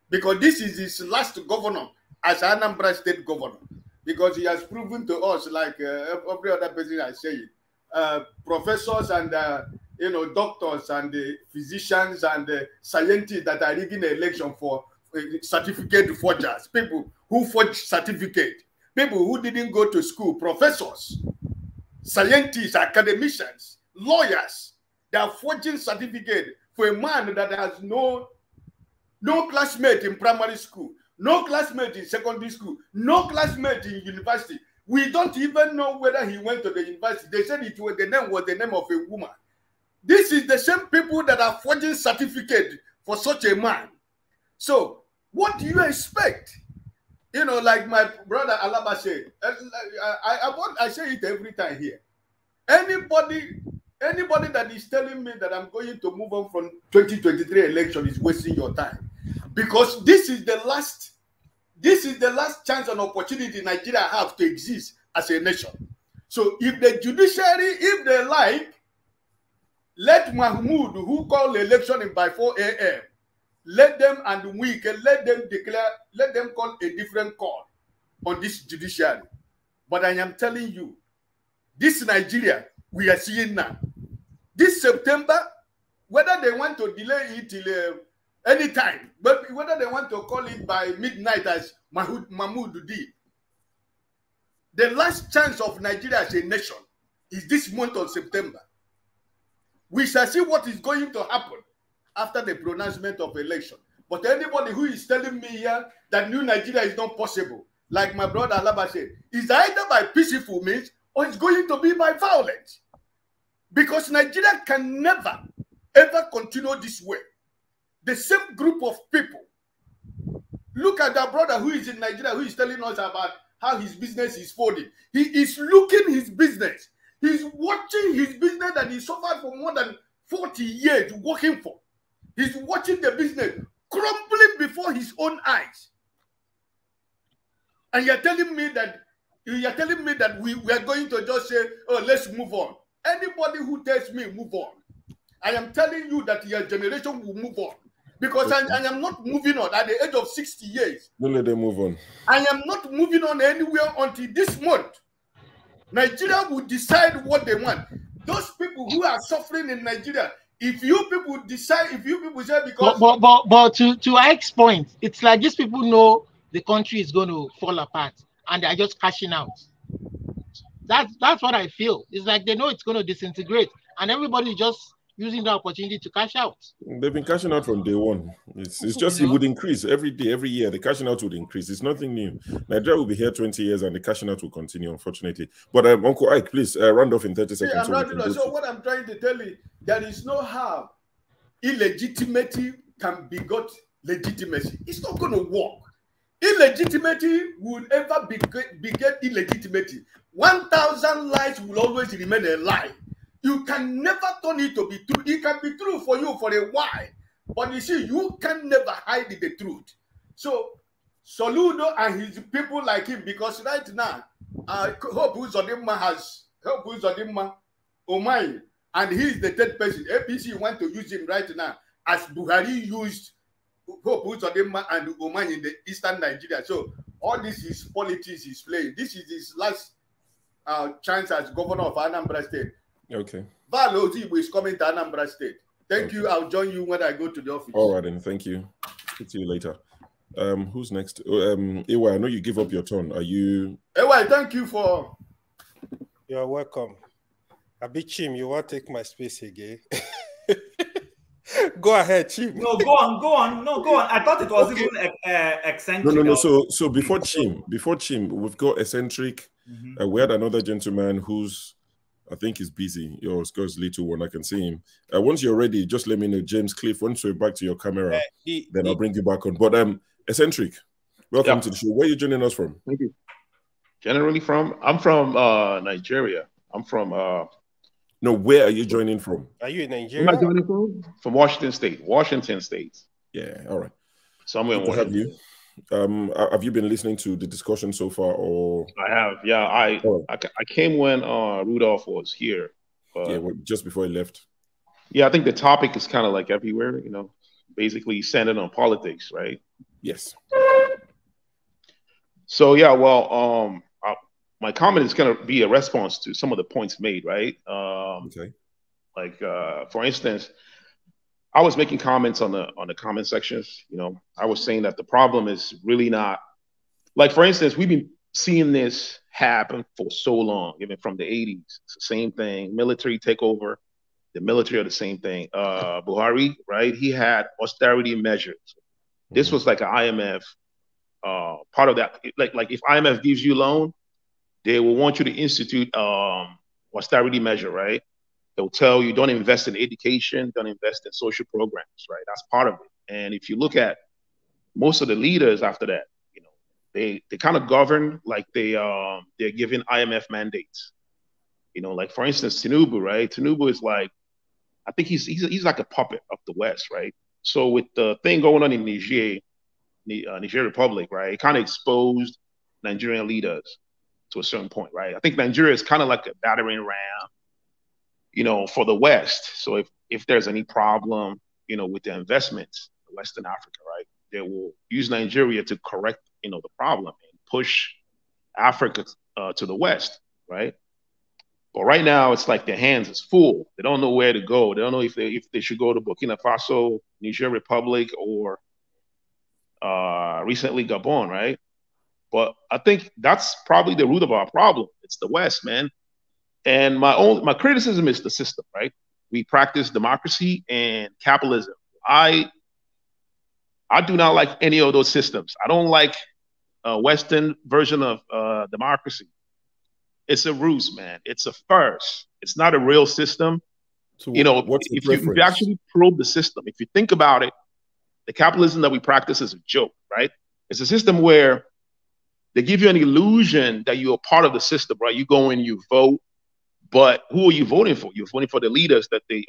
Because this is his last governor as Anambra State governor. Because he has proven to us, like every other person I say, professors and doctors and physicians and scientists that are rigging the election for certificate forgers, people who forge certificate, people who didn't go to school, professors, scientists, academicians, lawyers, they are forging certificate for a man that has no classmate in primary school, no classmate in secondary school, no classmate in university. We don't even know whether he went to the university. They said the name was the name of a woman. This is the same people that are forging certificate for such a man. So what do you expect? Like my brother Alaba said, I say it every time here. Anybody that is telling me that I'm going to move on from 2023 election is wasting your time. Because this is the last chance and opportunity Nigeria have to exist as a nation. So if the judiciary, if they like, let Mahmoud, who called the election by 4 a.m., let them and Wike, let them call a different call on this judiciary. But I am telling you, this Nigeria we are seeing now, this September, whether they want to delay it till any time, but whether they want to call it by midnight as Mahmoud did, the last chance of Nigeria as a nation is this month of September. We shall see what is going to happen after the pronouncement of election. But anybody who is telling me here that new Nigeria is not possible, like my brother Alaba said, is either by peaceful means or it's going to be by violence. Because Nigeria can never, ever continue this way. The same group of people. Look at our brother who is in Nigeria, who is telling us about how his business is folding. He is looking his business. He's watching his business that he suffered for more than 40 years working for. He's watching the business crumbling before his own eyes. And you're telling me that we are going to just say, oh, let's move on. Anybody who tells me move on, I am telling you that your generation will move on. Because I am not moving on at the age of 60 years. Don't let them move on. I am not moving on anywhere until this month. Nigeria will decide what they want. Those people who are suffering in Nigeria, if you people decide, if you people say because... But to Ike's point, it's like these people know the country is going to fall apart and they're just cashing out. That's what I feel. It's like they know it's going to disintegrate and everybody's just using the opportunity to cash out. They've been cashing out from day one. It's just it would increase every day, every year. The cashing out would increase. It's nothing new. Nigeria will be here 20 years and the cashing out will continue, unfortunately. But Uncle Ike, please round off in 30 seconds. So what I'm trying to tell you, there is no how illegitimacy can begot legitimacy. It's not going to work. Illegitimacy will ever beget illegitimacy. 1,000 lies will always remain a lie. You can never turn it to be true. It can be true for you for a while. But you see, you can never hide the truth. So, Soludo and his people like him, because right now, Hope Uzodinma has Omai, and he is the third person. APC want to use him right now, as Buhari used Hope Uzodinma and Omai in the eastern Nigeria. So, all this is politics he's playing. This is his last chance as governor of Anambra State. Okay. Val Ozigbo is coming to Anambra State. Thank you. I'll join you when I go to the office. All right, then. Thank you. Speak to you later. Who's next? Ewa, I know you give up your turn. Are you? Ewa, thank you for. You're welcome. Chim, you want to take my space again? Go ahead, Chim. No, go on. No, go on. I thought it was even eccentric. No. So before Chim, we've got eccentric. We had another gentleman who's, I think he's busy. Yours goes little one. I can see him. Once you're ready, just let me know. James Cliff, once you're back to your camera, then I'll bring you back on. But eccentric, welcome to the show. Where are you joining us from? Thank you. Generally from? I'm from Nigeria. I'm from No, where are you joining from? Are you in where am I Nigeria? joining from? From Washington State. Washington State. Yeah, all right. Somewhere in Good to have Washington. you. Have you been listening to the discussion so far, or? I have. Yeah, I came when Rudolph was here. Yeah, just before he left. Yeah, I think the topic is kind of like everywhere, you know, basically centered on politics, right? Yes. So yeah, well, my comment is going to be a response to some of the points made, right? Okay. Like for instance, I was making comments on the comment sections. You know, I was saying that the problem is really not like, for instance, we've been seeing this happen for so long, even from the 80s. It's the same thing. Military takeover. The military are the same thing. Buhari, right? He had austerity measures. This was like an IMF part of that. Like if IMF gives you a loan, they will want you to institute austerity measure, right? They'll tell you don't invest in education, don't invest in social programs, right? That's part of it. And if you look at most of the leaders after that, you know, they kind of govern like they're giving IMF mandates. You know, like for instance, Tinubu, right? Tinubu is like, I think he's like a puppet of the West, right? So with the thing going on in Niger Republic, right, it kind of exposed Nigerian leaders to a certain point, right? I think Nigeria is kind of like a battering ram, you know, for the West. So if there's any problem, you know, with the investments, Western Africa, right, they will use Nigeria to correct, you know, the problem and push Africa to the West, right? But right now, it's like their hands is full. They don't know where to go. They don't know if they should go to Burkina Faso, Niger Republic, or recently Gabon, right? But I think that's probably the root of our problem. It's the West, man. And my criticism is the system, right? We practice democracy and capitalism. I do not like any of those systems. I don't like a Western version of democracy. It's a ruse, man. It's a farce. It's not a real system. So you know, if you actually probe the system, if you think about it, the capitalism that we practice is a joke, right? It's a system where they give you an illusion that you're a part of the system, right? You go in, you vote, but who are you voting for? You're voting for the leaders that they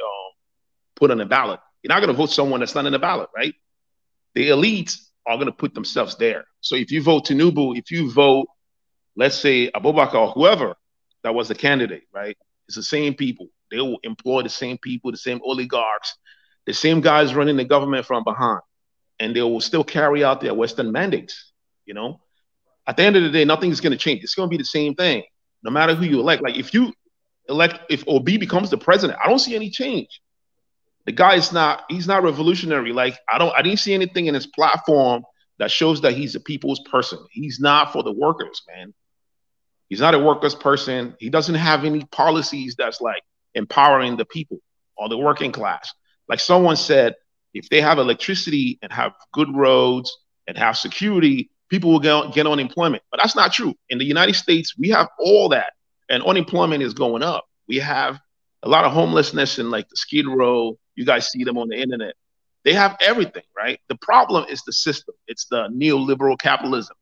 put on the ballot. You're not going to vote someone that's not in the ballot, right? The elites are going to put themselves there. So if you vote Tinubu, if you vote, let's say Abubakar or whoever that was the candidate, right? It's the same people. They will employ the same people, the same oligarchs, the same guys running the government from behind, and they will still carry out their Western mandates. You know, at the end of the day, nothing's going to change. It's going to be the same thing, no matter who you elect. Like if Obi becomes the president, I don't see any change. The guy he's not revolutionary. Like I didn't see anything in his platform that shows that he's a people's person. He's not for the workers, man. He's not a workers person. He doesn't have any policies that's like empowering the people or the working class. Like someone said, if they have electricity and have good roads and have security, people will get unemployment. But that's not true. In the United States, we have all that, and unemployment is going up. We have a lot of homelessness in like the Skid Row. You guys see them on the internet. They have everything, right? The problem is the system. It's the neoliberal capitalism.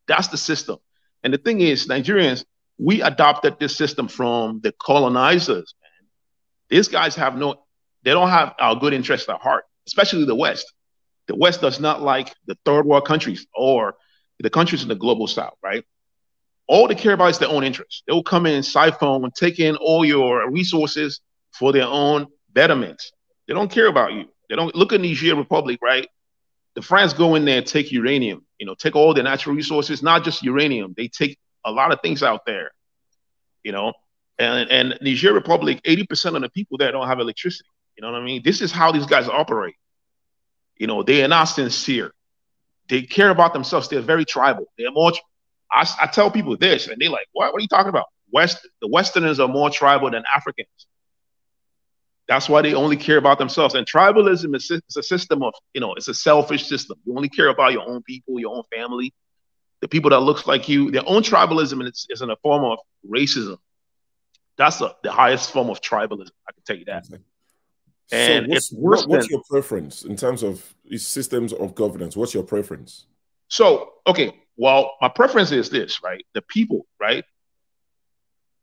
That's the system. And the thing is, Nigerians, we adopted this system from the colonizers, man. These guys they don't have our good interests at heart, especially the West. The West does not like the third world countries or the countries in the global south, right? All they care about is their own interests. They will come in, siphon, take in all your resources for their own betterment. They don't care about you. They don't look at Niger Republic, right? The France go in there and take uranium, you know, take all the natural resources, not just uranium. They take a lot of things out there, you know, and Niger Republic, 80% of the people there don't have electricity. You know what I mean? This is how these guys operate. You know, they are not sincere. They care about themselves. They're very tribal. They're more, I tell people this and they're like, what are you talking about? The Westerners are more tribal than Africans. That's why they only care about themselves. And tribalism is a system of, you know, it's a selfish system. You only care about your own people, your own family, the people that looks like you. Their own tribalism is in a form of racism. That's the highest form of tribalism. I can tell you that. Okay. And so it's worse what's your preference in terms of systems of governance? What's your preference? So, okay, Well, my preference is this, right? The people, right?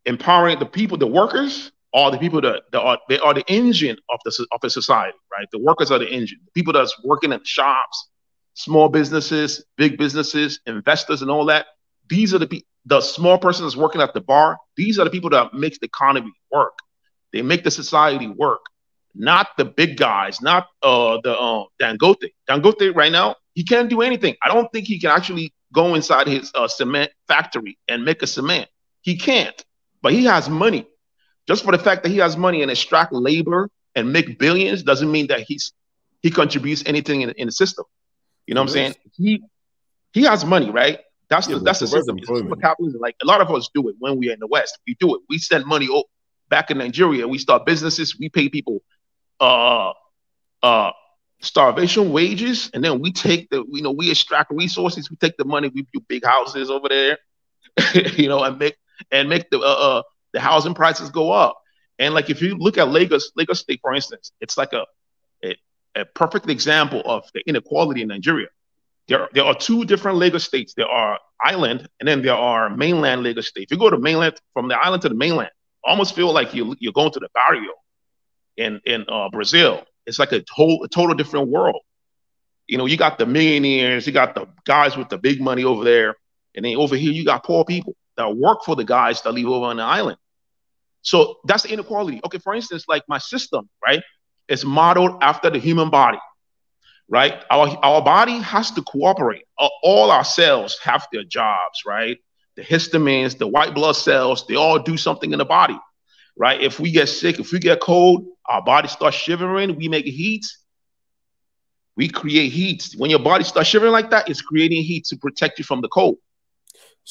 Empowering the people, the workers are the people that they are the engine of the society, right? The workers are the engine. The people that's working in shops, small businesses, big businesses, investors, and all that. These are the small person that's working at the bar. These are the people that makes the economy work. They make the society work, not the big guys, not the Dangote. Dangote right now, he can't do anything. I don't think he can actually go inside his cement factory and make a cement. He can't, but he has money. Just for the fact that he has money and extract labor and make billions doesn't mean that he contributes anything in the system. You know what I'm saying? He has money, right? That's the system. It's capitalism. Like a lot of us do it when we are in the West. We do it. We send money back in Nigeria. We start businesses. We pay people starvation wages, and then we take we extract resources. We take the money. We build big houses over there, and make the housing prices go up. And like if you look at Lagos State, for instance, it's like a perfect example of the inequality in Nigeria. There are two different Lagos states. There are island, and then there are mainland Lagos state. If you go to mainland, from the island to the mainland, almost feel like you're going to the barrio in Brazil. It's like a total different world. You got the millionaires, you got the guys with the big money over there, and then over here you got poor people that work for the guys that live over on the island. So that's the inequality. Okay, for instance, like my system, right, is modeled after the human body. Right, our body has to cooperate. All our cells have their jobs, right? The histamines, the white blood cells, they all do something in the body, right? If we get sick, if we get cold, our body starts shivering. We make heat. We create heat. When your body starts shivering like that, it's creating heat to protect you from the cold,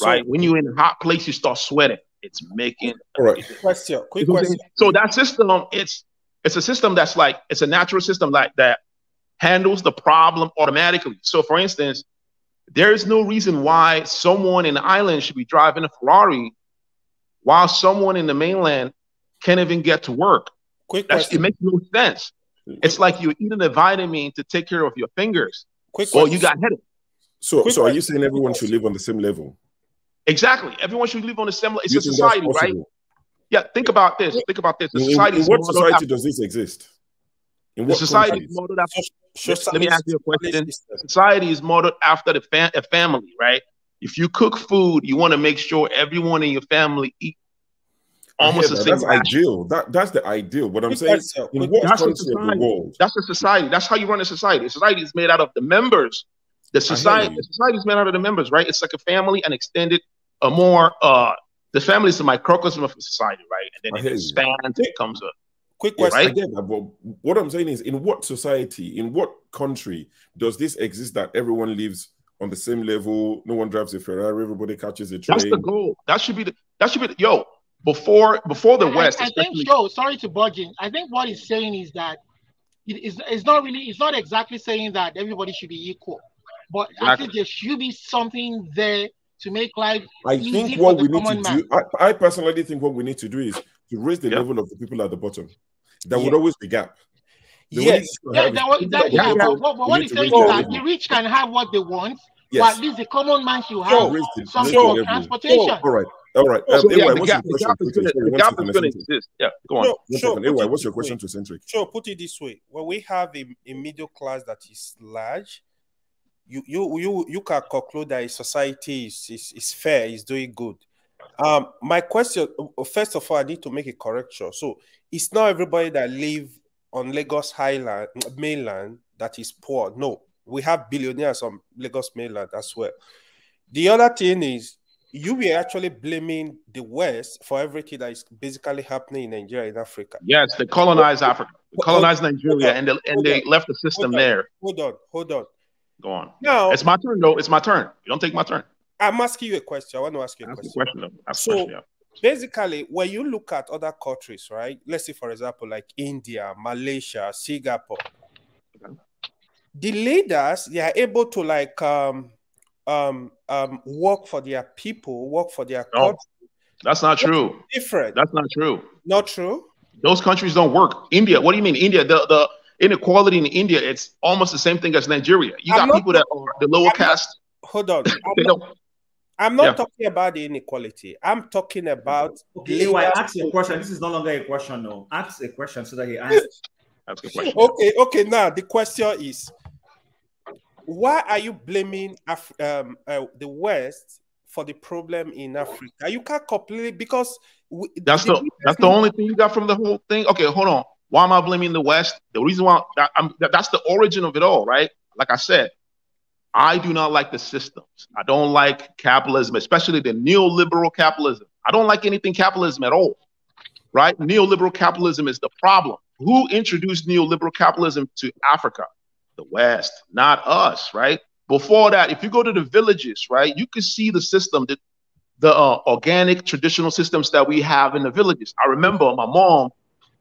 right? When you're in a hot place, you start sweating. It's making. All right. Quick question. So that system, it's a system that's like it's a natural system like that. Handles the problem automatically. So for instance, there is no reason why someone in the island should be driving a Ferrari while someone in the mainland can't even get to work. It makes no sense. It's like you're eating a vitamin to take care of your fingers. Or you got headache. So are you saying everyone should live on the same level? Exactly. Everyone should live on the same level. It's a society, right? Yeah, think about this. Think about this. In what society does this exist? The society is modeled after. Let me ask you a question. Society is modeled after a family, right? If you cook food, you want to make sure everyone in your family eat almost the same. That's ideal. That's the ideal. But I'm saying, in what country of the world? That's a society. That's how you run a society. A society is made out of the members. The society is made out of the members, right? It's like a family, an extended, the family is a microcosm of the society, right? And then it expands, it becomes a quick question. Right? I get that, but what I'm saying is, in what society, in what country does this exist that everyone lives on the same level? No one drives a Ferrari, everybody catches a train. That's the goal. That should be the before the West. I think sorry to budge in. I think what he's saying is that it's not exactly saying that everybody should be equal, but I think there should be something there to make life easy. I think what we need to do, I personally think what we need to do is to raise the level of the people at the bottom. There would always be gap. But what he's saying is that the rich can have what they want, but at least the common man should have some sort of transportation. All right. The gap is going to exist. Yeah, go on. What's your question to Centric? Sure, put it this way. When we have a middle class that is large, you can conclude that a society is fair, is doing good. My question, first of all, I need to make a correction. So it's not everybody that live on Lagos mainland that is poor. No, we have billionaires on Lagos mainland as well. The other thing is, you were actually blaming the West for everything that is basically happening in Nigeria, in Africa. Yes, they colonized Africa, they colonized Nigeria, and they left the system there. Hold on. Go on. Now it's my turn, though. It's my turn. You don't take my turn. I'm asking you a question. I want to ask you a question. Basically, when you look at other countries, right? Let's say, for example, like India, Malaysia, Singapore, the leaders, they are able to work for their people, work for their country. That's not true. Different. That's not true. Not true. Those countries don't work. India. What do you mean, India? The inequality in India, it's almost the same thing as Nigeria. You got people that are the lower caste. hold on. I'm not talking about the inequality. I'm talking about okay. Ask a question. This is no longer a question. No, ask a question so that he answers. Ask a question. Okay. Now the question is, why are you blaming the West for the problem in Africa? You can't completely, because that's the only thing you got from the whole thing. Okay, hold on. Why am I blaming the West? The reason why that's the origin of it all, right? Like I said, I do not like the systems. I don't like capitalism, especially the neoliberal capitalism. I don't like anything capitalism at all, right? Neoliberal capitalism is the problem. Who introduced neoliberal capitalism to Africa? The West, not us, right? Before that, if you go to the villages, right, you can see the system, the organic traditional systems that we have in the villages. I remember my mom,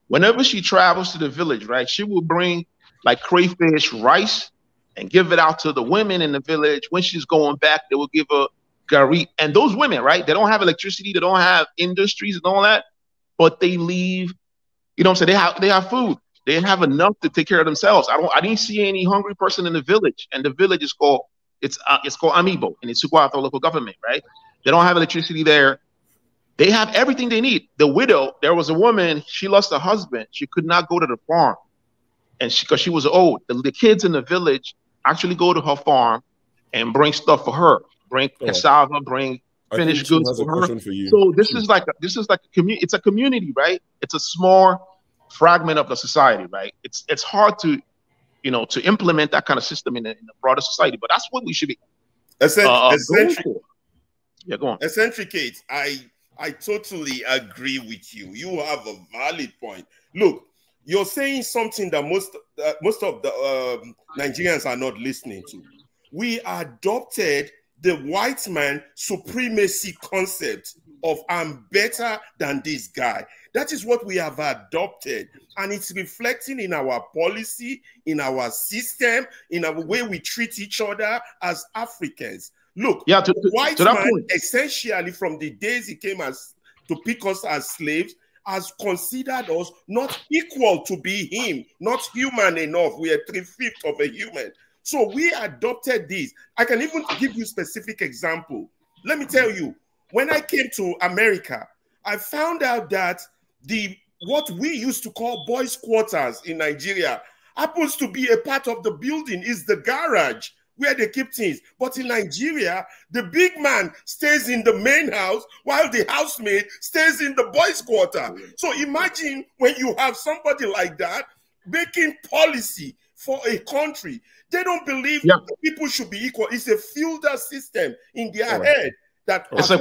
whenever she travels to the village, right, she will bring like crayfish, rice, and give it out to the women in the village. When she's going back, they will give her gari. And those women, right, they don't have electricity, they don't have industries and all that, but they leave, you know what I'm saying? They have food. They have enough to take care of themselves. I didn't see any hungry person in the village. And the village is called, it's called Amibo, and it's Sukwata local government, right? They don't have electricity there. They have everything they need. The widow, there was a woman, she lost her husband. She could not go to the farm. And because she was old, the kids in the village actually go to her farm and bring stuff for her, bring cassava, bring finished goods for her. So this is like a community. It's a community, right? It's a small fragment of the society, right? It's hard to, you know, to implement that kind of system in a broader society, but that's what we should be going for. Yeah, go on. Eccentricate, I totally agree with you. You have a valid point. Look, you're saying something that most of the Nigerians are not listening to. We adopted the white man supremacy concept of I'm better than this guy. That is what we have adopted. And it's reflecting in our policy, in our system, in our way we treat each other as Africans. Look, the white man, essentially from the days he came to pick us as slaves, has considered us not equal to be him, not human enough. We are 3/5 of a human. So we adopted this. I can even give you a specific example. Let me tell you, when I came to America, I found out that what we used to call boys' quarters in Nigeria happens to be a part of the building, is the garage where they keep things. But in Nigeria, the big man stays in the main house while the housemaid stays in the boys' quarter. So imagine when you have somebody like that making policy for a country. They don't believe that people should be equal. It's a feudal system in their head that it's a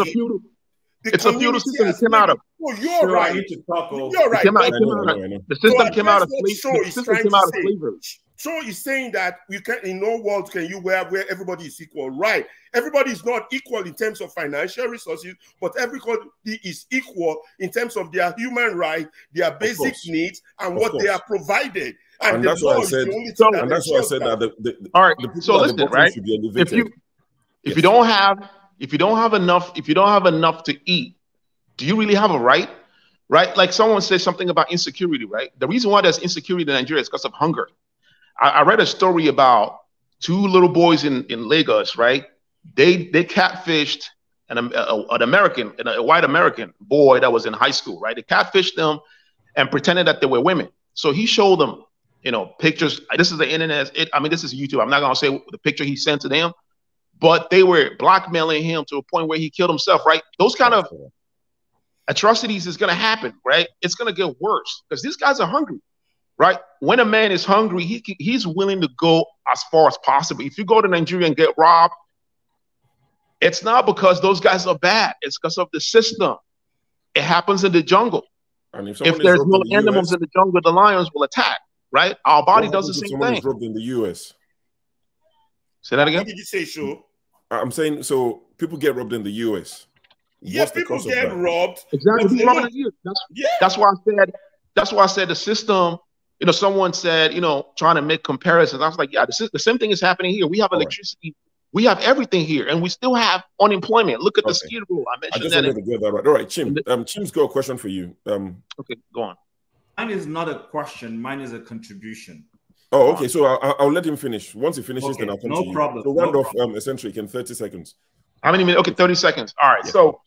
feudal. It's a feudal system. It came out of. Oh, you're right. You're right. The system came out of slavery. So he's saying that you can, in no world can you where everybody is equal, right? Everybody is not equal in terms of financial resources, but everybody is equal in terms of their human right, their basic needs, and what they are provided. And that's why I said. And that's why I said that. All right. So listen, right? If you don't have enough to eat, do you really have a right? Right? Like someone said something about insecurity, right? The reason why there's insecurity in Nigeria is because of hunger. I read a story about two little boys in Lagos, right? They catfished a white American boy that was in high school, right? They catfished them and pretended that they were women. So he showed them, you know, pictures. This is the internet. This is YouTube. I'm not gonna say the picture he sent to them, but they were blackmailing him to a point where he killed himself, right? Those kind of atrocities is gonna happen, right? It's gonna get worse because these guys are hungry. Right? When a man is hungry, he's willing to go as far as possible. If you go to Nigeria and get robbed, it's not because those guys are bad. It's because of the system. It happens in the jungle. And if there's no animals in the jungle, the lions will attack. Right? Our body does the same thing. Robbed in the US. Say that again. What did you say, Sho? I'm saying so. People get robbed in the US. Yes, people get robbed. Exactly. That's why I said. That's why I said the system. You know, someone said, you know, trying to make comparisons. I was like, yeah, the same thing is happening here. We have electricity. We have everything here, and we still have unemployment. Look at the Skid Row. I mentioned that. To get that right. All right, Chim. Chim's got a question for you. Okay, go on. Mine is not a question. Mine is a contribution. Oh, okay. So I'll let him finish. Once he finishes, then I'll come to you. No problem. So round off Eccentric in 30 seconds. How many minutes? Okay, 30 seconds. All right. Yeah. So,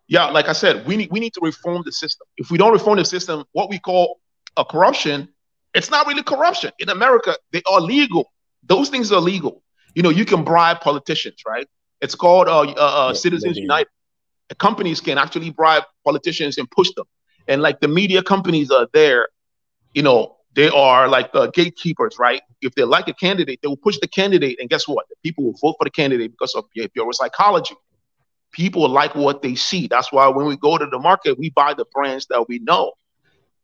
yeah, like I said, we need to reform the system. If we don't reform the system, what we call a corruption, it's not really corruption. In America, they are legal. Those things are legal. You know, you can bribe politicians, right? It's called Citizens United. Companies can actually bribe politicians and push them. And like the media companies are there, you know, they are like the gatekeepers, right? If they like a candidate, they will push the candidate. And guess what? The people will vote for the candidate because of your psychology. People like what they see. That's why when we go to the market, we buy the brands that we know.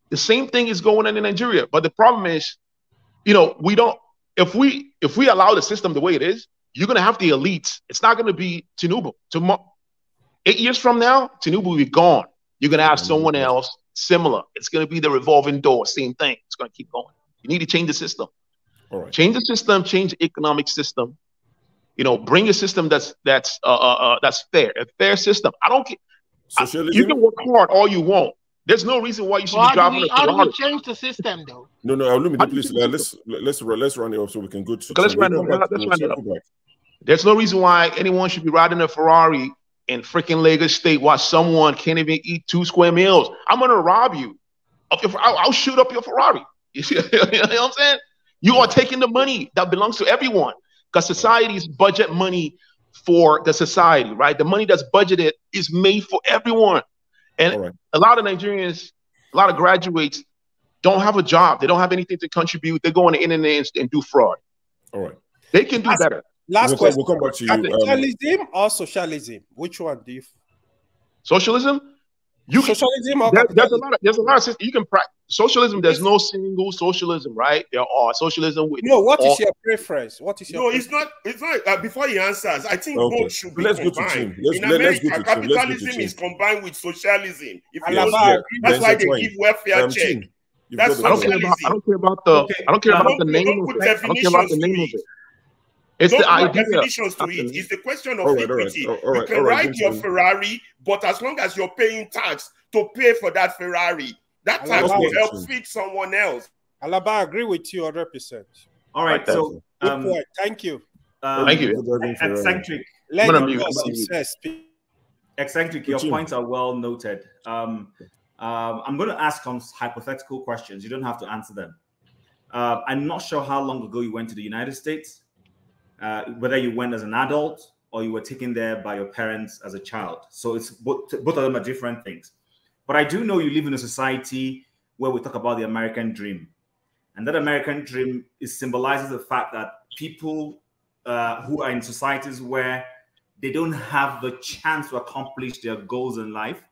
The same thing is going on in Nigeria. But the problem is, you know, we don't, if we allow the system the way it is, you're going to have the elites. It's not going to be Tinubu. 8 years from now, Tinubu will be gone. You're going to have someone else similar. It's going to be the revolving door. Same thing. It's going to keep going. You need to change the system. All right. Change the system. Change the economic system. You know, bring a system that's fair. A fair system. I don't care. Socialism? You can work hard all you want. There's no reason why you should be driving a Ferrari. How do we change the system, though? No, please. Let's run it up so we can go to. Let's run it up. There's no reason why anyone should be riding a Ferrari in freaking Lagos State while someone can't even eat 2 square meals. I'm gonna rob you. I'll shoot up your Ferrari. You know what I'm saying? You are taking the money that belongs to everyone because society's budget money for the society, right? The money that's budgeted is made for everyone. And a lot of Nigerians, a lot of graduates don't have a job. They don't have anything to contribute. They go on the internet and do fraud. All right. They can do better. Last question. We'll come back to you. Capitalism or socialism? Which one do you? Socialism? Socialism or there's a lot of systems. You can practice socialism. There's no single socialism, right? There are socialism with. No, what is your preference? What is your? No, it's not. Before he answers, I think both should be combined. In Let's America, capitalism is combined with socialism. If you don't, that's why they give welfare check. That's socialism. I don't care about the name of it. It's the idea. Definitions to it. It's the question of equity. You can ride your Ferrari, but as long as you're paying tax to pay for that Ferrari, that tax will help feed someone else. Alaba, I agree with you 100%. All right, so good point. Thank you. Thank you. Eccentric. Eccentric, your points are well noted. I'm going to ask some hypothetical questions. You don't have to answer them. I'm not sure how long ago you went to the United States. Whether you went as an adult or you were taken there by your parents as a child. So it's both of them are different things. But I do know you live in a society where we talk about the American dream. And that American dream symbolizes the fact that people who are in societies where they don't have the chance to accomplish their goals in life,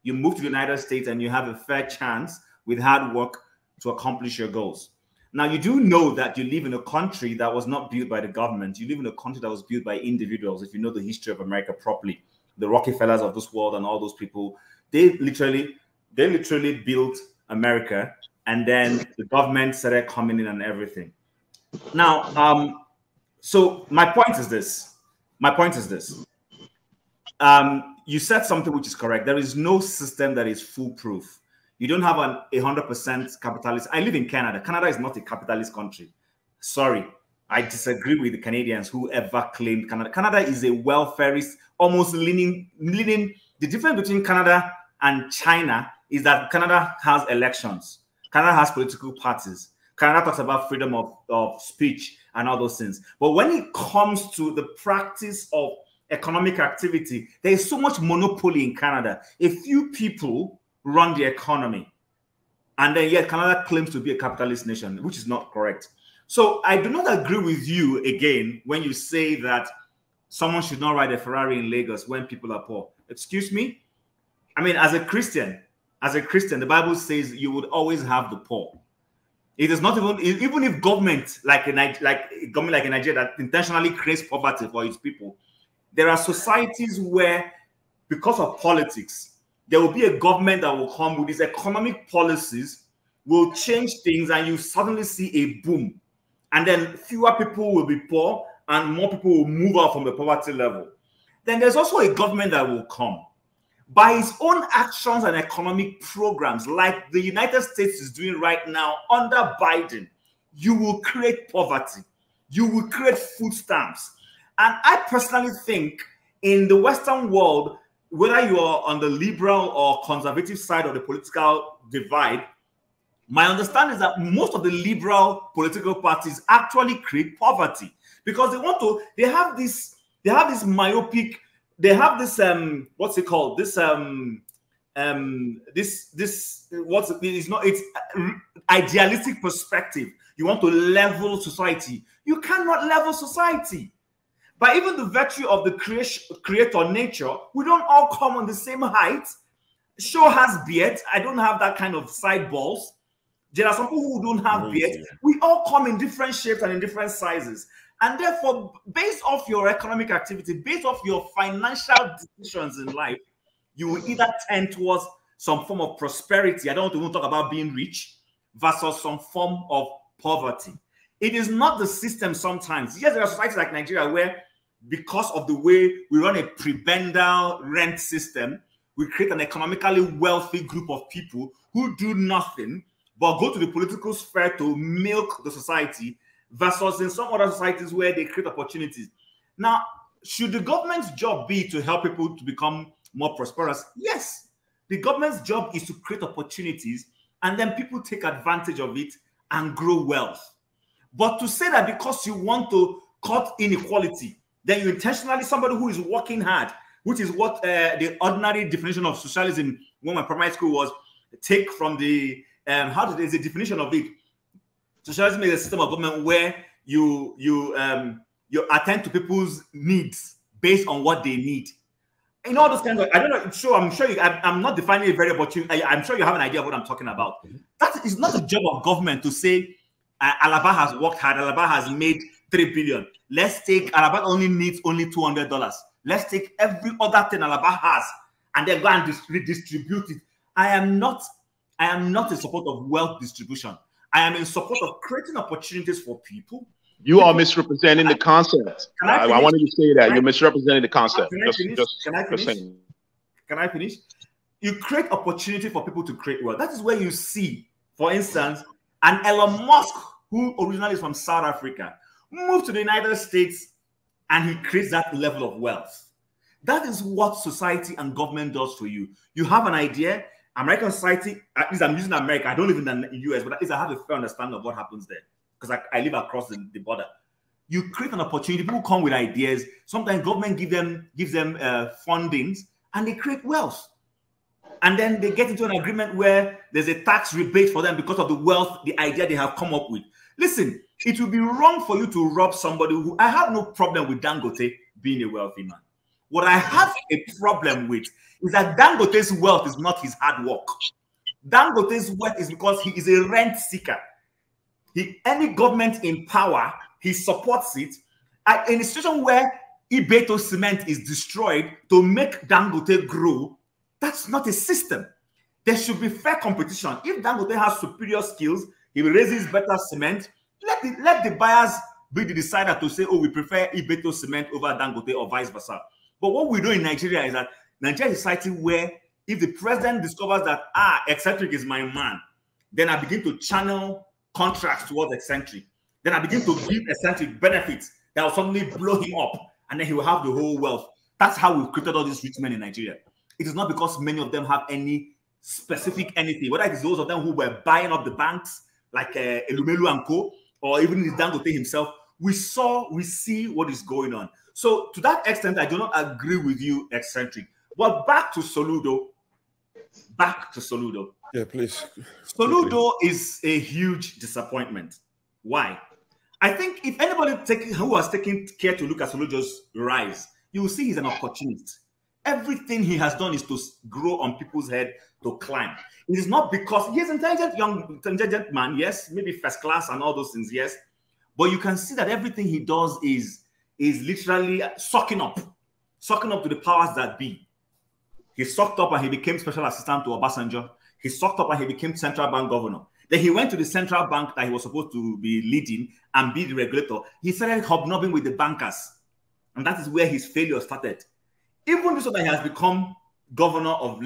you move to the United States and you have a fair chance with hard work to accomplish your goals. Now, you do know that you live in a country that was not built by the government. You live in a country that was built by individuals. If you know the history of America properly, the Rockefellers of this world and all those people, they literally built America, and then the government started coming in and everything. Now, so my point is this. You said something which is correct. There is no system that is foolproof. You don't have an 100% capitalist. I live in Canada. Canada is not a capitalist country. Sorry, I disagree with the Canadians who ever claimed Canada. Canada is a welfarist, almost leaning. The difference between Canada and China is that Canada has elections. Canada has political parties. Canada talks about freedom of speech and all those things. But when it comes to the practice of economic activity, there is so much monopoly in Canada. A few people run the economy, and then yet Canada claims to be a capitalist nation, which is not correct. So I do not agree with you again when you say that someone should not ride a Ferrari in Lagos when people are poor. Excuse me? I mean, as a Christian, the Bible says you would always have the poor. It is not even if government like a government like in Nigeria that intentionally creates poverty for its people, there are societies where, because of politics, there will be a government that will come with these economic policies, will change things, and you suddenly see a boom. And then fewer people will be poor and more people will move out from the poverty level. Then there's also a government that will come by its own actions and economic programs like the United States is doing right now under Biden. you will create poverty. You will create food stamps. And I personally think in the Western world, whether you are on the liberal or conservative side of the political divide, my understanding is that most of the liberal political parties actually create poverty because they have this myopic, they have this what's it called? It's idealistic perspective. You want to level society. You cannot level society. By even the virtue of the creator nature, we don't all come on the same height. Show has beards. I don't have that kind of side balls. There are some people who don't have beards. We all come in different shapes and in different sizes. And therefore, based off your economic activity, based off your financial decisions in life, you will either tend towards some form of prosperity. I don't want to even talk about being rich versus some form of poverty. It is not the system sometimes. Yes, there are societies like Nigeria where because of the way we run a prebendal rent system, we create an economically wealthy group of people who do nothing but go to the political sphere to milk the society versus in some other societies where they create opportunities. Now, should the government's job be to help people to become more prosperous? Yes. The government's job is to create opportunities and then people take advantage of it and grow wealth. But to say that because you want to cut inequality, then you intentionally, somebody who is working hard, which is what the ordinary definition of socialism when my primary school was, take from the, there's a definition of it. Socialism is a system of government where you attend to people's needs based on what they need. In all those kinds of, I don't know, sure, I'm sure I'm not defining it very much. I'm sure you have an idea of what I'm talking about. That is not the job of government to say, Alaba has worked hard, Alaba has made 3 billion. Let's take, Alaba only needs only $200. Let's take every other thing Alaba has and then go and redistribute it. I am not in support of wealth distribution. I am in support of creating opportunities for people. You are misrepresenting the concept. I wanted to say that you're misrepresenting the concept. Can I finish? You create opportunity for people to create wealth. That is where you see, for instance, an Elon Musk, who originally is from South Africa, moved to the United States and he creates that level of wealth. That is what society and government does for you. You have an idea. American society, at least I'm using America, I don't live in the US, but at least I have a fair understanding of what happens there because I live across the border. You create an opportunity, people come with ideas. Sometimes government gives them fundings and they create wealth. And then they get into an agreement where there's a tax rebate for them because of the wealth, the idea they have come up with. Listen, it would be wrong for you to rob somebody who, I have no problem with Dangote being a wealthy man. What I have a problem with is that Dangote's wealth is not his hard work. Dangote's wealth is because he is a rent seeker. Any government in power, he supports it. In a situation where Ibeto cement is destroyed to make Dangote grow, that's not a system. There should be fair competition. If Dangote has superior skills, he will raise his better cement. Let the buyers be the decider to say, oh, we prefer Ibeto cement over Dangote or vice versa. But what we do in Nigeria is that Nigeria is a society where if the president discovers that, eccentric is my man, then I begin to channel contracts towards eccentric. Then I begin to give eccentric benefits that will suddenly blow him up, and then he will have the whole wealth. That's how we've created all these rich men in Nigeria. It is not because many of them have any specific anything, whether it is those of them who were buying up the banks, like Elumelu and Co., or even Dangote himself. We see what is going on. So to that extent, I do not agree with you, eccentric. But back to Soludo. Yeah, please. Soludo is a huge disappointment. Why? I think if anybody who has taken care to look at Soludo's rise, you will see he's an opportunist. Everything he has done is to grow on people's head to climb. It is not because he's an intelligent man, yes, maybe first class and all those things, yes. But you can see that everything he does is literally sucking up to the powers that be. He sucked up and he became special assistant to Obasanjo. He sucked up and he became central bank governor. Then he went to the central bank that he was supposed to be leading and be the regulator. He started hobnobbing with the bankers. And that is where his failure started. Even so that he has become governor of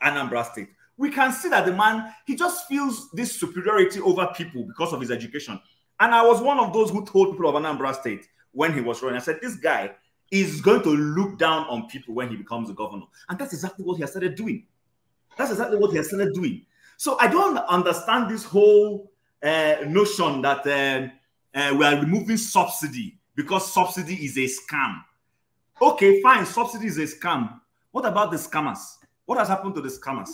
Anambra State, we can see that the man, he just feels this superiority over people because of his education. And I was one of those who told people of Anambra State when he was running, I said, this guy is going to look down on people when he becomes a governor. And that's exactly what he has started doing. That's exactly what he has started doing. So I don't understand this whole notion that we are removing subsidy because subsidy is a scam. Okay, fine, subsidy is a scam. What about the scammers? What has happened to the scammers?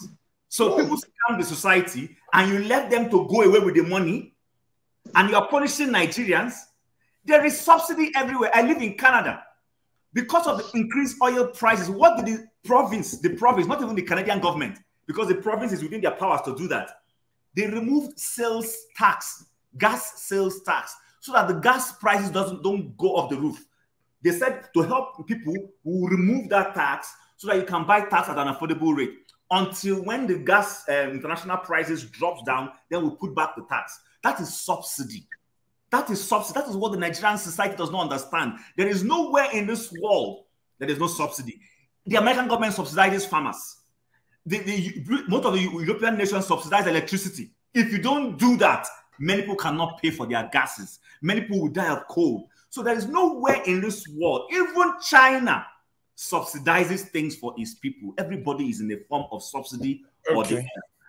So people scam the society and you let them to go away with the money and you are punishing Nigerians. There is subsidy everywhere. I live in Canada. Because of the increased oil prices, what did the province, not even the Canadian government, because the province is within their powers to do that, they removed sales tax, gas sales tax, so that the gas prices don't go off the roof. They said to help people who remove that tax so that you can buy tax at an affordable rate. Until when the gas international prices drops down, then we put back the tax. That is subsidy. That is subsidy. That is what the Nigerian society does not understand. There is nowhere in this world that there is no subsidy. The American government subsidizes farmers. Most of the European nations subsidize electricity. If you don't do that, many people cannot pay for their gases. Many people will die of cold. So there is nowhere in this world, even China subsidizes things for its people. Everybody is in the form of subsidy. Okay.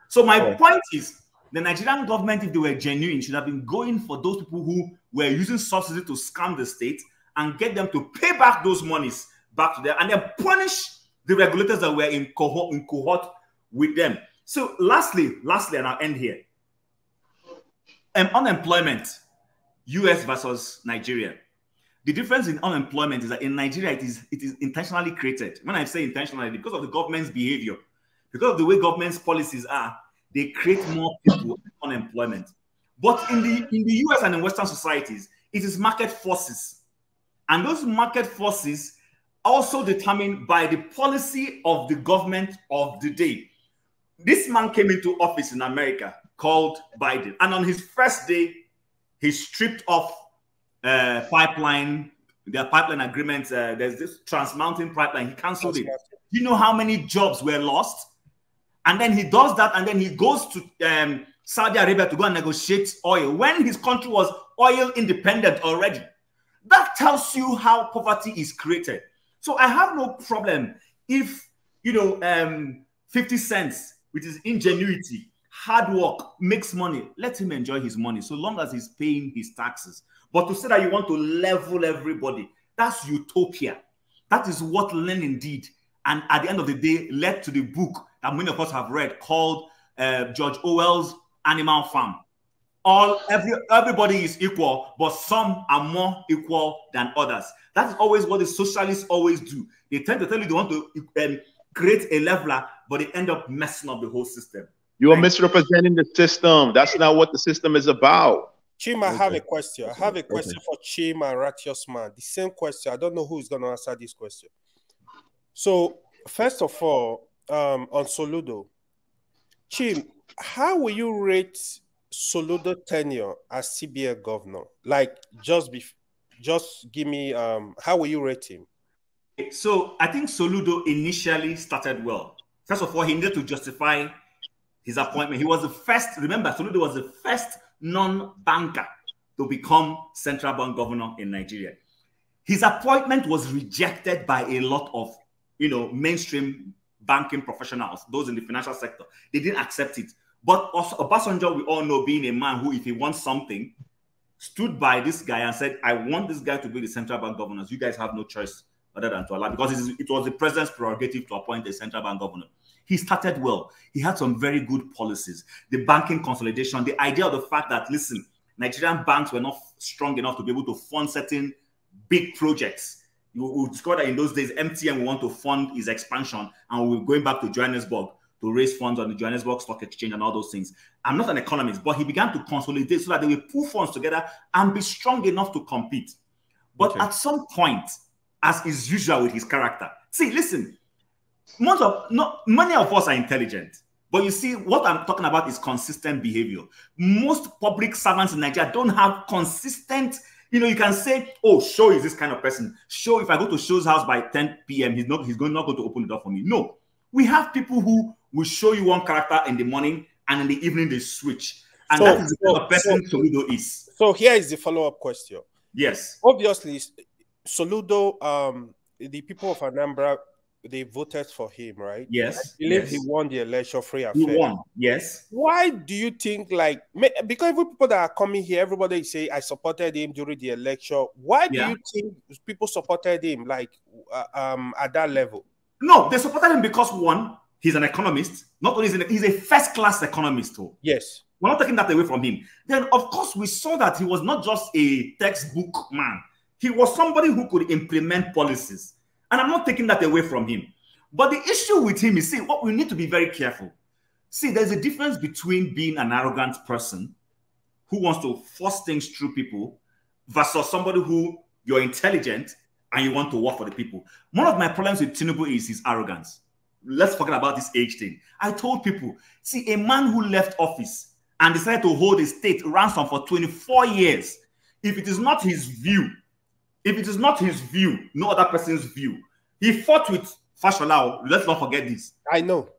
So my point is, the Nigerian government, if they were genuine, should have been going for those people who were using subsidy to scam the state and get them to pay back those monies back to them and then punish the regulators that were in cohort with them. So lastly, and I'll end here. Unemployment, US versus Nigeria. The difference in unemployment is that in Nigeria, it is intentionally created. When I say intentionally, because of the government's behavior, because of the way government's policies are, they create more people unemployment. But in the US and in Western societies, it is market forces. And those market forces also determined by the policy of the government of the day. This man came into office in America called Biden. And on his first day, he stripped off their pipeline agreements. There's this Trans Mountain pipeline. He canceled it. Do you know how many jobs were lost? And then he does that, and then he goes to Saudi Arabia to go and negotiate oil when his country was oil independent already. That tells you how poverty is created. So I have no problem if, 50 cents, which is ingenuity, hard work, makes money. Let him enjoy his money so long as he's paying his taxes. But to say that you want to level everybody, that's utopia. That is what Lenin did. And at the end of the day, led to the book that many of us have read called George Orwell's Animal Farm. Everybody is equal, but some are more equal than others. That's always what the socialists always do. They tend to tell you they want to create a leveler, but they end up messing up the whole system. You are misrepresenting the system. That's not what the system is about. Chima, I have a question. I have a question for Chima and Righteous Man. The same question. I don't know who is going to answer this question. So, first of all, on Soludo, Chim, how will you rate Soludo tenure as CBN governor? Like, just give me, how will you rate him? So, I think Soludo initially started well. First of all, he needed to justify his appointment. He was the first, remember, Soludo was the first non-banker to become central bank governor in Nigeria. His appointment was rejected by a lot of mainstream banking professionals, those in the financial sector. They didn't accept it. But Obasanjo, we all know, being a man who, if he wants something, stood by this guy and said, I want this guy to be the central bank governor. You guys have no choice other than to allow, because it was the president's prerogative to appoint a central bank governor. He started well. He had some very good policies. The banking consolidation, the idea of the fact that, listen, Nigerian banks were not strong enough to be able to fund certain big projects. You will discover that in those days, MTN will want to fund his expansion, and we're going back to Johannesburg to raise funds on the Johannesburg Stock Exchange and all those things. I'm not an economist, but he began to consolidate so that they will pull funds together and be strong enough to compete. But at some point, as is usual with his character, see, listen, many of us are intelligent, but you see, what I'm talking about is consistent behavior. Most public servants in Nigeria don't have consistent. You can say, oh, Show is this kind of person. Show, if I go to Show's house by 10 p.m., he's not going to open the door for me. No. We have people who will show you one character in the morning and in the evening they switch. And that is the kind of person Soludo is. So here is the follow-up question. Yes. Obviously, Soludo, the people of Anambra, they voted for him, right? Yes. I believe yes. he won the election free and He fair. won. Yes. Why do you think, like, because even people that are coming here, everybody say, I supported him during the election. Why do you think people supported him, like, at that level? No, they supported him because, one, he's an economist. Not only he's a first-class economist. Too. Yes. We're not taking that away from him. Then, of course, we saw that he was not just a textbook man. He was somebody who could implement policies. And I'm not taking that away from him. But the issue with him is, see, what we need to be very careful. See, there's a difference between being an arrogant person who wants to force things through people versus somebody who you're intelligent and you want to work for the people. One of my problems with Tinubu is his arrogance. Let's forget about this age thing. I told people, see, a man who left office and decided to hold a state ransom for 24 years, if it is not his view, no other person's view, he fought with Fashola. Let's not forget this. I know.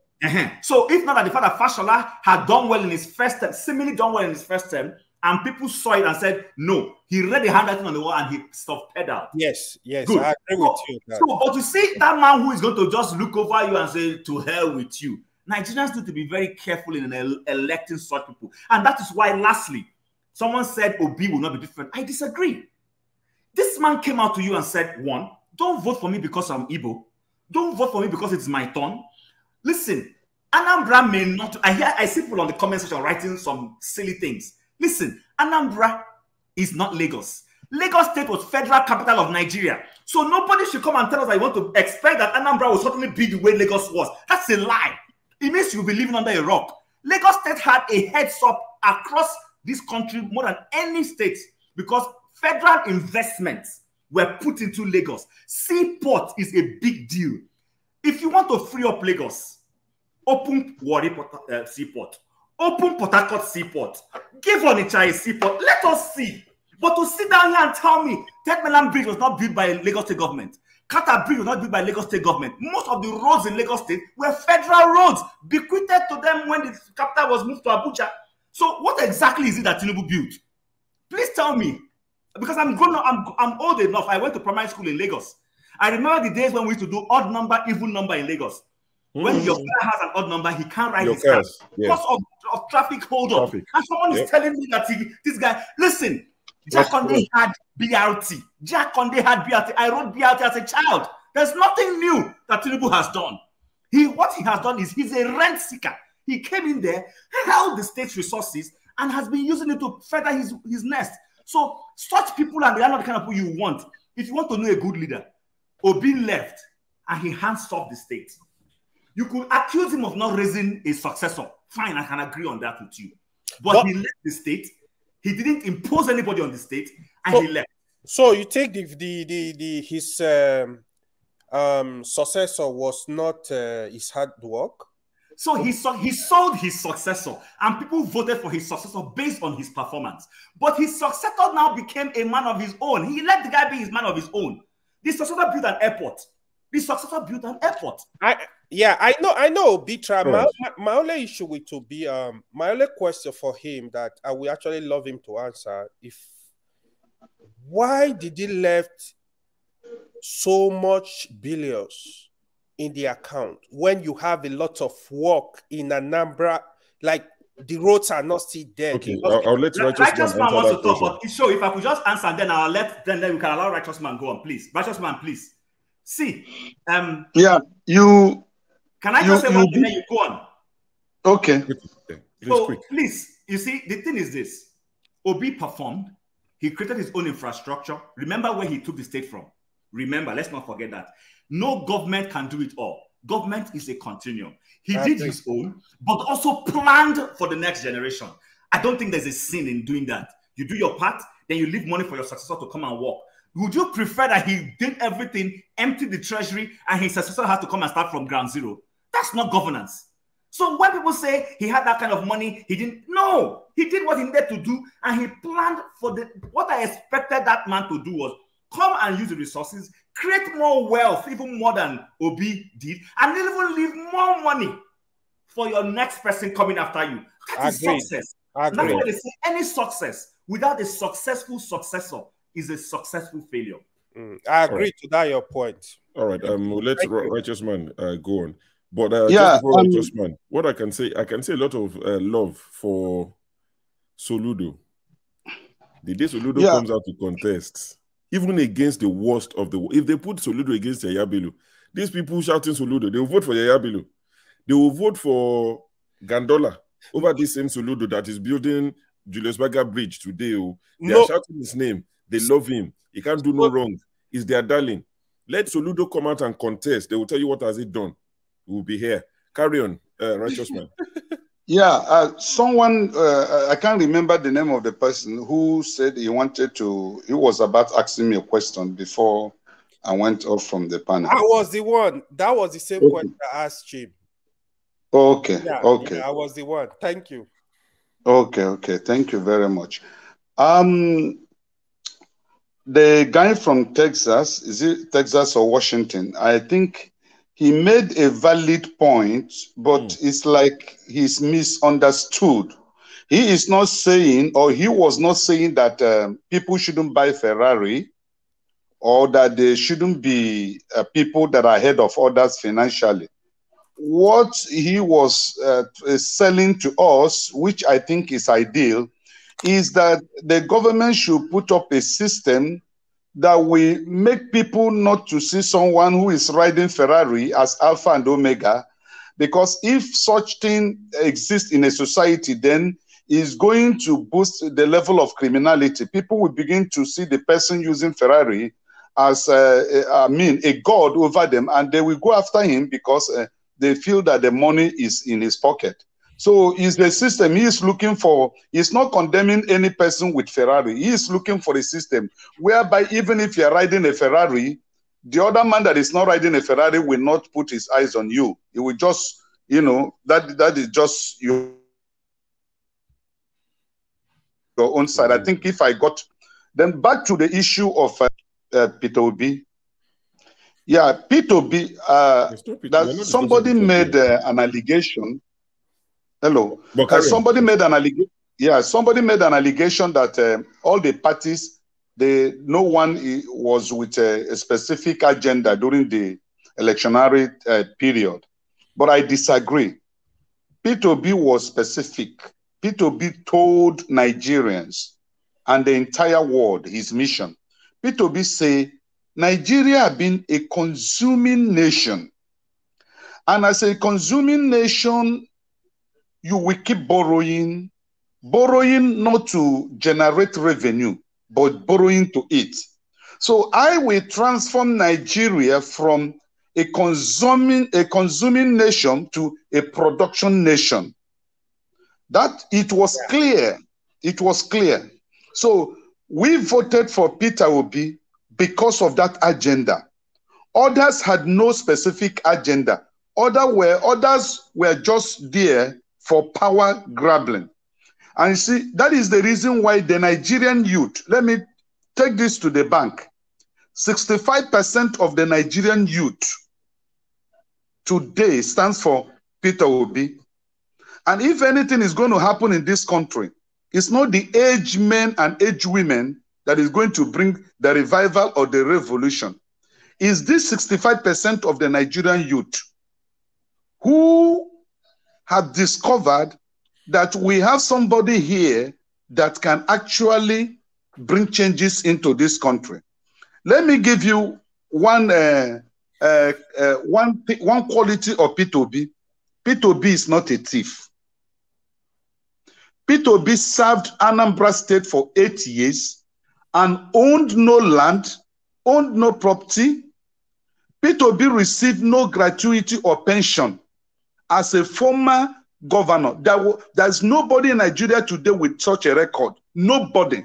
So if not that the fact that Fashola had done well in his first term, seemingly done well in his first term, and people saw it and said, no, he read the handwriting on the wall and he soft-pedaled. Yes, yes, good. I agree with you. But to see that man who is going to just look over you and say, to hell with you, Nigerians need to be very careful in electing such people. And that is why, lastly, someone said Obi will not be different. I disagree. This man came out to you and said, one, don't vote for me because I'm Igbo. Don't vote for me because it's my turn. Listen, Anambra may not... I see people on the comment section writing some silly things. Listen, Anambra is not Lagos. Lagos State was federal capital of Nigeria. So nobody should come and tell us that I want to expect that Anambra will certainly be the way Lagos was. That's a lie. It means you'll be living under a rock. Lagos State had a heads up across this country more than any state because federal investments were put into Lagos. Seaport is a big deal. If you want to free up Lagos, open Warri Seaport. Open Port Harcourt Seaport. Give Onitsha a seaport. Let us see. But to sit down here and tell me Third Mainland Bridge was not built by Lagos State government. Kata Bridge was not built by Lagos State government. Most of the roads in Lagos State were federal roads bequeathed to them when the capital was moved to Abuja. So what exactly is it that Tinubu built? Please tell me. Because I'm grown up, I'm old enough. I went to primary school in Lagos. I remember the days when we used to do odd number, even number in Lagos. When your car has an odd number, he can't ride his car because of traffic hold up. And someone is telling me that this guy, listen, Jack Conde had BRT. Jack Conde had BRT. I rode BRT as a child. There's nothing new that Tinubu has done. What he has done is he's a rent seeker. He came in there, held the state's resources, and has been using it to feather his nest. So such people are not the kind of people you want. If you want to know a good leader, Obi left and he hands off the state. You could accuse him of not raising a successor. Fine, I can agree on that with you. But he left the state. He didn't impose anybody on the state, and he left. So you take his successor was not his hard work? So he sold his successor, and people voted for his successor based on his performance. But his successor now became a man of his own. He let the guy be his man of his own. The successor built an airport. I know, Bitra. My only issue with Obi, my only question for him that I would actually love him to answer, why did he left so much billions in the account when you have a lot of work in Anambra, like the roads are not still there? Okay, I'll let Righteous Man wants to talk, but so if I could just answer, then I'll then we can allow Righteous Man go on, please. Righteous Man, please. See, can I just say one thing and you go on? Okay. So please, you see, the thing is this. Obi performed. He created his own infrastructure. Remember where he took the state from. Remember, let's not forget that. No government can do it all. Government is a continuum. He did his own, but also planned for the next generation. I don't think there's a sin in doing that. You do your part, then you leave money for your successor to come and work. Would you prefer that he did everything, emptied the treasury, and his successor has to come and start from ground zero? That's not governance. So when people say he had that kind of money, he didn't. No, he did what he needed to do, and he planned for what I expected that man to do was come and use the resources, create more wealth, even more than Obi did, and even leave more money for your next person coming after you. That is success. And that's why they say any success without a successful successor is a successful failure. I agree to that, your point. All right, let's Righteous Man go on. But yeah, just before Righteous Man, what I can say a lot of love for Soludo. The day Soludo comes out to contest, even against the worst of the, if they put Soludo against Yaya Bello, these people shouting Soludo, they will vote for Yaya Bello. They will vote for Gandola over this same Soludo that is building Julius Berger Bridge today. They are shouting his name. They love him. He can't do no wrong. He's their darling. Let Soludo come out and contest. They will tell you what has he done. We will be here. Carry on, Righteous Man. Yeah, someone, I can't remember the name of the person who said he was about asking me a question before I went off from the panel. I was the one. That was the same question I asked him. Okay, yeah, okay. Yeah, I was the one. Thank you. Okay. Thank you very much. The guy from Texas, is it Texas or Washington? I think he made a valid point, but it's like he's misunderstood. He is not saying, or he was not saying that people shouldn't buy Ferrari or that there shouldn't be people that are ahead of others financially. What he was selling to us, which I think is ideal, is that the government should put up a system that will make people not to see someone who is riding Ferrari as Alpha and Omega, because if such thing exists in a society, then it's going to boost the level of criminality. People will begin to see the person using Ferrari as, a god over them, and they will go after him because they feel that the money is in his pocket. So is the system he is looking for. He's not condemning any person with Ferrari. He is looking for a system whereby even if you're riding a Ferrari, the other man that is not riding a Ferrari will not put his eyes on you. He will just, that is just your own side. I think if I got, then back to the issue of Peter Obi. Yeah, Peter Obi, that somebody made an allegation. Hello. Somebody made an allegation. Yeah, somebody made an allegation that all the parties, no one was with a specific agenda during the electionary period. But I disagree. Peter Obi was specific. Peter Obi told Nigerians and the entire world his mission. Peter Obi say Nigeria has been a consuming nation. And as a consuming nation, you will keep borrowing not to generate revenue, but borrowing to eat. So I will transform Nigeria from a consuming nation to a production nation. That it was clear. It was clear. So we voted for Peter Obi because of that agenda. Others had no specific agenda. Others were just there for power grabbing. And you see, that is the reason why the Nigerian youth, let me take this to the bank, 65% of the Nigerian youth today stands for Peter Obi. And if anything is going to happen in this country, it's not the aged men and aged women that is going to bring the revival or the revolution. It's this 65% of the Nigerian youth who have discovered that we have somebody here that can actually bring changes into this country. Let me give you one quality of Peter Obi. Peter Obi is not a thief. Peter Obi served Anambra State for 8 years and owned no land, owned no property. Peter Obi received no gratuity or pension as a former governor. There's nobody in Nigeria today with such a record. Nobody.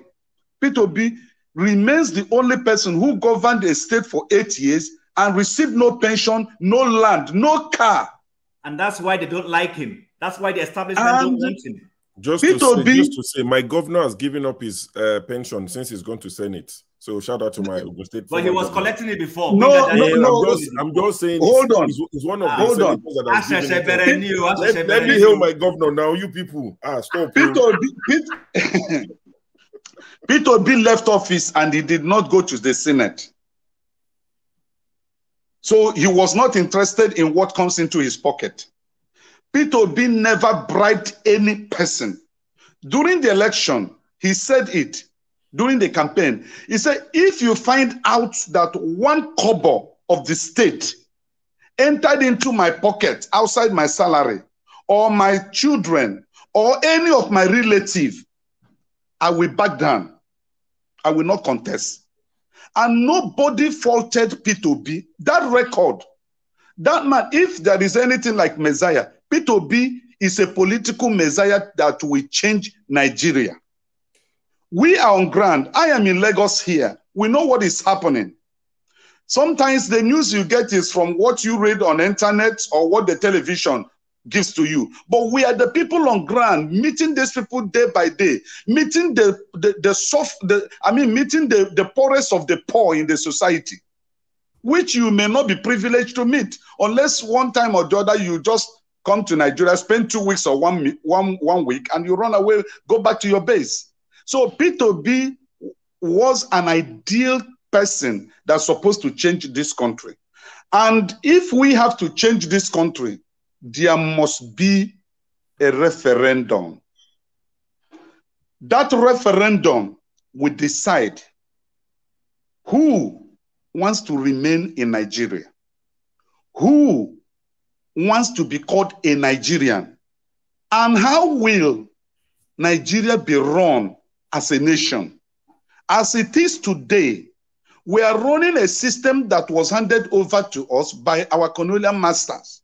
Peter Obi remains the only person who governed a state for 8 years and received no pension, no land, no car. And that's why they don't like him. That's why the establishment don't want him. Just to say, my governor has given up his pension since he's gone to Senate. So shout out to my Ogun State. But he was collecting it before. No. I'm just saying. Hold on. He's one of the Hold on. senators that has given it. Let me hail my governor now. You people, stop. Peter Obi left office and he did not go to the Senate. So he was not interested in what comes into his pocket. Peter Obi never bribed any person. During the election, he said it. During the campaign, he said, if you find out that 1 kobo of the state entered into my pocket outside my salary, or my children, or any of my relatives, I will back down. I will not contest. And nobody faulted Peter Obi. That record, that man, if there is anything like Messiah, Peter Obi is a political Messiah that will change Nigeria. We are on ground. I am in Lagos here. We know what is happening. Sometimes the news you get is from what you read on internet or what the television gives to you. But we are the people on ground, meeting these people day by day, meeting meeting the poorest of the poor in the society, which you may not be privileged to meet, unless one time or the other you just come to Nigeria, spend 2 weeks or one week, and you run away, go back to your base. So Peter Obi was an ideal person that's supposed to change this country. And if we have to change this country, there must be a referendum. That referendum will decide who wants to remain in Nigeria, who wants to be called a Nigerian, and how will Nigeria be run as a nation. As it is today, we are running a system that was handed over to us by our colonial masters.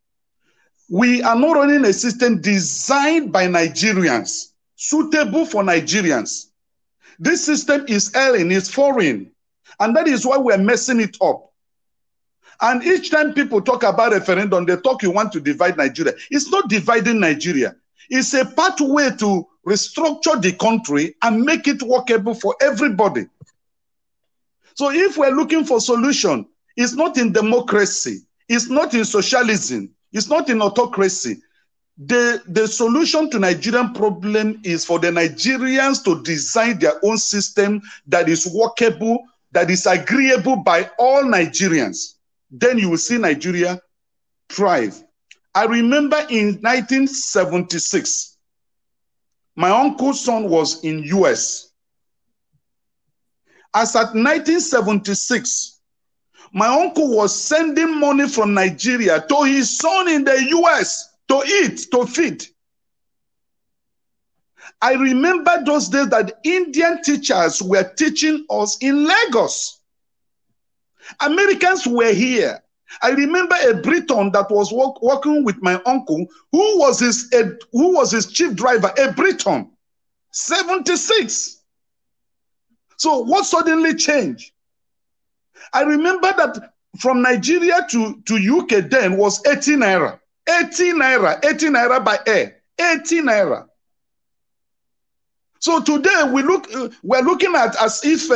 We are not running a system designed by Nigerians, suitable for Nigerians. This system is alien, it's foreign, and that is why we're messing it up. And each time people talk about referendum, they talk you want to divide Nigeria. It's not dividing Nigeria. It's a pathway to restructure the country and make it workable for everybody. So if we're looking for solution, it's not in democracy, it's not in socialism, it's not in autocracy. The solution to Nigerian problem is for the Nigerians to design their own system that is workable, that is agreeable by all Nigerians. Then you will see Nigeria thrive. I remember in 1976, my uncle's son was in US. As at 1976, my uncle was sending money from Nigeria to his son in the US to eat, to feed. I remember those days that Indian teachers were teaching us in Lagos. Americans were here. I remember a Briton that was working with my uncle, who was his chief driver, a Briton, 76. So what suddenly changed? I remember that from Nigeria to UK then was 80 naira. 80 naira, 80 naira by air, 80 naira. So today we're looking at as if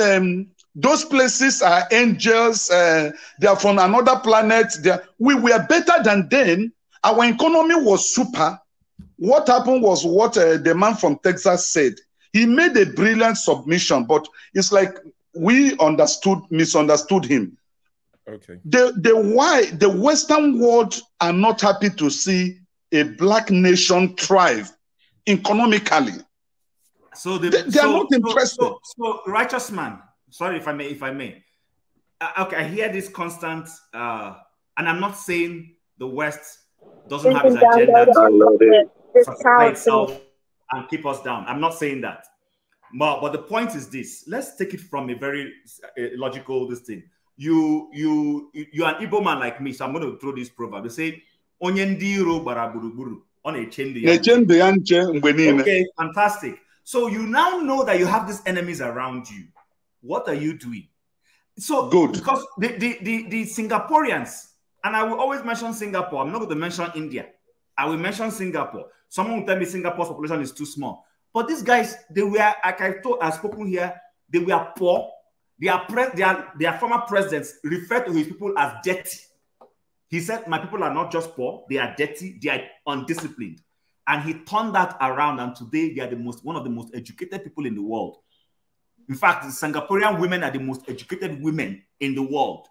those places are angels, they are from another planet. We were better than them. Our economy was super. What happened was what the man from Texas said. He made a brilliant submission, but it's like we misunderstood him. Okay. The Western world are not happy to see a black nation thrive economically. So they are not interested. So righteous man. Sorry if I may. Okay, I hear this constant, and I'm not saying the West doesn't have its agenda to satisfy itself and keep us down. I'm not saying that. But the point is this. Let's take it from a very logical thing. You're an Igbo man like me, so I'm going to throw this proverb. They say, "Onyendiro baraburuburu on a chendi." Okay, fantastic. So you now know that you have these enemies around you. What are you doing? So good, because the Singaporeans, and I will always mention Singapore. I'm not going to mention India. I will mention Singapore. Someone will tell me Singapore's population is too small. But these guys, they were, like I've spoken here, they were poor. their former presidents referred to his people as dirty. He said, my people are not just poor, they are dirty, they are undisciplined. And he turned that around, and today they are one of the most educated people in the world. In fact, the Singaporean women are the most educated women in the world.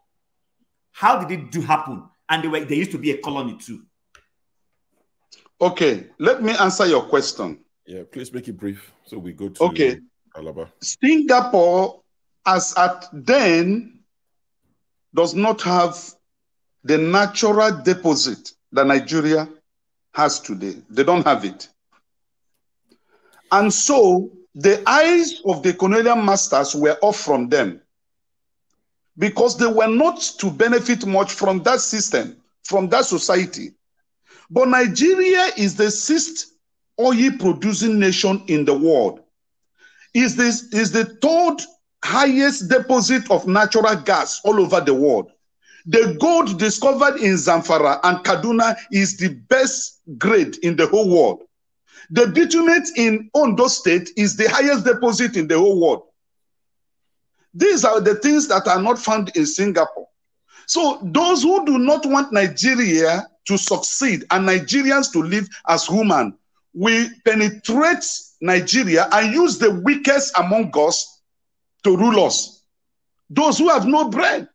How did it happen? And they used to be a colony too. Okay, let me answer your question. Yeah, please make it brief so we go to Alaba. Singapore, as at then, does not have the natural deposit that Nigeria has today. They don't have it. And so the eyes of the colonial masters were off from them because they were not to benefit much from that system, from that society. But Nigeria is the 6th oil-producing nation in the world. Is the 3rd highest deposit of natural gas all over the world. The gold discovered in Zamfara and Kaduna is the best grade in the whole world. The bitumen in Ondo State is the highest deposit in the whole world. These are the things that are not found in Singapore. So those who do not want Nigeria to succeed and Nigerians to live as human will penetrate Nigeria and use the weakest among us to rule us. Those who have no brain.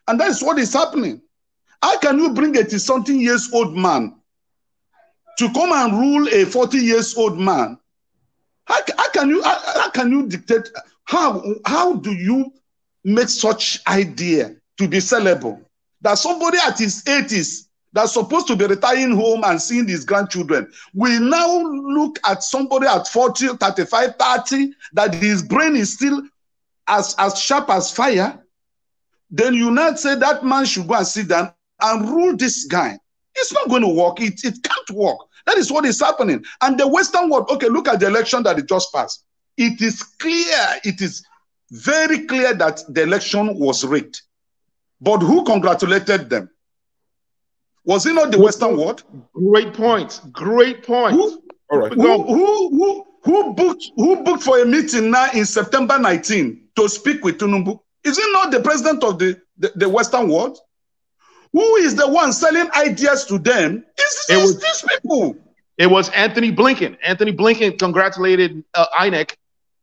And that is what is happening. How can you bring a something-years-old man to come and rule a 40-years-old man? How can you dictate? How do you make such idea to be sellable? That somebody at his 80s that's supposed to be retiring home and seeing his grandchildren will now look at somebody at 40, 35, 30, that his brain is still as sharp as fire. Then you not say that man should go and sit down and rule this guy. It's not going to work. It can't work. That is what is happening. And the Western world, okay, look at the election that it just passed. It is clear, it is very clear that the election was rigged. But who congratulated them? Was it not the Western world? Great point. Great point. All right. Who booked for a meeting now in September 19 to speak with Tinubu? Is it not the president of the Western world? Who is the one selling ideas to them? It's these people. It was Anthony Blinken. Anthony Blinken congratulated INEC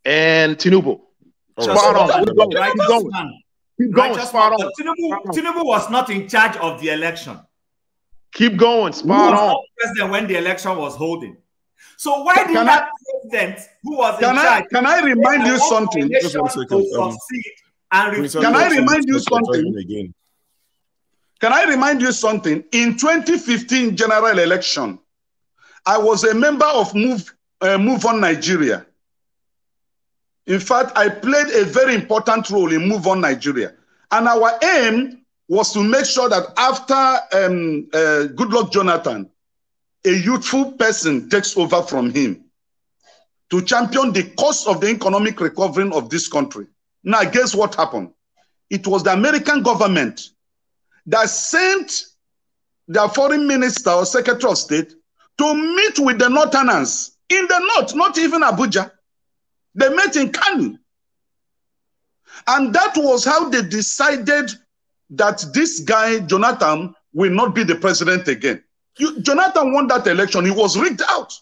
and Tinubu. Spot on. Keep going. Spot on. Tinubu was not in charge of the election. Keep going. Spot on. President when the election was holding. So why did that president who was in charge? Can I remind you something? Just 1 second. Can I remind you something? Can I remind you something? In 2015 general election, I was a member of Move On Nigeria. In fact, I played a very important role in Move On Nigeria. And our aim was to make sure that after Goodluck Jonathan, a youthful person takes over from him to champion the cause of the economic recovery of this country. Now, guess what happened? It was the American government that sent their foreign minister or secretary of state to meet with the Northerners in the north, not even Abuja. They met in Kanu. And that was how they decided that this guy, Jonathan, will not be the president again. Jonathan won that election. He was rigged out.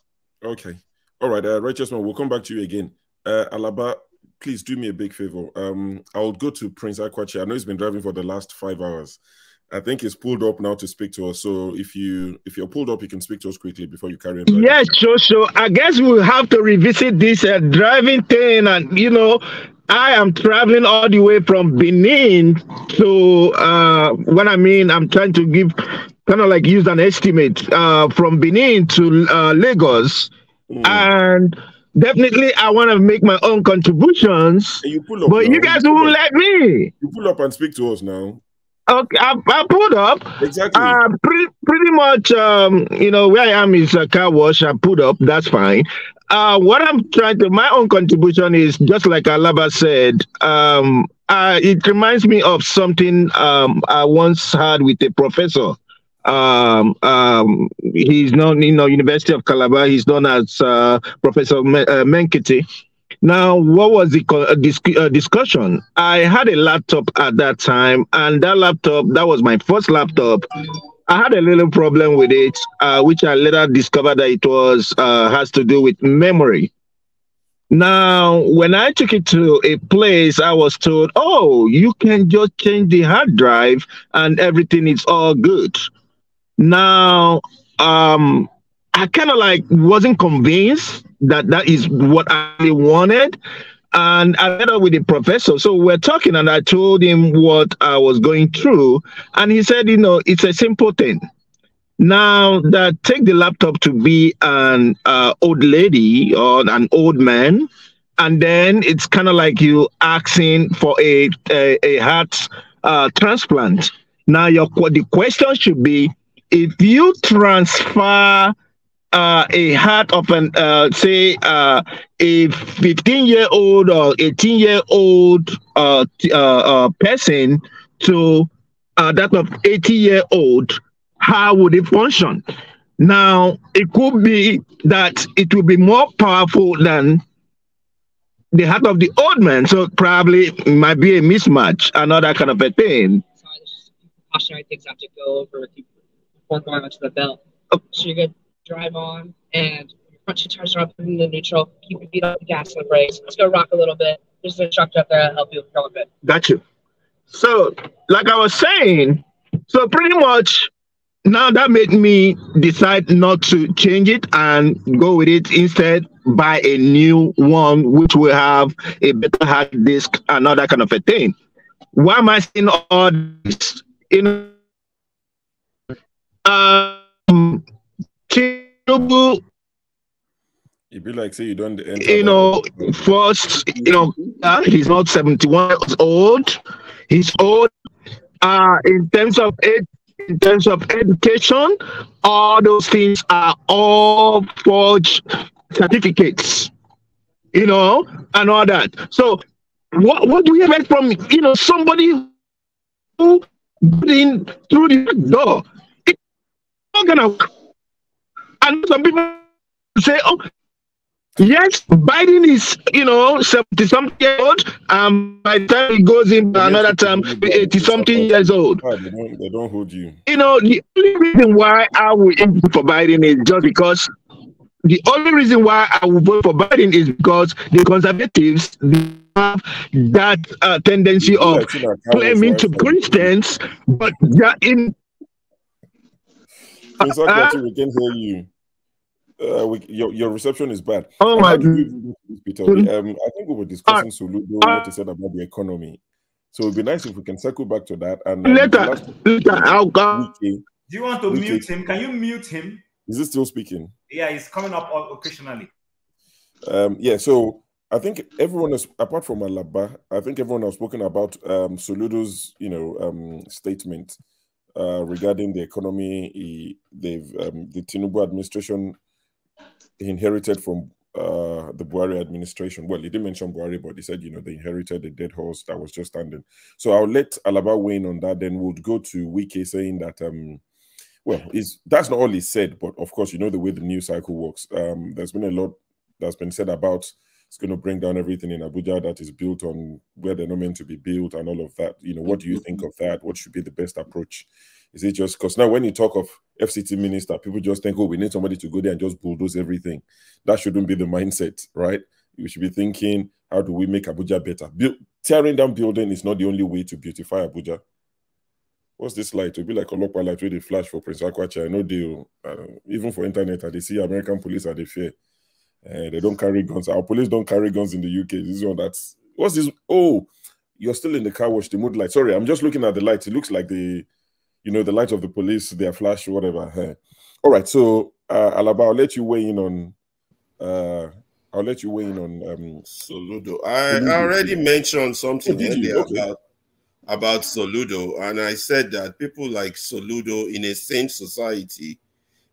Okay. All right. Righteous man, we'll come back to you again. Alaba, please do me a big favor. I'll go to Prince Akwachi. I know he's been driving for the last 5 hours. I think he's pulled up now to speak to us. So if you're pulled up, you can speak to us quickly before you carry on. Yes, sure. I guess we'll have to revisit this driving thing. And, I am traveling all the way from Benin to, I'm trying to give, use an estimate from Benin to Lagos. And definitely I want to make my own contributions. And you pull up but now. You guys won't let me. You pull up and speak to us now. Okay, I pulled up. Exactly. Pretty much, where I am is a car wash. I pulled up. That's fine. What I'm trying to, my own contribution is just like Alaba said. It reminds me of something I once had with a professor. He's known, University of Calabar. He's known as Professor Menkiti. Now, what was the discussion? I had a laptop at that time, and that laptop, that was my first laptop. I had a little problem with it, which I later discovered that it was has to do with memory. Now, when I took it to a place, I was told, "Oh, you can just change the hard drive, and everything is all good." Now, I kind of like wasn't convinced that that is what I really wanted. And I met up with the professor. So we're talking, and I told him what I was going through. And he said, it's a simple thing. Now that take the laptop to be an old lady or an old man, and then it's kind of like you asking for a heart transplant. Now the question should be, if you transfer a heart of an say a 15-year-old or 18-year-old person to that of 80-year-old, how would it function? Now, it could be that it will be more powerful than the heart of the old man, so probably it might be a mismatch, another kind of a thing. Cautionary things I have to go over before going onto the belt. So you're good. Drive on, and your front two tires are up in the neutral. Keep your feet off the gas and the brakes. Let's go rock a little bit. There's an instructor up there to help you go a bit. Got you. So, like I was saying, so pretty much now that made me decide not to change it and go with it, instead buy a new one which will have a better hard disk and all that kind of a thing. Why am I saying all this? Tinubu, it'd be like say you don't first, he's not 71 years old. He's old. In terms of education, all those things are all forged certificates, and all that. So what do we expect from somebody who got in through the door? It's not gonna work. And some people say, "Oh, yes, Biden is 70-something years old, by the time he goes in another time, 80-something years old." They don't hold you. The only reason why I would vote for Biden is just because the conservatives have that tendency of claiming to Christians, but they're in. We can hear you. Your reception is bad. Oh my God. I think we were discussing Soludo, what he said about the economy. So it'd be nice if we can circle back to that. And later I'll go. Do you want to mute him? Can you mute him? Is he still speaking? Yeah, he's coming up occasionally. Yeah, so I think everyone is, apart from Alaba, I think everyone has spoken about Soludo's, statement regarding the economy. The Tinubu administration inherited from the Buhari administration. Well, he didn't mention Buhari, but he said, they inherited a dead horse that was just standing. So I'll let Alaba weigh in on that. Then we'll go to Wike saying that, that's not all he said, but of course, the way the news cycle works. There's been a lot that's been said about it's going to bring down everything in Abuja that is built on where they're not meant to be built and all of that. What do you think of that? What should be the best approach? Is it just because now when you talk of FCT minister, people just think, oh, we need somebody to go there and just bulldoze everything. That shouldn't be the mindset, right? We should be thinking, how do we make Abuja better? Tearing down building is not the only way to beautify Abuja. What's this light? It'll be like a local light with a flash for Prince Akwacha. I know deal. Even for internet, they see American police and they fear. They don't carry guns. Our police don't carry guns in the UK. This is one that's... What's this? Oh, you're still in the car wash, the mood light. Sorry, I'm just looking at the lights. It looks like the light of the police, their flash, whatever. All right, so Alaba, I'll let you weigh in on Soludo. I already mentioned something earlier about Soludo, and I said that people like Soludo in a sane society,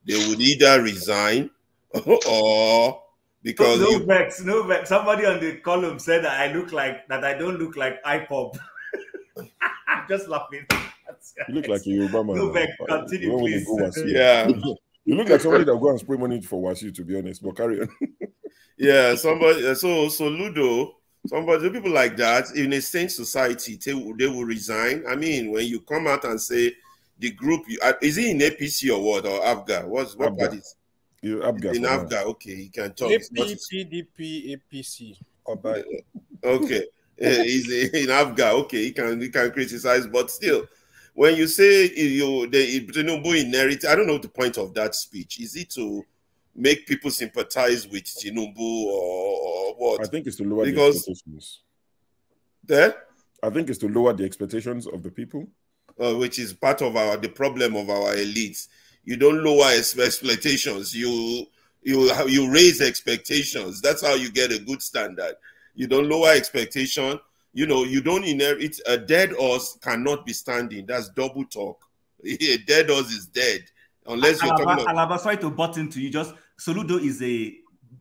they would either resign or because no vex. Somebody on the column said that I don't look like IPOP. I'm just laughing. You look like a Obama. No vex. Continue, please. Yeah. You look like somebody that go and spray money for Wasiu, to be honest. But carry on. Yeah, somebody. So Soludo, somebody, people like that in a sane society, they will resign. I mean, when you come out and say the group, is it in APC or what, or AFGA? What AFGA. party? You AFGA In for now. AFGA, okay, you can talk. AP, PDP, APC combined. Okay, he's in AFGA. Okay, he can criticize, but still, when you say Tinubu inherit, I don't know the point of that speech. Is it to make people sympathize with Tinubu or what? I think it's to lower the expectations. I think it's to lower the expectations of the people. Which is part of the problem of our elites. You don't lower expectations. You raise expectations. That's how you get a good standard. You don't lower expectation. You know, you don't inherit. A dead horse cannot be standing. That's double talk. A dead horse is dead. Unless you're talking about... Alaba, sorry to butt into you. Just Soludo is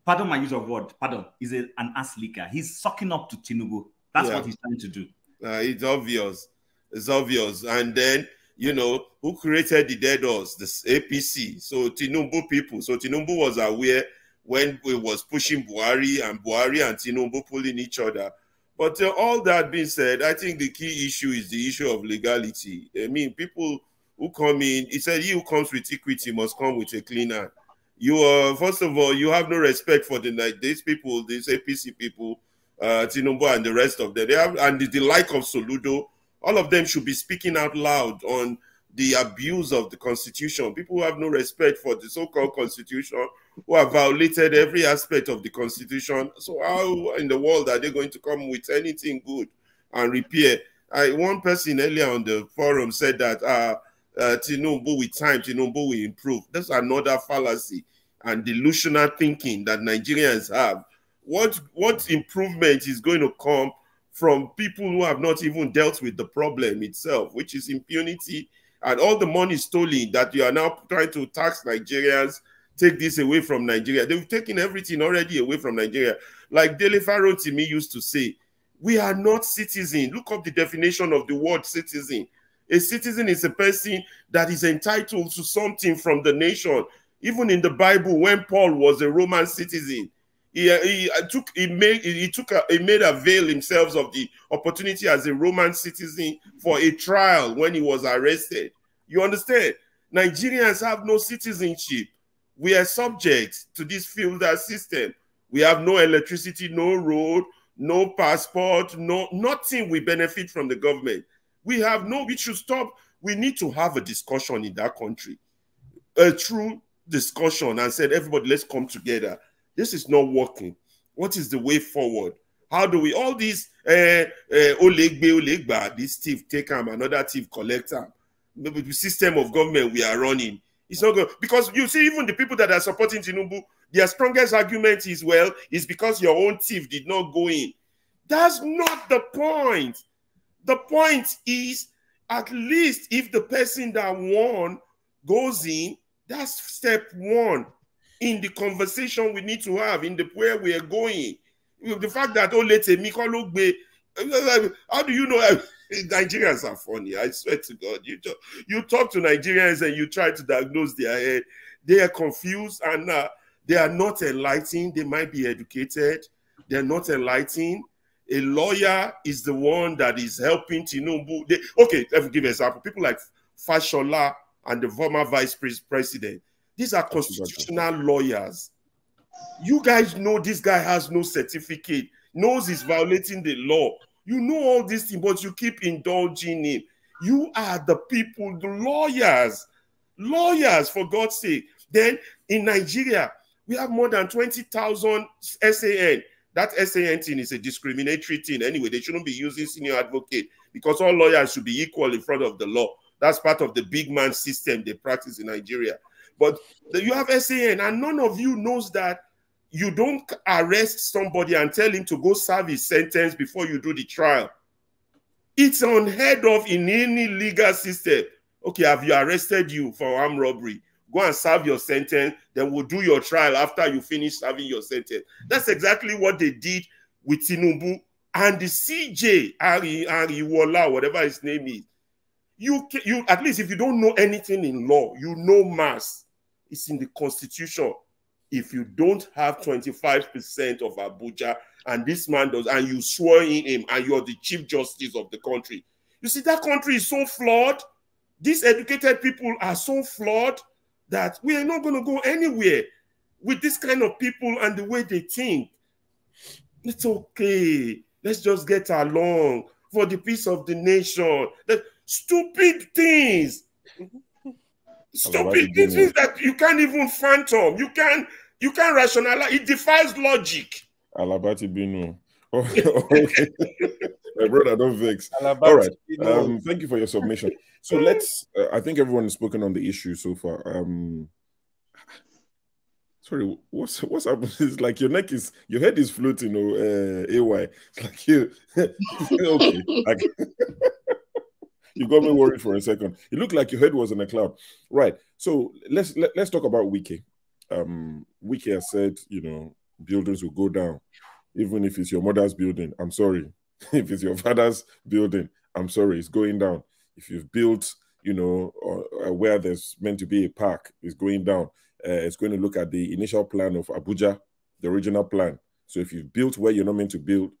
pardon my use of word, is an ass licker. He's sucking up to Tinubu. That's what he's trying to do. It's obvious. It's obvious. And then, you know, who created the dead horse? This APC. So Tinubu people. So Tinubu was aware when we was pushing Buhari and Tinubu pulling each other. But all that being said, I think the key issue is the issue of legality. I mean, people who come in, he said, he who comes with equity must come with a clean hand. You first of all, you have no respect for these people, these APC people, Tinubu and the rest of them. They have, and the like of Soludo, all of them should be speaking out loud on the abuse of the Constitution. People who have no respect for the so-called Constitution, who have violated every aspect of the Constitution. So how in the world are they going to come with anything good and repair? One person earlier on the forum said that Tinubu with time, Tinubu will improve. That's another fallacy and delusional thinking that Nigerians have. What improvement is going to come from people who have not even dealt with the problem itself, which is impunity and all the money stolen that you are now trying to tax Nigerians, take this away from Nigeria. They've taken everything already away from Nigeria. Like Dele Faro to me used to say, we are not citizens. Look up the definition of the word citizen. A citizen is a person that is entitled to something from the nation. Even in the Bible, when Paul was a Roman citizen, he made avail himself of the opportunity as a Roman citizen for a trial when he was arrested. You understand? Nigerians have no citizenship. We are subject to this feudal system. We have no electricity, no road, no passport, nothing we benefit from the government. We should stop. We need to have a discussion in that country, a true discussion, and said, everybody, let's come together. This is not working. What is the way forward? How do we, all these Olegba, this thief take him, another thief collect him, the system of government we are running, it's not good. Because you see, even the people that are supporting Tinubu, their strongest argument is, well, it's because your own thief did not go in. That's not the point. The point is, at least if the person that won goes in, that's step one in the conversation we need to have, in the where we are going. The fact that, how do you know? Nigerians are funny, I swear to God. You talk to Nigerians and you try to diagnose their head. They are confused and they are not enlightened. They might be educated. They're not enlightened. A lawyer is the one that is helping Tinubu. Okay, let me give an example. People like Fashola and the former vice president. These are constitutional lawyers. You guys know this guy has no certificate, knows he's violating the law. You know all these things, but you keep indulging him. You are the people, the lawyers. Lawyers, for God's sake. Then in Nigeria, we have more than 20,000 SAN. That SAN thing is a discriminatory thing. Anyway, they shouldn't be using senior advocate because all lawyers should be equal in front of the law. That's part of the big man system they practice in Nigeria. But you have SAN, and none of you knows that you don't arrest somebody and tell him to go serve his sentence before you do the trial. It's unheard of in any legal system. Okay, have you arrested you for armed robbery? Go and serve your sentence, then we'll do your trial after you finish serving your sentence. That's exactly what they did with Tinubu and the CJ, Ariwola, whatever his name is. You at least if you don't know anything in law, you know mass. It's in the Constitution. if you don't have 25% of Abuja and this man does, and you swore in him and you're the Chief Justice of the country, you see, that country is so flawed. These educated people are so flawed that we are not going to go anywhere with this kind of people and the way they think. It's okay. Let's just get along for the peace of the nation. Stupid things. Stupid things that you can't even phantom. You can't rationalize. It defies logic. Alabati Binu. Okay. My brother, don't vex. All right. Thank you for your submission. So let's, I think everyone has spoken on the issue so far. Sorry, what's happening? It's like your head is floating, AY. It's like you, okay. Like, you got me worried for a second. It looked like your head was in a cloud. Right. So let's talk about Wike. Wike has said, buildings will go down. Even if it's your mother's building, I'm sorry. If it's your father's building, I'm sorry, it's going down. If you've built, where there's meant to be a park, it's going down. It's going to look at the initial plan of Abuja, the original plan. So if you've built where you're not meant to build,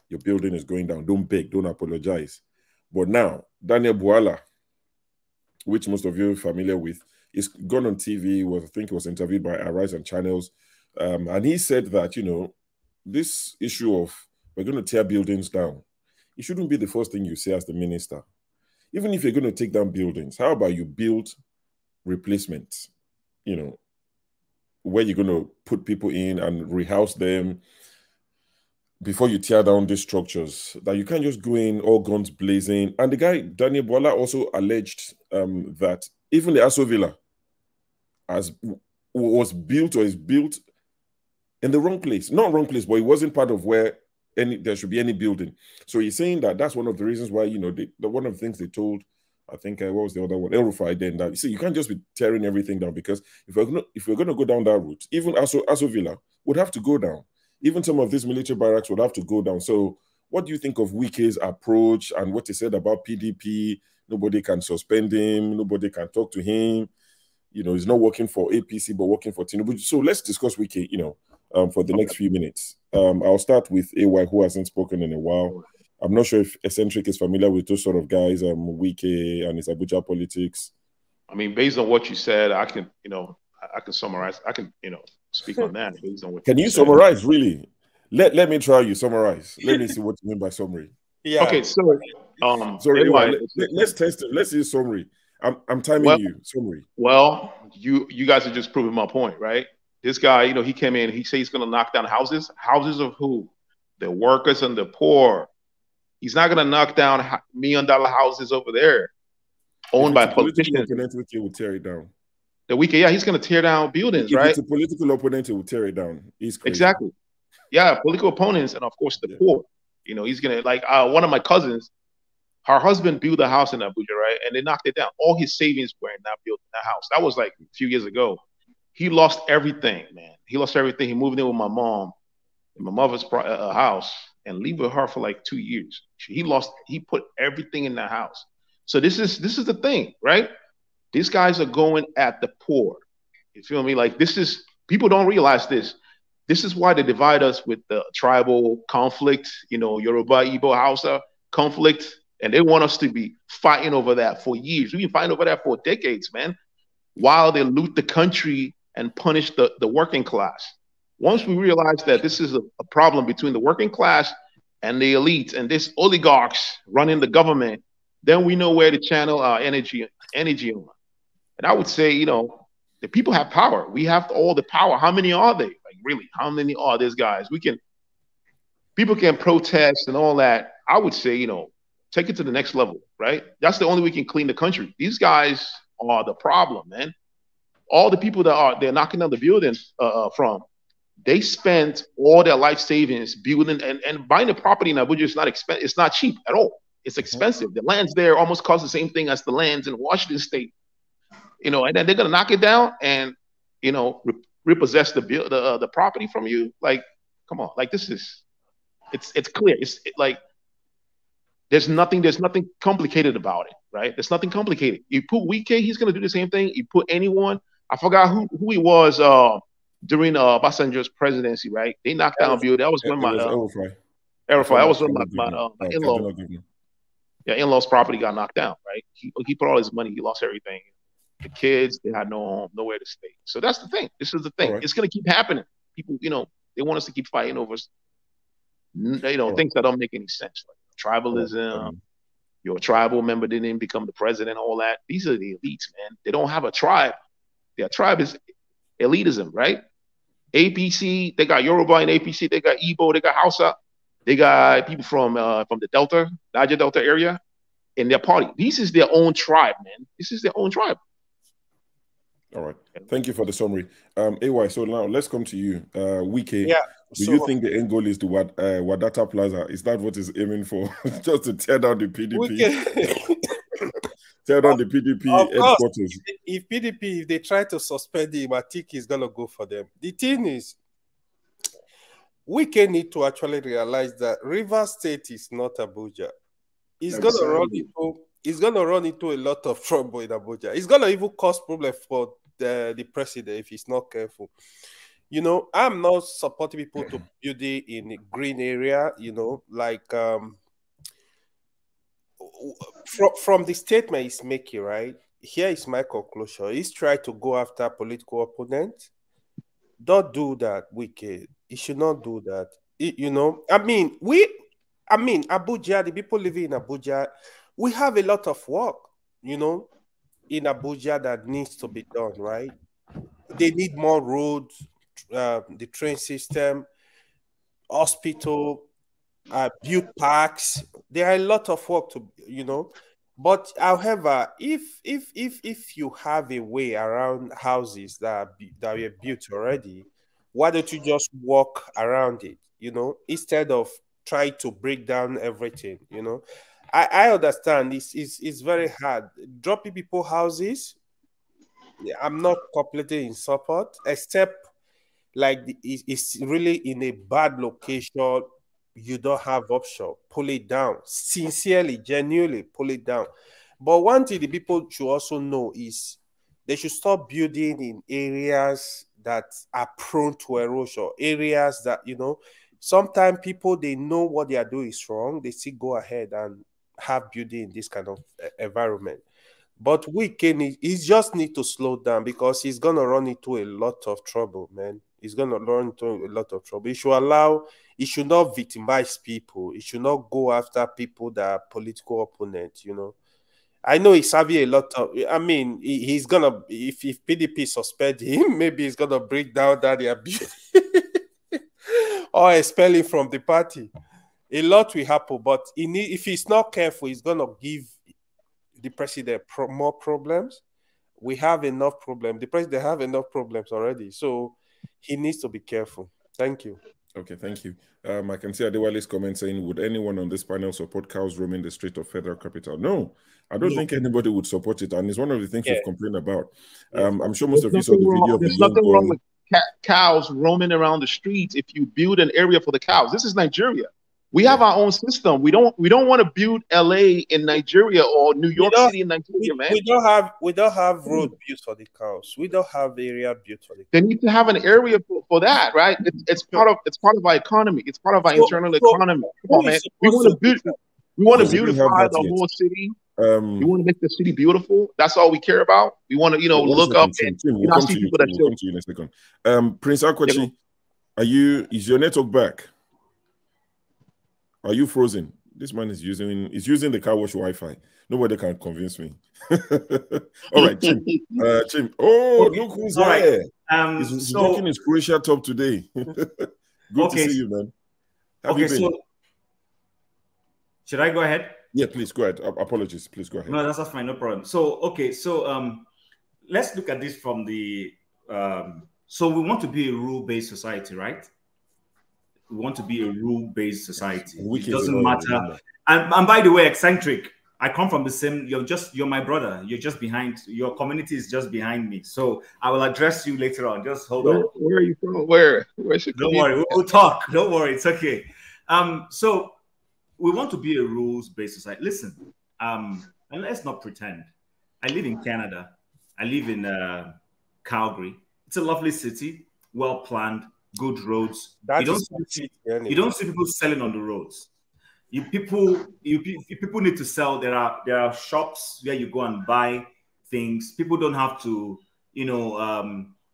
your building is going down. Don't beg, don't apologize. But now, Daniel Bwala, which most of you are familiar with, is gone on TV. I think he was interviewed by Arise and Channels. And he said that, this issue of we're going to tear buildings down, it shouldn't be the first thing you say as the minister. Even if you're going to take down buildings, how about you build replacements? Where you're going to put people in and rehouse them before you tear down these structures. That you can't just go in all guns blazing. And the guy, Daniel Bwala, also alleged that even the Aso Villa was built or is built in the wrong place. Not wrong place, but it wasn't part of where there should be any building. So he's saying that that's one of the reasons why, one of the things they told, I think, what was the other one? El-Rufai then, that, you see, you can't just be tearing everything down, because if we're going to go down that route, even Aso Villa would have to go down. Even some of these military barracks would have to go down. So what do you think of Wike's approach and what he said about PDP? Nobody can suspend him. Nobody can talk to him. He's not working for APC, but working for Tinubu. So let's discuss Wike, for the next few minutes. I'll start with AY, who hasn't spoken in a while. I'm not sure if Eccentric is familiar with those sort of guys, Wike and his Abuja politics. I mean, based on what you said, I can summarize. I can, speak on that based on what. Can you summarize, really? Let me try you summarize. Let me see what you mean by summary. Yeah. Okay, so sorry, let's test it. Let's see summary. I'm timing you. Summary. Well, you guys are just proving my point, right? This guy, he came in, he said he's going to knock down houses. Houses of who? The workers and the poor. He's not going to knock down $1 million houses over there owned by politicians. Wike will tear it down. The Wike, yeah, he's going to tear down buildings, right? If it's a political opponent, he will tear it down. He's crazy. Exactly. Yeah, political opponents and, of course, the poor. He's going to, one of my cousins, her husband built a house in Abuja, right? And they knocked it down. All his savings were in that house. That was like a few years ago. He lost everything, man. He lost everything. He moved in with my mom in my mother's house and lived with her for like 2 years. He put everything in that house. So this is the thing, right? These guys are going at the poor. You feel me? Like, people don't realize this. This is why they divide us with the tribal conflict, Yoruba, Igbo, Hausa conflict. And they want us to be fighting over that for years. We've been fighting over that for decades, man. While they loot the country and punish the working class. Once we realize that this is a problem between the working class and the elite and this oligarchs running the government, then we know where to channel our energy on. And I would say, the people have power. We have all the power. How many are they? Like, really, how many are these guys? People can protest and all that. I would say, take it to the next level, right? That's the only way we can clean the country. These guys are the problem, man. All the people they're knocking down the buildings from, they spent all their life savings building and buying a property in Abuja is not expensive. It's not cheap at all. It's expensive. The lands there almost cost the same thing as the lands in Washington State. And then they're gonna knock it down and repossess the property from you. Like, come on, like it's clear. It's like there's nothing complicated about it, right? There's nothing complicated. You put Wike, he's gonna do the same thing. You put anyone, I forgot who he was, during Obasanjo's presidency, right? They knocked down building. That was when my that was when my in-law, in-law's property got knocked down, right? He put all his money, he lost everything. The kids, they had no home, nowhere to stay. So that's the thing. This is the thing. It's gonna keep happening. People, they want us to keep fighting over, things that don't make any sense, like tribalism. Your tribal member didn't become the president, all that. These are the elites, man. They don't have a tribe. Their tribe is elitism, right? APC, they got Yoruba in APC, they got Igbo, they got Hausa, they got people from the Delta, Niger Delta area in their party. This is their own tribe, man. This is their own tribe. All right. Thank you for the summary. AY, so now let's come to you. Wike, yeah, do you think the end goal is to Wadata Plaza? Is that what it's aiming for? Just to tear down the PDP? Tear down the PDP headquarters. If PDP, if they try to suspend him, I think he's going to go for them. The thing is, Wike need to actually realize that Rivers State is not Abuja. He's going to run into a lot of trouble in Abuja. It's going to even cause problem for the president if he's not careful. I'm not supporting people to build it in a green area, like from the statement he's making, right? Here is my conclusion. He's trying to go after political opponents. Don't do that, Wike. He should not do that. Abuja, the people living in Abuja, we have a lot of work, in Abuja that needs to be done, right? They need more roads, the train system, hospital, build parks. There are a lot of work to, But however, if you have a way around houses that were built already, why don't you just walk around it, instead of trying to break down everything, I understand it's very hard. Dropping people houses, I'm not completely in support, except like it's really in a bad location. You don't have option. Pull it down. Sincerely, genuinely pull it down. But one thing the people should also know is they should stop building in areas that are prone to erosion. Areas that, sometimes people, they know what they are doing is wrong. They still go ahead and have building in this kind of environment. But he just need to slow down because he's going to run into a lot of trouble, man. He's going to run into a lot of trouble. He should not victimize people. He should not go after people that are political opponents, I know he's having a lot of, he's going to, if PDP suspend him, maybe he's going to break down that abuse or expel him from the party. A lot will happen, but if he's not careful, he's going to give the president more problems. We have enough problems. The president have enough problems already, so he needs to be careful. Thank you. Okay, thank you. I can see Adewale's comment saying, would anyone on this panel support cows roaming the street of federal capital? No, I don't think anybody would support it, and it's one of the things we've complained about. I'm sure most of you saw the video of the young boy. There's nothing wrong with cows roaming around the streets if you build an area for the cows. This is Nigeria. We have our own system. We don't want to build LA in Nigeria or New York City in Nigeria, man. We don't have road built for the cows. We don't have area built for the cows. They need to have an area for that, right? It's part of our economy. It's part of our internal economy. Come on, man. We want to beautify the whole city. We want to make the city beautiful. That's all we care about. We want to, look up and see people that we'll come to you in a second. Prince Akwachi, is your network back? Are you frozen? This man is using the car wash Wi-Fi. Nobody can convince me. All right, Chim. Oh, look who's here. He's rocking his Croatia top today. Good to see you, man. Have you been? So should I go ahead? Yeah, please go ahead. Apologies. Please go ahead. No, that's fine. No problem. So, let's look at this from the so we want to be a rule-based society, right? We want to be a rule-based society. It doesn't matter. And by the way, eccentric, I come from the same, you're my brother. You're just behind, your community is just behind me. So I will address you later on. Just hold on. Where are you from? Where's your Don't worry, we'll talk. Don't worry, it's okay. So we want to be a rules-based society. Listen, and let's not pretend. I live in Canada. I live in Calgary. It's a lovely city. well planned, good roads. That You don't is see, anyway. you don't see people selling on the roads. People need to sell. There are shops where you go and buy things. People don't have to,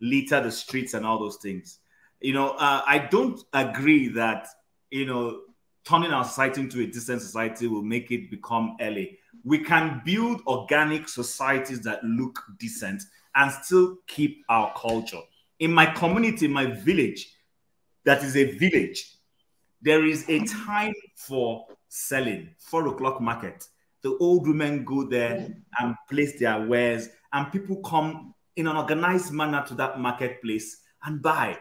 litter the streets and all those things. I don't agree that turning our society into a decent society will make it become LA. We can build organic societies that look decent and still keep our culture. In my community, my village, that is a village, there is a time for selling, 4 o'clock market. The old women go there and place their wares, and people come in an organized manner to that marketplace and buy.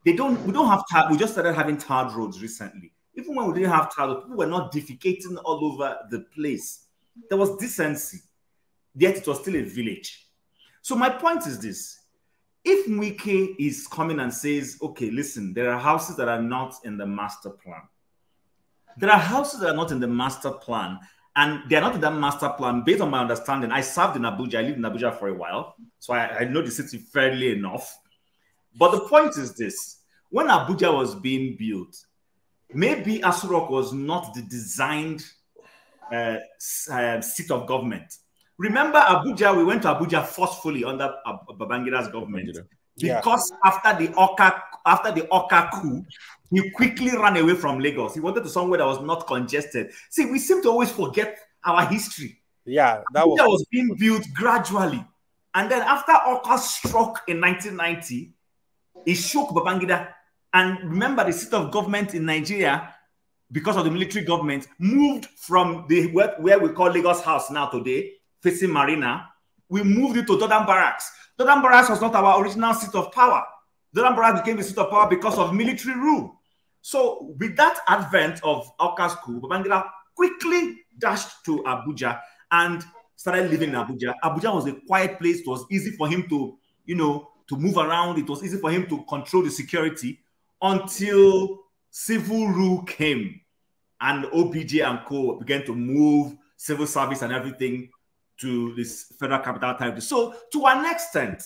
We don't have tar. We just started having tarred roads recently. Even when we didn't have tarred roads, people were not defecating all over the place. There was decency, yet it was still a village. So my point is this. If Wike is coming and says, okay, listen, there are houses that are not in the master plan. There are houses that are not in the master plan, and they're not in that master plan based on my understanding. I served in Abuja. I lived in Abuja for a while, so I know the city fairly enough. But the point is this. When Abuja was being built, maybe Aso Rock was not the designed seat of government. Remember Abuja, we went to Abuja forcefully under Babangida's government because after the Oka coup, he quickly ran away from Lagos. He wanted to somewhere that was not congested. See, we seem to always forget our history. Yeah, Abuja was being built gradually. And then after Oka struck in 1990, it shook Babangida. And remember, the seat of government in Nigeria, because of the military government, moved from where we call Lagos House now today, facing Marina. We moved it to Dodan Barracks. Dodan Barracks was not our original seat of power. Dodan Barracks became the seat of power because of military rule. So with that advent of Oka's coup, Babangida quickly dashed to Abuja and started living in Abuja. Abuja was a quiet place. It was easy for him to, to move around. It was easy for him to control the security until civil rule came and OBJ and co began to move civil service and everything to this federal capital territory. So to an extent,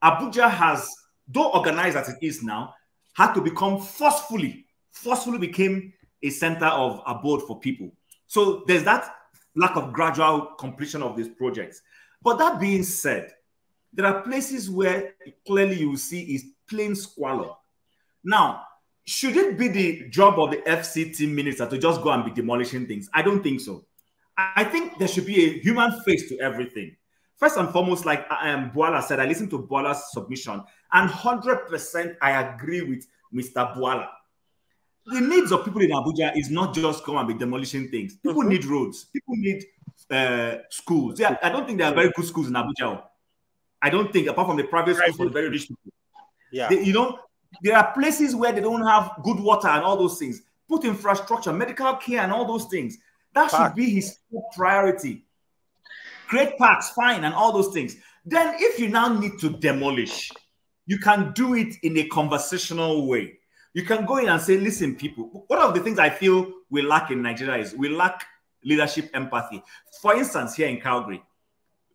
Abuja has, though organized as it is now, had to become forcefully became a center of abode for people. So there's that lack of gradual completion of these projects. But that being said, there are places where clearly you will see is plain squalor. Now, should it be the job of the FCT minister to just go and be demolishing things? I don't think so. I think there should be a human face to everything. First and foremost, like Boala said, I listened to Boala's submission, and 100% I agree with Mr. Boala. The needs of people in Abuja is not just come and be demolishing things. People need roads. People need schools. Yeah, I don't think there are very good schools in Abuja. I don't think, apart from the private schools for the very rich people. Yeah. There are places where they don't have good water and all those things. Put infrastructure, medical care and all those things. That should be his priority. Create parks, fine, and all those things. Then if you now need to demolish, you can do it in a conversational way. You can go in and say, listen, people, one of the things I feel we lack in Nigeria is we lack leadership empathy. For instance, here in Calgary,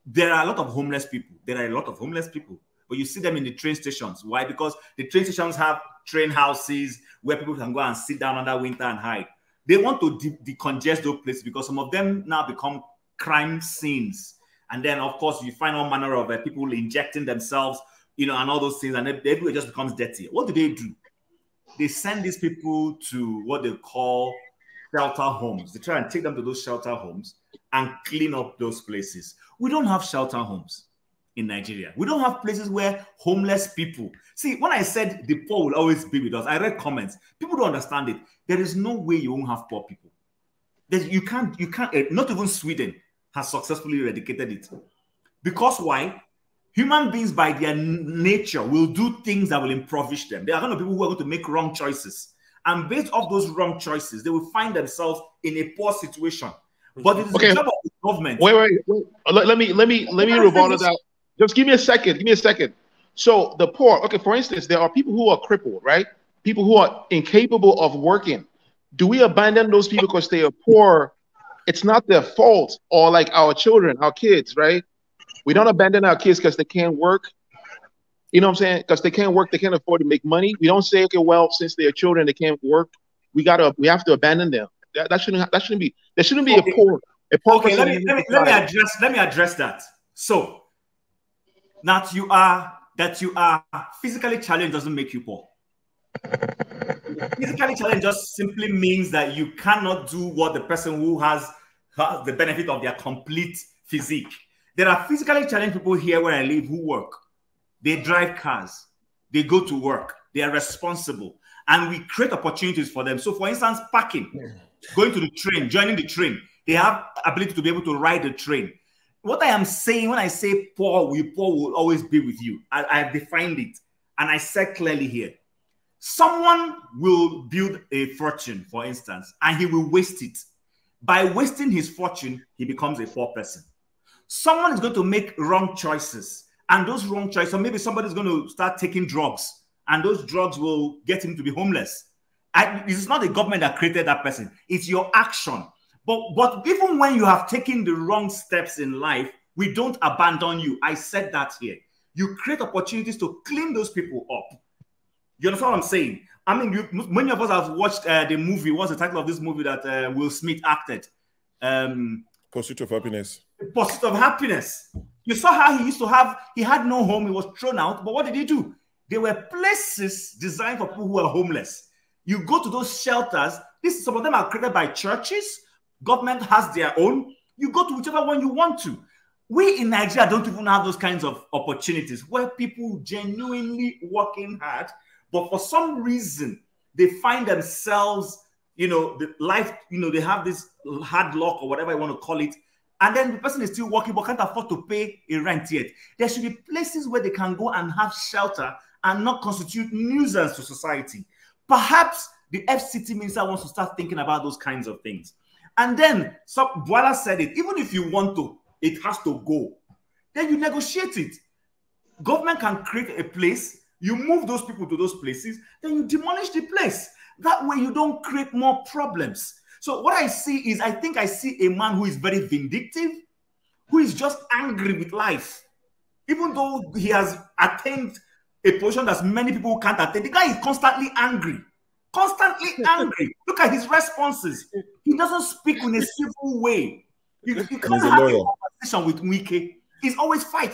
there are a lot of homeless people. But you see them in the train stations. Why? Because the train stations have train houses where people can go and sit down under winter and hide. They want to decongest those places because some of them now become crime scenes. And then, of course, you find all manner of people injecting themselves, and all those things, and everywhere just becomes dirty. What do? They send these people to what they call shelter homes. They try and take them to those shelter homes and clean up those places. We don't have shelter homes in Nigeria. We don't have places where homeless people. See, when I said the poor will always be with us, I read comments. People don't understand it. There is no way you won't have poor people. You can't, not even Sweden has successfully eradicated it. Because why? Human beings by their nature will do things that will impoverish them. There are going to be people who are going to make wrong choices. And based off those wrong choices, they will find themselves in a poor situation. But it is the job of the government. Wait. Let me rebuttal that. Just give me a second. So the poor, okay, for instance, there are people who are crippled, right? People who are incapable of working. Do we abandon those people because they are poor? It's not their fault. Or like our children, our kids, right? We don't abandon our kids because they can't work. You know what I'm saying? Because they can't work, they can't afford to make money. We don't say, okay, well, since they're children, they can't work. We have to abandon them. That shouldn't be. There shouldn't be Okay. a poor Okay, person. let me address that. So that you are physically challenged doesn't make you poor. Physically challenged just simply means that you cannot do what the person who has the benefit of their complete physique. There are physically challenged people here where I live who work. They drive cars. They go to work. They are responsible. And we create opportunities for them. So for instance, parking, going to the train, joining the train. They have ability to be able to ride the train. What I am saying when I say poor will always be with you. I have defined it. And I said clearly here, someone will build a fortune, for instance, and he will waste it. By wasting his fortune, he becomes a poor person. Someone is going to make wrong choices, and those wrong choices, or maybe somebody's going to start taking drugs, and those drugs will get him to be homeless. It's not the government that created that person. It's your action. But even when you have taken the wrong steps in life, we don't abandon you. I said that here. You create opportunities to clean those people up. You understand what I'm saying? I mean, many of us have watched the movie. What's the title of this movie that Will Smith acted? Pursuit of Happiness. Pursuit of Happiness. You saw how he had no home. He was thrown out. But what did he do? There were places designed for people who are homeless. You go to those shelters. Some of them are created by churches. Government has their own. You go to whichever one you want to. We in Nigeria don't even have those kinds of opportunities where people genuinely working hard, but for some reason they find themselves, they have this hard luck or whatever you want to call it, and then the person is still working but can't afford to pay a rent yet. There should be places where they can go and have shelter and not constitute nuisance to society. Perhaps the FCT minister wants to start thinking about those kinds of things. And then, Boala said it, even if you want to, it has to go. Then you negotiate it. Government can create a place, you move those people to those places, then you demolish the place. That way you don't create more problems. So what I see is, I think I see a man who is very vindictive, who is just angry with life. Even though he has attained a position that many people can't attain, the guy is constantly angry. Constantly angry. Look at his responses. He doesn't speak in a civil way. You can't have a conversation with Wike. He's always fight.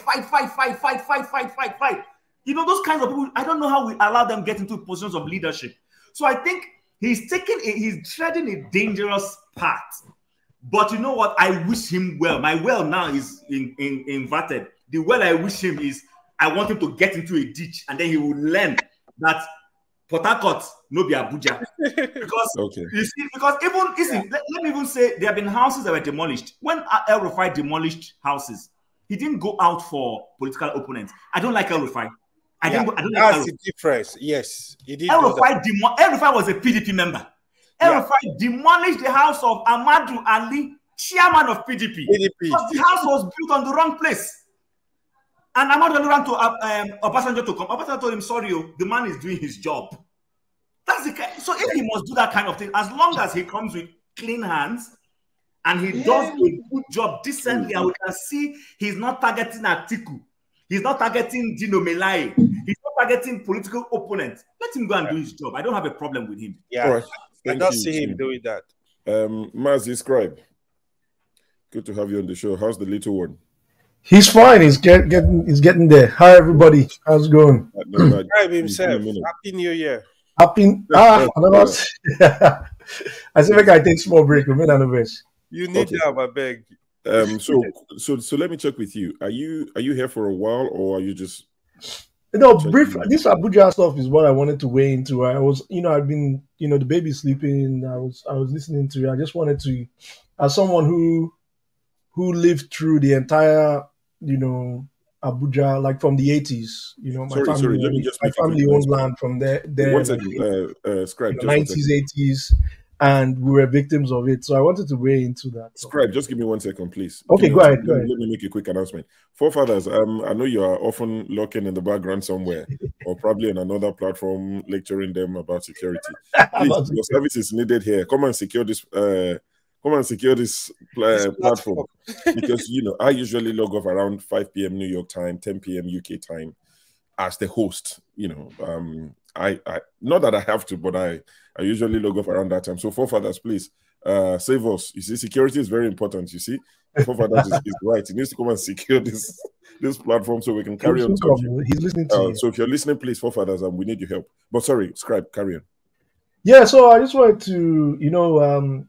You know, those kinds of people, I don't know how we allow them get into positions of leadership. So I think he's treading a dangerous path. But you know what? I wish him well. My well now is inverted. The well I wish him is, I want him to get into a ditch and then he will learn that Port Harcourt no be Abuja. Because you see, because let me even say there have been houses that were demolished. When El Rufai demolished houses, he didn't go out for political opponents. I don't like El Rufai. That's the difference. Yes, he did. El Rufai was a PDP member. El Rufai demolished the house of Amadou Ali, chairman of PDP. Because the house was built on the wrong place. And Amadou Ali ran to Obasanjo to come. Obasanjo told him, sorry, the man is doing his job. That's the kind. So if he must do that kind of thing, as long as he comes with clean hands and he does a good job decently, and we can see he's not targeting Atiku, he's not targeting Dino Melai, he's not targeting political opponents. Let him go and do his job. I don't have a problem with him. Yeah, all right. I don't see him doing that. Mazi Scribe, good to have you on the show. How's the little one? He's fine. He's getting there. Hi everybody. How's it going? Scribe himself. Happy New Year. Happy. I said, make I take small break. We made an event. You need that, I beg. So let me check with you. Are you here for a while, or are you just? No, brief. This Abuja stuff is what I wanted to weigh into. I was, I've been, the baby's sleeping. I was listening to it. I just wanted to, as someone who lived through the entire, Abuja, like from the 80s, my family owned land from there One second, Scribe, 90s, 80s, and we were victims of it. So I wanted to weigh into that. Scribe, just give me 1 second, please. Okay, go ahead. Let me make a quick announcement. Forefathers, I know you are often lurking in the background somewhere, or probably on another platform lecturing them about security. Please, your service is needed here. Come and secure this. Platform, because I usually log off around 5 p.m. New York time, 10 p.m. UK time. as the host. I not that I have to, but I usually log off around that time. So forefathers, please save us. You see, security is very important. You see, forefathers is right. He needs to come and secure this platform so we can carry on talking. He's listening to you. So if you're listening, please, forefathers, we need your help. But sorry, Scribe, carry on. Yeah, so I just wanted to,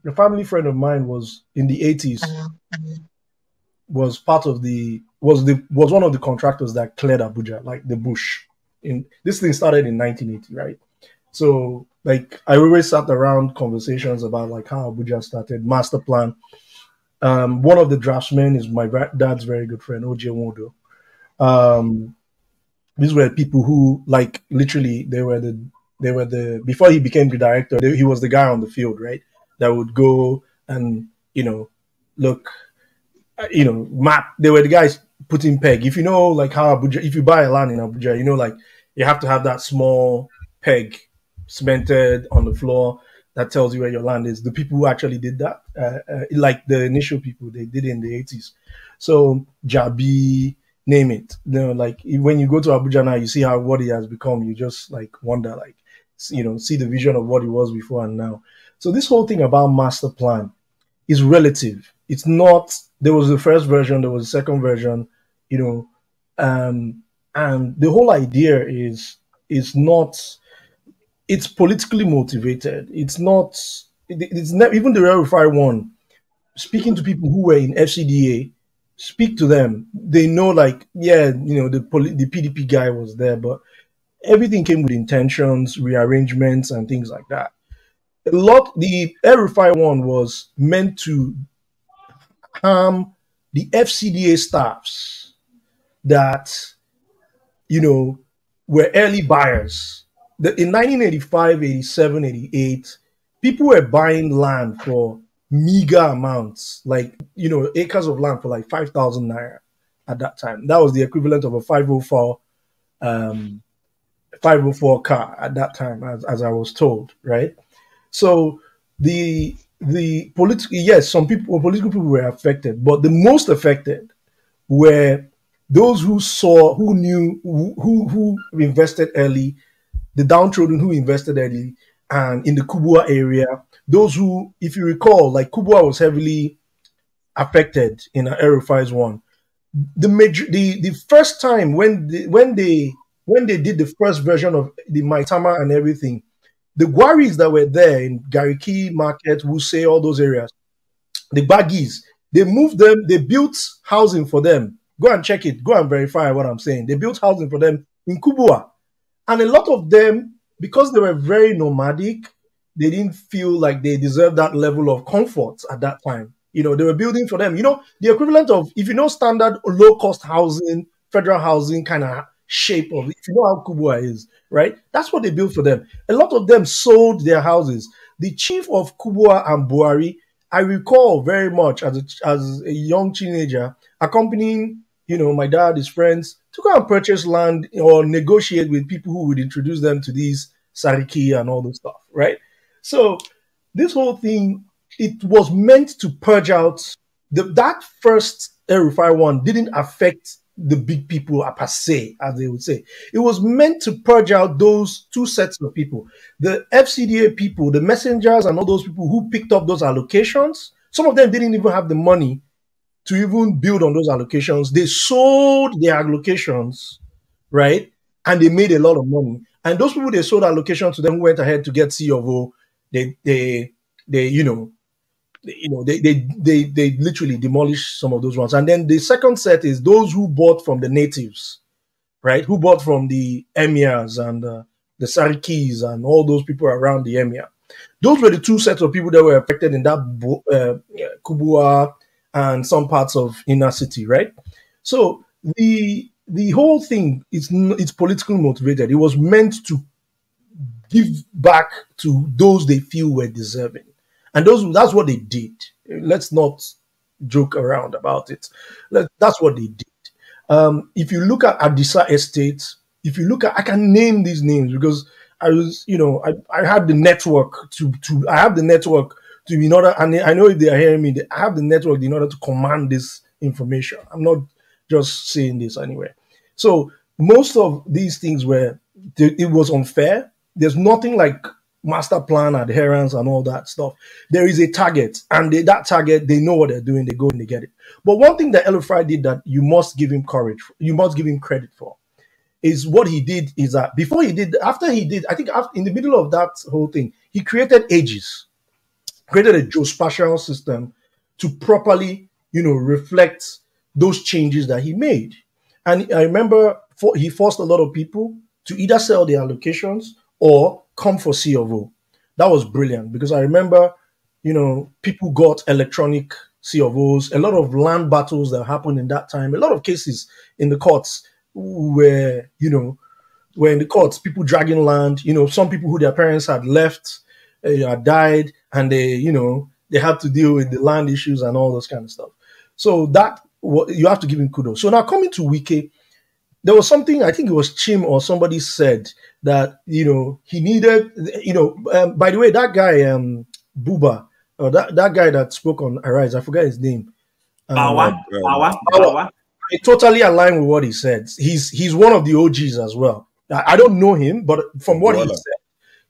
a family friend of mine was in the 80s, was part of was one of the contractors that cleared Abuja, like the bush. This thing started in 1980, right? So like I always sat around conversations about like how Abuja started, master plan. One of the draftsmen is my dad's very good friend, O.J. Wodo. These were people who, like, literally, they were the before he became the director, he was the guy on the field, right? That would go and look, map. They were the guys putting peg. If you know, like how Abuja, if you buy a land in Abuja, like you have to have that small peg cemented on the floor that tells you where your land is. The people who actually did that, like the initial people, they did it in the 80s. So Jabi, name it. Like when you go to Abuja now, you see what he has become. You just like wonder, like, see the vision of what he was before and now. So this whole thing about master plan is relative. It's not. There was the first version. There was the second version. And the whole idea is not. It's politically motivated. It's not. It's not even the Verify one. Speaking to people who were in FCDA, speak to them. They know, like, yeah, the PDP guy was there, but everything came with intentions, rearrangements, and things like that. The Verify one was meant to harm the FCDA staffs that were early buyers. In 1985, 87, 88, people were buying land for meager amounts, like, acres of land for like 5,000 naira at that time. That was the equivalent of a 504 car at that time, as I was told, right? So the political, yes, some political people were affected, but the most affected were those who knew, who invested early, the downtrodden who invested early, and in the Kubwa area, those who, if you recall, like Kubwa was heavily affected in Erufai's one. The first time when they did the first version of the Maitama and everything, the Gwaris that were there in Gariki Market, Wuse, all those areas, the Baggies, they moved them, they built housing for them. Go and check it, go and verify what I'm saying. They built housing for them in Kubwa. And a lot of them, because they were very nomadic, they didn't feel like they deserved that level of comfort at that time. They were building for them. The equivalent of, if standard low-cost housing, federal housing kind of shape of it, if you know how Kubwa is, right? That's what they built for them. A lot of them sold their houses. The chief of Kubwa and Buhari, I recall very much as a young teenager, accompanying, my dad, his friends, to go and purchase land or negotiate with people who would introduce them to these Sariki and all this stuff, right? So this whole thing, it was meant to purge out that first Erufai one didn't affect the big people per se, as they would say. It was meant to purge out those two sets of people. The FCDA people, the messengers and all those people who picked up those allocations, some of them didn't even have the money to even build on those allocations. They sold their allocations, right? And they made a lot of money. And those people they sold allocations to them who went ahead to get C of O, they literally demolished some of those ones. And then the second set is those who bought from the natives, right? Who bought from the emirs and the Sarikis and all those people around the emir. Those were the two sets of people that were affected in that Kubwa and some parts of inner city, right? So the whole thing it's politically motivated. It was meant to give back to those they feel were deserving, and that's what they did. Let's not joke around about it. That's what they did. If you look at Adisa Estate, I can name these names because I was, I had the network to in order, and I know if they are hearing me, I have the network in order to command this information. I'm not just saying this anyway. So most of these things were, it was unfair. There's nothing like master plan adherence and all that stuff. There is a target, and that target, they know what they're doing. They go and they get it. But one thing that El-Rufai did that you must give him courage, you must give him credit for, is what he did is that before he did, after he did, I think after, in the middle of that whole thing, he created AGES, created a geospatial system to properly, reflect those changes that he made. And I remember he forced a lot of people to either sell their allocations or come for C of O. That was brilliant because I remember, people got electronic C of Os, a lot of land battles that happened in that time, a lot of cases in the courts where, where in the courts, people dragging land, some people who their parents had left, had died, and they had to deal with the land issues and all those kind of stuff. So that, you have to give him kudos. So now coming to Wike, there was something, I think it was Chim or somebody said that, he needed, by the way, that guy, Buba, or that guy that spoke on Arise, I forgot his name. Bawa. I totally align with what he said. He's one of the OGs as well. I don't know him, but from what he said,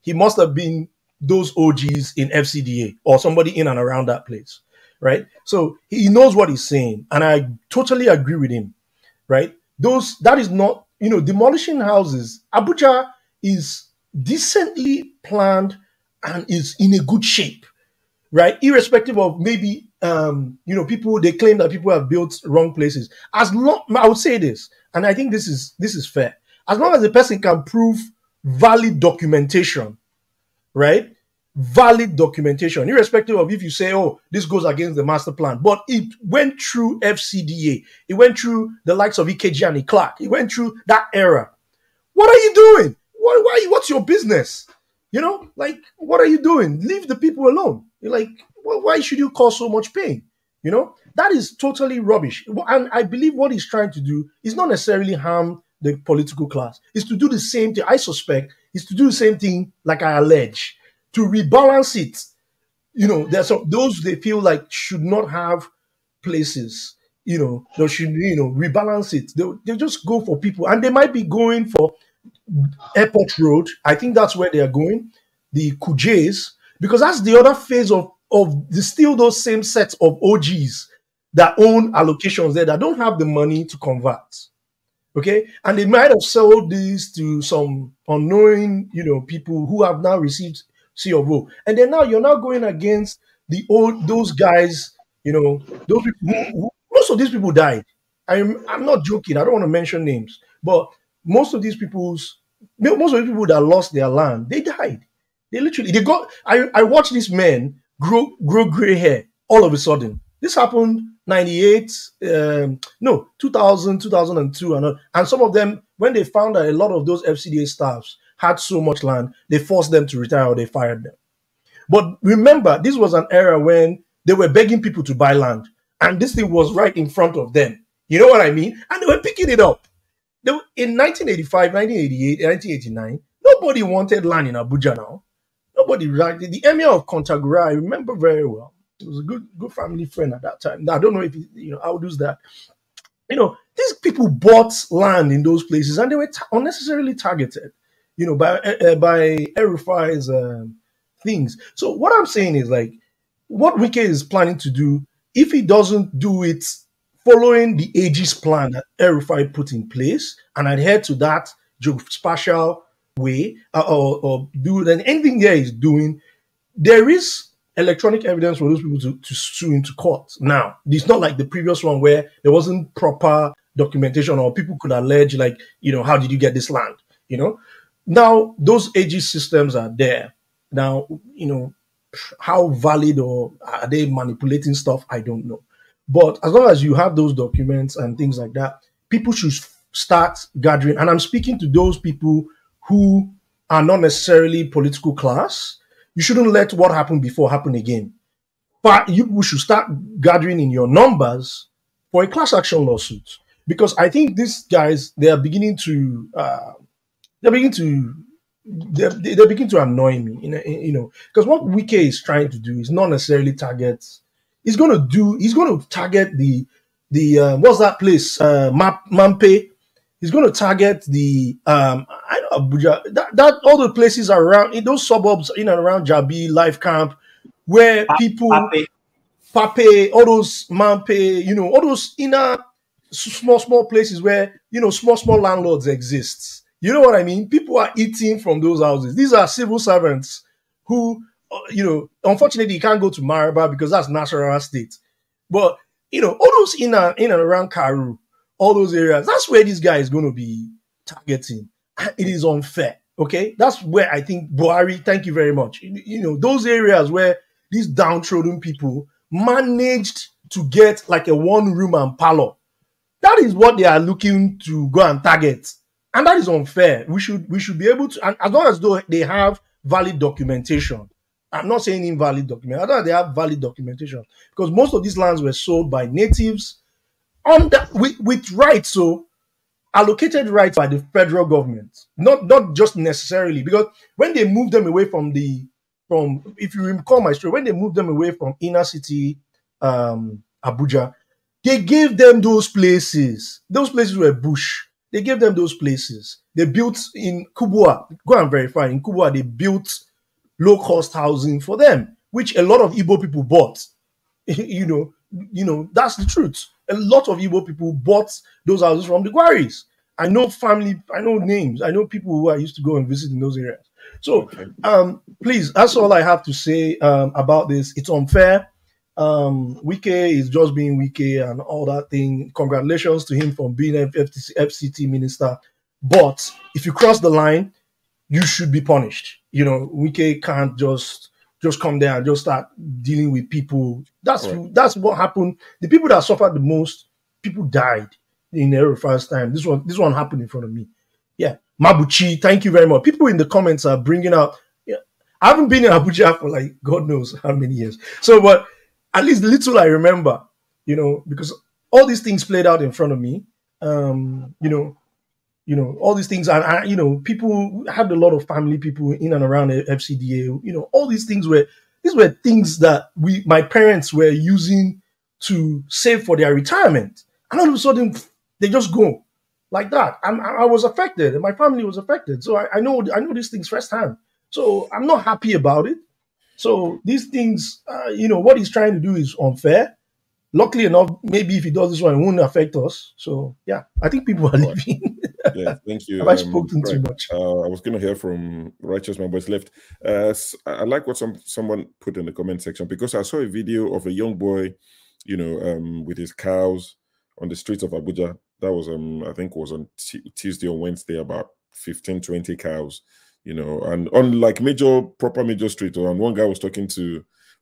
he must have been those OGs in FCDA or somebody in and around that place, right? So he knows what he's saying, and I totally agree with him, right? That is not, demolishing houses. Abuja is decently planned and is in a good shape, right? Irrespective of maybe, people, they claim that people have built wrong places. As long, I would say this, and I think this is fair. As long as the person can prove valid documentation, right? Valid documentation, irrespective of if you say, oh, this goes against the master plan, but it went through FCDA, it went through the likes of EKG and Clark, it went through that era. What are you doing? What's your business? What are you doing? Leave the people alone. You're like, why should you cause so much pain? That is totally rubbish. And I believe what he's trying to do is not necessarily harm the political class. It's to do the same thing, I suspect, is to do the same thing like I allege, to rebalance it. There's those they feel like should not have places, they should, rebalance it. They'll just go for people, and they might be going for Airport Road. I think that's where they are going, the Kujes, because that's the other phase of still those same sets of OGs that own allocations there that don't have the money to convert. Okay, and they might have sold these to some unknowing, people who have now received C of O, and then now you're now going against those guys, those people most of these people died. I'm not joking. I don't want to mention names, but most of these people that lost their land, they died. They got. I watched these men grow gray hair all of a sudden. This happened 98, 2000, 2002, and some of them, when they found that a lot of those FCDA staffs had so much land, they forced them to retire or they fired them. But remember, this was an era when they were begging people to buy land, and this thing was right in front of them. You know what I mean? And they were picking it up. In 1985, 1988, 1989, nobody wanted land in Abuja now. Nobody. The emir of Kontagura, I remember very well. He was a good family friend at that time. I don't know if how does that. These people bought land in those places, and they were unnecessarily targeted, by El-Rufai's things. So what I'm saying is, like, what Wike is planning to do, if he doesn't do it following the Aegis plan that El-Rufai put in place and adhere to that geospatial way, or do then anything there is doing, there is electronic evidence for those people to sue into court. Now, it's not like the previous one where there wasn't proper documentation or people could allege, like, how did you get this land? Now those Aegis systems are there. Now, how valid or are they manipulating stuff? I don't know. But as long as you have those documents and things like that, people should start gathering. And I'm speaking to those people who are not necessarily political class. You shouldn't let what happened before happen again. But you should start gathering in your numbers for a class action lawsuit. Because I think these guys, they are beginning to they begin to annoy me, because what Wike is trying to do is not necessarily target. He's going to target the what's that place, Mampe, He's going to target the I know Abuja, that all the places around in those suburbs in and around Jabi, Life Camp, where people Pape, all those Mampe, you know, all those inner small places where, you know, small landlords exist. You know what I mean? People are eating from those houses. These are civil servants who, you know, unfortunately, you can't go to Maraba because that's Nasarawa State. But, you know, all those in and around Karu, all those areas, that's where this guy is going to be targeting. It is unfair, okay? That's where I think Buhari, thank you very much. You know, those areas where these downtrodden people managed to get like a one-room and parlor. That is what they are looking to go and target. And that is unfair. We should be able to, and as long as though they have valid documentation. I'm not saying invalid documentation. As long as they have valid documentation. Because most of these lands were sold by natives with rights, so allocated rights by the federal government. Not just necessarily, because when they moved them away from if you recall my story, when they moved them away from inner city Abuja, they gave them those places. Those places were bush. They gave them those places. They built in Kubwa. Go and verify. In Kubwa, they built low-cost housing for them, which a lot of Igbo people bought. You know, that's the truth. A lot of Igbo people bought those houses from the quarries. I know names. I know people who I used to go and visit in those areas. So, please, that's all I have to say about this. It's unfair. Wike is just being Wike and all that thing. Congratulations to him for being FCT minister. But if you cross the line, you should be punished. You know, Wike can't just come there and just start dealing with people. That's what happened. The people that suffered the most, people died in the first time. This one happened in front of me. Yeah. Mabuchi, thank you very much. People in the comments are bringing out. Yeah, I haven't been in Abuja for like God knows how many years. So, but at least little I remember, you know, because all these things played out in front of me. You know, all these things, and you know, people had a lot of family people in and around FCDA. You know, all these were things that my parents were using to save for their retirement, and all of a sudden they just go like that. I was affected, and my family was affected. So I know these things firsthand. So I'm not happy about it. So these things, you know, what he's trying to do is unfair. Luckily enough, maybe if he does this one, it won't affect us. So yeah, I think people are leaving. Yeah, thank you. Have I spoken too much? I was going to hear from Righteous Man, but it's left. I like what someone put in the comment section, because I saw a video of a young boy, you know, with his cows on the streets of Abuja. That was, I think it was on Tuesday or Wednesday, about 15, 20 cows, you know, and on like proper major street. And one guy was talking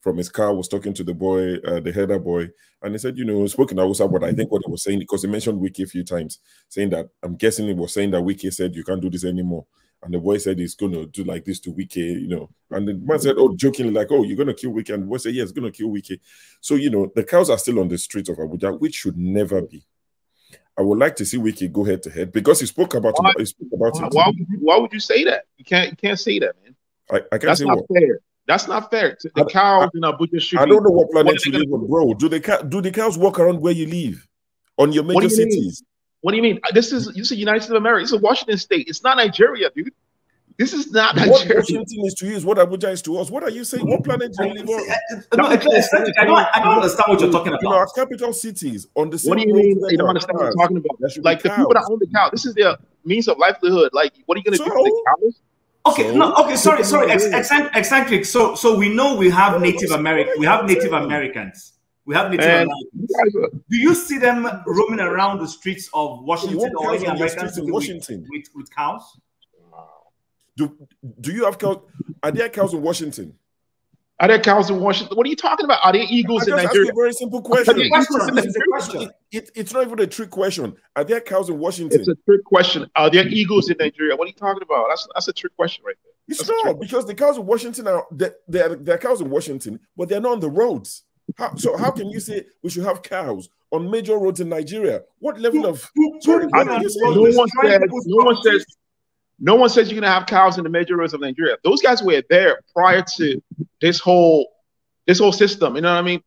from his car, was talking to the boy, the header boy, and he said, you know, spoken Hausa, but I think what he was saying, because he mentioned Wike a few times, saying that, I'm guessing he was saying that Wike said, you can't do this anymore. And the boy said he's going to do like this to Wike, you know. And the man said, oh, jokingly, like, oh, you're going to kill Wike. And the boy said, yes, going to kill Wike. So, you know, the cows are still on the streets of Abuja, which should never be. I would like to see Wike go head to head, because he spoke about it. Why would you say that? You can't say that, man. I can't say what. Fair. That's not fair. The cows in Abuja should. I don't know what planet you live on, bro. Do the cows walk around where you live, on your major cities? What do you mean? This is United States of America. This is Washington State. It's not Nigeria, dude. This is not Nigeria. What Washington is to you is what Abuja is to us. What are you saying? What planet do you live on? I don't understand what you're talking about. In our capital cities, on the same. What do you mean? You don't understand what I'm talking about? Like the people that own the cow, this is their means of livelihood. Like, what are you going to do with the cows? Okay, sorry, eccentric. So we know we have Native Americans. We have Native Americans. Do you see them roaming around the streets of Washington or any American city with cows? Do you have cows? Are there cows in Washington? Are there cows in Washington? What are you talking about? Are there eagles in Nigeria? A very simple question. It's not even a trick question. Are there cows in Washington? It's a trick question. Are there eagles in Nigeria? What are you talking about? That's a trick question right there. It's not, because the cows in Washington they're cows in Washington, but they're not on the roads. How can you say we should have cows on major roads in Nigeria? What level of no one says you're gonna have cows in the major roads of Nigeria. Those guys were there prior to this whole system. You know what I mean?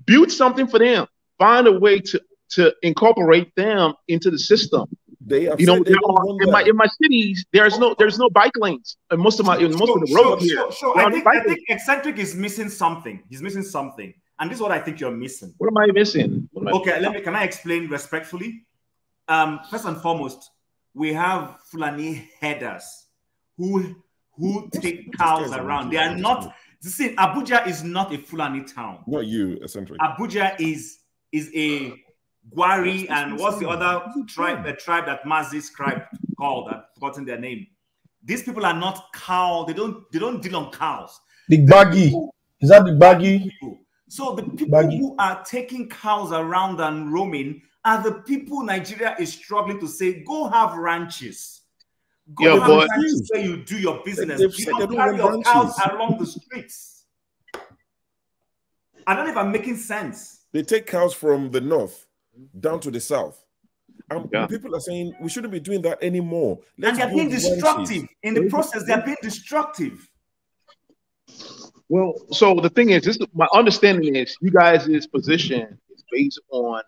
Build something for them. Find a way to incorporate them into the system. They have You know, said they don't want that. in my cities, there's no bike lanes. And most of the roads here. I think Eccentric is missing something. He's missing something. And this is what I think you're missing. What am I missing? Can I explain respectfully? First and foremost, we have Fulani headers who take cows around. They are not. See, Abuja is not a Fulani town. Not you, Eccentric. Abuja is a Gwari, and what's the other tribe? The tribe that Mazi scribed called. I've forgotten their name. These people are not cow. They don't deal on cows. Big Baggy. Is that Big Baggy? So the people who are taking cows around and roaming are the people Nigeria is struggling to say, go have ranches. Go have ranches where you do your business. You don't carry your cows along the streets. I don't know if I'm making sense. They take cows from the north down to the south. People are saying we shouldn't be doing that anymore. And they're being destructive. In the process, they're being destructive. Well, so the thing is, my understanding is you guys' position is based on,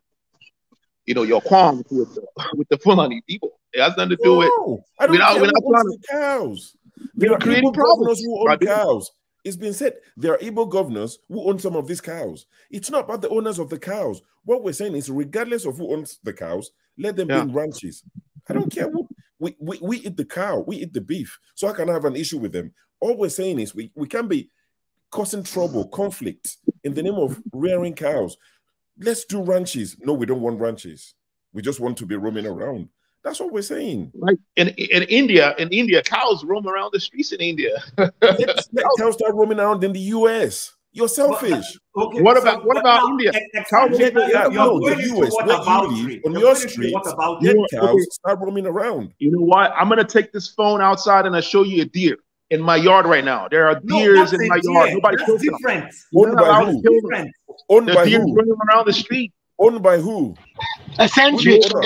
your qualms with the Fulani people. It has nothing to do with. I don't care who owns the cows. There are Igbo governors who own cows. It's been said there are Igbo governors who own some of these cows. It's not about the owners of the cows. What we're saying is, regardless of who owns the cows, let them be in ranches. I don't care who. We eat the cow, we eat the beef. So I can have an issue with them. All we're saying is we can't be causing trouble, conflict in the name of rearing cows. Let's do ranches. No, we don't want ranches. We just want to be roaming around. That's what we're saying. Like in India, cows roam around the streets in India. Let cows start roaming around in the US. You're selfish. Okay, what about India? Cows in the US, where you live, on your street, let cows start roaming around. You know what? I'm gonna take this phone outside and I'll show you a deer in my yard right now. There are deers in my yard. Nobody kills them. Owned by who? Owned by who? Running around the street. Owned by who? Eccentric. Can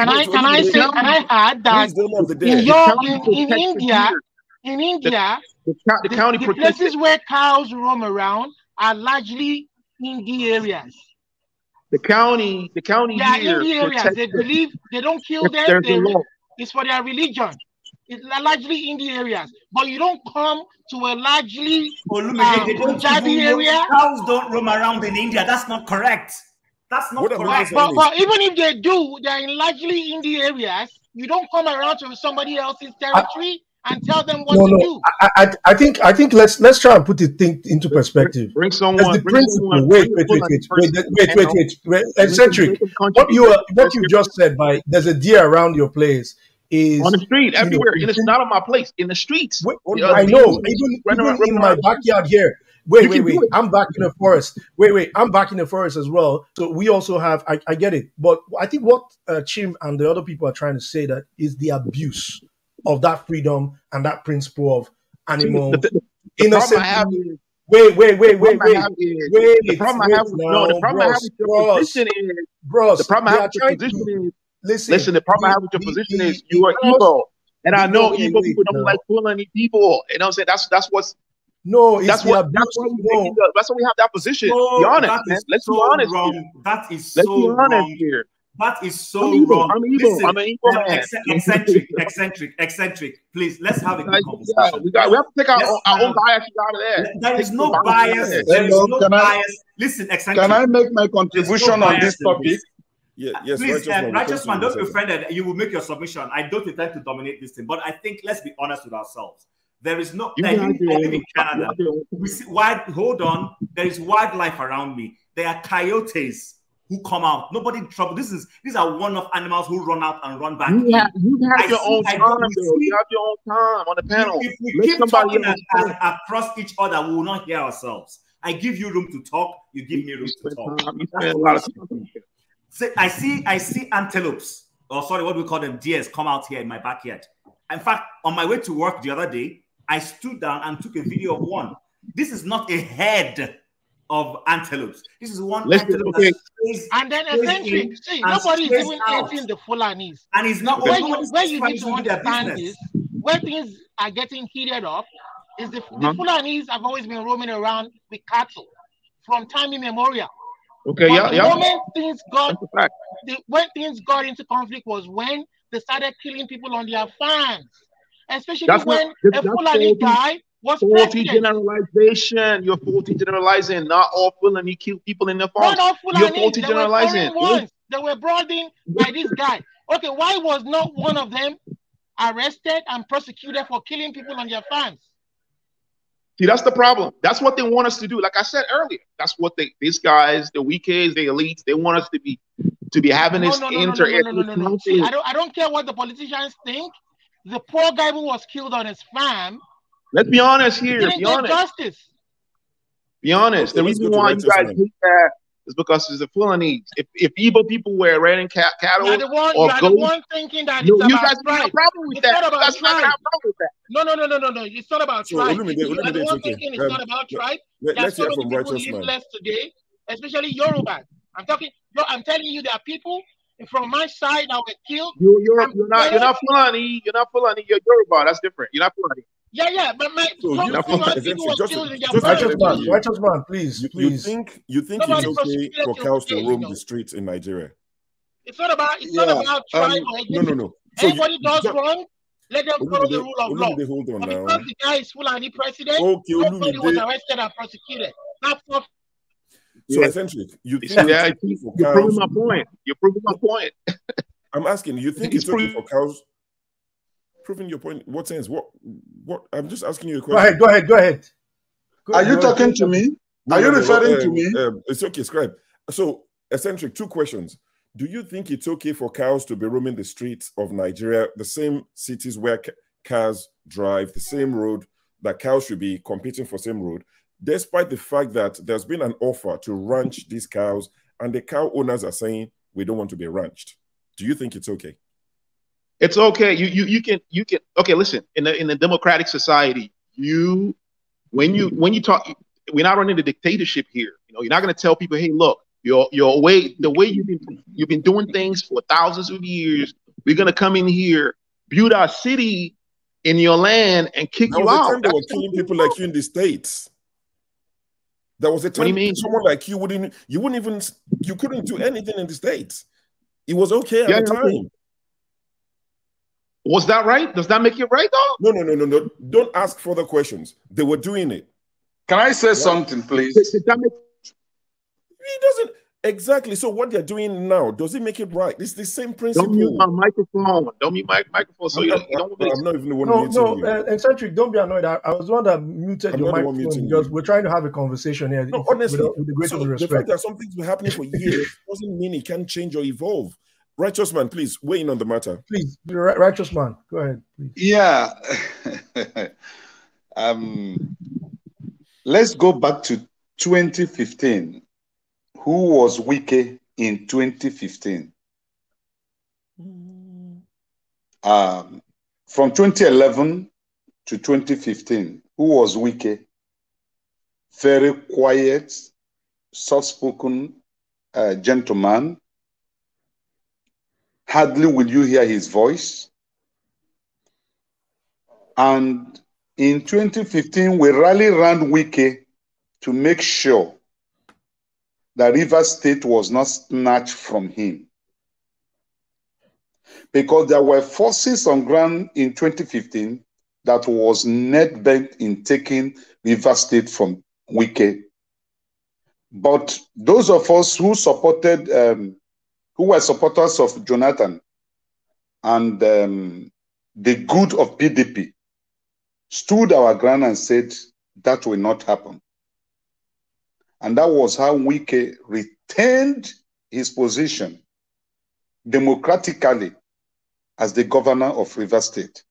I add that in India, the places where cows roam around are largely Indie areas. The county here Indie areas. They believe they don't kill them. It's for their religion. It's largely Indie areas, but you don't come to a largely Punjabi area. Cows don't roam around in India. That's not correct. That's not correct. But even if they do, they're in largely Indie areas. You don't come around to somebody else's territory and tell them what to do. I think let's try and put it into perspective. Bring someone. Wait. Eccentric. What you just said by there's a deer around your place. Is on the street everywhere, and it's not on my place. In the streets, I know. Even in my backyard here. Wait. I'm back in the forest. I'm back in the forest as well. So we also have. I get it, but I think what Chim and the other people are trying to say that is the abuse of that freedom and that principle of animal innocent. Wait. The problem I have with your position is, the problem I have with your position is. Listen, the problem I have with your position is you are Igbo. And I know Igbo people don't like Fulani people. You know what I'm saying? That's what's that's why we have that position. Be honest, man. Let's be honest here. That is so wrong. Here. That is so wrong. I'm Igbo. I'm an Igbo man. Eccentric. Please, let's have a good conversation. We have to take our own biases out of there. There is no bias. There is no bias. Listen, Eccentric. Can I make my contribution on this topic? Yes, please, righteous man, don't be offended. You will make your submission. I don't intend to dominate this thing, but I think let's be honest with ourselves. There is no. I live in Canada. We see hold on. There is wildlife around me. There are coyotes who come out. Nobody in trouble. These are one-off animals who run out and run back. You have your own time, though. You have your own time on the panel. If we keep talking across each other, we will not hear ourselves. I give you room to talk. You give me room to talk. You spend a lot of time. I see antelopes, or sorry, what we call them, deers, come out here in my backyard. In fact, on my way to work the other day, I stood down and took a video of one. This is not a herd of antelopes. This is one antelope. Okay. And then Eccentric, see, nobody is even eating the Fulanis. And it's not where you need to understand is where things are getting heated up is the Fulanis have always been roaming around with cattle from time immemorial. Okay, But yeah. the moment things got, when things got into conflict was when they started killing people on their farms, especially That's when that's a Fulani guy was faulty president. generalization. You're faulty generalizing. Not all Fulani kill people in their farms. Not all You're Fulanis, faulty there were generalizing. foreign ones that were brought in by this guy. Okay, why was not one of them arrested and prosecuted for killing people on their farms? See, that's the problem. That's what they want us to do. Like I said earlier, that's what these guys, the Wikes, the elites, they want us to be having this No. See, I don't care what the politicians think. The poor guy who was killed on his farm. Let's be honest here. Didn't get justice. Be honest. Okay, the reason why you guys hate that is because it's the Fulanese. If Igbo people were running cattle you're the one thinking that it's you about guys tribe. have a problem with It's that. not about You guys tribe. have a problem with that. No. It's not about tribe. You're the one okay. thinking it's not about tribe. Let's There are hear so from many people Righteous Man. liveless today, especially Yoruba. I'm telling you, there are people from my side that were killed. You're not Fulani. You're not Fulani. You're Yoruba. That's different. You're not Fulani. Yeah, but people were killed in their Righteous man, please. You think it's okay for cows to roam the streets in Nigeria? It's not about tribe or ethnicity. No. So anybody does wrong, let them follow the rule of law. Hold on but now. because the guy is Fulani president, nobody was arrested and prosecuted. So eccentric. You think you're proving my point. You're proving my point. I'm asking, you think it's okay for cows? Proving your point. What sense? What? I'm just asking you a question. Go ahead. Are you talking to me? Are you referring to me? It's okay, Scribe. So, eccentric, 2 questions. Do you think it's okay for cows to be roaming the streets of Nigeria, the same cities where cars drive, the same road, that cows should be competing for same road, despite the fact that there's been an offer to ranch these cows and the cow owners are saying, we don't want to be ranched? Do you think it's okay? It's okay. You can okay, listen, in a democratic society, when you talk, we're not running a dictatorship here. You're not going to tell people, hey, look, the way you've been doing things for thousands of years, we're going to come in here, build our city in your land and kick you out. There was a time they were killing people like you in the States. There was a time someone like you couldn't do anything in the States. It was okay at the time. Was that right? Does that make it right, though? No. Don't ask further questions. They were doing it. Can I say something, please? It doesn't exactly. So what they're doing now, does it make it right? It's the same principle. Don't mute my microphone. Don't mute my microphone. So I'm not even the one muting you. Eccentric, don't be annoyed. I was the one that muted your microphone because we're trying to have a conversation here. No, honestly, with the greatest respect. The fact that some things were happening for years doesn't mean it can change or evolve. Righteous man, please weigh in on the matter. Please, Righteous man, go ahead, please. Yeah. Let's go back to 2015. Who was Wike in 2015? From 2011 to 2015, who was Wike? Very quiet, soft-spoken gentleman. Hardly will you hear his voice. And in 2015, we rallied around Wike to make sure that Rivers State was not snatched from him. Because there were forces on ground in 2015 that was net bent in taking Rivers State from Wike. But those of us who supported, who were supporters of Jonathan and the good of PDP, stood our ground and said that will not happen. And that was how Wike retained his position democratically as the governor of Rivers State.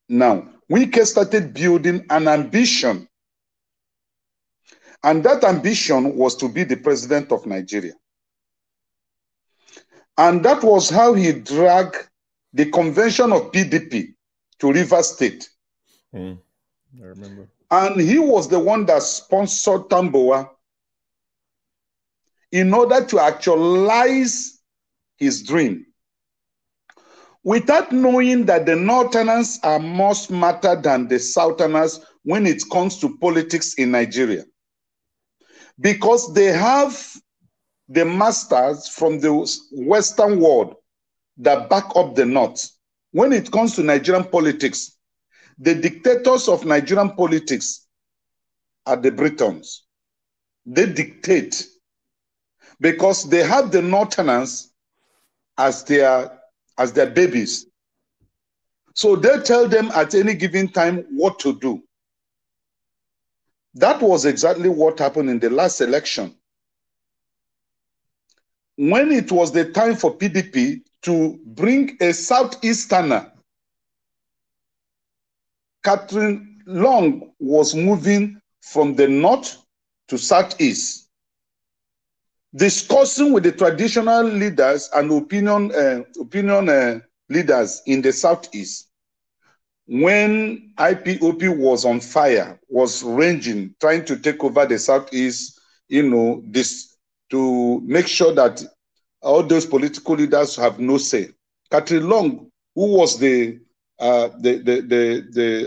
Now, Wike started building an ambition. And that ambition was to be the president of Nigeria. And that was how he dragged the convention of PDP to Rivers State. I remember. And he was the one that sponsored Tamboa in order to actualize his dream, without knowing that the Northerners are more smarter than the Southerners when it comes to politics in Nigeria. because they have the masters from the Western world that back up the North. When it comes to Nigerian politics, the dictators of Nigerian politics are the Britons. They dictate because they have the Northerners as their babies. So they tell them at any given time what to do. That was exactly what happened in the last election. When it was the time for PDP to bring a Southeasterner, Catherine Long was moving from the north to southeast, discussing with the traditional leaders and opinion leaders in the southeast. When IPOP was on fire, was ranging, trying to take over the southeast, to make sure that all those political leaders have no say. Catherine Long, who was the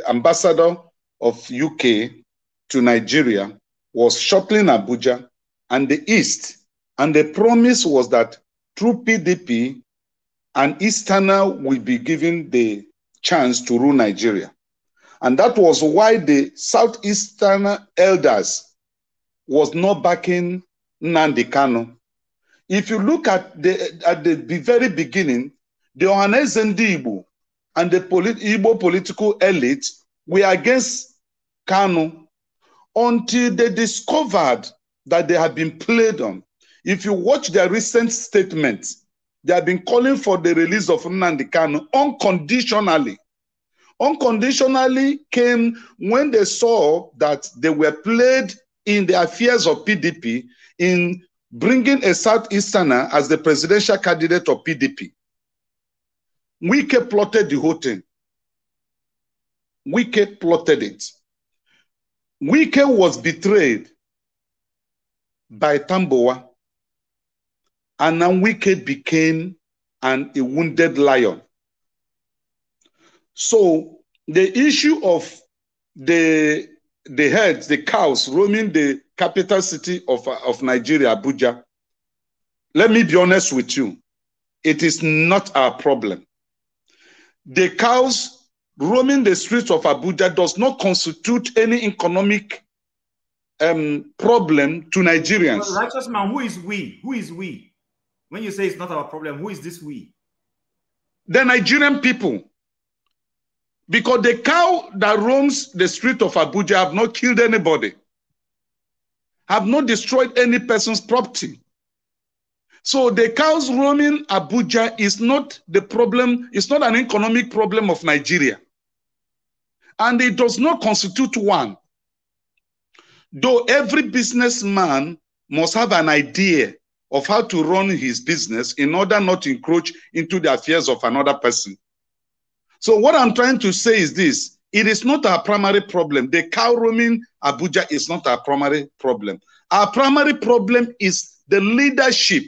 ambassador of UK to Nigeria, was shuttling Abuja and the East. And the promise was that through PDP, an Easterner will be given the chance to rule Nigeria. And that was why the Southeastern elders was not backing Nnamdi Kanu. If you look at the very beginning, the Ohaneze Ndi Igbo and the Igbo political elite were against Kanu until they discovered that they had been played on. If you watch their recent statements, they have been calling for the release of Nnamdi Kanu unconditionally. Unconditionally came when they saw that they were played in the affairs of PDP in bringing a Southeasterner as the presidential candidate of PDP. Wike plotted the whole thing. Wike plotted it. Wike was betrayed by Tambowa, and now Wike became a wounded lion. So the issue of the herds, the cows roaming the capital city of Nigeria, Abuja, let me be honest with you, it is not our problem. The cows roaming the streets of Abuja does not constitute any economic problem to Nigerians. Well, righteous man, who is we? Who is we? When you say it's not our problem, who is this we? The Nigerian people. Because the cow that roams the street of Abuja have not killed anybody, have not destroyed any person's property. So the cows roaming Abuja is not the problem, it's not an economic problem of Nigeria. And it does not constitute one. Though every businessman must have an idea of how to run his business in order not to encroach into the affairs of another person. So what I'm trying to say is this: it is not our primary problem. The cow roaming Abuja is not our primary problem. Our primary problem is the leadership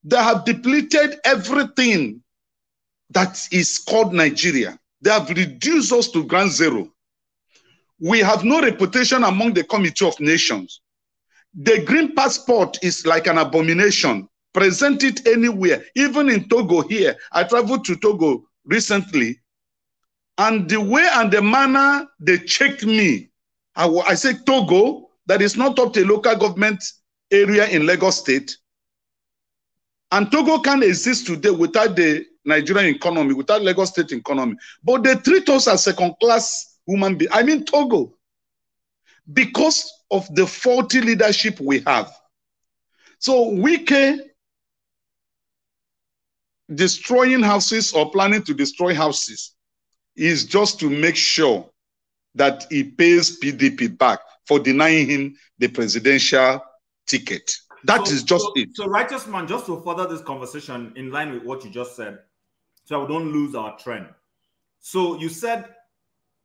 that have depleted everything that is called Nigeria. They have reduced us to ground zero. We have no reputation among the Committee of Nations. The green passport is like an abomination. Present it anywhere, even in Togo here. I traveled to Togo recently, and the way and the manner they checked me, I said Togo, that is not up to a local government area in Lagos State. And Togo can exist today without the Nigerian economy, without Lagos State economy. But they treat us as second-class human beings. I mean Togo. Because of the faulty leadership we have. So Wike destroying houses or planning to destroy houses is just to make sure that he pays PDP back for denying him the presidential ticket. That is just it. So, righteous man, just to further this conversation in line with what you just said, so we don't lose our trend. So you said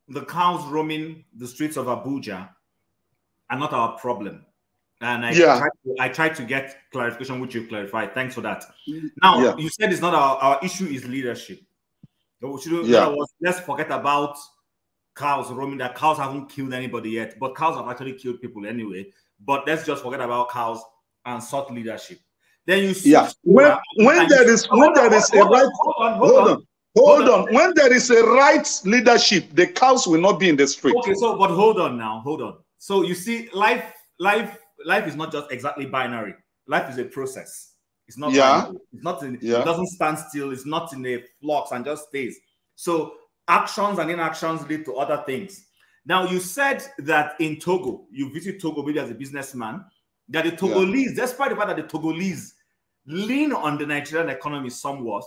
the cows roaming the streets of Abuja are not our problem. And I tried to get clarification, which you clarified. Thanks for that. Now, you said it's not our issue is leadership. Let's forget about cows roaming, that cows haven't killed anybody yet, but cows have actually killed people anyway. But let's just forget about cows and sought leadership. Then you switch when there is a right, hold on. When there is a right leadership, the cows will not be in the street. Okay, so but hold on. So you see, life is not just exactly binary. Life is a process. It's not binary. It's not in, it doesn't stand still, it's not in a flux and just stays. So actions and inactions lead to other things. Now, you said that in Togo, you visit Togo maybe as a businessman, that the Togolese, despite the fact that the Togolese lean on the Nigerian economy somewhat,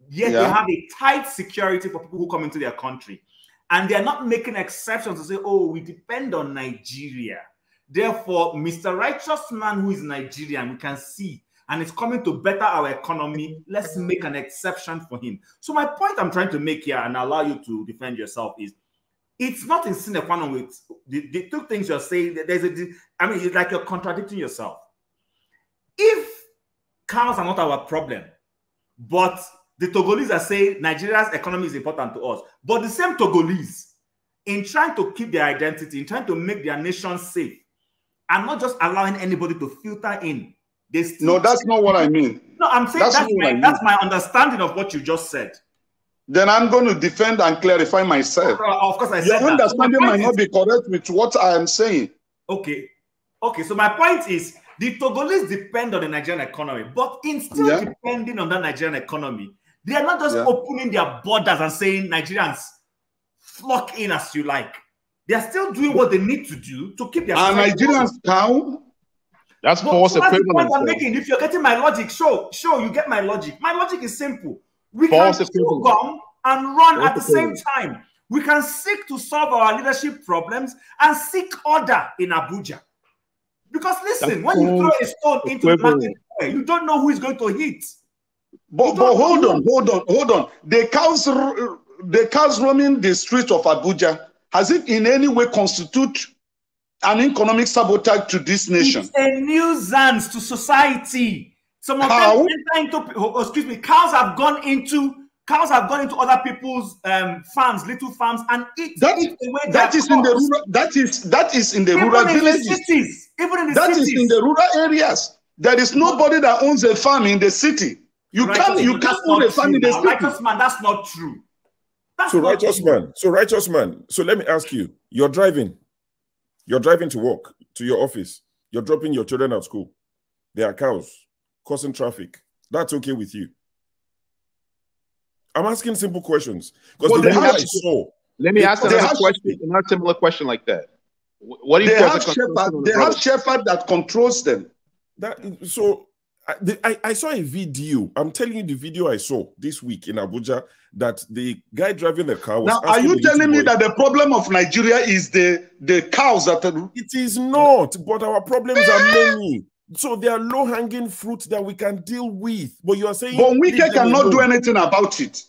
yet they have a tight security for people who come into their country. And they're not making exceptions to say, oh, we depend on Nigeria. Therefore, Mr. Righteous Man who is Nigerian, we can see, and it's coming to better our economy, let's make an exception for him. So my point I'm trying to make here, and allow you to defend yourself, is it's not in sine qua non with the two things you're saying. There's it's like you're contradicting yourself. If cows are not our problem, but the Togolese are saying Nigeria's economy is important to us, but the same Togolese, in trying to keep their identity, in trying to make their nation safe, and not just allowing anybody to filter in. No, that's not what I mean. No, I'm saying that's my understanding of what you just said. Then I'm going to defend and clarify myself. Of course, I said your understanding might not be correct with what I am saying. Okay. So my point is, the Togolese depend on the Nigerian economy, but in still depending on that Nigerian economy, they are not just opening their borders and saying Nigerians flock in as you like. They are still doing what they need to do to keep their. Are Nigerians cow? That's false equivalence. I'm making. If you're getting my logic, sure, you get my logic. My logic is simple. We can still come and run at the same time. We can seek to solve our leadership problems and seek order in Abuja. Because listen, when you throw a stone into the market, you don't know who is going to hit. But hold on. The cows roaming the streets of Abuja, has it in any way constitute an economic sabotage to this nation? It's a nuisance to society. Some of them enter into, cows have gone into other people's farms, little farms, and eat away that is in the rural, that is in the rural villages. Even in the cities. That is in the rural areas. There is nobody that owns a farm in the city. You can't own a farm in the city. Righteous man, that's not true. Righteous man. So let me ask you, you're driving to work, to your office, you're dropping your children at school. There are cows causing traffic. That's okay with you? I'm asking simple questions. Because let me ask another question, another similar question like that. What do you they have shepherd that controls them. I saw a video. I'm telling you the video I saw this week in Abuja, that the guy driving the car was. Now, are you telling me that the problem of Nigeria is the cows that It is not, but our problems are many. So there are low-hanging fruits that we can deal with. But you are saying, but Wike cannot do anything about it.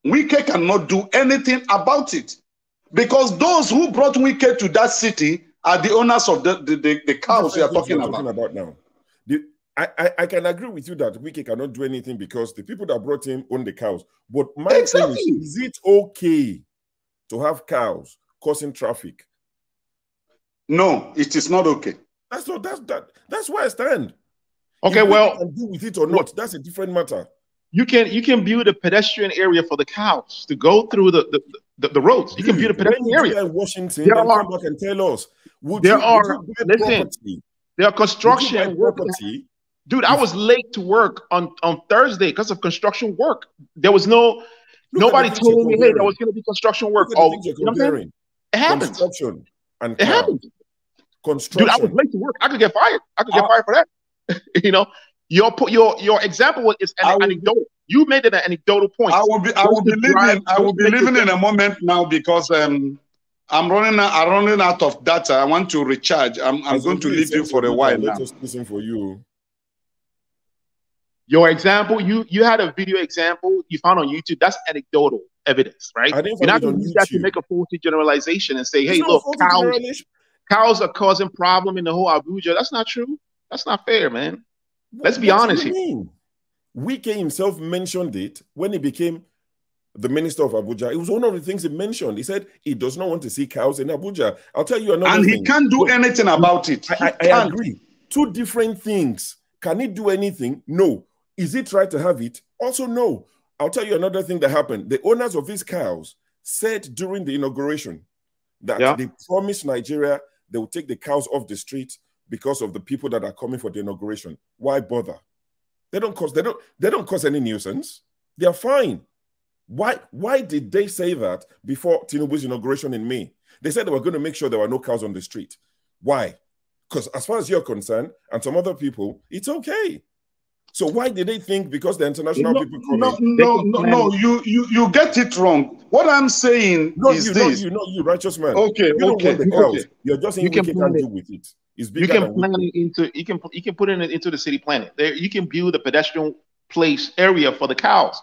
Wike cannot do anything about it, because those who brought Wike to that city are the owners of the cows we are talking about now. I can agree with you that Wike cannot do anything because the people that brought him own the cows. But my thing is it okay to have cows causing traffic? No, it is not okay. That's where I stand. Okay, if well, can deal with it or not, that's a different matter. You can build a pedestrian area for the cows to go through the roads. You can build a pedestrian area in Washington. Come back and tell us. There are construction property. Dude, I was late to work on Thursday because of construction work. There was nobody told me, hey, there was going to be construction work. Oh, you know what I'm saying? It happens. Construction and it happens. Construction. Dude, I was late to work. I could get fired. I could get fired for that. You know, your example is anecdotal. You made it an anecdotal point. I will be living in a moment now because I'm running out of data. I want to recharge. I'm going to leave you for a while now. Let us listen for you. Your example, you had a video example you found on YouTube. That's anecdotal evidence, right? You're not going to use that to make a faulty generalization and say, hey, look, cows are causing problem in the whole Abuja. That's not true. That's not fair, man. Let's be honest here. Wike himself mentioned it when he became the minister of Abuja, it was one of the things he mentioned. He said he does not want to see cows in Abuja. I'll tell you another thing. And he can't do anything about it. I agree. Two different things. Can he do anything? No. Is it right to have it? Also, no. I'll tell you another thing that happened. The owners of these cows said during the inauguration that they promised Nigeria they will take the cows off the street because of the people that are coming for the inauguration. Why bother? They don't cause any nuisance. They are fine. Why did they say that before Tinubu's inauguration in May? They said they were going to make sure there were no cows on the street. Why? Because as far as you're concerned, and some other people, it's okay. So why did they think because the international people come No, you get it wrong. What I'm saying is this. You righteous man. Okay, you don't want the cows. You're just saying Wike can't do with it. It's bigger than Wike. You can put it into the city planning. There, you can build a pedestrian place area for the cows.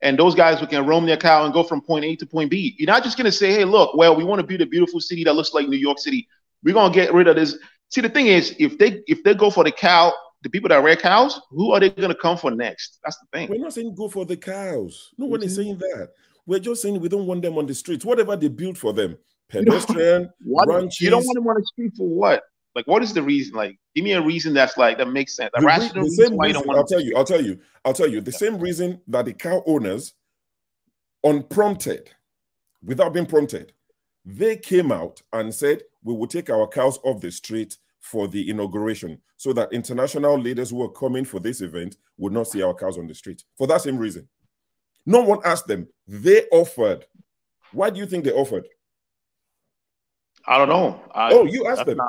And those guys who can roam their cow and go from point A to point B. You're not just going to say, hey, look, well, we want to build a beautiful city that looks like New York City. We're going to get rid of this. See, the thing is, if they go for the cow, the people that rear cows, who are they going to come for next? That's the thing. We're not saying go for the cows. No one is saying that. We're just saying we don't want them on the streets. Whatever they build for them, pedestrian, ranches. You don't want them on the street for what? Like, what is the reason? Like, give me a reason that makes sense. A rational reason why you don't want them. I'll tell you. The same reason that the cow owners, unprompted, without being prompted, they came out and said, we will take our cows off the street for the inauguration so that international leaders who are coming for this event would not see our cows on the street. For that same reason. No one asked them. They offered. Why do you think they offered? I don't know. You asked them.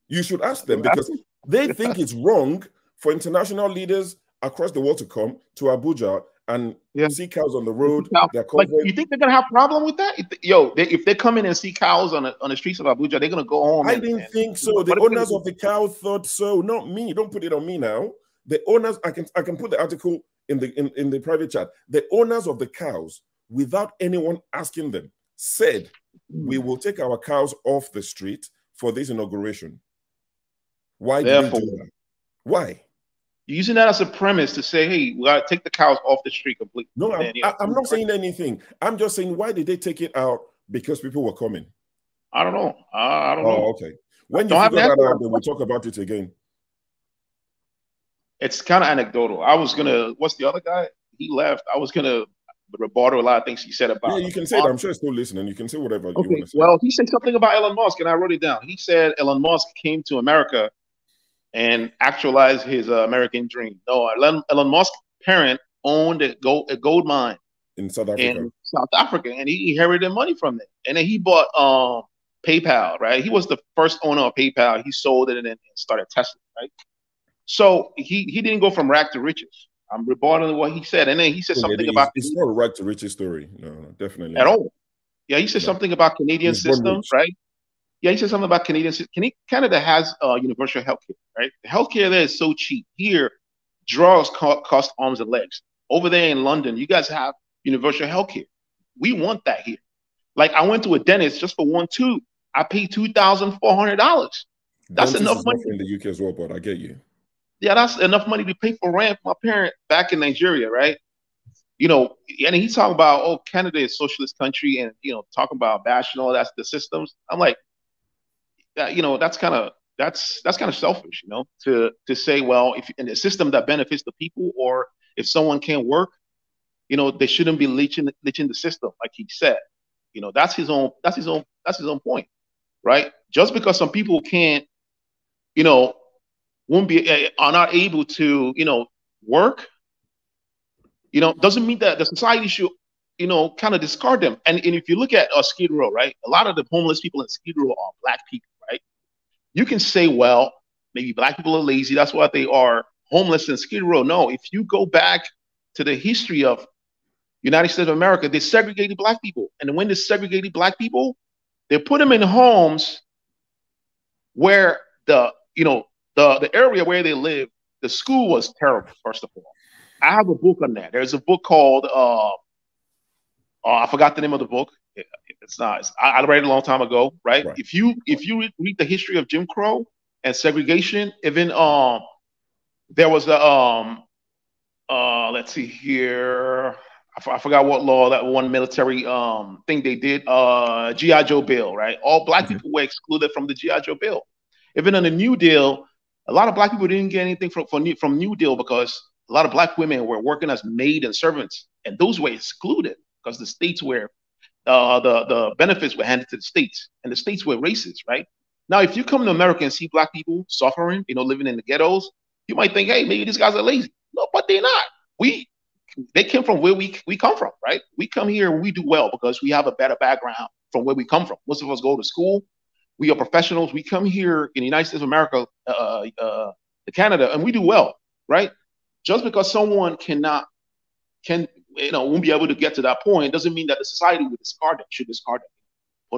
You should ask them because they think it's wrong for international leaders across the world to come to Abuja and see cows on the road. Like, you think they're gonna have a problem with that? If they come in and see cows on the streets of Abuja, they're gonna go home. I didn't think so. The owners of the cow thought so, not me. Don't put it on me now. The owners, I can put the article in the private chat. The owners of the cows, without anyone asking them, said we will take our cows off the street for this inauguration. Why did they do that? Why? You're using that as a premise to say, hey, we gotta take the cows off the street completely. No, I'm not saying anything. I'm just saying, why did they take it out? Because people were coming. I don't know. I don't know. Oh, okay. When you figure that out, then we'll talk about it again. It's kind of anecdotal. I was gonna. What's the other guy? He left. I was gonna rebuttal a lot of things he said about. Yeah, you can say that. I'm sure he's still listening. You can say whatever you want to say. Well, he said something about Elon Musk, and I wrote it down. He said Elon Musk came to America and actualized his American dream. No, Elon Musk's parent owned a gold mine in South Africa. And he inherited money from it. And then he bought PayPal, right? He was the first owner of PayPal. He sold it and then started Tesla, right? So he didn't go from rag to riches. I'm rebutting what he said. And then he said something about... It's not a rag to riches story. No, definitely at all. Yeah, he said something about Canadian systems, right? Yeah, he said something about Canadian. Canada has universal healthcare, right? The healthcare there is so cheap. Here, drugs cost arms and legs. Over there in London, you guys have universal healthcare. We want that here. Like, I went to a dentist just for one tooth. I paid $2,400. That's enough money in the UK as well. But I get you. Yeah, that's enough money to pay for rent for my parent back in Nigeria, right? You know, and he's talking about, oh, Canada is a socialist country, and talking about bashing all that's the systems. I'm like, that's kind of selfish, to say, well, if in a system that benefits the people, or if someone can't work, they shouldn't be leeching the system, like he said. That's his own point, right? Just because some people can't, are not able to, work, doesn't mean that the society should, kind of discard them. And if you look at Skid Row, right, a lot of the homeless people in Skid Row are Black people, right? You can say, well, maybe Black people are lazy. That's why they are homeless in Skid Row. No, if you go back to the history of United States of America, they segregated Black people. And when they segregated Black people, they put them in homes where the area where they live, the school was terrible, first of all. I have a book on that. There's a book called, I forgot the name of the book. I read it a long time ago, right? If you read the history of Jim Crow and segregation, even there was a let's see here, I forgot what law, that one military thing they did, G.I. Joe bill, right? All black people were excluded from the G.I. Joe bill. Even on the New Deal, a lot of black people didn't get anything from New Deal because a lot of black women were working as maid and servants, and those were excluded because the states were the benefits were handed to the states, and the states were racist, right? Now, if you come to America and see black people suffering, living in the ghettos, you might think, hey, maybe these guys are lazy. No, but they're not. They came from where we come from, right? We come here and we do well because we have a better background from where we come from. Most of us go to school. We are professionals. We come here in the United States of America, to Canada, and we do well, right? Just because someone won't be able to get to that point doesn't mean that the society would should discard them,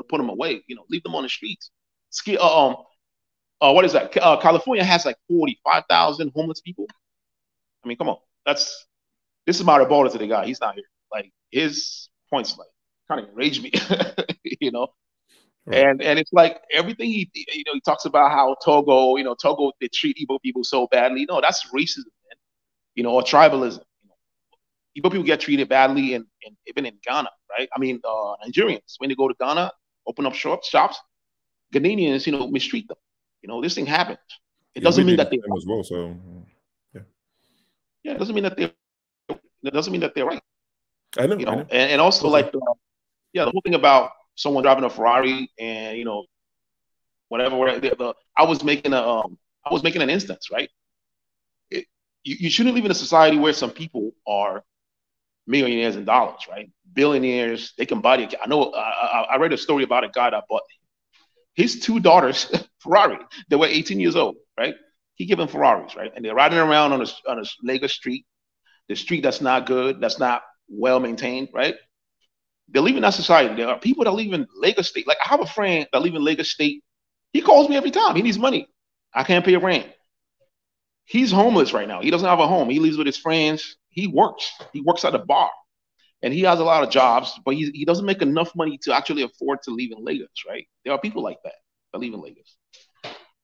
put them away, leave them on the streets. What is that? California has like 45,000 homeless people. I mean, come on, this is my rebuttal to the guy. He's not here. Like, his points kind of enrage me, Right. And it's like everything he talks about how Togo, Togo, they treat Igbo people so badly. No, that's racism, man. Or tribalism. Igbo people get treated badly even in Ghana, right? I mean, Nigerians, when they go to Ghana, open up shops, Ghanaians, mistreat them. This thing happens. It doesn't mean that they as well. So yeah, it doesn't mean that they're right. I know. And also like the whole thing about someone driving a Ferrari and whatever. I was making an instance, right? You shouldn't live in a society where some people are millionaires in dollars, right? Billionaires, they can buy it. I know. I read a story about a guy that bought his 2 daughters Ferrari. They were 18 years old, right? He gave them Ferraris, right? And they're riding around on a Lagos street, the street that's not good, that's not well maintained, right? They're leaving that society. There are people that live in Lagos State. Like, I have a friend that live in Lagos State. He calls me every time. He needs money. I can't pay rent. He's homeless right now. He doesn't have a home. He lives with his friends. He works. He works at a bar. And he has a lot of jobs, but he doesn't make enough money to actually afford to live in Lagos, right? There are people like that live in Lagos.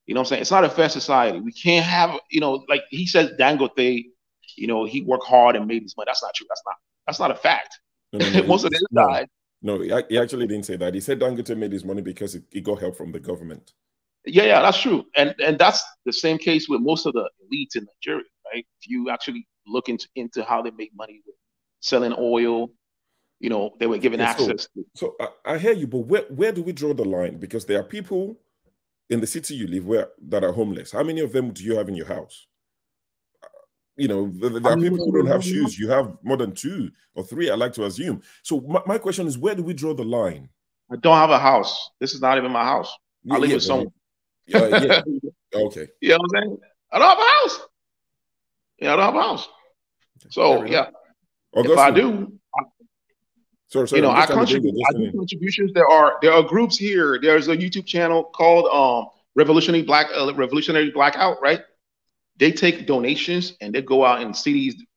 You know what I'm saying? It's not a fair society. We can't have, like he says, Dangote, he worked hard and made his money. That's not true. That's not a fact. No, Most of them died. No, he actually didn't say that. He said Dangote made his money because he got help from the government. Yeah, that's true. And that's the same case with most of the elites in Nigeria, right? If you actually look into how they make money with selling oil, they were given access to. So I hear you, but where do we draw the line? Because there are people in the city you live that are homeless. How many of them do you have in your house? There are people who don't have shoes. You have more than 2 or 3, I like to assume. So my question is, where do we draw the line? I don't have a house. This is not even my house. I live with someone. Yeah. Okay. You know what I'm saying? I don't have a house. I don't have a house. So yeah, Augustine. if I do, sorry, I contribute. I do contributions. There are groups here. There's a YouTube channel called Revolutionary Blackout, right? They take donations and they go out in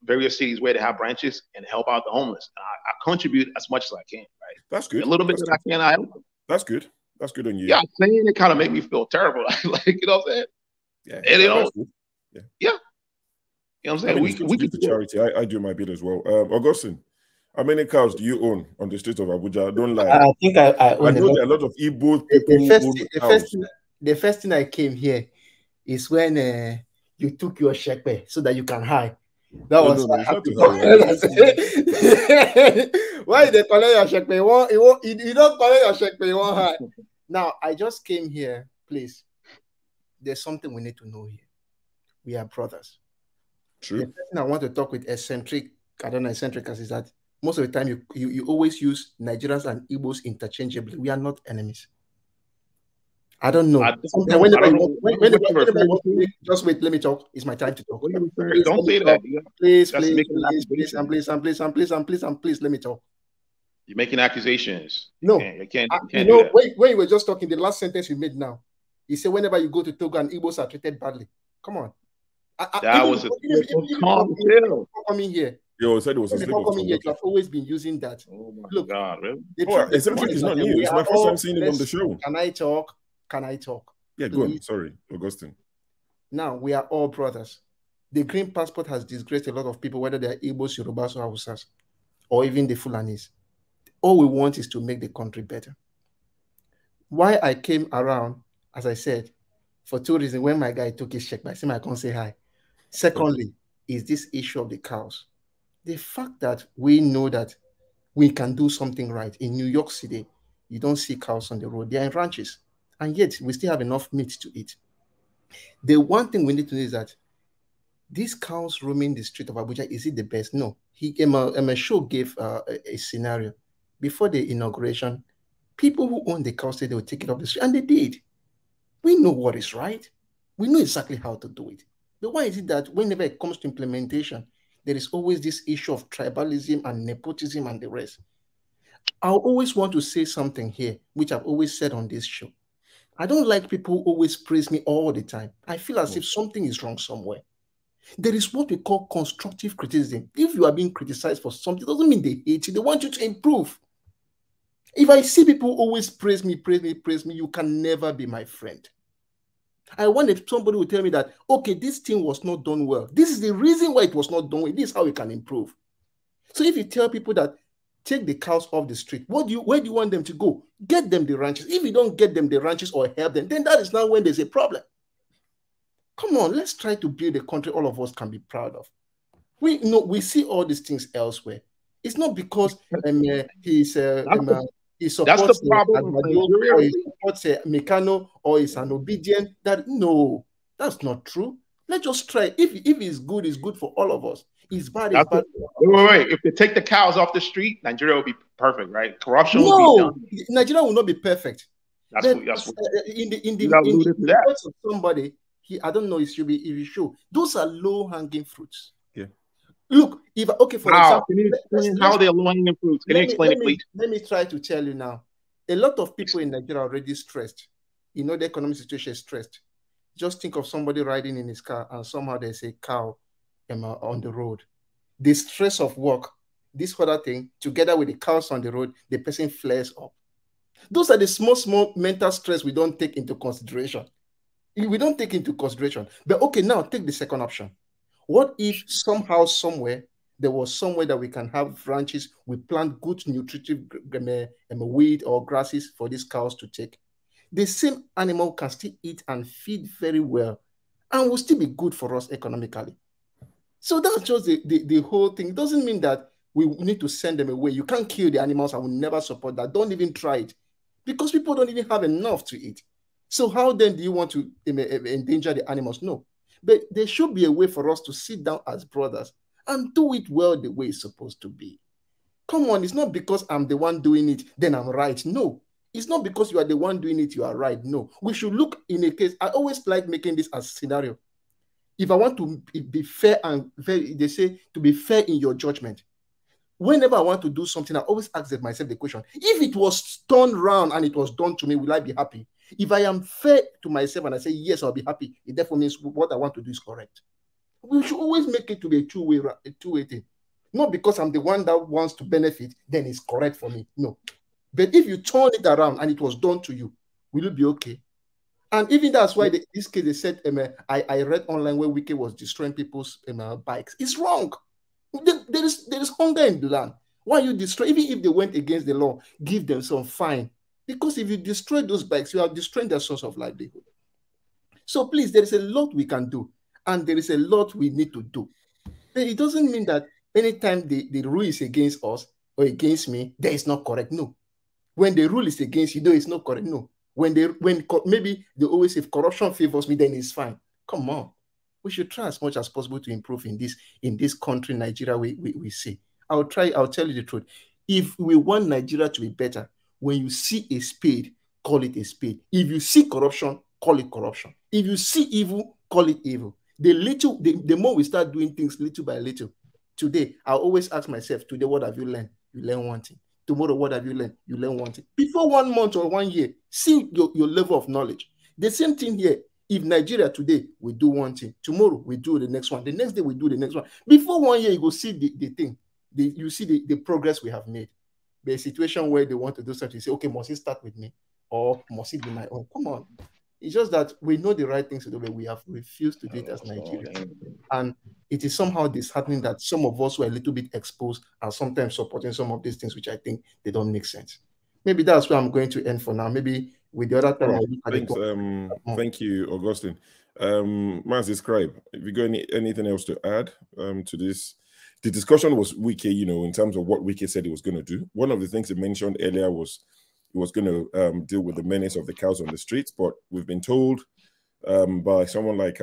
various cities where they have branches and help out the homeless. I contribute as much as I can, right? That's good. A little bit that I can, I help them. That's good. That's good on you. Yeah, saying it kind of made me feel terrible. Like, you know what I'm saying? Yeah. And Yeah. You know what I'm saying? We do charity. I do my bit as well. Augustine, how many cows do you own on the streets of Abuja? Don't lie. I think I own know there are a lot of Igbo people the first thing I came here is when you took your shepe so that you can hide. That was why they collect your shepe? You don't collect your shepe, you won't hide. Now, I just came here, please. There's something we need to know here. We are brothers. True. The person I want to talk with eccentric is that most of the time you always use Nigerians and Igbos interchangeably. We are not enemies. I don't know. Just wait, let me talk. It's my time to talk. Please, don't say that. Please, let me talk. You're making accusations. No. You can't when you were just talking, the last sentence you made now, you say whenever you go to Togo and Igbos are treated badly. Come on. Coming here. You said it was a coming here. You have always been using that. Oh my God, really? It's not new. It's my first time seeing it on the show. Can I talk? Yeah, go on. Sorry, Augustine. Now, we are all brothers. The green passport has disgraced a lot of people, whether they are Igbos, Yorubas, or Hausas. or even the Fulanis. All we want is to make the country better. Why I came around, as I said, for two reasons. When my guy took his check, I said I can't say hi. Secondly, is this issue of the cows. The fact that we know that we can do something right. In New York City, you don't see cows on the road. They're in ranches. And yet, we still have enough meat to eat. The one thing we need to know is that these cows roaming the street of Abuja, is it the best? No. Emma Show gave a scenario. Before the inauguration, people who own the cows said they would take it off the street, and they did. We know what is right. We know exactly how to do it. But why is it that whenever it comes to implementation, there is always this issue of tribalism and nepotism and the rest? I always want to say something here, which I've always said on this show. I don't like people who always praise me all the time. I feel as if something is wrong somewhere. There is what we call constructive criticism. If you are being criticized for something, it doesn't mean they hate you. They want you to improve. If I see people always praise me, you can never be my friend. I wanted somebody who tell me that, okay, this thing was not done well. This is the reason why it was not done well. This is how we can improve. So if you tell people that take the cows off the street, where do you want them to go? Get them the ranches. If you don't get them the ranches or help them, then that is now when there's a problem. Come on, let's try to build a country all of us can be proud of. We see all these things elsewhere. It's not because he supports that's the problem with Nigeria. Or he supports Mekano or is an obedient. No, that's not true. Let's just try. If it's good for all of us. It's bad, it's bad. Wait. If they take the cows off the street, Nigeria will be perfect, right? Corruption will be done. Nigeria will not be perfect. That's what in the words of somebody, I don't know if you show. Those are low-hanging fruits. Yeah. Look, for example, how they're low-hanging fruits? Can you explain it, please? Let me try to tell you now. A lot of people in Nigeria are already stressed. You know, the economic situation is stressed. Just think of somebody riding in his car and somehow there's a cow on the road. The stress of work, this other thing, together with the cows on the road, the person flares up. Those are the small mental stress we don't take into consideration. We don't take into consideration. But okay, now take the second option. What if somehow, somewhere, there was somewhere that we can have ranches, we plant good nutritive weed or grasses for these cows to take? The same animal can still eat and feed very well and will still be good for us economically. So that's just the whole thing. It doesn't mean that we need to send them away. You can't kill the animals. I will never support that. Don't even try it because people don't even have enough to eat. So how then do you want to endanger the animals? No. But there should be a way for us to sit down as brothers and do it well the way it's supposed to be. Come on, it's not because I'm the one doing it, then I'm right. No. It's not because you are the one doing it, you are right. No. We should look in a case. I always like making this as a scenario. If I want to be fair and very, they say to be fair in your judgment. Whenever I want to do something, I always ask myself the question, if it was turned around and it was done to me, will I be happy? If I am fair to myself and I say, yes, I'll be happy, it therefore means what I want to do is correct. We should always make it to be a two-way thing. Not because I'm the one that wants to benefit, then it's correct for me. No. But if you turn it around and it was done to you, will you be okay? And even that's why this case, they said, I read online where Wike was destroying people's bikes. It's wrong. There is hunger in the land. Why you destroy? Even if they went against the law, give them some fine. Because if you destroy those bikes, you are destroying their source of livelihood. So please, there is a lot we can do. And there is a lot we need to do. But it doesn't mean that anytime the rule is against us or against me, that is not correct. No. When the rule is against you, it's not correct. No. When maybe they always say if corruption favors me, then it's fine. Come on. We should try as much as possible to improve in this country, Nigeria, we see. I'll tell you the truth. If we want Nigeria to be better, when you see a spade, call it a spade. If you see corruption, call it corruption. If you see evil, call it evil. The more we start doing things little by little. Today, I always ask myself, today, what have you learned? You learn one thing. Tomorrow, what have you learned? You learn one thing. Before 1 month or 1 year, see your level of knowledge. The same thing here. If Nigeria today, we do one thing. Tomorrow, we do the next one. The next day, we do the next one. Before 1 year, you go see the thing. You see the progress we have made. The situation where they want to do something, you say, okay, must it start with me? Or must it be my own? Come on. It's just that we know the right things to do, but we have refused to do it as Nigeria. And it is somehow disheartening that some of us were a little bit exposed are sometimes supporting some of these things, which I think they don't make sense. Maybe that's where I'm going to end for now. Maybe with the other time, Right. Thanks. Thank you, Augustine. Mas, describe. Have you got anything else to add to this? The discussion was Wike, in terms of what Wike said he was going to do. One of the things he mentioned earlier was he was going to deal with the menace of the cows on the streets, but we've been told by someone like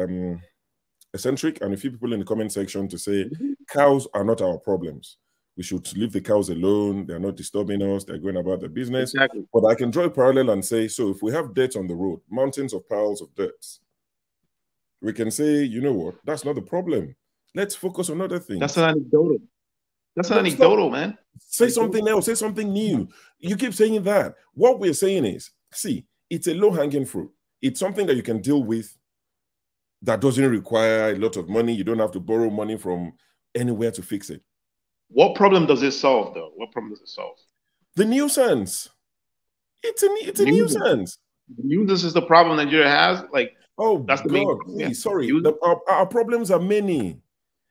Eccentric and a few people in the comment section to say cows are not our problems. We should leave the cows alone. They're not disturbing us. They're going about their business. Exactly. But I can draw a parallel and say, so if we have dirt on the road, mountains of piles of dirt, we can say, you know what? That's not the problem. Let's focus on other things. That's an anecdotal. That's an anecdotal, man. Say something else. Say something new. You keep saying that. What we're saying is, see, it's a low-hanging fruit. It's something that you can deal with that doesn't require a lot of money. You don't have to borrow money from anywhere to fix it. What problem does it solve, though? What problem does it solve? The nuisance. It's a nuisance. The nuisance is the problem Nigeria has. Like, oh, that's the God, main. please, sorry. Our problems are many.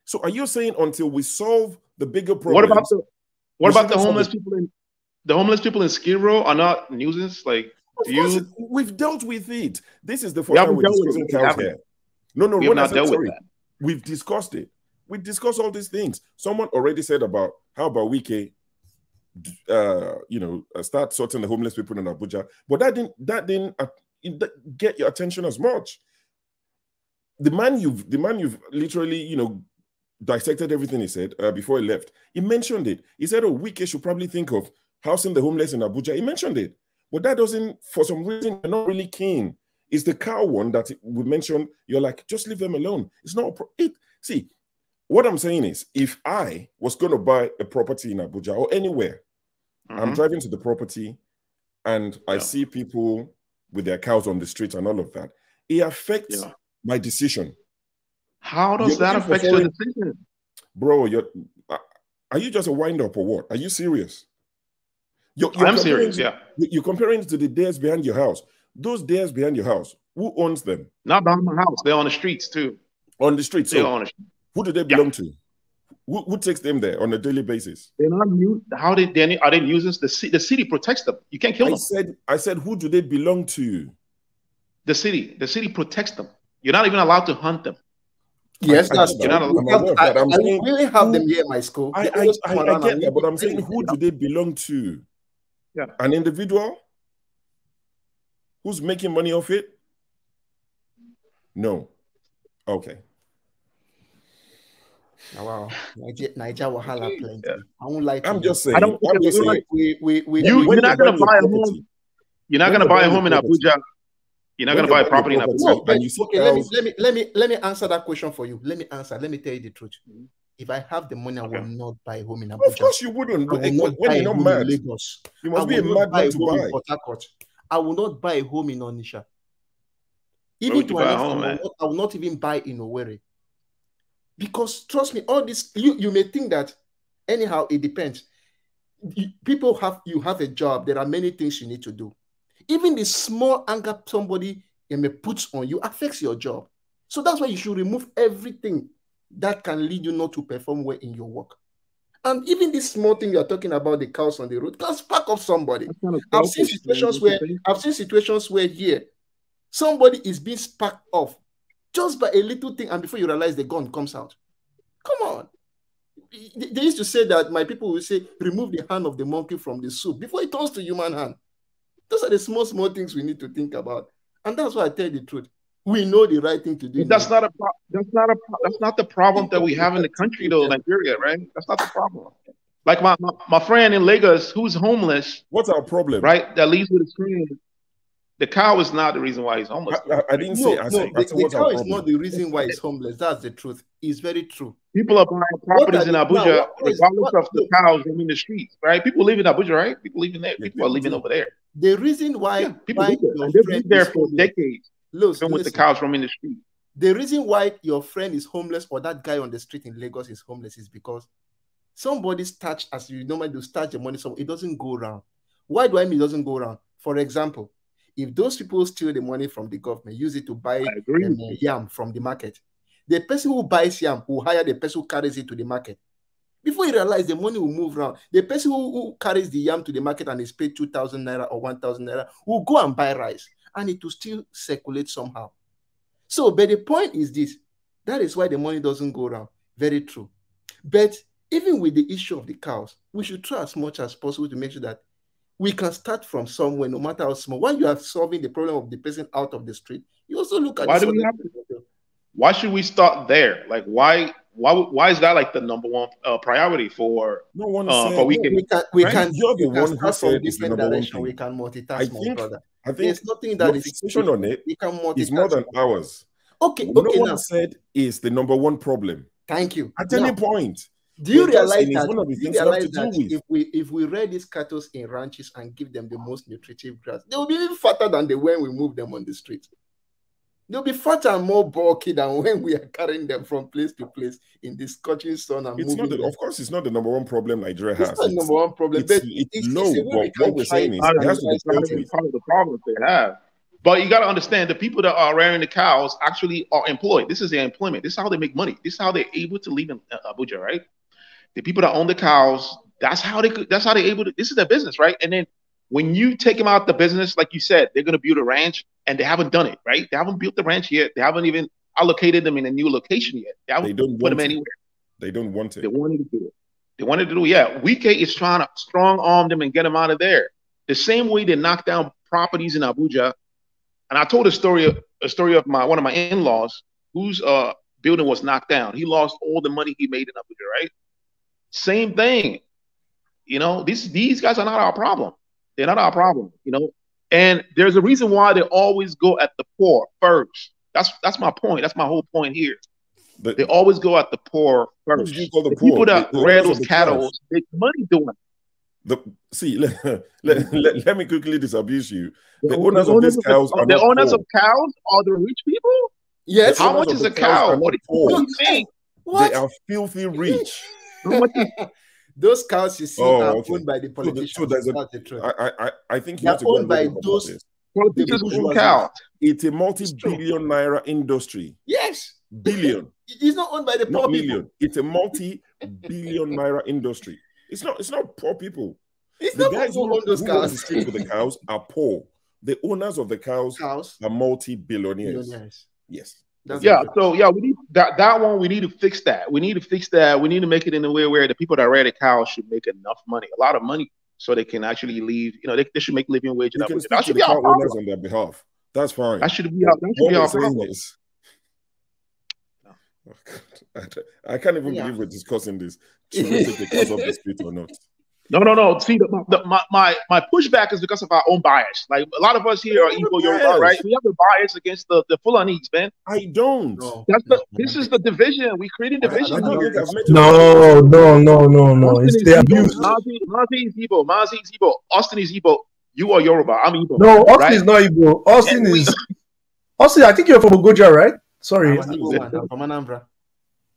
So, are you saying until we solve the bigger problems? What about the homeless people in the homeless people in Skid Row are not nuisance? Like, we've dealt with it. This is the first time we're discussing cows here. No, we have not dealt with that. We've discussed it. We discussed all these things. Someone already said about how about Wike, start sorting the homeless people in Abuja, but that didn't get your attention as much. The man you've literally dissected everything he said before he left. He mentioned it. He said, "Oh, Wike should probably think of housing the homeless in Abuja." He mentioned it, but that doesn't. For some reason, you're not really keen. It's the cow one that we mentioned. You're like, just leave them alone. It's not See. What I'm saying is, if I was going to buy a property in Abuja or anywhere, I'm driving to the property and I see people with their cows on the street and all of that, it affects my decision. How does that affect your decision? Bro, are you just a wind-up or what? Are you serious? I'm serious, yeah. You're comparing it to the dares behind your house. Those dares behind your house, who owns them? Not behind my house. They're on the streets, too. On the streets? They're on the streets. Who do they belong to? Who takes them there on a daily basis? They're not new. Are they nuisance? The city protects them. You can't kill them. I said, who do they belong to? The city. The city protects them. You're not even allowed to hunt them. Yes, that's true. I saying, really have them here in my school. I get that, but I'm saying, who do they belong to? Yeah. An individual who's making money off it? No. Okay. Wow, Nigeria wahala plenty. I won't like. I'm just saying. You're not gonna buy a home. You're not gonna buy a home in Abuja. You're not gonna buy a property in Abuja. No, okay, let me answer that question for you. Let me tell you the truth. If I have the money, I will not buy a home in Abuja. Of course you wouldn't. But when you're not mad, Lagos. You must be a madman to buy. Port Harcourt. I will not buy a home in Onitsha. Even to I will not even buy in Owerri. Because trust me, all this you may think that anyhow it depends. You have a job. There are many things you need to do. Even the small anger somebody may put on you affects your job. So that's why you should remove everything that can lead you not to perform well in your work. And even this small thing you're talking about, the cows on the road, can spark up somebody. I've seen situations where here somebody is being sparked off just by a little thing, and before you realize the gun comes out. Come on. They used to say that my people will say, remove the hand of the monkey from the soup before it turns to human hand. Those are the small things we need to think about. And that's why I tell you the truth. We know the right thing to do. That's not the problem that we have in the country, though, Nigeria, right? That's not the problem. Like my friend in Lagos who's homeless. What's our problem? Right? That leaves with a screen. The cow is not the reason why he's homeless. I didn't say. The cow is not the reason why he's homeless. That's the truth. It's very true. People are buying properties in Abuja regardless of the cows in the streets, right? People live in Abuja, right? People live in there. People are living over there. The reason why people live there. They've been there for decades. Even with the cows roaming the street. The reason why your friend is homeless or that guy on the street in Lagos is homeless is because somebody starts, as you normally do, start the money, so it doesn't go around. Why do I mean it doesn't go around? For example, if those people steal the money from the government, use it to buy yam from the market, The person who buys yam will hire the person who carries it to the market. Before you realize, the money will move around. The person who carries the yam to the market and is paid 2,000 naira or 1,000 naira will go and buy rice, and it will still circulate somehow. So, but the point is this. That is why the money doesn't go around. Very true. But even with the issue of the cows, we should try as much as possible to make sure that we can start from somewhere, no matter how small. While you are solving the problem of the person out of the street, you also look at why do we have to? Why should we start there? Like, why is that like the number one priority for no one for we can you're the one who said it's the number one thing. We can multitask, I think there's nothing that is fixation on it is more than ours. Okay, no one said is the number one problem. Thank you. At any point. Do you realize that, if we rear these cattle in ranches and give them the most nutritive grass, they will be even fatter than when we move them on the street. They'll be fatter and more bulky than when we are carrying them from place to place in the scorching sun and moving them. Of course, it's not the number one problem Nigeria has. It's not the number one problem. It's low, but what we're saying is it has to be part of the problem they have. But you got to understand, the people that are rearing the cows actually are employed. This is their employment. This is how they make money. This is how they're able to live in Abuja, right? The people that own the cows, that's how they're able to, this is their business, right? And then when you take them out the business, like you said, they're going to build a ranch, and they haven't done it, right? They haven't built the ranch yet. They haven't even allocated them in a new location yet. They haven't put them anywhere. They don't want it. They wanted to do it. They wanted to do it. Yeah, Wike is trying to strong arm them and get them out of there. The same way they knocked down properties in Abuja. And I told a story of one of my in-laws whose building was knocked down. He lost all the money he made in Abuja, right? Same thing. You know, these guys are not our problem. They're not our problem, you know. And there's a reason why they always go at the poor first. That's my point. That's my whole point here. They always go at the poor first. The people that rear those cattle make money doing it. Let me quickly disabuse you. The owners of these cows are the owners of cows are the rich people. Yes. How much is a cow? What do you think? They are filthy rich. Those cows you see are owned by the politicians. So there's I think you are have to go owned by those cows. It's a multi-billion naira industry. Yes. Billion. It's not owned by the poor people. It's a multi-billion naira industry. It's not poor people. The guys who own those cows. The street with the cows are poor. The owners of the cows are multi-billionaires. Yes. So we need that one. We need to fix that. We need to fix that. We need to make it in a way where the people that rear the cows should make enough money, a lot of money, so they can actually leave. You know, they should make living wage. That should be our owners on their behalf. That's fine. That should be our problem. I can't even believe we're discussing this. Should we take the cows off the street or not? No. See, my pushback is because of our own bias. Like a lot of us here are Igbo Yoruba, right? We have a bias against the Fulanis, man. I don't. This is the division. We created division. No. It's the abuse. Mazi is Igbo. Mazi is Igbo. Austin is Igbo. You are Yoruba. I'm Igbo. No, Austin is not Igbo. Austin, I think you're from Ogoja, right? Sorry. I'm from Anambra.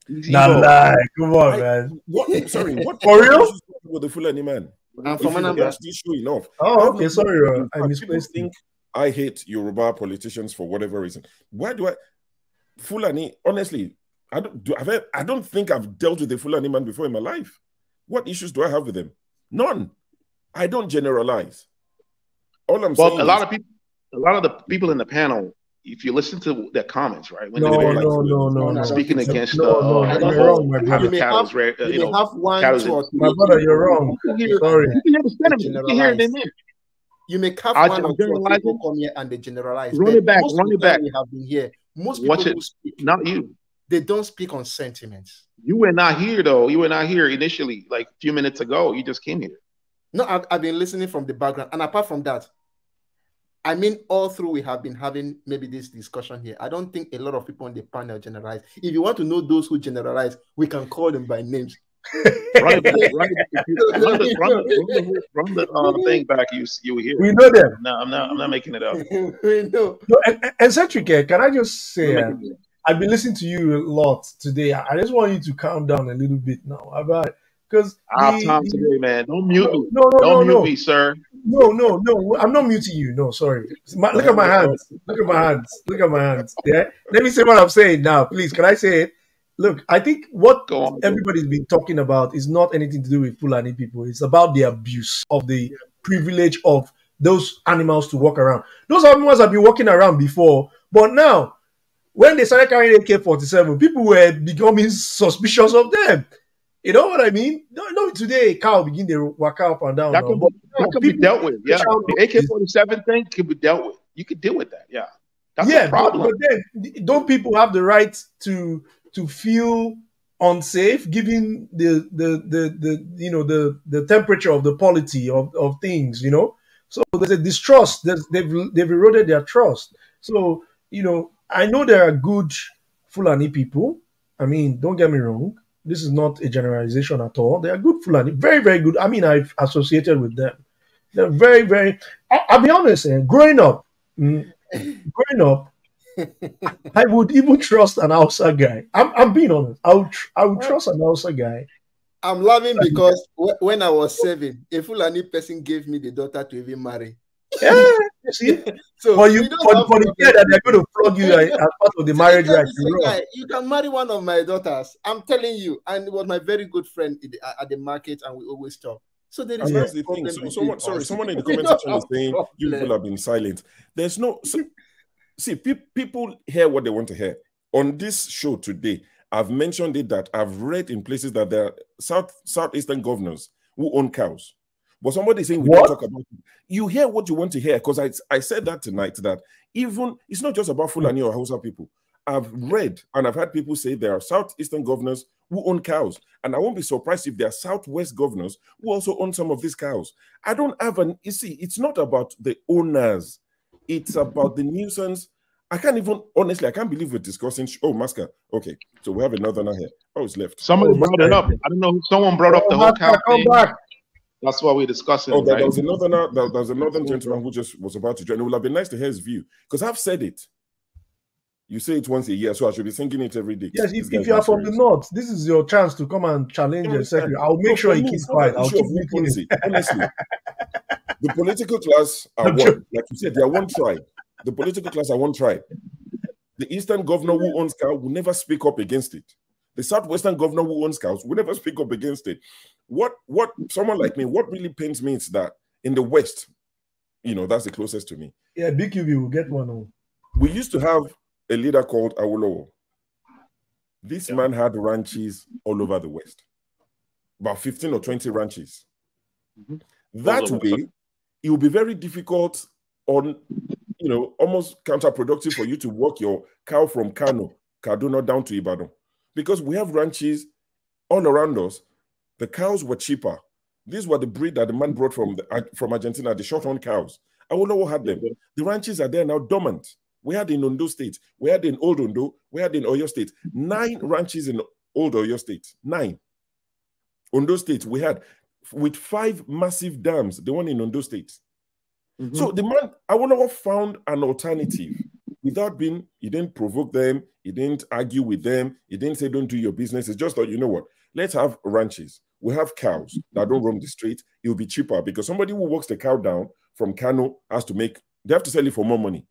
Nah, come on, man. What? Sorry, what? For real? With the Fulani man. I'm from Anambra. Sure enough. Oh, okay. Sorry, I misplaced. I hate Yoruba politicians for whatever reason. Why do I? Fulani, honestly, I don't think I've dealt with a Fulani man before in my life. What issues do I have with them? None. I don't generalize. All I'm saying. A lot of the people in the panel, if you listen to their comments, right? When No. Speaking against you're wrong, my brother. You may have one, my brother, you're wrong. Sorry. You can hear the sentiment. You can hear it in there. You may have one or two people come here and they generalize. Run it back. We have been here. Most people who speak, not you. They don't speak on sentiments. You were not here though. You were not here initially, like a few minutes ago. You just came here. No, I've been listening from the background, and apart from that, I mean, all through we have been having maybe this discussion here. I don't think a lot of people on the panel generalize. If you want to know those who generalize, we can call them by names. Run the thing back. You were here. We know them. No, I'm not making it up. We know. No, eccentric, can I just say, I've been listening to you a lot today. I just want you to calm down a little bit now. Because I have time today, man. Don't mute me. no, Don't mute me, sir. No. I'm not muting you. No, sorry. Look at my hands. Look at my hands. Look at my hands. Yeah. Let me say what I'm saying now, please. Can I say it? Look, I think what everybody's been talking about is not anything to do with Fulani people. It's about the abuse of the privilege of those animals to walk around. Those animals have been walking around before, but now, when they started carrying AK-47, people were becoming suspicious of them. You know what I mean? No, today cow begin to walk up and down. That can be dealt with. Yeah, the AK-47 thing can be dealt with. You can deal with that. Yeah, that's a problem. But then don't people have the right to feel unsafe given the temperature of the polity of things? You know, so there's a distrust. They've eroded their trust. So I know there are good Fulani people. I mean, don't get me wrong. This is not a generalization at all. They are good Fulani, very, very good. I mean, I've associated with them. They're very, very. I'll be honest. Growing up, I would even trust an Hausa guy. I'm being honest. I would trust an Hausa guy. I'm laughing because when I was 7, a Fulani person gave me the daughter to even marry. Yeah, you see. So for the care that they're going to flog you as part of the marriage right. You can marry one of my daughters. I'm telling you, and it was my very good friend at the market, and we always talk. So there is that's the thing. So someone in the comment section is saying you people have been silent. There's no. See, people hear what they want to hear. On this show today, I've mentioned it that I've read in places that there are southeastern governors who own cows. But somebody saying we don't talk about it. You hear what you want to hear, because I said that tonight, that even it's not just about Fulani or Hausa people. I've read and I've had people say there are southeastern governors who own cows, and I won't be surprised if there are southwest governors who also own some of these cows. I don't have you see, it's not about the owners, it's about the nuisance. I can't believe we're discussing. Oh, Maska. Okay, so we have another now here. Oh, it's left. Somebody brought it up. I don't know. Someone brought up the whole cow thing. That's what we're discussing. Oh, right? there was another gentleman who just was about to join. It would have been nice to hear his view, because I've said it. You say it once a year, so I should be thinking it every day. Yes, if you are from the north, this is your chance to come and challenge your secretary. I'll make sure he keeps quiet. I'll keep policy. Honestly, the political class are one. Like you said, they are one tribe. The political class are one tribe. The eastern governor who owns cow will never speak up against it. The southwestern governor who owns cows will never speak up against it. What someone like me, what really pains me is that in the West, that's the closest to me. Yeah, BQB will get one. We used to have a leader called Awolowo. This man had ranches all over the West, about 15 or 20 ranches. That way, it will be very difficult on, almost counterproductive for you to walk your cow from Kano, Kaduna down to Ibadan. Because we have ranches all around us. The cows were cheaper. These were the breed that the man brought from Argentina, the short-horn cows. Awolowo had them. The ranches are there now dormant. We had in Ondo State. We had in Old Ondo. We had in Oyo State. 9 ranches in Old Oyo State. 9. Ondo State, we had with 5 massive dams, the one in Ondo State. So the man, Awolowo found an alternative without he didn't provoke them, he didn't argue with them, he didn't say don't do your business. It's just thought, you know what, let's have ranches. We have cows that don't roam the street. It will be cheaper because somebody who walks the cow down from Kano they have to sell it for more money.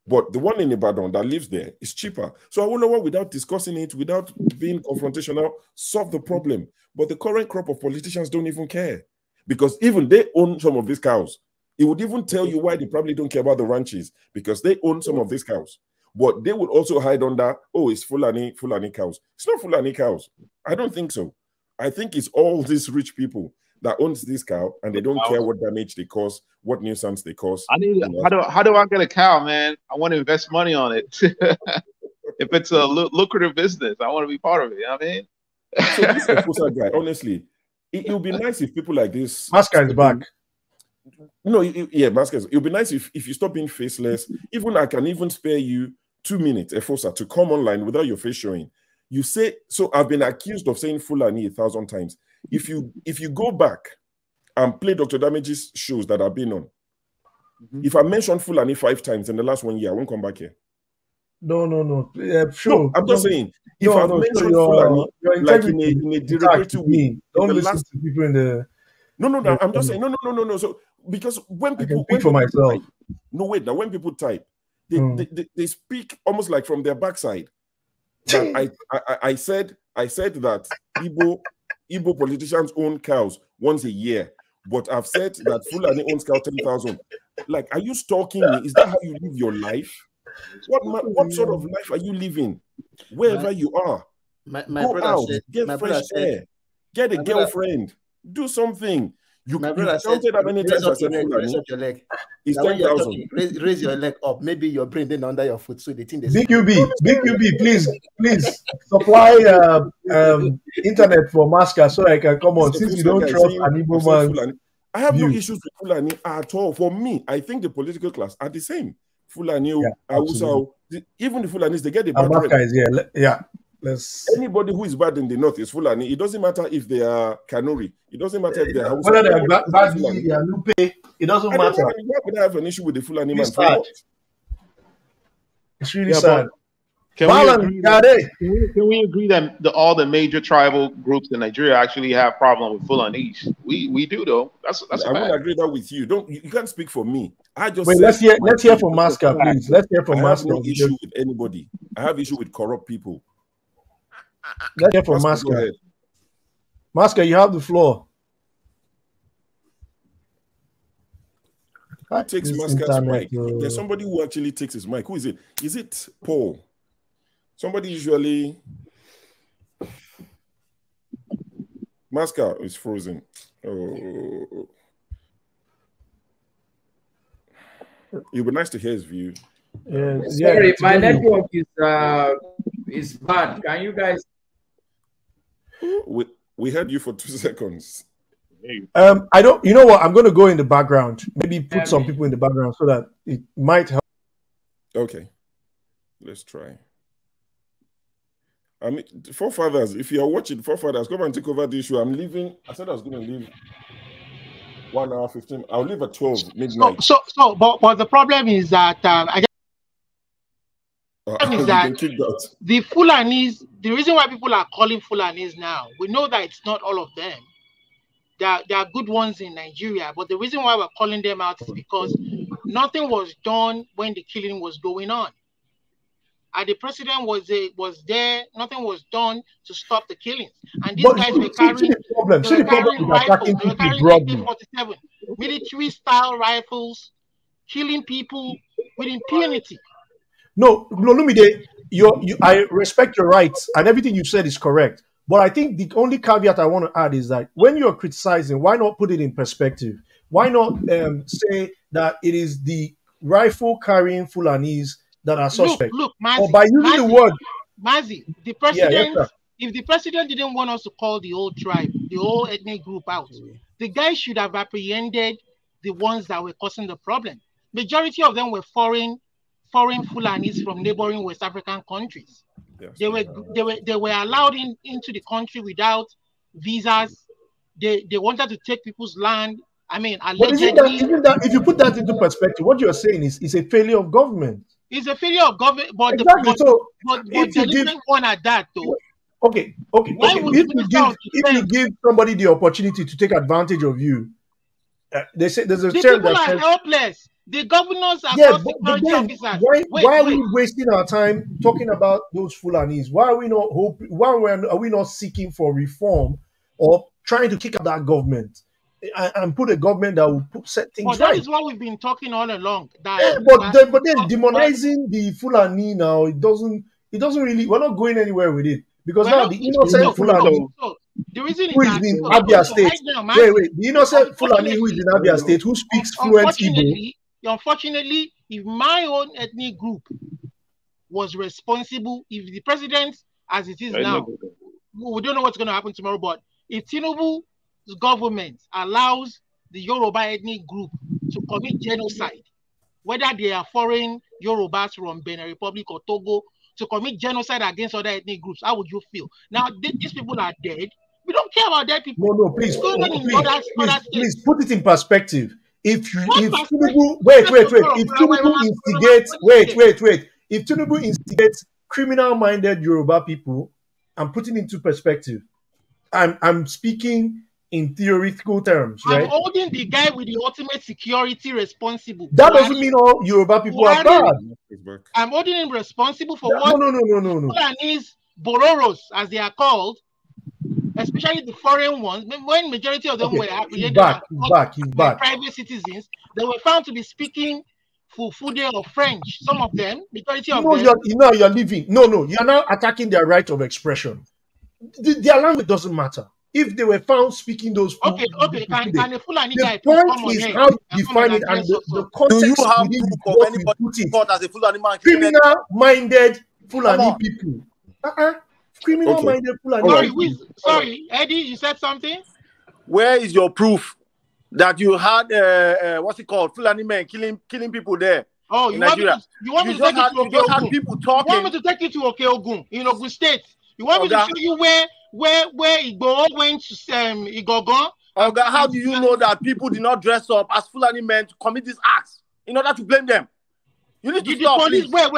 But the one in Ibadan that lives there is cheaper. So Awolowo, without discussing it, without being confrontational, solve the problem. But the current crop of politicians don't even care, because even they own some of these cows. It would even tell you why they probably don't care about the ranches, because they own some of these cows. But they would also hide under, it's Fulani cows. It's not Fulani cows. I don't think so. I think it's all these rich people that owns this cow, and they don't care what damage they cause, what nuisance they cause. How do I get a cow, man? I want to invest money on it. If it's a lucrative business, I want to be part of it. You know what I mean? So this Efosa guy, honestly, it would be nice if people like this. Maska is back. No, Maska. It would be nice if you stop being faceless. Even I can even spare you 2 minutes, Efosa, to come online without your face showing. You say, so I've been accused of saying Fulani 1,000 times. If you go back and play Dr. Damage's shows that I've been on, if I mention Fulani 5 times in the last 1 year, I won't come back here. No. Sure. No, I'm just saying. If I've mentioned sure, Fulani your like in integrity a derogatory way, don't listen to people in the. No. I'm just saying. No. So because when people speak for myself. Type, no, wait. Now when people type, they speak almost like from their backside. That I said that Igbo politicians own cows once a year, but I've said that Fulani owns cow 10,000. Like, are you stalking me? Is that how you live your life? What sort of life are you living? Wherever you are, go out, get fresh air, get a girlfriend, do something. You counted how many times I said Fulani? It's 10,000. Raise your leg up. Maybe your brain then under your foot, so they think they. BQB, please supply internet for Masca so I can come on. Since you don't trust an Igbo man. I have no issues with Fulani at all. For me, I think the political class are the same. Fulani, Awusa, even the Fulanis, they get the bad rep. Anybody who is bad in the north is Fulani. It doesn't matter if they are Kanuri. It doesn't matter if they are Hausa. Whether they are Badi, they are Lupe, it doesn't matter. Why would I have an issue with the Fulani man? It's really sad. Can we agree that all the major tribal groups in Nigeria actually have problem with Fulanese? We do though. That's I won't agree that with you. You can't speak for me. I just wait. Let's hear from Masca, please. Let's hear from Masca. I have no issue with anybody. I have issue with corrupt people. Let's hear from Masca. Masca, you have the floor. Who takes Masca's mic? There's somebody who actually takes his mic. Who is it? Is it Paul? Somebody usually. Masca is frozen. Oh. It would be nice to hear his view. Sorry, my network is bad. Can you guys? We heard you for 2 seconds. I don't. You know what? I'm going to go in the background. Maybe put some people in the background so that it might help. Okay, let's try. I mean, forefathers. If you are watching, forefathers, come and take over the issue. I'm leaving. I said I was going to leave 1 hour 15. I'll leave at 12 midnight. But the problem is that the Fulanis. The reason why people are calling Fulanis now, we know that it's not all of them. There are good ones in Nigeria, but the reason why we're calling them out is because nothing was done when the killing was going on. And the president was there, nothing was done to stop the killings. And these guys were carrying rifles, they were carrying AK-47, military-style rifles, killing people with impunity. No, Lumide, I respect your rights, and everything you said is correct. But I think the only caveat I want to add is that when you're criticizing, why not put it in perspective? Why not say that it is the rifle-carrying Fulanis that are suspect? Look, Mazi, or by using the word... Mazi, the president, if the president didn't want us to call the whole tribe, the whole ethnic group out, the guy should have apprehended the ones that were causing the problem. Majority of them were foreign Fulanis from neighboring West African countries. Yes. They were allowed into the country without visas. They wanted to take people's land. I mean, allegedly. Isn't that if you put that into perspective, what you're saying is a failure of government. It's a failure of government, but exactly. but delivering one at that though. Okay. If you give somebody the opportunity to take advantage of you, they say there's a term that says helpless. The governors are security officers. Why are we wasting our time talking about those Fulanis? Why are we not are we not seeking for reform or trying to kick out that government and put a government that will set things right? That is what we've been talking all along. But then demonizing the Fulani now, it doesn't really. We're not going anywhere with it because now the innocent Fulani. The reason who is in Abia State? Wait, the innocent Fulani who is in Abia State who speaks fluent Igbo. Unfortunately, if my own ethnic group was responsible, if the president, as it is now, we don't know what's going to happen tomorrow, but if Tinubu's government allows the Yoruba ethnic group to commit genocide, whether they are foreign Yorubas from Benin Republic or Togo, to commit genocide against other ethnic groups, how would you feel? Now, these people are dead. We don't care about dead people. No, please put it in perspective. If Tinubu if Tinubu instigates criminal-minded Yoruba people, I'm putting into perspective. I'm speaking in theoretical terms, right? I'm holding the guy with the ultimate security responsible. That doesn't mean all Yoruba people are bad. I'm holding him responsible for No. Fulanis, Bororos, as they are called, especially the foreign ones. When majority of them were apprehended by private citizens, they were found to be speaking Fufude or French. Some of them, majority of them. You're leaving. No, you're now attacking their right of expression. Their language doesn't matter. If they were found speaking those, Can a Fulani guy point is how you define it and the context. Do you have within proof of anybody caught as a Fulani man? Criminal-minded Fulani people. Criminal-minded Fulani. Sorry, Eddie, you said something? Where is your proof that you had what's it called? Fulani men killing people there? Oh, in Nigeria. You want me to take you to Okeogun? People talking. You want me to take you to Okeogun in Ogun State? You want me to show you where Igbo went to Igogon? How do you know that people did not dress up as Fulani men to commit these acts in order to blame them? You need to stop. Police, wait.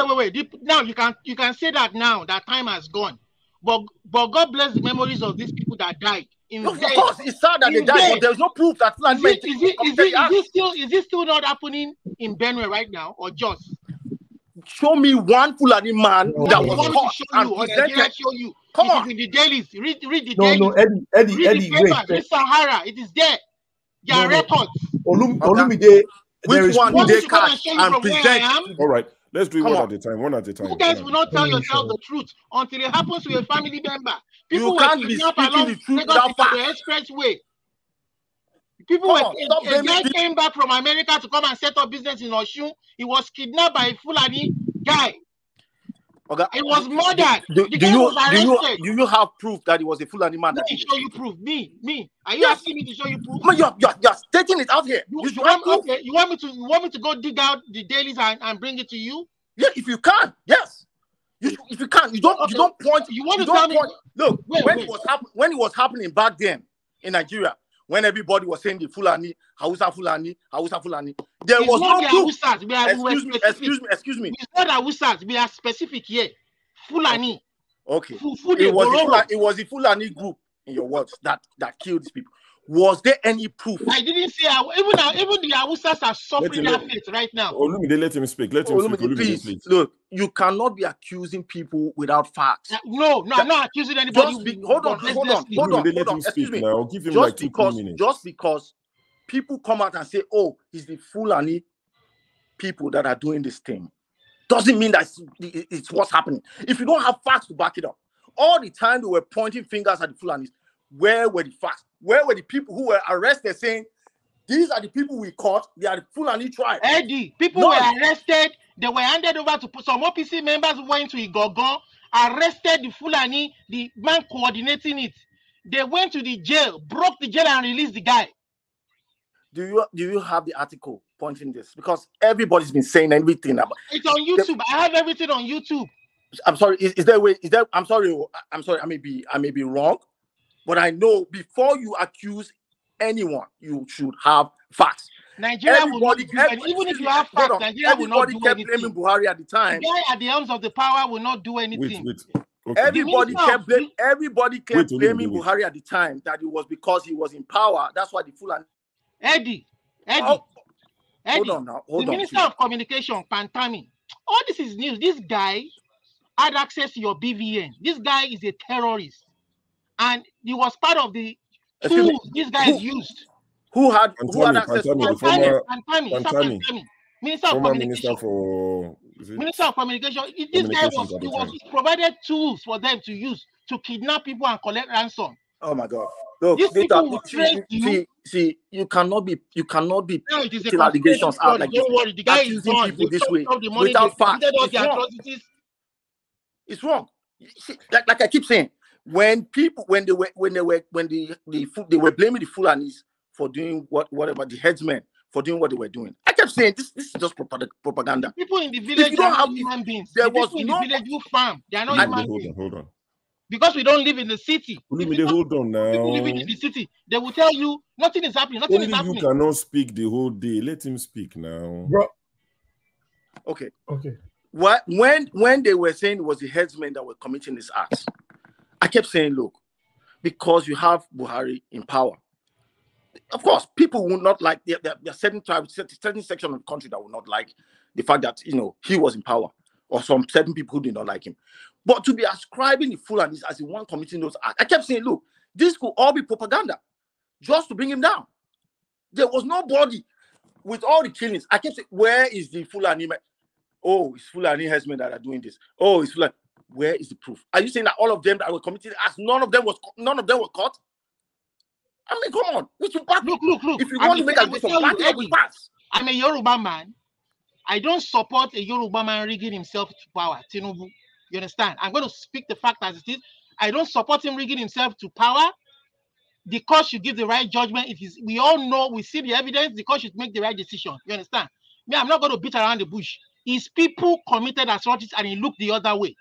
Now you can say that now that time has gone, but God bless the memories of these people that died. Of course, it's sad that they died, but there's no proof that Fulani men. Is this still not happening in Benue right now, or just? Show me one Fulani man that was caught and presented. Show you. Come on. It is in the dailies. Read the dailies. No, Eddie, wait. Sahara. It is there. There are records. Olumide, which one did they catch and present? All right, let's do it one at a time. You guys will not tell yourself the truth until it happens to a family member. People you can't be speaking the truth without facts. The expressway. A guy came back from America to come and set up business in Oshun. He was kidnapped by a Fulani guy. Okay. It was murdered. Do you have proof that he was a Fulani man? Let me show you proof. Me. Are you asking me to show you proof? You're stating it out here. You want me to go dig out the dailies and bring it to you? Yeah, if you can, yes. If you can, you don't point. You want to tell me? Look, when it was happening back then in Nigeria, when everybody was saying the Fulani, Hausa Fulani, there was no proof. Excuse me. It's not Hausas. We are specific here. Fulani. Okay. It was the Fulani group, in your words, that killed these people. Was there any proof? I didn't say even the Hausas are suffering that fate right now. Olumide, let him speak. Please. Look, you cannot be accusing people without facts. No, I'm not accusing anybody. Hold on. Excuse me. Now. Give him like 2 minutes. Just because people come out and say, "Oh, it's the Fulani people that are doing this thing," doesn't mean that it's what's happening. If you don't have facts to back it up, all the time they were pointing fingers at the Fulanis. Where were the facts? Where were the people who were arrested saying, these are the people we caught, they are the Fulani tribe? Eddie, people were arrested, they were handed over to some OPC members who went to Igogon, arrested the Fulani, the man coordinating it. They went to the jail, broke the jail and released the guy. Do you have the article pointing this? Because everybody's been saying everything about it's on YouTube. I have everything on YouTube. I'm sorry, is there a way? I'm sorry, I may be wrong. But I know before you accuse anyone, you should have facts. Nigeria will not do anything. Even if you have facts, Nigeria will not do anything. Blaming Buhari at the time. The guy at the helms of the power will not do anything. Okay. Everybody kept blaming Buhari at the time that it was because he was in power. That's why the Fulani. Eddie. Hold on. The Minister of Communication, Pantami. All this is news. This guy had access to your BVN. This guy is a terrorist. And he was part of the tools these guys used. Who had access to Pantami, Minister of Communication. Minister of Communication. This guy was provided tools for them to use to kidnap people and collect ransom. Oh my God! Look, these people will train you. See, you cannot be no, it is allegations out like don't worry, the guy is gone. People this way the money, without facts. It's wrong. See, like I keep saying. When they were blaming the Fulanis for doing whatever, the headsmen for doing what they were doing, I kept saying this is just propaganda. People in the village are not human beings. There was people in the village who farm. They are not human beings. Hold on. Because we don't live in the city. Hold on now. People living in the city, they will tell you nothing is happening. Nothing is happening. You cannot speak the whole day. Let him speak now. Bro. Okay. when they were saying it was the headsmen that were committing these acts, I kept saying, look, because you have Buhari in power, of course, people will not like there are certain tribes, certain section of the country that will not like the fact that he was in power, or some certain people who did not like him. But to be ascribing the Fulanis as the one committing those acts, I kept saying, look, this could all be propaganda just to bring him down. There was nobody with all the killings. I kept saying, where is the Fulani? Oh, it's Fulani herdsmen that are doing this. Oh, it's Fulani. Where is the proof? Are you saying that all of them that were committed acts, none of them were caught? I mean, come on. We should back. Look. If you want to make a difference, back up with facts. I'm a Yoruba man. I don't support a Yoruba man rigging himself to power. Tinubu, you understand? I'm going to speak the fact as it is. I don't support him rigging himself to power. The court should give the right judgment. We all know, we see the evidence. The court should make the right decision. You understand? Me, I'm not going to beat around the bush. His people committed atrocities and he looked the other way.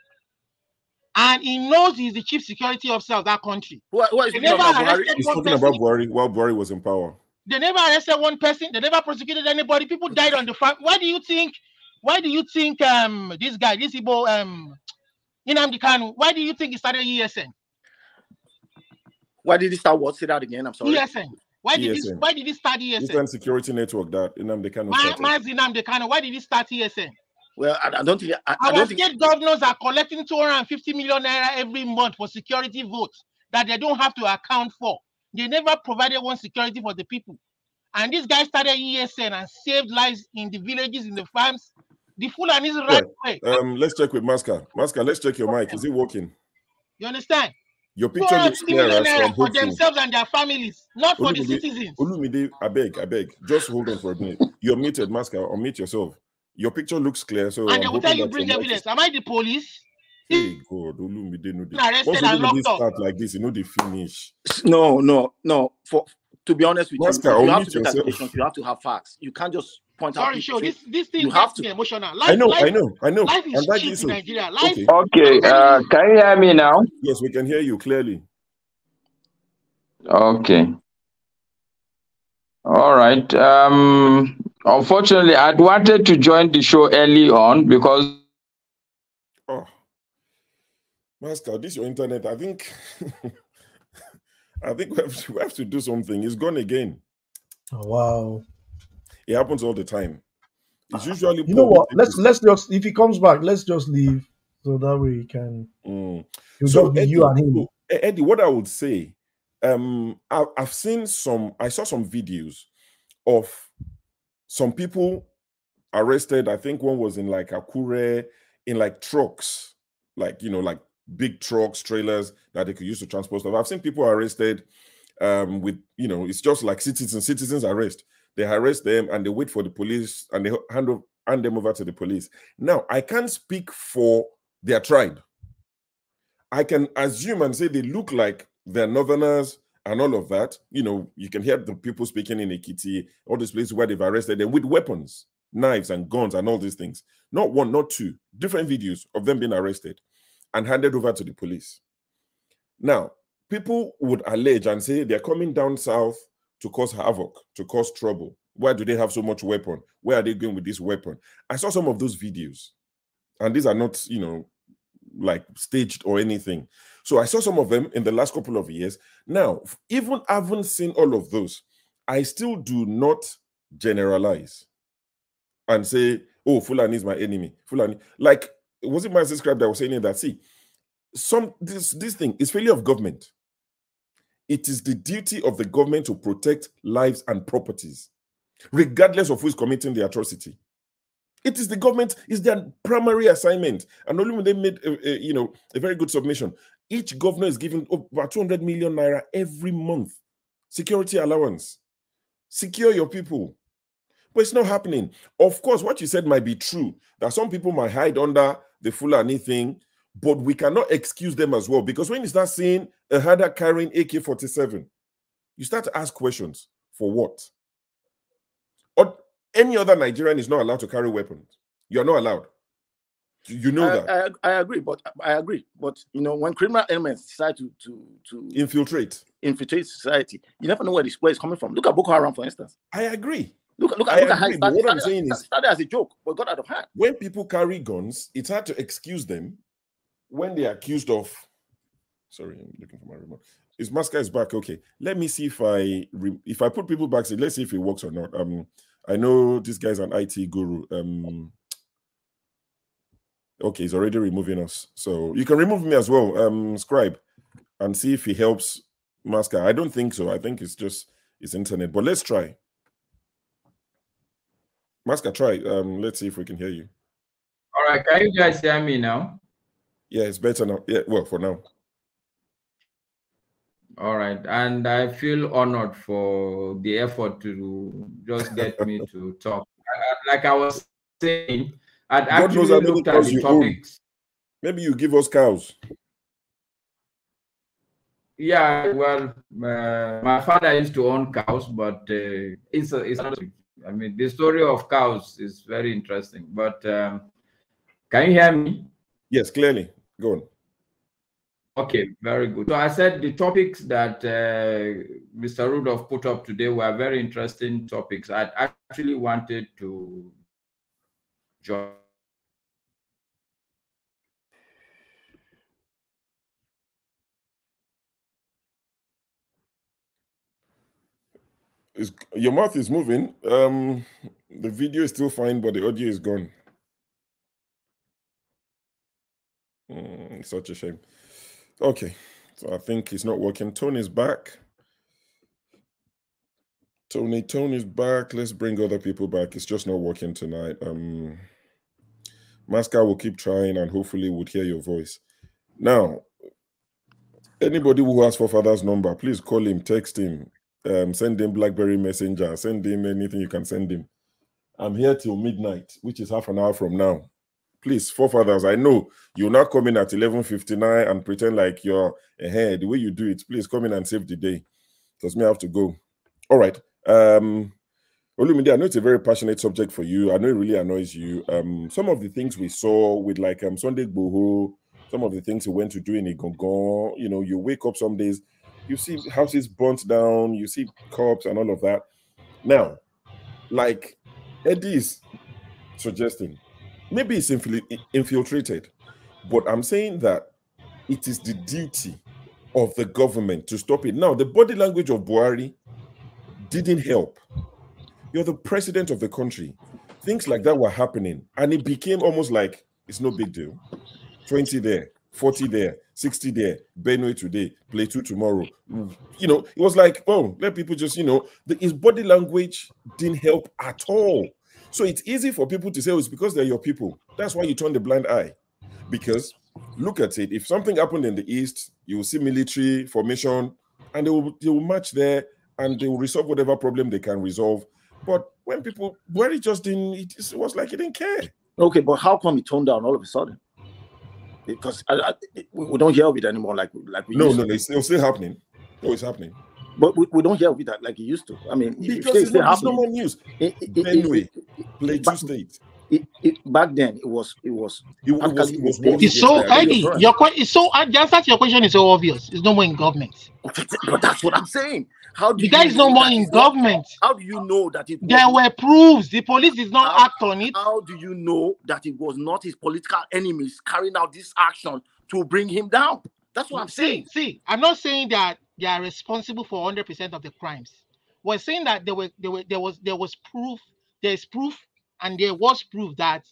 And he knows he's the chief security officer of that country. He's talking about Buhari while Buhari was in power. They never arrested one person. They never prosecuted anybody. People died on the front. Why do you think this guy, this Igbo, Nnamdi Kanu, why do you think he started ESN? Why did he start what? Say that again. I'm sorry. ESN. Why did he start ESN? Eastern Security Network that Nnamdi Kanu started. Why did he start ESN? Well, I don't think our state governors are collecting 250 million naira every month for security votes that they don't have to account for. They never provided one security for the people. And this guy started ESN and saved lives in the villages, in the farms. The Fulani is right away. Let's check with Maska. Maska, let's check your mic. Is it working? You understand? Your picture looks clear as for themselves and their families, not for the citizens. Olumide, I beg. Just hold on for a minute. You're muted, Maska. Unmute yourself. Your picture looks clear, so and they will tell you bring evidence. Am I the police? Hey God, Olumide, no. Once Olumide start like this, they finish. No. To be honest with Maska, you have to make accusations. You have to have facts. You can't just point out. Sorry, this thing makes me emotional. I know. Life is cheap in Nigeria. Okay, can you hear me now? Yes, we can hear you clearly. Okay. All right. Unfortunately, I'd wanted to join the show early on because. Oh, Master, this is your internet. I think we have to do something. It's gone again. Oh, wow. It happens all the time. It's usually. You know what? Let's just, if he comes back, let's just leave so that way he can. So Eddie, you and him. Eddie, what I would say, I saw some videos of some people arrested. I think one was in like Akure, in like trucks, like big trucks, trailers that they could use to transport stuff. I've seen people arrested with, it's just like citizens arrest. They arrest them and they wait for the police and they hand them over to the police. Now, I can't speak for their tribe. I can assume and say they look like they're northerners and all of that. You can hear the people speaking in Ekiti, all these places where they've arrested them with weapons, knives and guns and all these things. Not one, not two, different videos of them being arrested and handed over to the police. Now, people would allege and say they're coming down south to cause havoc, to cause trouble. Why do they have so much weapon? Where are they going with this weapon? I saw some of those videos, and these are not, like staged or anything. So I saw some of them in the last couple of years. Now, even having seen all of those, I still do not generalize and say, oh, Fulani is my enemy. Fulani, like, was it my scribe that was saying that? See, this thing is failure of government. It is the duty of the government to protect lives and properties, regardless of who is committing the atrocity. It is the government, is their primary assignment. And only when they made a very good submission. Each governor is given about 200 million naira every month. Security allowance. Secure your people. But it's not happening. Of course, what you said might be true, that some people might hide under the Fulani thing, but we cannot excuse them as well. Because when you start seeing a herder carrying AK-47, you start to ask questions. For what? Or any other Nigerian is not allowed to carry weapons. You're not allowed. You know that. I agree, but when criminal elements decide to infiltrate society, you never know where it's coming from. Look at Boko Haram, for instance. I agree. Look at how it started. What I'm saying is, started as a joke, but got out of hand. When people carry guns, it's hard to excuse them when they're accused of. Sorry, I'm looking for my remote. Is Masca is back? Okay, let me see if I put people back. Let's see if it works or not. I know this guy's an IT guru. Okay, he's already removing us, so you can remove me as well, Scribe, and see if he helps Masca. I don't think so. I think it's just his internet, but let's try. Masca, try. Let's see if we can hear you. All right, can you guys hear me now? Yeah, it's better now. Yeah, well, for now. All right, and I feel honored for the effort to just get me to talk. Like I was saying, I'd actually looked at the topics. Maybe you give us cows. Yeah, well, my father used to own cows, but it's I mean, the story of cows is very interesting. But can you hear me? Yes, clearly. Go on. Okay, very good. So I said the topics that Mr. Rudolph put up today were very interesting topics. I actually wanted to join. Your mouth is moving. The video is still fine, but the audio is gone. Such a shame. Okay, so I think it's not working. Tony's back. Tony's back. Let's bring other people back. It's just not working tonight. Masca will keep trying, and hopefully we'll hear your voice. Now, anybody who has Forefather's number, please call him, text him, send him BlackBerry Messenger, send him anything you can send him. I'm here till midnight, which is half an hour from now. Please, Forefathers, I know you'll not come in at 11:59 and pretend like you're ahead. The way you do it, please come in and save the day, because me have to go. All right. Olumide, I know it's a very passionate subject for you. I know it really annoys you. Some of the things we saw with like Sunday Boho, some of the things he went to do in Igongon, you know, you wake up some days, you see houses burnt down, you see cops and all of that. Now, like Eddie is suggesting, maybe it's infiltrated, but I'm saying that it is the duty of the government to stop it. Now, the body language of Buhari didn't help. You're the president of the country. Things like that were happening, and it became almost like it's no big deal. 20 there, 40 there, 60 there, Benue today, Plateau tomorrow. You know, it was like, oh, let people just, you know, his body language didn't help at all. So it's easy for people to say, oh, it's because they're your people. That's why you turn the blind eye. Because look at it. If something happened in the East, you will see military formation, and they will march there, and they will resolve whatever problem they can resolve. But when people, where it just didn't, it was like he didn't care. Okay, but how come he toned down all of a sudden? Because we don't hear of it anymore like we used to. It's still happening. No, it's happening. But we don't hear of it like it used to. I mean, because it's no more news. Anyway, Plateau State. Back then, it was it's so Eddie. The answer to your question is so obvious. It's no more in government. But that's what I'm saying. How do the guy is no more in government? How do you know that it? There were proofs. The police did not act on it. How do you know that it was not his political enemies carrying out this action to bring him down? That's what I'm saying. See, I'm not saying that they are responsible for 100% of the crimes. We're saying that there was proof. There's proof, and there was proof that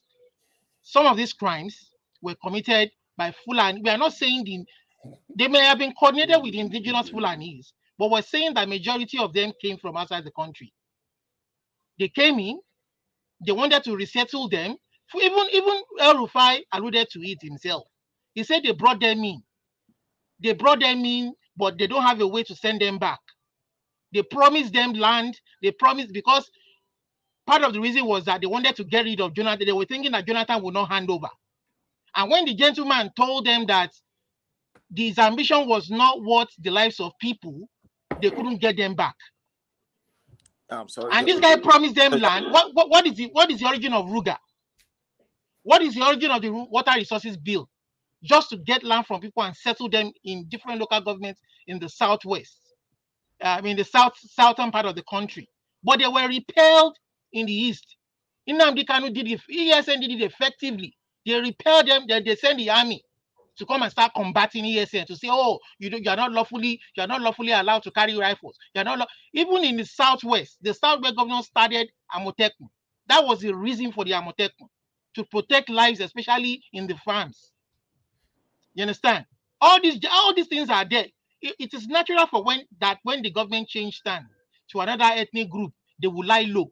some of these crimes were committed by Fulani. We are not saying they may have been coordinated with indigenous Fulanis, but we're saying that majority of them came from outside the country. They came in, they wanted to resettle them. Even El Rufai alluded to it himself. He said they brought them in. They brought them in, but they don't have a way to send them back. They promised them land. They promised, because part of the reason was that they wanted to get rid of Jonathan. They were thinking that Jonathan would not hand over. And when the gentleman told them that his ambition was not worth the lives of people, they couldn't get them back. I'm sorry. And this guy promised them land. What is the origin of Ruga? What is the origin of the Water Resources Bill? Just to get land from people and settle them in different local governments in the southwest. I mean, the southern part of the country. But they were repelled in the east. Nnamdi Kanu did it. ESN did it effectively. They repelled them. Then they send the army to come and start combating ESN to say, oh, you are not lawfully allowed to carry rifles. You're not even in the southwest. The southwest governor started Amotekun. That was the reason for the Amotekun, to protect lives, especially in the farms. You understand? All these things are there. It is natural for when the government change stand to another ethnic group, they will lie low.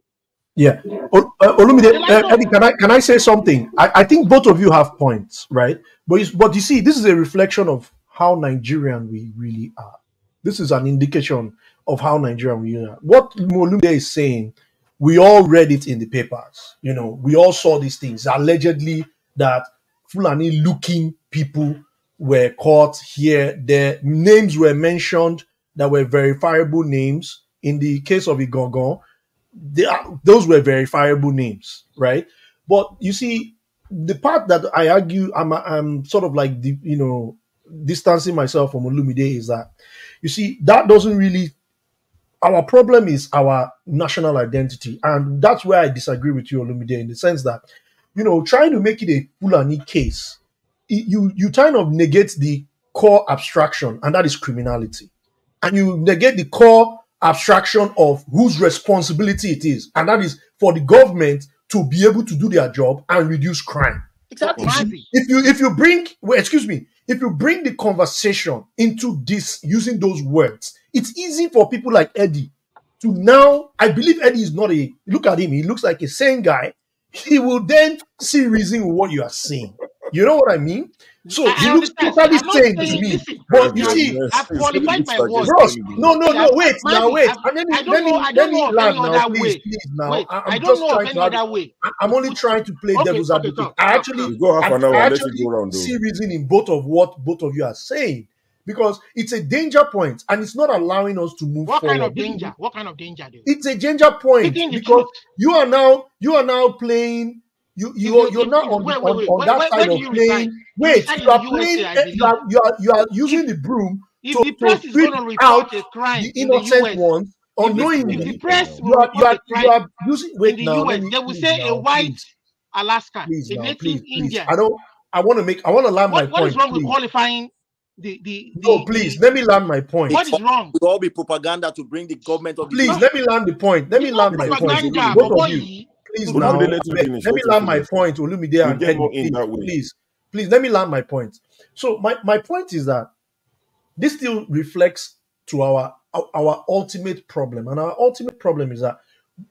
Yeah. Olumide, Eddie, can I say something? I think both of you have points, right? But you see, this is a reflection of how Nigerian we really are. This is an indication of how Nigerian we are. What Olumide is saying, we all read it in the papers. You know, we all saw these things. Allegedly that Fulani-looking people were caught here. Their names were mentioned that were verifiable names. In the case of Igongon, those were verifiable names, right? But you see, the part that I argue, I'm sort of like distancing myself from Olumide is that, you see, that doesn't really. Our problem is our national identity, and that's where I disagree with you, Olumide, in the sense that, trying to make it a Fulani case, you kind of negate the core abstraction, and that is criminality, and you negate the core abstraction of whose responsibility it is, and that is for the government to be able to do their job and reduce crime. Exactly. If you bring the conversation into this using those words, it's easy for people like Eddie to now. I believe Eddie is not look at him. He looks like a sane guy. He will then see reason with what you are saying. You know what I mean? So he looks totally sane to me. But you see, I've qualified my words. Bros, no, wait. Let me land now, please. Now, I'm just trying to. I'm only trying to play devil's advocate. I actually see reason in both of what both of you are saying, because it's a danger point and it's not allowing us to move forward. What kind of danger? It's a danger point because you are now playing. You're not on that side of playing. Wait, you are playing. You are using the broom to sweep out the innocent ones unknowingly. If the press you are using. Wait now. They will say a white Alaska, a native Indian. I want to land my point. What is wrong with qualifying the? No, please let me land my point. What is wrong? It will all be propaganda to bring the government of. Please let me land the point. Let me land my point. Both of you. Please now, let me land my point, Olumide and Eddie. Please, let me land my point. So my point is that this still reflects to our ultimate problem. And our ultimate problem is that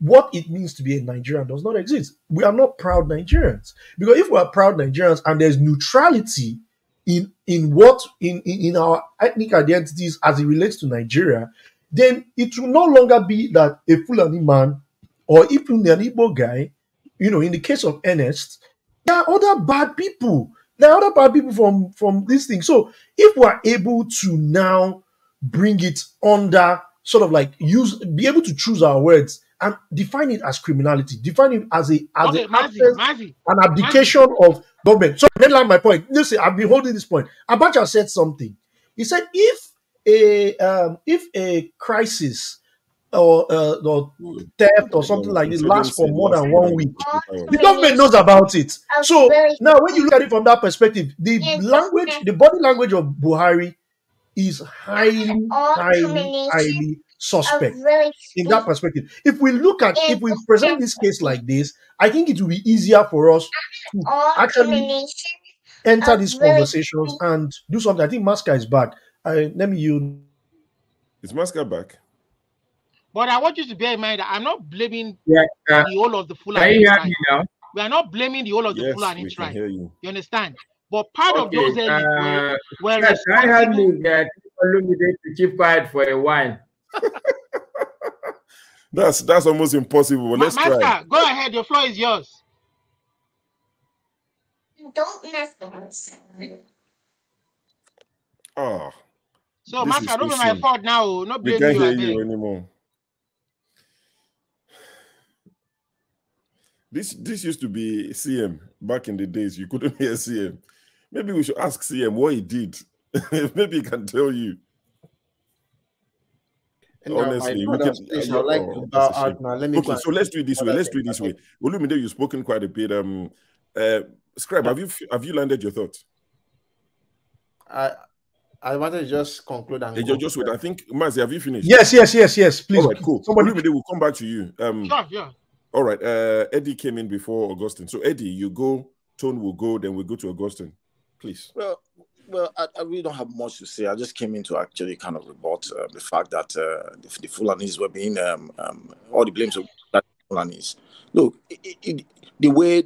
what it means to be a Nigerian does not exist. We are not proud Nigerians. Because if we are proud Nigerians and there's neutrality in our ethnic identities as it relates to Nigeria, then it will no longer be that a Fulani man or even an Igbo guy, in the case of Ernest, there are other bad people. There are other bad people from this thing. So if we're able to now bring it under sort of like be able to choose our words and define it as criminality, define it as an abdication of government. So let me land my point. Listen, I've been holding this point. Abacha said something. He said if a crisis or theft or something like this lasts for more than 1 week, the government knows about it. So now when you look at it from that perspective, the body language of Buhari is highly suspect in that perspective. If we present this case like this, I think it will be easier for us to actually enter these conversations and do something. I think Masca is back. Let me use. Is Masca back? But I want you to bear in mind that I'm not blaming the whole of the Fulani tribe. We are not blaming the whole of the Fulani tribe. You understand? But part of those elites were responsible. To keep quiet for a while. That's almost impossible. Let's try. Go ahead. Your floor is yours. Don't mess with us. Oh. So, Master, don't be my fault now. Not blaming you. We can't hear you anymore. This used to be CM back in the days. You couldn't hear CM. Maybe we should ask CM what he did. Maybe he can tell you. And honestly, my we can. brothers, please, I would like to bow out now. Let me Okay, go. so let's do it this way. Let's do it this way. Olumide, you've spoken quite a bit. Scribe, have you landed your thoughts? I wanted to just conclude and go. Just wait. I think Mazi, have you finished? Yes. Please. All right, cool. Olumide, we'll come back to you. Sure, yeah. All right. Eddie came in before Augustine. So Eddie, you go. Tone will go. Then we'll go to Augustine. Please. Well, I really don't have much to say. I just came in to actually kind of rebut the fact that the Fulanis were being all the blames of that Fulanis. Look, the way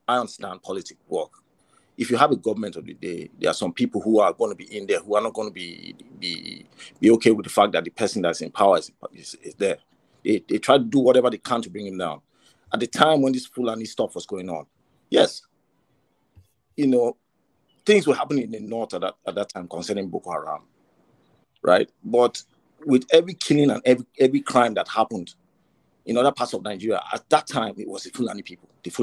I understand politics work. If you have a government of the day, there are some people who are going to be in there who are not going to be okay with the fact that the person that's in power is there. They try to do whatever they can to bring him down. At the time when this Fulani stuff was going on, yes, things were happening in the north at that time concerning Boko Haram, right? But with every killing and every crime that happened in other parts of Nigeria, at that time, it was the Fulani people. Yes,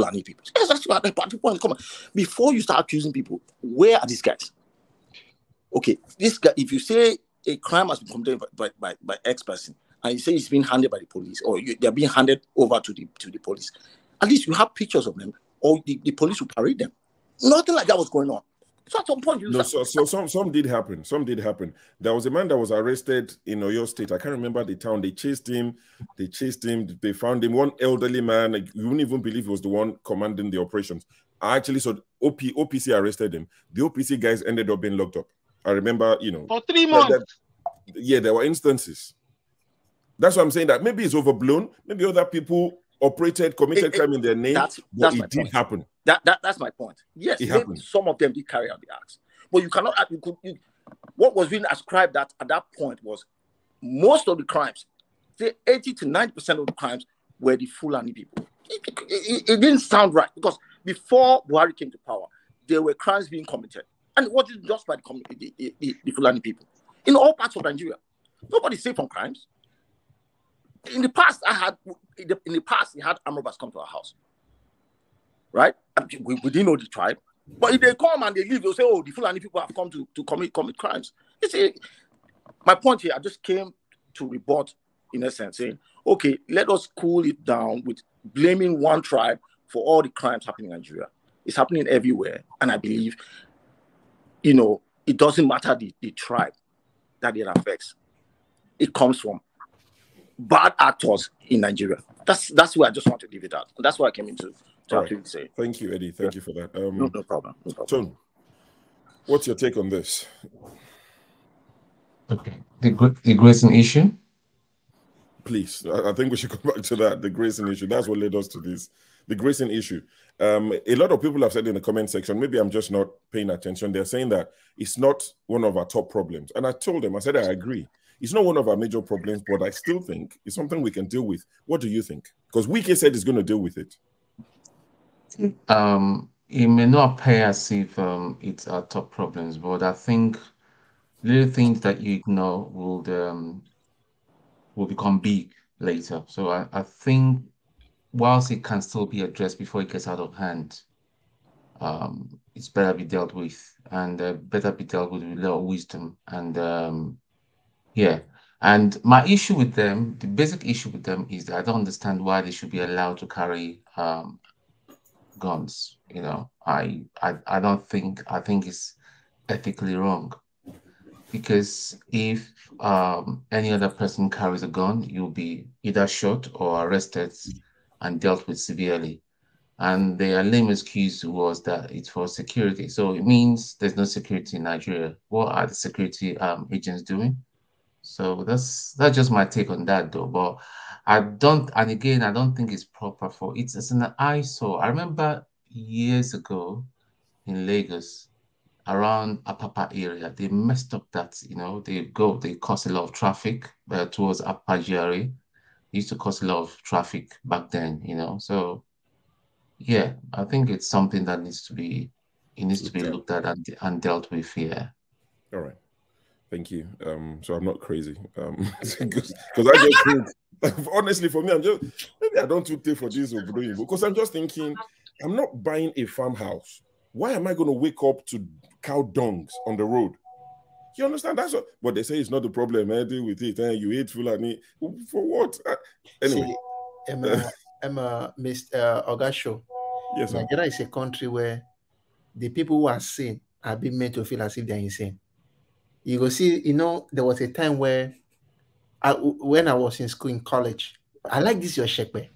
that's what the point. Come on. Before you start accusing people, where are these guys? Okay, this guy, if you say a crime has been committed by X person, and you say it's been handed by the police, or they're being handed over to the police, at least you have pictures of them, or the police will parade them. Nothing like that was going on. So at some point, some did happen. Some did happen. There was a man that was arrested in Oyo State. I can't remember the town. They chased him. They found him. One elderly man. You wouldn't even believe he was the one commanding the operations. I actually saw OPC arrested him. The OPC guys ended up being locked up. I remember, for 3 months. There were instances. That's why I'm saying that maybe it's overblown. Maybe other people committed crime in their name, but it did happen. That's my point. Yes, maybe some of them did carry out the acts, but you cannot. What was being ascribed at that point was most of the crimes, say 80 to 90% of the crimes, were the Fulani people. It didn't sound right because before Buhari came to power, there were crimes being committed, and it wasn't just by the Fulani people. In all parts of Nigeria, nobody's safe from crimes. In the past, we had armed robbers come to our house, right? We didn't know the tribe, but if they come and they leave, they'll say, "Oh, the Fulani people have come to commit crimes." You see, my point here, I just came to rebut, in a sense, saying, "Okay, let us cool it down with blaming one tribe for all the crimes happening in Nigeria. It's happening everywhere, and I believe, it doesn't matter the tribe that it affects. It comes from bad actors in Nigeria." That's where I just want to leave it at. That's what I came into to actually say. Thank you, Eddie. Thank you for that. No problem. Tone, what's your take on this? Okay, the grazing issue. Please, I think we should come back to that. The grazing issue. That's what led us to this. The grazing issue. A lot of people have said in the comment section, maybe I'm just not paying attention. They're saying that it's not one of our top problems. And I told them, I said, I agree. It's not one of our major problems, but I still think it's something we can deal with. What do you think? Because Wike said he's going to deal with it. It may not appear as if it's our top problems, but I think little things that you ignore will become big later. So I think whilst it can still be addressed before it gets out of hand, it's better be dealt with, and better be dealt with a lot of wisdom. And yeah, and my issue with them, the basic issue with them, is that I don't understand why they should be allowed to carry guns. I think it's ethically wrong, because if any other person carries a gun, you'll be either shot or arrested and dealt with severely. And their lame excuse was that it's for security. So it means there's no security in Nigeria. What are the security agents doing? So that's just my take on that, though. But I don't think it's proper it's an eyesore. I remember years ago in Lagos, around Apapa area, they messed up that, they caused a lot of traffic towards Appa. It used to cause a lot of traffic back then, So yeah, I think it's something that needs to be looked at and dealt with here. All right. Thank you. So I'm not crazy. Because I just think, honestly, for me, maybe I don't too take for this because I'm just thinking, I'm not buying a farmhouse. Why am I going to wake up to cow dungs on the road? You understand? That's what. But they say it's not the problem. Deal with it. You hate Fulani for what? Anyway. See, Mr. Ogasho. Yes, sir. Nigeria is a country where the people who are sane are being made to feel as if they're insane. You go see, there was a time where when I was in school in college, I like this your shepe.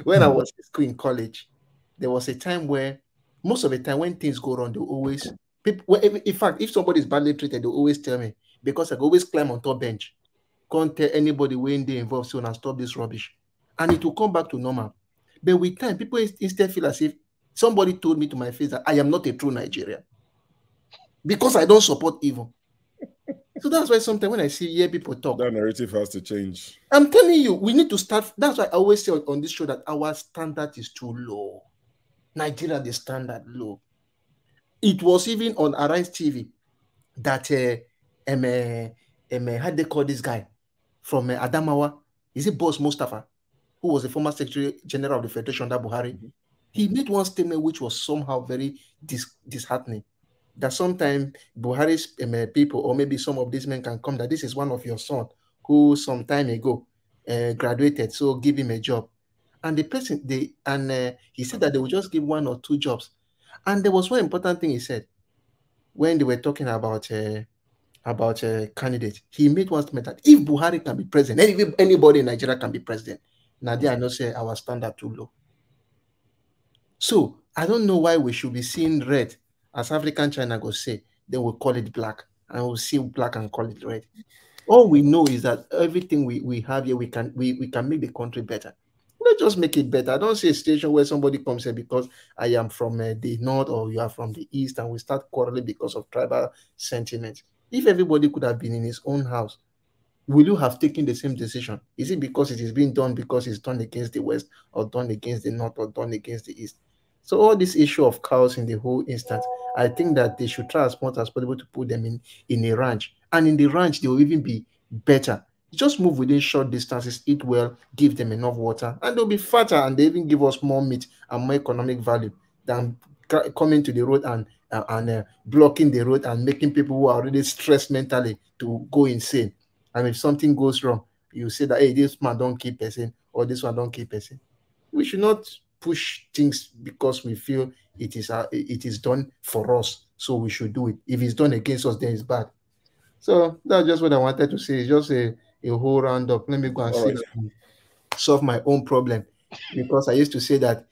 When I was in school in college, there was a time where most of the time when things go wrong, they always people. In fact, if somebody is badly treated, they always tell me because I go always climb on top bench. Can't tell anybody when they involved soon and stop this rubbish, and it will come back to normal. But with time, people instead feel as if somebody told me to my face that I am not a true Nigerian because I don't support evil. So that's why sometimes when I hear people talk, that narrative has to change. I'm telling you, we need to start. That's why I always say on this show that our standard is too low. Nigeria, the standard low. It was even on Arise TV that how they call this guy from Adamawa? Is it Boss Mustafa, who was the former Secretary General of the Federation under Buhari? Mm-hmm. He made one statement which was somehow very disheartening. That sometimes Buhari's people, or maybe some of these men can come, that this is one of your son who some time ago graduated, so give him a job. And the person, he said that they will just give 1 or 2 jobs. And there was one important thing he said when they were talking about candidates. He made one statement that if Buhari can be president, anybody in Nigeria can be president. Now they are not saying our standard too low. So I don't know why we should be seeing red. As African China go say, they will call it black, and we'll see black and call it red. All we know is that everything we have here, we can make the country better. Let's just make it better. I don't see a situation where somebody comes here because I am from the north or you are from the east, and we start quarreling because of tribal sentiment. If everybody could have been in his own house, will you have taken the same decision? Is it because it is being done because it's done against the west, or done against the north, or done against the east? So all this issue of cows in the whole instance, I think that they should try as much as possible to put them in a ranch. And in the ranch, they will even be better. Just move within short distances, eat well, give them enough water, and they'll be fatter, and they even give us more meat and more economic value than coming to the road and blocking the road and making people who are already stressed mentally to go insane. And if something goes wrong, you say that, hey, this man don't keep person, or this one don't keep person. We should not push things because we feel it is done for us, so we should do it. If it's done against us, then it's bad. So that's just what I wanted to say. It's just a whole roundup. Let me go and see solve my own problem, because I used to say that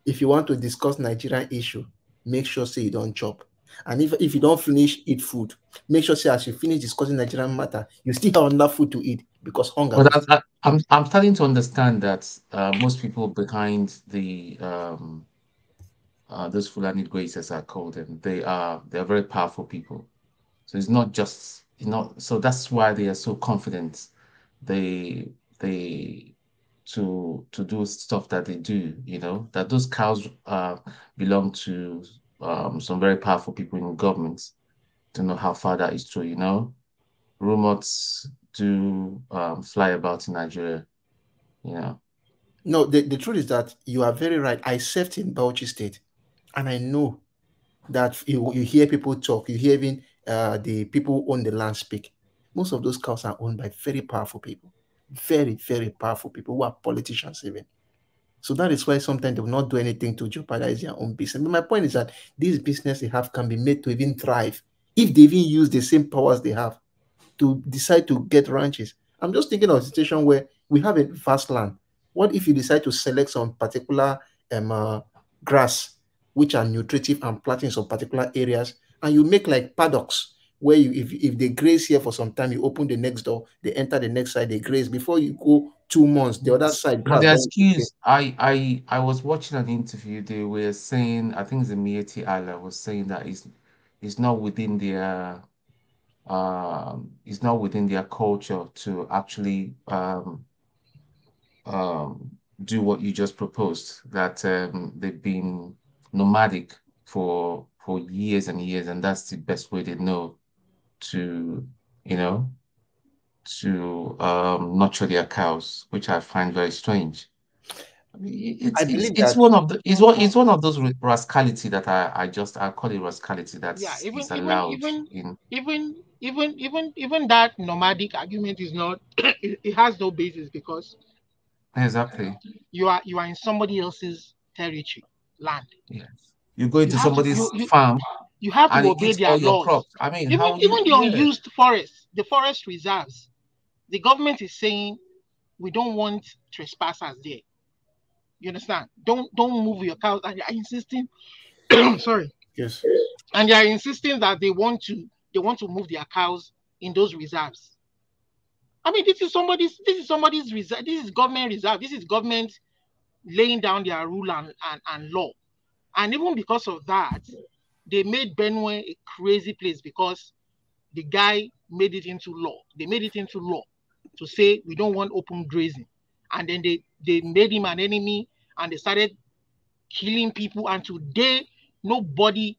if you want to discuss Nigerian issue, make sure say you don't chop. And if you don't finish eat food, make sure say as you finish discussing Nigerian matter, you still have enough food to eat, because hunger. But I'm starting to understand that most people behind the those Fulani Grays, as I call them, they're very powerful people. So it's not just so that's why they are so confident. They to do stuff that they do, that those cows belong to some very powerful people in government. Don't know how far that is true, Rumors do fly about in Nigeria, No, the truth is that you are very right. I served in Bauchi State, and I know that you hear people talk, you hear even the people who own the land speak. Most of those cows are owned by very powerful people, very, very powerful people who are politicians even. So that is why sometimes they will not do anything to jeopardize their own business. But my point is that this business they have can be made to even thrive if they even use the same powers they have to decide to get ranches. I'm just thinking of a situation where we have a vast land. What if you decide to select some particular grass which are nutritive and plant in some particular areas, and you make like paddocks where if they graze here for some time, you open the next door, they enter the next side, they graze. Before you go 2 months, the other side grass. The excuse, I was watching an interview. They were saying, I think the Mieti Allah was saying that it's not within their culture to actually do what you just proposed. That they've been nomadic for years and years, and that's the best way they know to nurture their cows, which I find very strange. It's one of the it's one of those rascality that I call it rascality that Yeah, is allowed in. even that nomadic argument is not it has no basis because Exactly. you are in somebody else's territory, land. Yes. You go You into have to somebody's farm you have to and it obey eats their all your laws. crops. I mean, Even how you the unused forests, the forest reserves, the government is saying we don't want trespassers there. You understand? Don't move your cows, and they are insisting. Sorry. Yes. And they are insisting that they want to move their cows in those reserves. I mean, this is somebody's reserve. This is government reserve. This is government laying down their rule and law. And even because of that, they made Benue a crazy place because the guy made it into law. They made it into law to say we don't want open grazing. And then they made him an enemy and they started killing people. And today, nobody,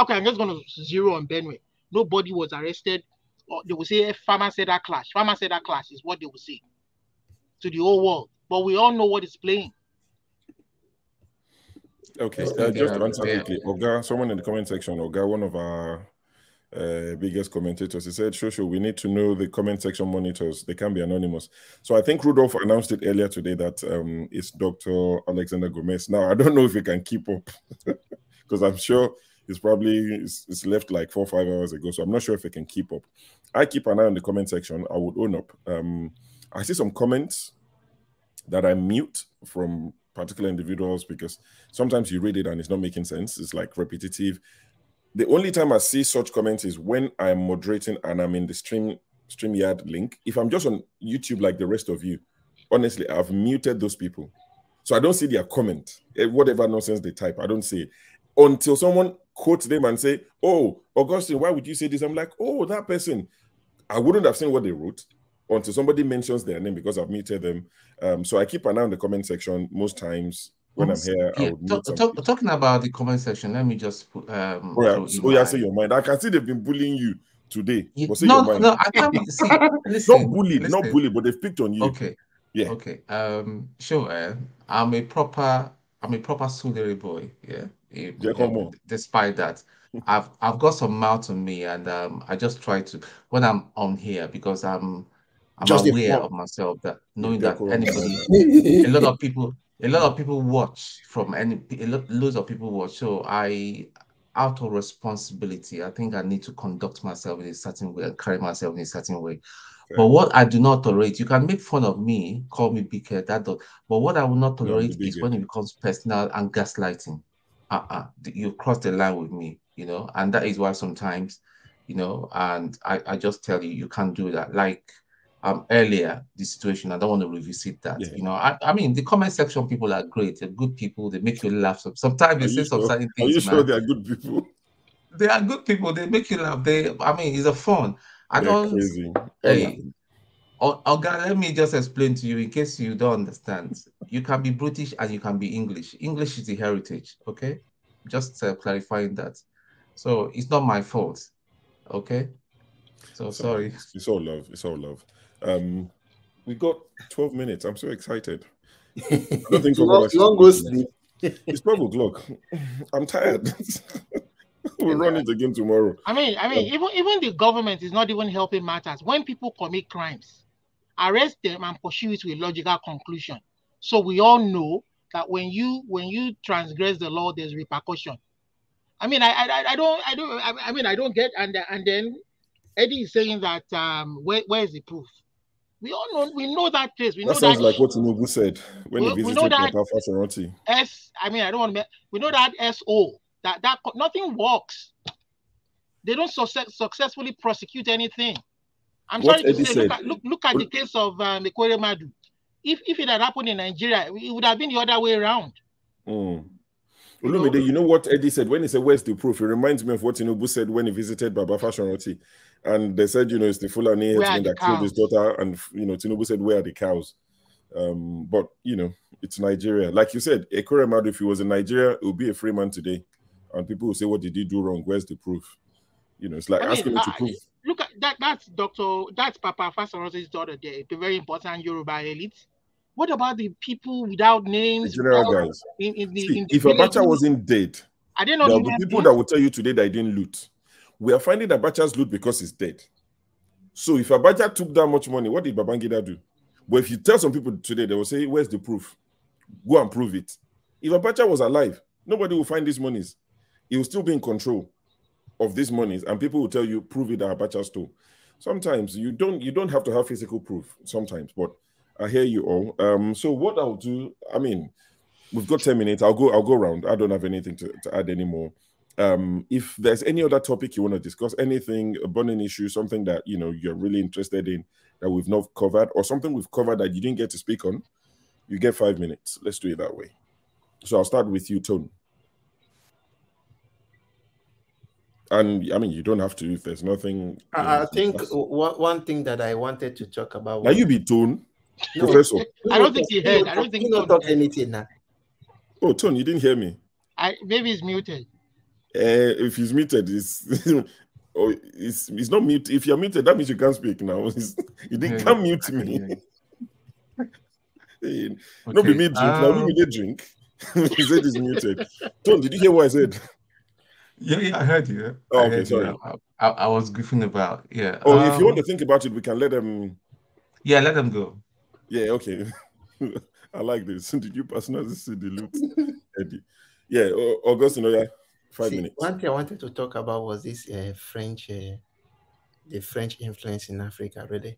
okay, I'm just going to zero on Benue. Nobody was arrested. Or they will say a farmer said that clash. Farmer said that clash is what they will say to the whole world. But we all know what is playing. Okay, just to answer quickly, Oga, someone in the comment section, Oga, one of our biggest commentators, he said, Shosho, we need to know the comment section monitors. They can be anonymous. So I think Rudolph announced it earlier today that it's Dr. Alexander Gomez. Now, I don't know if he can keep up because I'm sure it's left like 4 or 5 hours ago. So I'm not sure if he can keep up. I keep an eye on the comment section. I would own up. I see some comments that I mute from particular individuals because sometimes you read it and it's not making sense. It's like repetitive. The only time I see such comments is when I'm moderating and I'm in the StreamYard link. If I'm just on YouTube like the rest of you, honestly, I've muted those people. So I don't see their comment. Whatever nonsense they type, I don't see it. Until someone quotes them and say, oh, Augustine, why would you say this? I'm like, oh, that person. I wouldn't have seen what they wrote until somebody mentions their name because I've muted them. So I keep an eye on the comment section most times. When I'm here, I would mute talking about the comment section, let me just put say your mind. I can see they've been bullying you today. But say no, your mind. no, I can't see. Listen, not bullied, but they've picked on you. Okay. Yeah. Okay. Sure. I'm a proper Soludo boy. Yeah. Despite that, I've got some mouth on me, and I just try to when I'm on here because I'm aware of myself that knowing that anybody, a lot of people watch from loads of people watch. So out of responsibility, I think I need to conduct myself in a certain way and carry myself in a certain way. Okay. But what I do not tolerate, you can make fun of me, call me big head, but what I will not tolerate is when it becomes personal and gaslighting. You cross the line with me, and that is why sometimes, and I just tell you can't do that. Like earlier, the situation, I don't want to revisit that. Yeah. I mean, the comment section people are great. They're good people. They make you laugh. Sometimes they say some certain things. Are you sure they are good people? They are good people. They make you laugh. It's a fun. They're crazy. Hey, Oga, let me just explain to you in case you don't understand. You can be British and you can be English. English is the heritage, okay? Just clarifying that. So it's not my fault, okay? So sorry. It's all love. It's all love. We got 12 minutes. I'm so excited. I don't think long go sleep. It's 12 o'clock. I'm tired. We'll run it again tomorrow. I mean, even the government is not even helping matters. When people commit crimes, arrest them and pursue it to a logical conclusion. So we all know that when you transgress the law, there's repercussion. I mean, I don't get, and then Eddie is saying that where is the proof? We know that place. That sounds like what Tinubu said when he visited Papa Fashoranti. We know that SO. That nothing works. They don't successfully prosecute anything. I'm sorry to say, look at the case of Mekwere Madu. If it had happened in Nigeria, it would have been the other way around. You know what Eddie said when he said, "Where's the proof?" It reminds me of what Tinubu said when he visited Baba Fashoranti, and they said, it's the Fulani headsman that killed his daughter, and Tinubu said, "Where are the cows?" But it's Nigeria. Like you said, Ekore Madu, if he was in Nigeria, it would be a free man today. And people will say, what did he do wrong? Where's the proof? It's like asking him to prove. Look at that. That's Papa Fashoranti's daughter there, the very important Yoruba elite. What about the people without names? The general guys. In the If Abacha wasn't dead, I didn't know there will be people that will tell you today that he didn't loot. We are finding Abacha's loot because he's dead. So if Abacha took that much money, what did Babangida do? But if you tell some people today, they will say, where's the proof? Go and prove it. If Abacha was alive, nobody will find these monies. He will still be in control of these monies, and people will tell you, prove it that Abacha stole. Sometimes you don't have to have physical proof sometimes, but I hear you all. So what I'll do, I mean, we've got 10 minutes. I'll go around. I don't have anything to add anymore. If there's any other topic you want to discuss, anything, a burning issue, something that you're really interested in that we've not covered, or something we've covered that you didn't get to speak on, you get 5 minutes. Let's do it that way. So I'll start with you, Tone. And I mean, you don't have to if there's nothing. I think one thing that I wanted to talk about. Now you be Tone, No, Professor. I don't think he heard. I don't think he don't talk anything now. Oh, Tone, you didn't hear me. Maybe he's muted. If he's muted, it's not mute. If you're muted, that means you can't speak now. You can't mute me. No, be me drink. Now we drink. He said he's muted. Tone, did you hear what I said? Yeah, I heard you. Oh, okay, sorry. I was goofing about. Yeah. Oh, if you want to think about it, we can let them. Yeah, let them go. Yeah, okay. I like this. Did you personally see the loot, Eddie? Yeah, Augustine, 5 minutes. One thing I wanted to talk about was this French, the French influence in Africa. Really,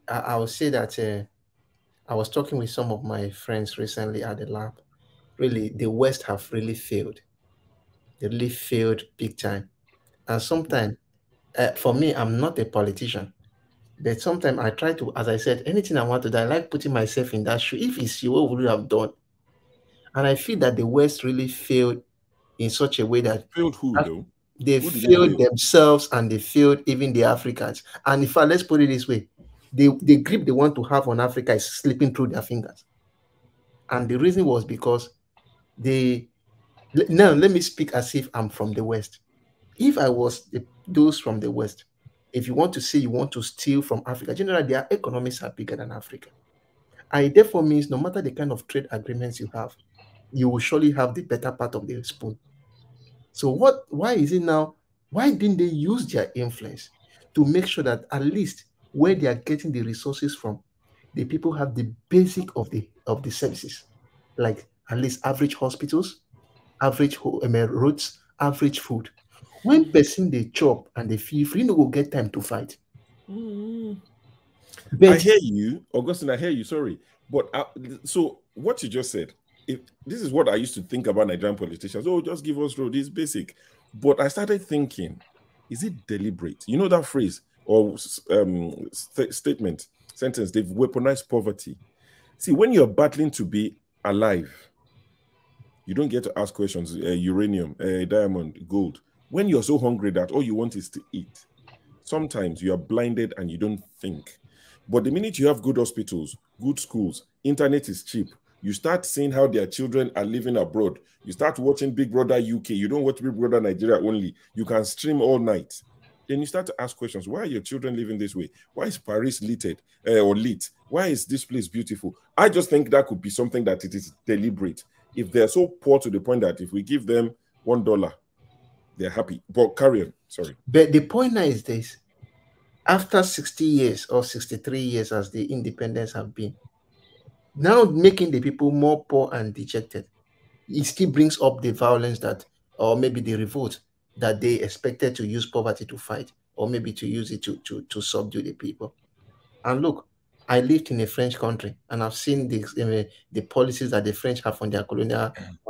I would say that I was talking with some of my friends recently at the lab. Really, the West have really failed. They really failed big time. And sometimes, for me, I'm not a politician, but sometimes I try to, as I said, anything I want to do, I like putting myself in that shoe. If it's you, what would you have done? And I feel that the West really failed in such a way that failed who though? They failed themselves and they failed even the Africans. And in fact, let's put it this way: the grip they want to have on Africa is slipping through their fingers. And the reason was because now let me speak as if I'm from the West. If I was those from the West, if you want to say you want to steal from Africa, generally their economies are bigger than Africa. And it therefore means no matter the kind of trade agreements you have, you will surely have the better part of the spoon. So why is it now? Why didn't they use their influence to make sure that at least where they are getting the resources from, the people have the basic of the services, like at least average hospitals, average roads, average food. When person they chop and they feel free, no go get time to fight. But I hear you, Augustine. I hear you. Sorry, but so what you just said. If this is what I used to think about Nigerian politicians. Oh, just give us road. It's basic. But I started thinking, is it deliberate? You know that phrase or statement, sentence, they've weaponized poverty. See, when you're battling to be alive, you don't get to ask questions, uranium, diamond, gold. When you're so hungry that all you want is to eat, sometimes you are blinded and you don't think. But the minute you have good hospitals, good schools, internet is cheap, you start seeing how their children are living abroad. You start watching Big Brother UK. You don't watch Big Brother Nigeria only. You can stream all night. Then you start to ask questions. Why are your children living this way? Why is Paris lit? Why is this place beautiful? I just think that could be something that it is deliberate. If they're so poor to the point that if we give them $1, they're happy. But carry on. Sorry. But the point now is this. After 60 years or 63 years as the independence have been, now making the people more poor and dejected, it still brings up the violence that, or maybe the revolt that they expected to use poverty to fight, or maybe to use it to subdue the people. And look, I lived in a French country, and I've seen the policies that the French have on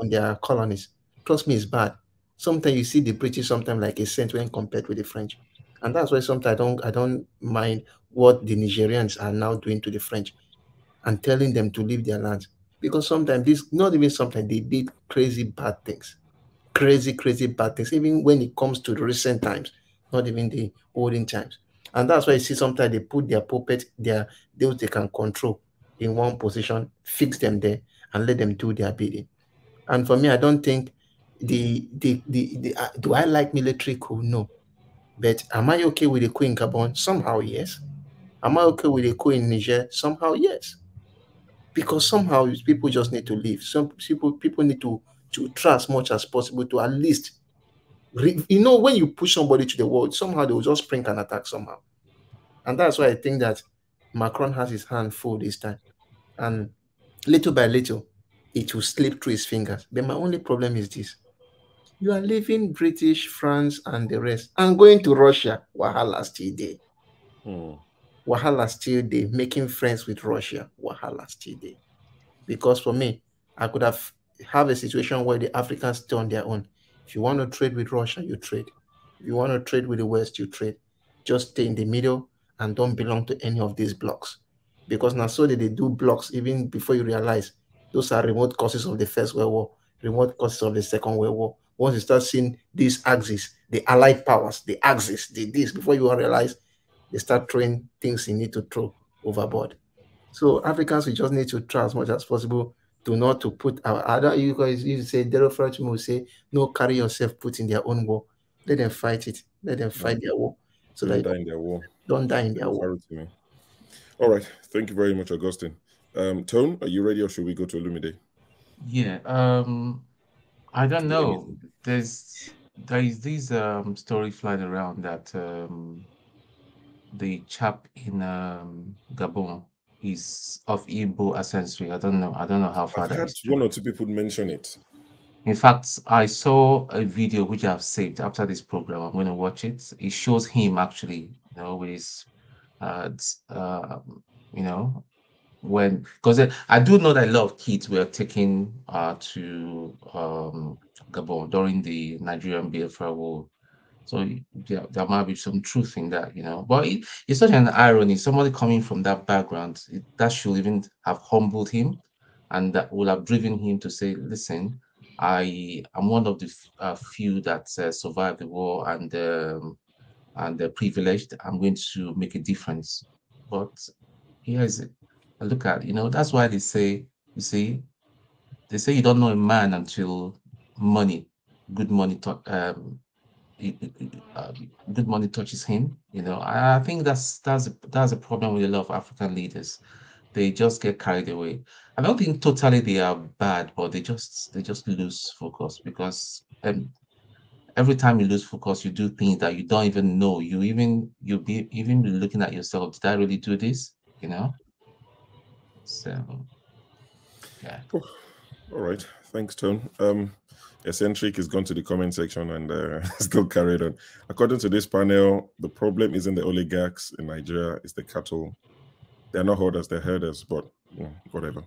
their colonies. Trust me, it's bad. Sometimes you see the British sometimes like a saint when compared with the French, and that's why sometimes I don't mind what the Nigerians are now doing to the French and telling them to leave their lands, because sometimes they did crazy bad things, crazy bad things, even when it comes to the recent times, not even the olden times. And that's why you see sometimes they put their puppet, those they can control in one position, fix them there, and let them do their bidding. And for me, I don't think do I like military coup? No. But am I okay with the coup in Gabon? Somehow, yes. Am I okay with the coup in Niger? Somehow, yes. because somehow people just need to live. Some people need to try as much as possible to at least, when you push somebody to the wall, somehow they will just spring an attack somehow. And that's why I think that Macron has his hand full this time. And little by little, it will slip through his fingers. But my only problem is this. You are leaving British, France, and the rest, and going to Russia. Wahala still there. Wahala still there. Making friends with Russia. Wahala still there. Because for me, I could have a situation where the Africans stay on their own. If you want to trade with Russia, you trade. If you want to trade with the West, you trade. Just stay in the middle and don't belong to any of these blocks. Because now so they do blocks even before you realize those are remote causes of the First World War, remote causes of the Second World War. Once you start seeing these axes, the allied powers, the axis, this, before you realize, they start throwing things you need to throw overboard. So Africans, we just need to try as much as possible to not to put our other. You guys, you say Derofrach will say, no, carry yourself, put in their own war. Let them fight it. Let them fight their war. So don't die in their war. Don't die in their war. All right. Thank you very much, Augustine. Tone, are you ready, or should we go to Olumide? Yeah. I don't know. There is this story flying around that the chap in Gabon is of Igbo ancestry. I don't know how far I've heard one or two people mention it. In fact, I saw a video which I've saved after this program. I'm going to watch it. It shows him actually, with his, when, because I do know that a lot of kids were taken to Gabon during the Nigerian Biafra War. So there might be some truth in that, But it's such an irony. Somebody coming from that background, that should even have humbled him, and that would have driven him to say, "Listen, I am one of the few that survived the war and privileged. I'm going to make a difference." But here's a look at, that's why they say, they say you don't know a man until good money touches him. I think that's a problem with a lot of African leaders. They just get carried away. I don't think totally they are bad, but they just lose focus, because every time you lose focus, you do things that you don't even know. You'll be looking at yourself. Did I really do this? So yeah. All right. Thanks, Tone. Eccentric has gone to the comment section and still carried on. According to this panel, the problem isn't the oligarchs in Nigeria, it's the cattle. They're not holders, they're herders, but whatever.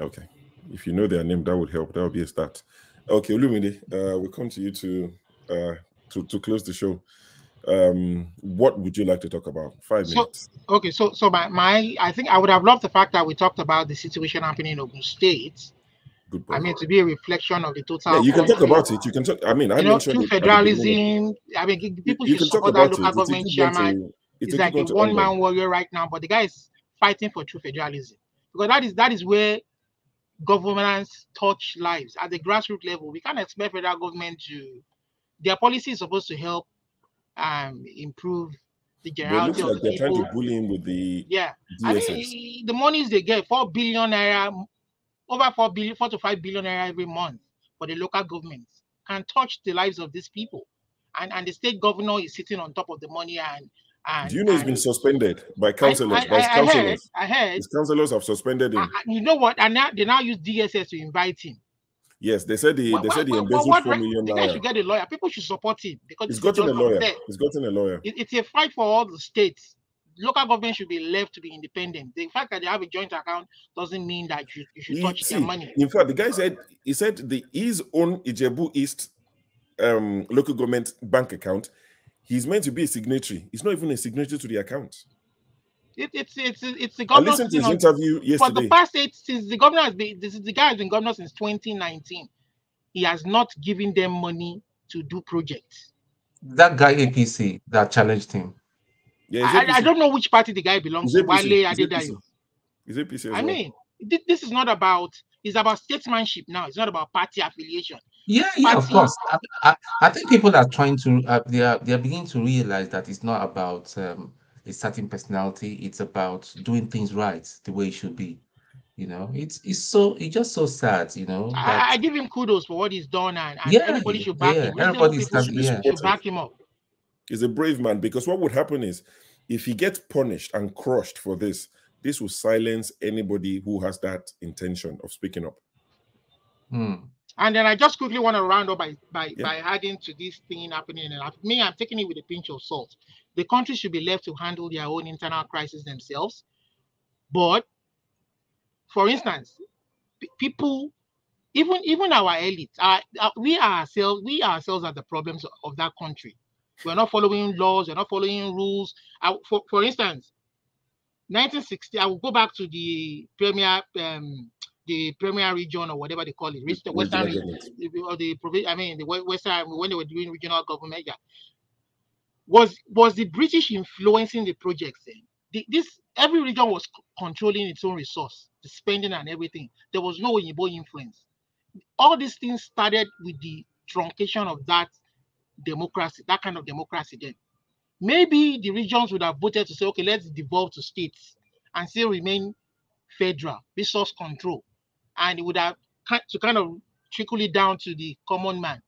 Okay. If you know their name, that would help. That would be a start. Okay, Olumide, we'll come to you to close the show. What would you like to talk about? 5 minutes. Okay, so I think I would have loved the fact that we talked about the situation happening in Ogun State. I mean, to be a reflection of the total. Yeah, you can talk about it. You can talk. I mean, I mentioned true federalism. I mean, people should support that local government chairman. He's like a one-man warrior right now, but the guy is fighting for true federalism, because that is where governance touch lives at the grassroots level. We can't expect federal government to. Their policy is supposed to help improve the generality of the people. They're trying to bully him with the DSS. I mean, the monies they get, 4 billion naira. Over 4 to 5 billion naira every month for the local governments can touch the lives of these people, and the state governor is sitting on top of the money. And do you know he's been suspended by councillors? I heard his councillors have suspended him. You know what? And now they use DSS to invite him. Yes, they said he embezzled 4 million. The guy should get a lawyer. People should support him because he's gotten a lawyer. He's gotten a lawyer. It's a fight for all the states. Local government should be left to be independent. The fact that they have a joint account doesn't mean that you should touch their money. In fact, the guy said his own Ijebu East local government bank account, he's meant to be a signatory. He's not even a signatory to the account. It's the governor. I listened to his interview yesterday. For the past 8, since the governor the guy has been governor since 2019, he has not given them money to do projects. That guy APC that challenged him. Yeah, I don't know which party the guy belongs to. Wale Adedayo. Is it PC? I mean, this is not about. It's about statesmanship now. It's not about party affiliation. Yeah, of course. I think people are trying to. They are beginning to realize that it's not about a certain personality. It's about doing things right the way it should be. You know, it's just so sad. You know that. I give him kudos for what he's done, and Yeah, everybody should back him. Reasonable everybody people stands. Yeah, should back him up. He's a brave man, because what would happen is, if he gets punished and crushed for this will silence anybody who has that intention of speaking up. And then I just quickly want to round up by adding to this thing happening. And I'm taking it with a pinch of salt. The country should be left to handle their own internal crisis themselves. But, for instance, people, even our elite, we ourselves are the problems of that country. We're not following laws. We're not following rules. For instance, 1960. I will go back to the premier region, or whatever they call it, the Western region, or the Western, when they were doing regional government. Yeah, was the British influencing the projects then? Every region was controlling its own resource, the spending and everything. There was no Oyinbo influence. All these things started with the truncation of that democracy, that kind of democracy then. Maybe the regions would have voted to say, okay, let's devolve to states and still remain federal, resource control. And it would have to kind of trickle it down to the common man.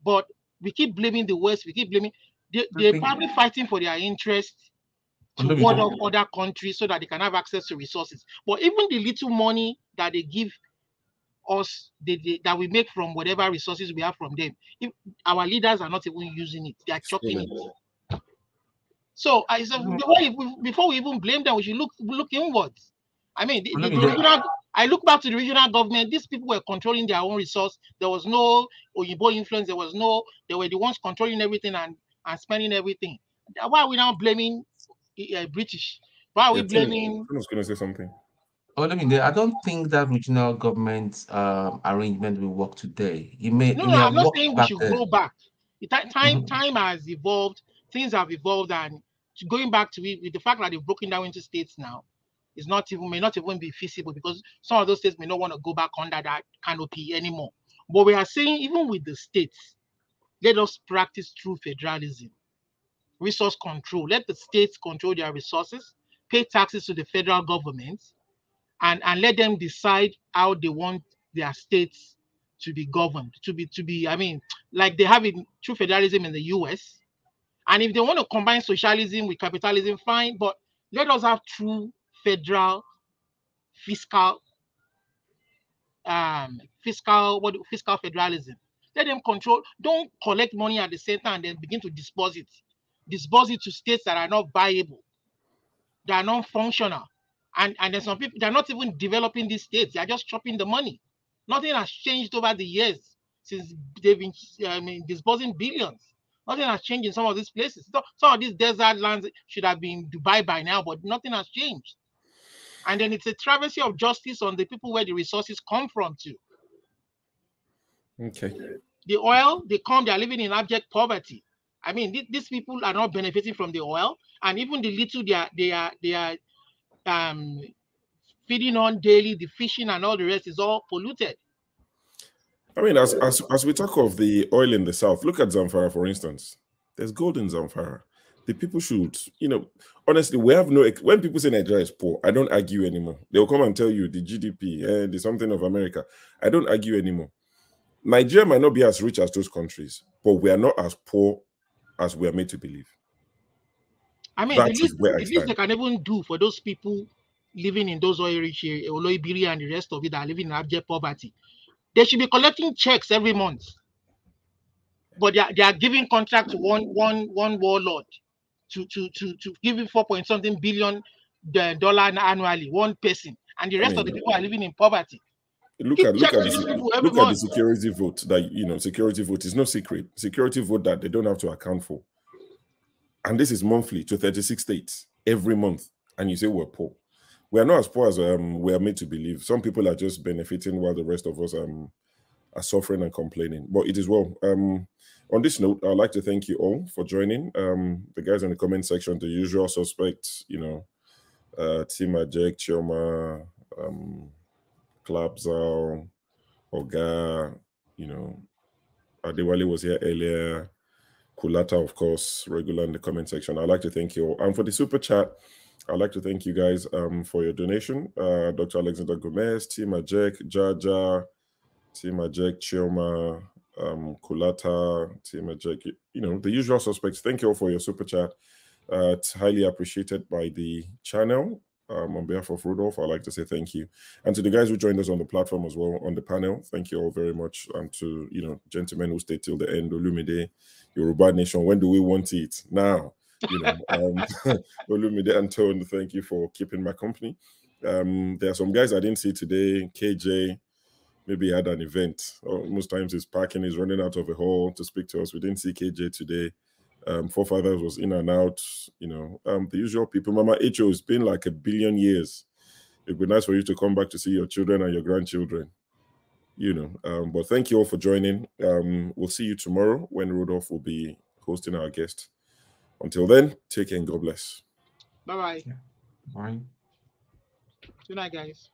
But we keep blaming the West, we keep blaming. They're probably fighting for their interests to ward off other countries so that they can have access to resources. But even the little money that they give us, that we make from whatever resources we have from them, if our leaders are not even using it, they are chopping it. So before we even blame them, we should look inwards. I mean, I look back to the regional government. These people were controlling their own resource. There was no Oyinbo influence. They were the ones controlling everything and spending everything. Why are we now blaming British? Why are we blaming? I was going to say something. Oh, I don't think that regional government arrangement will work today. I'm not saying we should go back. Time has evolved. Things have evolved, and going back to it, with the fact that they've broken down into states now, may not even be feasible, because some of those states may not want to go back under that canopy anymore. But we are saying, even with the states, let us practice true federalism, resource control. Let the states control their resources, pay taxes to the federal government, and let them decide how they want their states to be governed, to be. I mean, like they have in true federalism in the US. And if they want to combine socialism with capitalism, fine. But let us have true federal fiscal federalism. Let them control. Don't collect money at the center and then begin to disburse it to states that are not viable, that are not functional. And then some people, they're not even developing these states. They're just chopping the money. Nothing has changed over the years since they've been disbursing billions. Nothing has changed in some of these places. Some of these desert lands should have been Dubai by now, but nothing has changed. And then it's a travesty of justice on the people where the resources come from too. Okay. The oil, they are living in abject poverty. I mean, these people are not benefiting from the oil, and even the little they are feeding on daily, the fishing and all the rest is all polluted. I mean, as we talk of the oil in the south, look at Zamfara, for instance. There's gold in Zamfara. The people should, honestly, we have no, when people say Nigeria is poor, I don't argue anymore. They'll come and tell you the GDP, the something of America. I don't argue anymore. Nigeria might not be as rich as those countries, but we are not as poor as we are made to believe. I mean, the least they can even do for those people living in those oil-rich areas, Oloibiri and the rest of it, that are living in abject poverty, they should be collecting checks every month. But they are giving contract to one warlord to give him $4.something billion annually, one person, and the rest of the people are living in poverty. Look at the security vote that security vote is no secret. Security vote that they don't have to account for. And this is monthly to 36 states every month. And you say we're poor. We are not as poor as we are made to believe. Some people are just benefiting while the rest of us are suffering and complaining. But it is well. On this note, I'd like to thank you all for joining. The guys in the comment section, the usual suspects, Tima, Jake, Chioma, Klabzal, Oga, Adewale was here earlier. Kulata, of course, regular in the comment section. I'd like to thank you all. And for the super chat, I'd like to thank you guys for your donation. Dr. Alexander Gomez, Team Ajek, Jaja, Team Ajek, Chioma, Kulata, Team Ajek, the usual suspects. Thank you all for your super chat. It's highly appreciated by the channel. On behalf of Rudolph, I'd like to say thank you. And to the guys who joined us on the platform as well, on the panel, thank you all very much. And to, gentlemen who stayed till the end, Olumide, Yoruba Nation, when do we want it? Now. Olumide and Tone, thank you for keeping my company. There are some guys I didn't see today. KJ, maybe he had an event. Most times he's packing, he's running out of a hall to speak to us. We didn't see KJ today. Forefathers was in and out, the usual people. Mama H.O., it's been like 1 billion years. It'd be nice for you to come back to see your children and your grandchildren, but thank you all for joining. We'll see you tomorrow when Rudolph will be hosting our guest. Until then, take care and God bless. Bye-bye. Bye. Good night, guys.